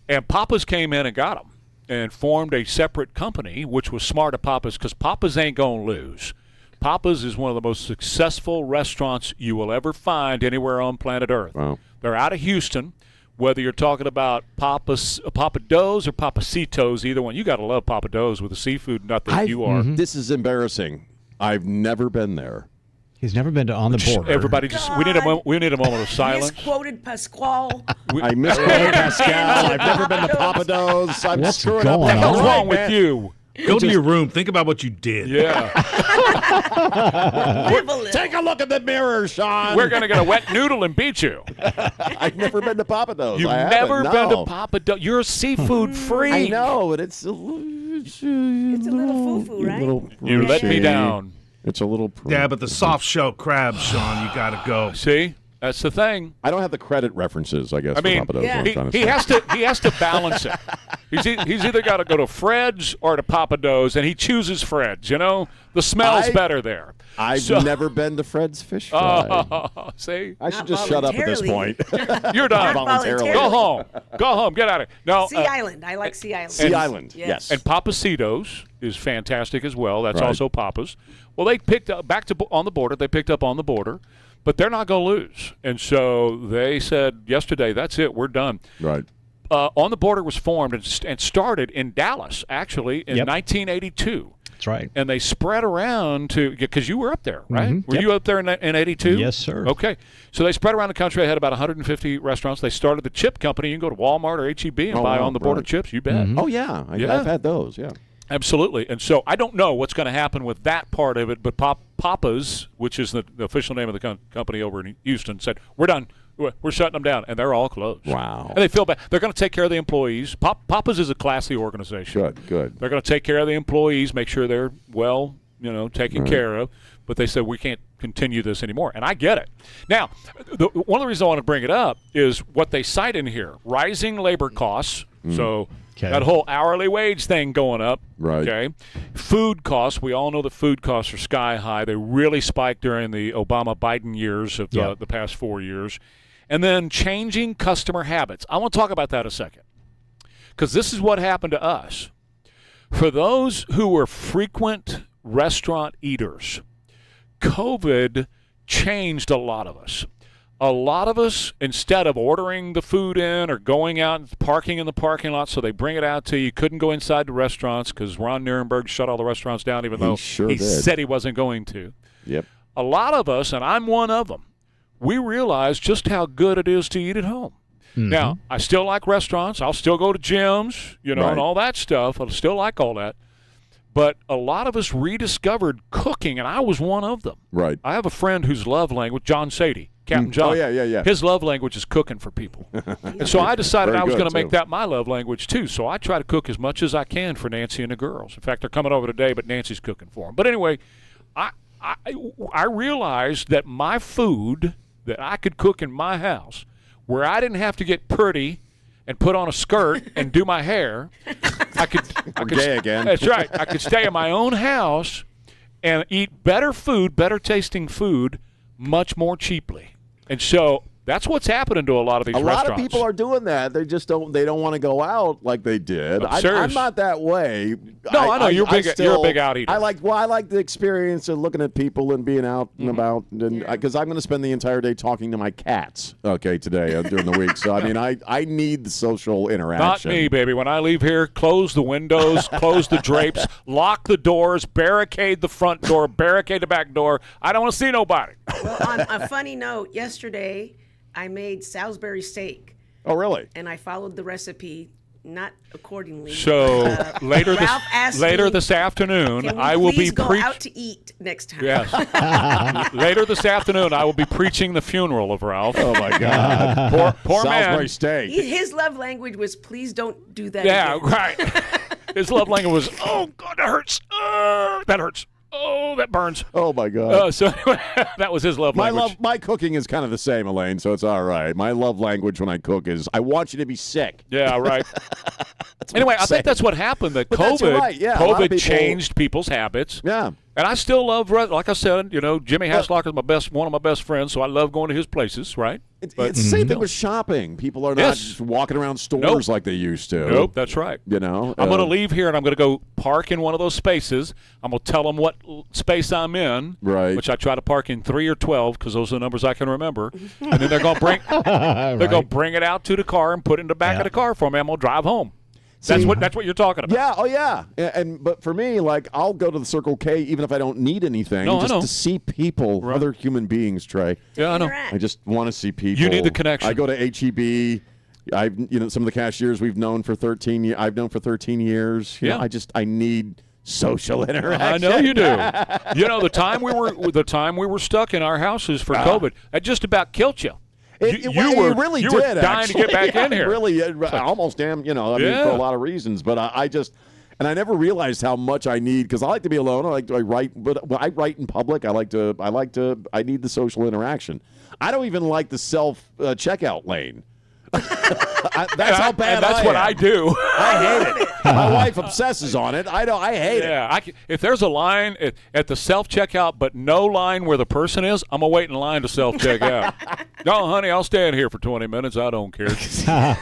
and Papa's came in and got them and formed a separate company, which was smart of Papa's, because Papa's ain't going to lose. Papa's is one of the most successful restaurants you will ever find anywhere on planet Earth. Wow. They're out of Houston. Whether you're talking about Papa Do's or Papacitos, either one, you got to love Papa Do's with the seafood nut that you are. This is embarrassing. I've never been there. He's never been to on the border. Everybody we need a moment of silence. Misquoted Pasquale. I misquoted Pascal. I've never been to Papa Do's. I'm What's screwing going up. on? What's wrong with you? Go to your room. Think about what you did. Yeah. Take a look in the mirror, Sean. We're going to get a wet noodle and beat you. I've never been to Papa Do's. You've never been to Papa Do's. You're a seafood freak. I know, but it's a little foo-foo, right? You let me down. It's a little. Yeah, but the soft shell crab, Sean, you got to go. See? That's the thing. I don't have the credit references, I guess. I mean, for Papa Do's, he has to balance it. He's either got to go to Fred's or to Papa Do's, and he chooses Fred's. The smell's better there. I've never been to Fred's Fish Fry. See, I should just shut up at this point. You're done. Voluntarily. Go home. Get out of here. No, Sea Island. I like Sea Island. Sea Island. Yes. And Papacitos is fantastic as well. That's right. also Papa's. Well, they picked up on the border. They picked up on the border. But they're not going to lose. And so they said yesterday, that's it, we're done. Right. On the Border was formed and started in Dallas, actually, in 1982. That's right. And they spread around because you were up there, right? Mm-hmm. Were you up there in 82? Yes, sir. Okay. So they spread around the country. They had about 150 restaurants. They started the chip company. You can go to Walmart or H-E-B and buy on the border chips. You bet. Mm-hmm. Oh, yeah. I've had those, yeah. Absolutely. And so I don't know what's going to happen with that part of it, but Papa's, which is the official name of the company over in Houston, said, we're done. We're shutting them down. And they're all closed. Wow. And they feel bad. They're going to take care of the employees. Papa's is a classy organization. Good. They're going to take care of the employees, make sure they're well, taken care of. But they said, we can't continue this anymore. And I get it. Now, one of the reasons I want to bring it up is what they cite in here. Rising labor costs. So that whole hourly wage thing going up. Right. Okay. Food costs. We all know that food costs are sky high. They really spiked during the Obama-Biden years of the past 4 years. And then changing customer habits. I want to talk about that a second, because this is what happened to us. For those who were frequent restaurant eaters. COVID changed a lot of us. A lot of us, instead of ordering the food in or going out and parking in the parking lot so they bring it out to you, couldn't go inside the restaurants because Ron Nirenberg shut all the restaurants down even though he said he wasn't going to. Yep. A lot of us, and I'm one of them, we realize just how good it is to eat at home. Mm-hmm. Now, I still like restaurants. I'll still go to gyms, and all that stuff. I still like all that. But a lot of us rediscovered cooking, and I was one of them. Right. I have a friend whose love language, John Sadie, Captain John. Oh, yeah. His love language is cooking for people. And so I decided I was going to make that my love language, too. So I try to cook as much as I can for Nancy and the girls. In fact, they're coming over today, but Nancy's cooking for them. But anyway, I realized that my food that I could cook in my house, where I didn't have to get pretty and put on a skirt and do my hair, I could gay again. That's right. I could stay in my own house and eat better food, better tasting food, much more cheaply. And so that's what's happening to a lot of these restaurants. A lot of people are doing that. They just don't want to go out like they did. I'm not that way. No, I know you're a big out eater. I like the experience of looking at people and being out and about, and because I'm going to spend the entire day talking to my cats. Today during the week. So I mean, I need the social interaction. Not me, baby. When I leave here, close the windows, close the drapes, lock the doors, barricade the front door, barricade the back door. I don't want to see nobody. Well, on a funny note, yesterday I made Salisbury steak. Oh, really? And I followed the recipe, not accordingly. So later this afternoon, I will be go out to eat next time. Yes. Later this afternoon, I will be preaching the funeral of Ralph. Oh my God! poor Salisbury man. steak. His love language was, "Please don't do that." Yeah, again. right. His love language was, "Oh God, that hurts. That hurts. Oh, that burns." Oh my God! So anyway, that was his love language. My cooking is kind of the same, Elaine. So it's all right. My love language when I cook is, I want you to be sick. Yeah, right. Anyway, I think that's what happened. That COVID changed people's habits. Yeah. And I still love, like I said, Jimmy Haslock is one of my best friends, so I love going to his places, right? It's the same thing with shopping. People are not walking around stores like they used to. Nope, that's right. I'm going to leave here and I'm going to go park in one of those spaces. I'm going to tell them what space I'm in, which I try to park in 3 or 12 because those are the numbers I can remember. And then they're going to bring going to bring it out to the car and put it in the back of the car for me. I'm going to drive home. That's what you're talking about. Yeah, oh yeah. But for me, I'll go to the Circle K even if I don't need anything, just to see people, other human beings, Trey. Yeah, I know. I just want to see people. You need the connection. I go to HEB. Some of the cashiers we've known for 13 years. I've known for 13 years. I need social interaction. I know you do. The time we were stuck in our houses for COVID, that just about killed you. It really did. You were dying to get back in here. Really, almost damn. For a lot of reasons. But I never realized how much I need because I like to be alone. I write, but when I write in public, I need the social interaction. I don't even like the self checkout lane. That's how bad. And that's what I do. I hate it. My wife obsesses on it. I hate it. If there's a line at the self-checkout but no line where the person is, I'm going to wait in line to self-checkout. No, honey, I'll stand here for 20 minutes. I don't care. It's funny.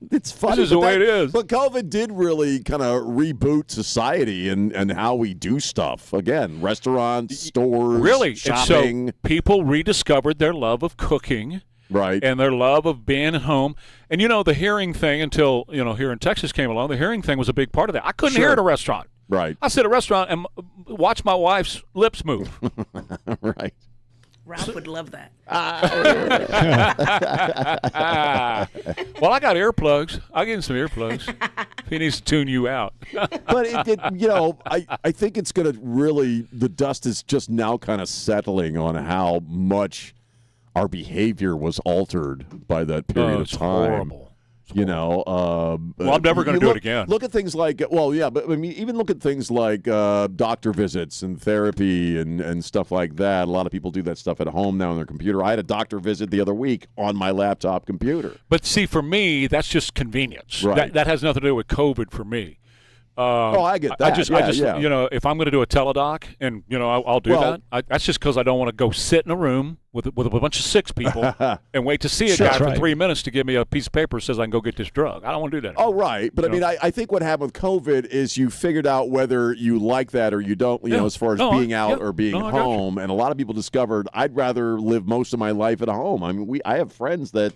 This is the way it is. But COVID did really kind of reboot society and how we do stuff. Again, restaurants, stores, really, shopping. And so people rediscovered their love of cooking. Right. And their love of being at home. And, the hearing thing until, here in Texas came along, the hearing thing was a big part of that. I couldn't hear at a restaurant. Right. I sit at a restaurant and watch my wife's lips move. Right. Ralph would love that. Well, I got earplugs. I'll give him some earplugs if he needs to tune you out. But, I think it's going to really – the dust is just now kind of settling on how much – our behavior was altered by that period of time. Horrible. Well, I'm never going to do it again. Look at things like, even look at things like doctor visits and therapy and stuff like that. A lot of people do that stuff at home now on their computer. I had a doctor visit the other week on my laptop computer. But see, for me, that's just convenience. Right. That has nothing to do with COVID for me. I get that. I just, if I'm going to do a teledoc, and I'll do that. That's just because I don't want to go sit in a room with a bunch of 6 people and wait to see a guy for 3 minutes to give me a piece of paper that says I can go get this drug. I don't want to do that anymore. Oh, right. But I think what happened with COVID is you figured out whether you like that or you don't, as far as being out or being home. And a lot of people discovered I'd rather live most of my life at home. I mean, I have friends that,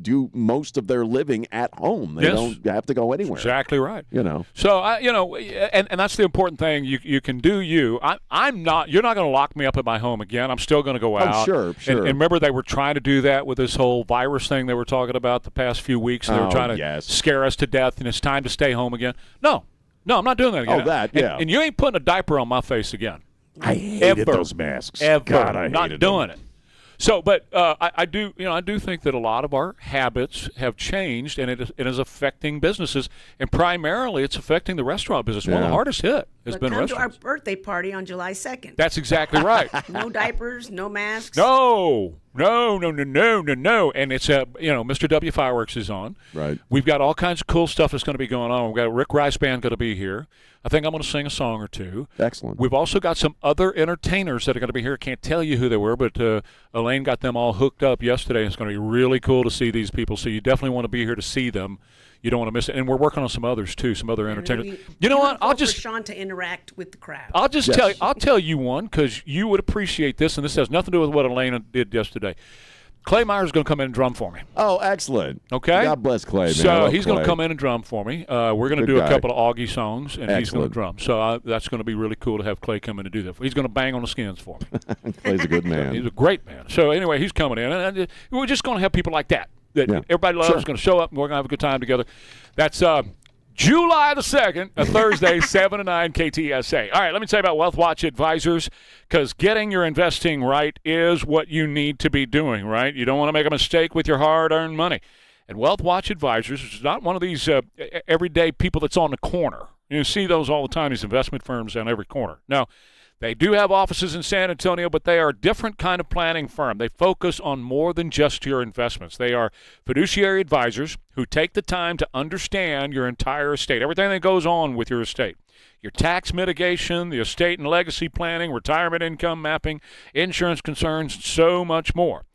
do most of their living at home. They don't have to go anywhere. Exactly right. So, and that's the important thing. You can do you. I'm not. You're not going to lock me up at my home again. I'm still going to go out. Sure. And remember, they were trying to do that with this whole virus thing they were talking about the past few weeks. They were trying to scare us to death, and it's time to stay home again. No, I'm not doing that again. And you ain't putting a diaper on my face again. I hated those masks. Ever. God, I not hated doing them. it. So, but I do think that a lot of our habits have changed, and it is affecting businesses, and primarily it's affecting the restaurant business. One of the hardest hit has been come restaurants. to our birthday party on July 2nd. That's exactly right. No diapers, no masks. No. And it's Mr. W Fireworks is on. Right. We've got all kinds of cool stuff that's going to be going on. We've got Rick Rice Band going to be here. I think I'm going to sing a song or two. Excellent. We've also got some other entertainers that are going to be here. I can't tell you who they were, but Elaine got them all hooked up yesterday. It's going to be really cool to see these people. So you definitely want to be here to see them. You don't want to miss it. And we're working on some others too, some other entertainers. You know what? I'll just for Sean to interact with the crowd. I'll just tell you. I'll tell you one because you would appreciate this, and this has nothing to do with what Elaine did yesterday. Clay Meyer's going to come in and drum for me. Oh, excellent. Okay. God bless Clay, man. So he's going to come in and drum for me. We're going to do a couple of Augie songs, and he's going to Excellent. drum. So that's going to be really cool to have Clay come in and do that. He's going to bang on the skins for me. Clay's a good man. He's a great man. So anyway, he's coming in, and we're just going to have people like that everybody loves. Sure. Going to show up, and we're going to have a good time together. That's July the 2nd, a Thursday, 7 to 9, KTSA. All right, let me tell you about Wealth Watch Advisors, because getting your investing right is what you need to be doing, right? You don't want to make a mistake with your hard-earned money. And Wealth Watch Advisors is not one of these everyday people that's on the corner. You see those all the time, these investment firms on every corner. Now, they do have offices in San Antonio, but they are a different kind of planning firm. They focus on more than just your investments. They are fiduciary advisors who take the time to understand your entire estate, everything that goes on with your estate. Your tax mitigation, the estate and legacy planning, retirement income mapping, insurance concerns, and so much more.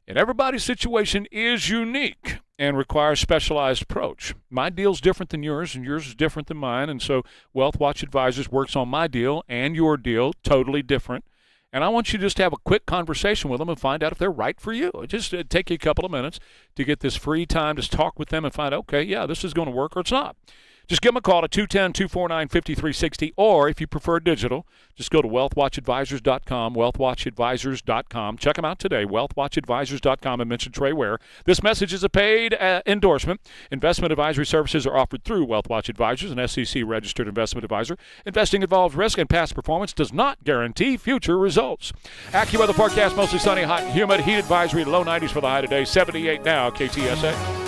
And everybody's situation is unique and requires specialized approach. My deal's different than yours, and yours is different than mine, and so Wealth Watch Advisors works on my deal and your deal, totally different. And I want you to just have a quick conversation with them and find out if they're right for you. Just take you a couple of minutes to get this free time to talk with them and find out, okay, yeah, this is going to work or it's not. Just give them a call at 210-249-5360, or if you prefer digital, just go to wealthwatchadvisors.com, wealthwatchadvisors.com. Check them out today, wealthwatchadvisors.com, and mention Trey Ware. This message is a paid endorsement. Investment advisory services are offered through Wealth Watch Advisors, an SEC-registered investment advisor. Investing involves risk, and past performance does not guarantee future results. AccuWeather forecast, mostly sunny, hot, and humid. Heat advisory, low 90s for the high today, 78 now, KTSA.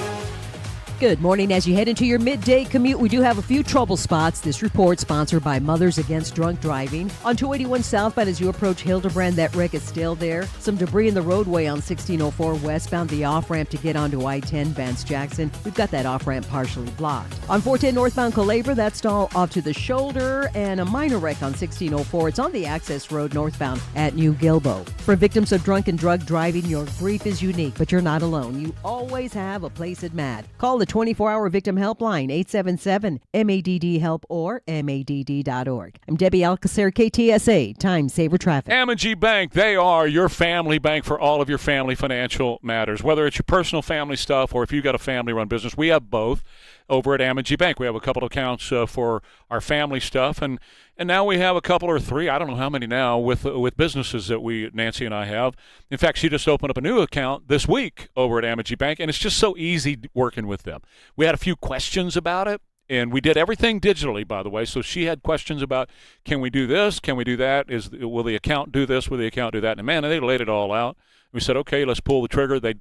Good morning. As you head into your midday commute, we do have a few trouble spots. This report sponsored by Mothers Against Drunk Driving. On 281 southbound as you approach Hildebrand, that wreck is still there. Some debris in the roadway on 1604 westbound, the off-ramp to get onto I-10 Vance-Jackson. We've got that off-ramp partially blocked. On 410 northbound Culebra, that stall off to the shoulder, and a minor wreck on 1604. It's on the access road northbound at New Gilbo. For victims of drunk and drug driving, your grief is unique, but you're not alone. You always have a place at MADD. Call the 24-hour victim helpline, 877-MADD-HELP or MADD.org. I'm Debbie Alcacer, KTSA, Time Saver Traffic. M&G Bank, they are your family bank for all of your family financial matters. Whether it's your personal family stuff or if you've got a family-run business, we have both over at M&G Bank. We have a couple of accounts for our family stuff, and now we have a couple or three, I don't know how many now, with businesses that Nancy and I have. In fact, she just opened up a new account this week over at M&G Bank, and it's just so easy working with them. We had a few questions about it, and we did everything digitally, by the way. So she had questions about, can we do this? Can we do that? Will the account do this? Will the account do that? And man, they laid it all out. We said, okay, let's pull the trigger. They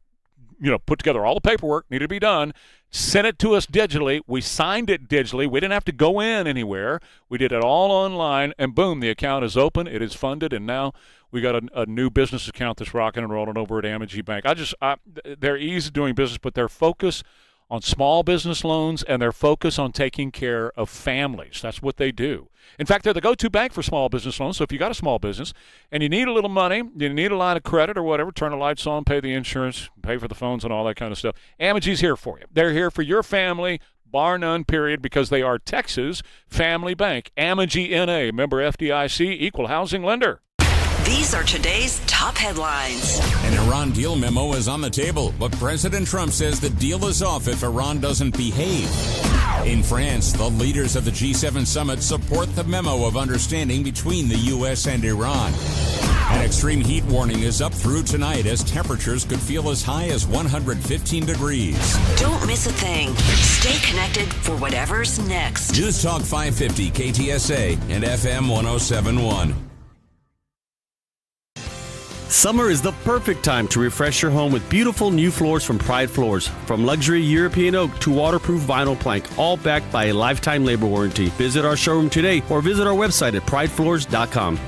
put together all the paperwork needed to be done, sent it to us digitally. We signed it digitally. We didn't have to go in anywhere. We did it all online, and boom, the account is open. It is funded, and now we got a new business account that's rocking and rolling over at M&G Bank. They're easy doing business, but their focus on small business loans, and they're focused on taking care of families. That's what they do. In fact, they're the go-to bank for small business loans. So if you got a small business and you need a little money, you need a line of credit or whatever, turn the lights on, pay the insurance, pay for the phones and all that kind of stuff, Amegee's here for you. They're here for your family, bar none, period, because they are Texas Family Bank. Amegee N.A., member FDIC, equal housing lender. These are today's top headlines. An Iran deal memo is on the table, but President Trump says the deal is off if Iran doesn't behave. In France, the leaders of the G7 summit support the memo of understanding between the U.S. and Iran. An extreme heat warning is up through tonight as temperatures could feel as high as 115 degrees. Don't miss a thing. Stay connected for whatever's next. News Talk 550 KTSA and FM 1071. Summer is the perfect time to refresh your home with beautiful new floors from Pride Floors. From luxury European oak to waterproof vinyl plank, all backed by a lifetime labor warranty. Visit our showroom today or visit our website at pridefloors.com.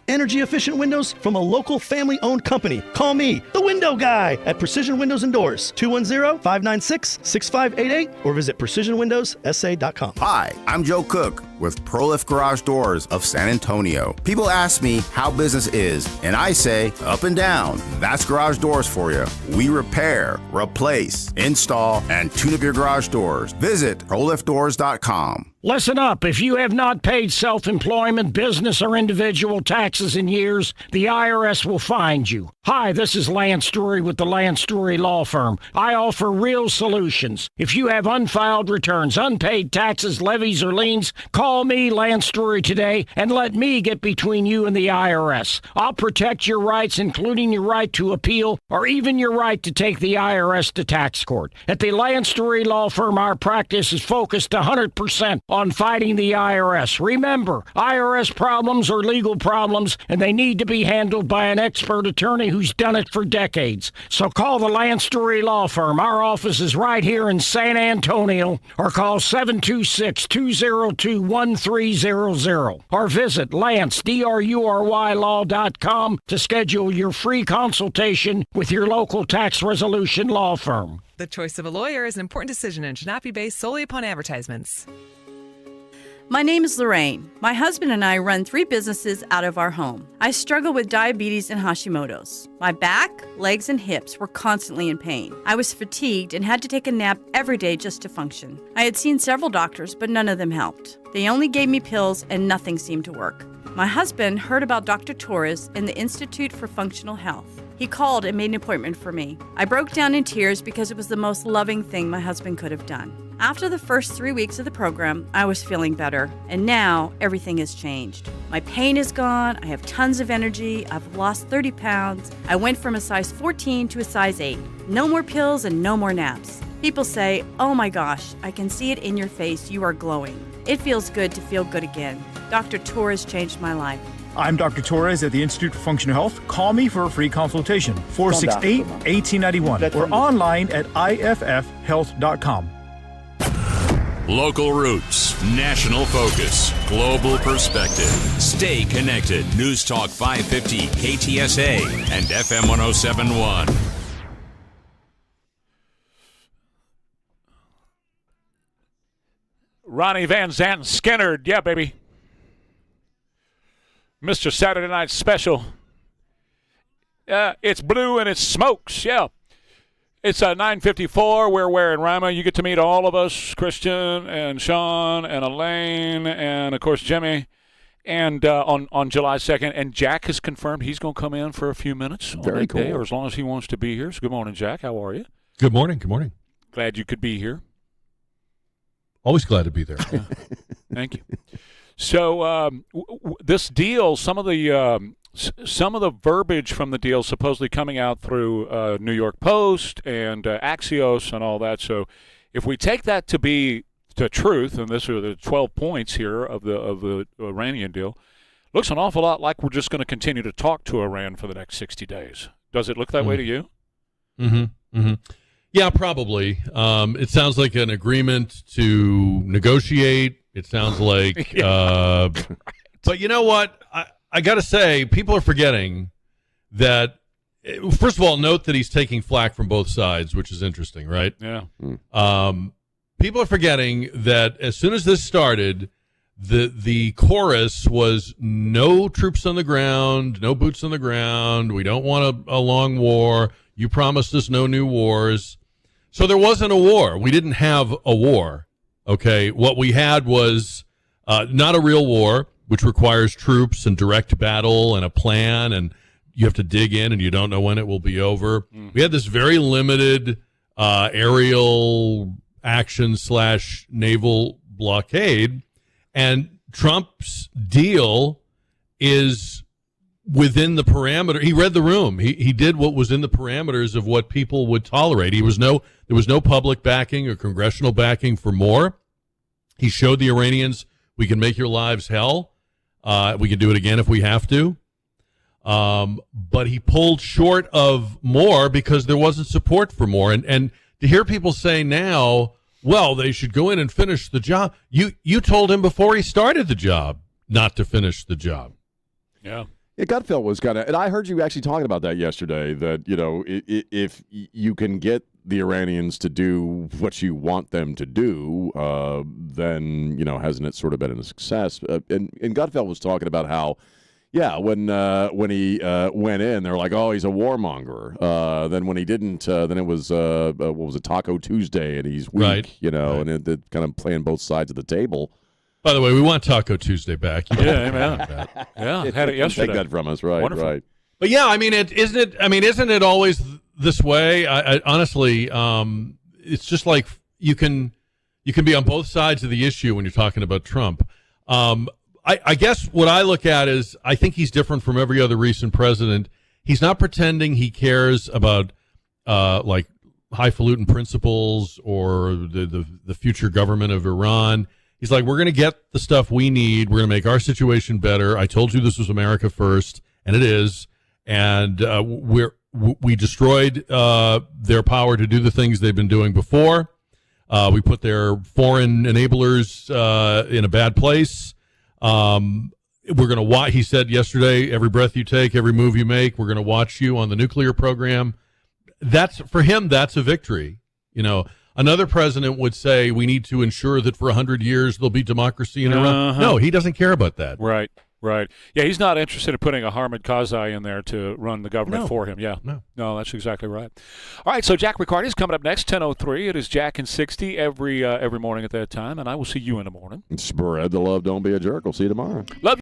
Energy-efficient windows from a local family-owned company. Call me, the Window Guy, at Precision Windows and Doors, 210-596-6588, or visit PrecisionWindowsSA.com. Hi, I'm Joe Cook with ProLift Garage Doors of San Antonio. People ask me how business is, and I say up and down. That's garage doors for you. We repair, replace, install, and tune up your garage doors. Visit ProLiftDoors.com. Listen up. If you have not paid self-employment, business, or individual taxes in years, the IRS will find you. Hi, this is Lance Story with the Lance Story Law Firm. I offer real solutions. If you have unfiled returns, unpaid taxes, levies, or liens, call me, Lance Story, today, and let me get between you and the IRS. I'll protect your rights, including your right to appeal, or even your right to take the IRS to tax court. At the Lance Story Law Firm, our practice is focused 100% on fighting the IRS. Remember, IRS problems are legal problems, and they need to be handled by an expert attorney who's done it for decades. So call the Lance Story Law Firm. Our office is right here in San Antonio, or call 726-202-1300, or visit LanceDruryLaw.com to schedule your free consultation with your local tax resolution law firm. The choice of a lawyer is an important decision and should not be based solely upon advertisements. My name is Lorraine. My husband and I run 3 businesses out of our home. I struggle with diabetes and Hashimoto's. My back, legs, and hips were constantly in pain. I was fatigued and had to take a nap every day just to function. I had seen several doctors, but none of them helped. They only gave me pills and nothing seemed to work. My husband heard about Dr. Torres and the Institute for Functional Health. He called and made an appointment for me. I broke down in tears because it was the most loving thing my husband could have done. After the first 3 weeks of the program, I was feeling better, and now everything has changed. My pain is gone, I have tons of energy, I've lost 30 pounds, I went from a size 14 to a size 8. No more pills and no more naps. People say, oh my gosh, I can see it in your face, you are glowing. It feels good to feel good again. Dr. Torres changed my life. I'm Dr. Torres at the Institute for Functional Health. Call me for a free consultation, 468-1891, or online at iffhealth.com. Local roots, national focus, global perspective. Stay connected. News Talk 550, KTSA, and FM 1071. Ronnie Van Zant Skinner. Yeah, baby. Mr. Saturday Night Special. It's blue and it smokes. Yeah. It's 9:54. We're Ware and Rima. You get to meet all of us, Christian and Sean and Elaine and, of course, Jimmy, and on July 2nd. And Jack has confirmed he's going to come in for a few minutes on that day, or as long as he wants to be here. So good morning, Jack. How are you? Good morning. Good morning. Glad you could be here. Always glad to be there. Yeah. Thank you. So this deal, some of the verbiage from the deal supposedly coming out through New York Post and Axios and all that. So if we take that to be the truth, and this are the 12 points here of the Iranian deal, looks an awful lot like we're just going to continue to talk to Iran for the next 60 days. Does it look that way to you? Mm-hmm. Mm-hmm. Yeah, probably. It sounds like an agreement to negotiate. It sounds like, but you know what? I got to say, people are forgetting that first of all, note that he's taking flack from both sides, which is interesting, right? Yeah. People are forgetting that as soon as this started, the chorus was no troops on the ground, no boots on the ground. We don't want a long war. You promised us no new wars. So there wasn't a war. We didn't have a war. Okay. What we had was not a real war, which requires troops and direct battle and a plan, and you have to dig in and you don't know when it will be over. We had this very limited aerial action / naval blockade, and Trump's deal is within the parameter. He read the room. He did what was in the parameters of what people would tolerate. There was no public backing or congressional backing for more. He showed the Iranians, we can make your lives hell. We can do it again if we have to. But he pulled short of more because there wasn't support for more. And to hear people say now, well, they should go in and finish the job. You told him before he started the job not to finish the job. Yeah. Yeah, Gutfeld was kind of, and I heard you actually talking about that yesterday, that, if you can get the Iranians to do what you want them to do, then, hasn't it sort of been a success? And Gutfeld was talking about how, yeah, when he went in, they're like, oh, he's a warmonger. Then when he didn't, then it was, what was it, Taco Tuesday, and he's weak, right. And it kind of playing both sides of the table. By the way, we want Taco Tuesday back. Yeah, amen. Yeah, had it yesterday. Take that from us, right? Wonderful. Right. But yeah, isn't it always this way? I honestly, it's just like you can be on both sides of the issue when you're talking about Trump. I guess what I look at is I think he's different from every other recent president. He's not pretending he cares about like highfalutin principles or the future government of Iran. He's like, we're going to get the stuff we need. We're going to make our situation better. I told you this was America first, and it is. And we destroyed their power to do the things they've been doing before. We put their foreign enablers in a bad place. We're going to watch, he said yesterday, every breath you take, every move you make, we're going to watch you on the nuclear program. For him, that's a victory. Another president would say we need to ensure that for 100 years there'll be democracy in Iran. No, he doesn't care about that. Right. Yeah, he's not interested in putting a Hamid Karzai in there to run the government for him. Yeah. No, that's exactly right. All right, so Jack Riccardi is coming up next, 10:03. It is Jack and 60 every morning at that time, and I will see you in the morning. Spread the love, don't be a jerk. We'll see you tomorrow. Love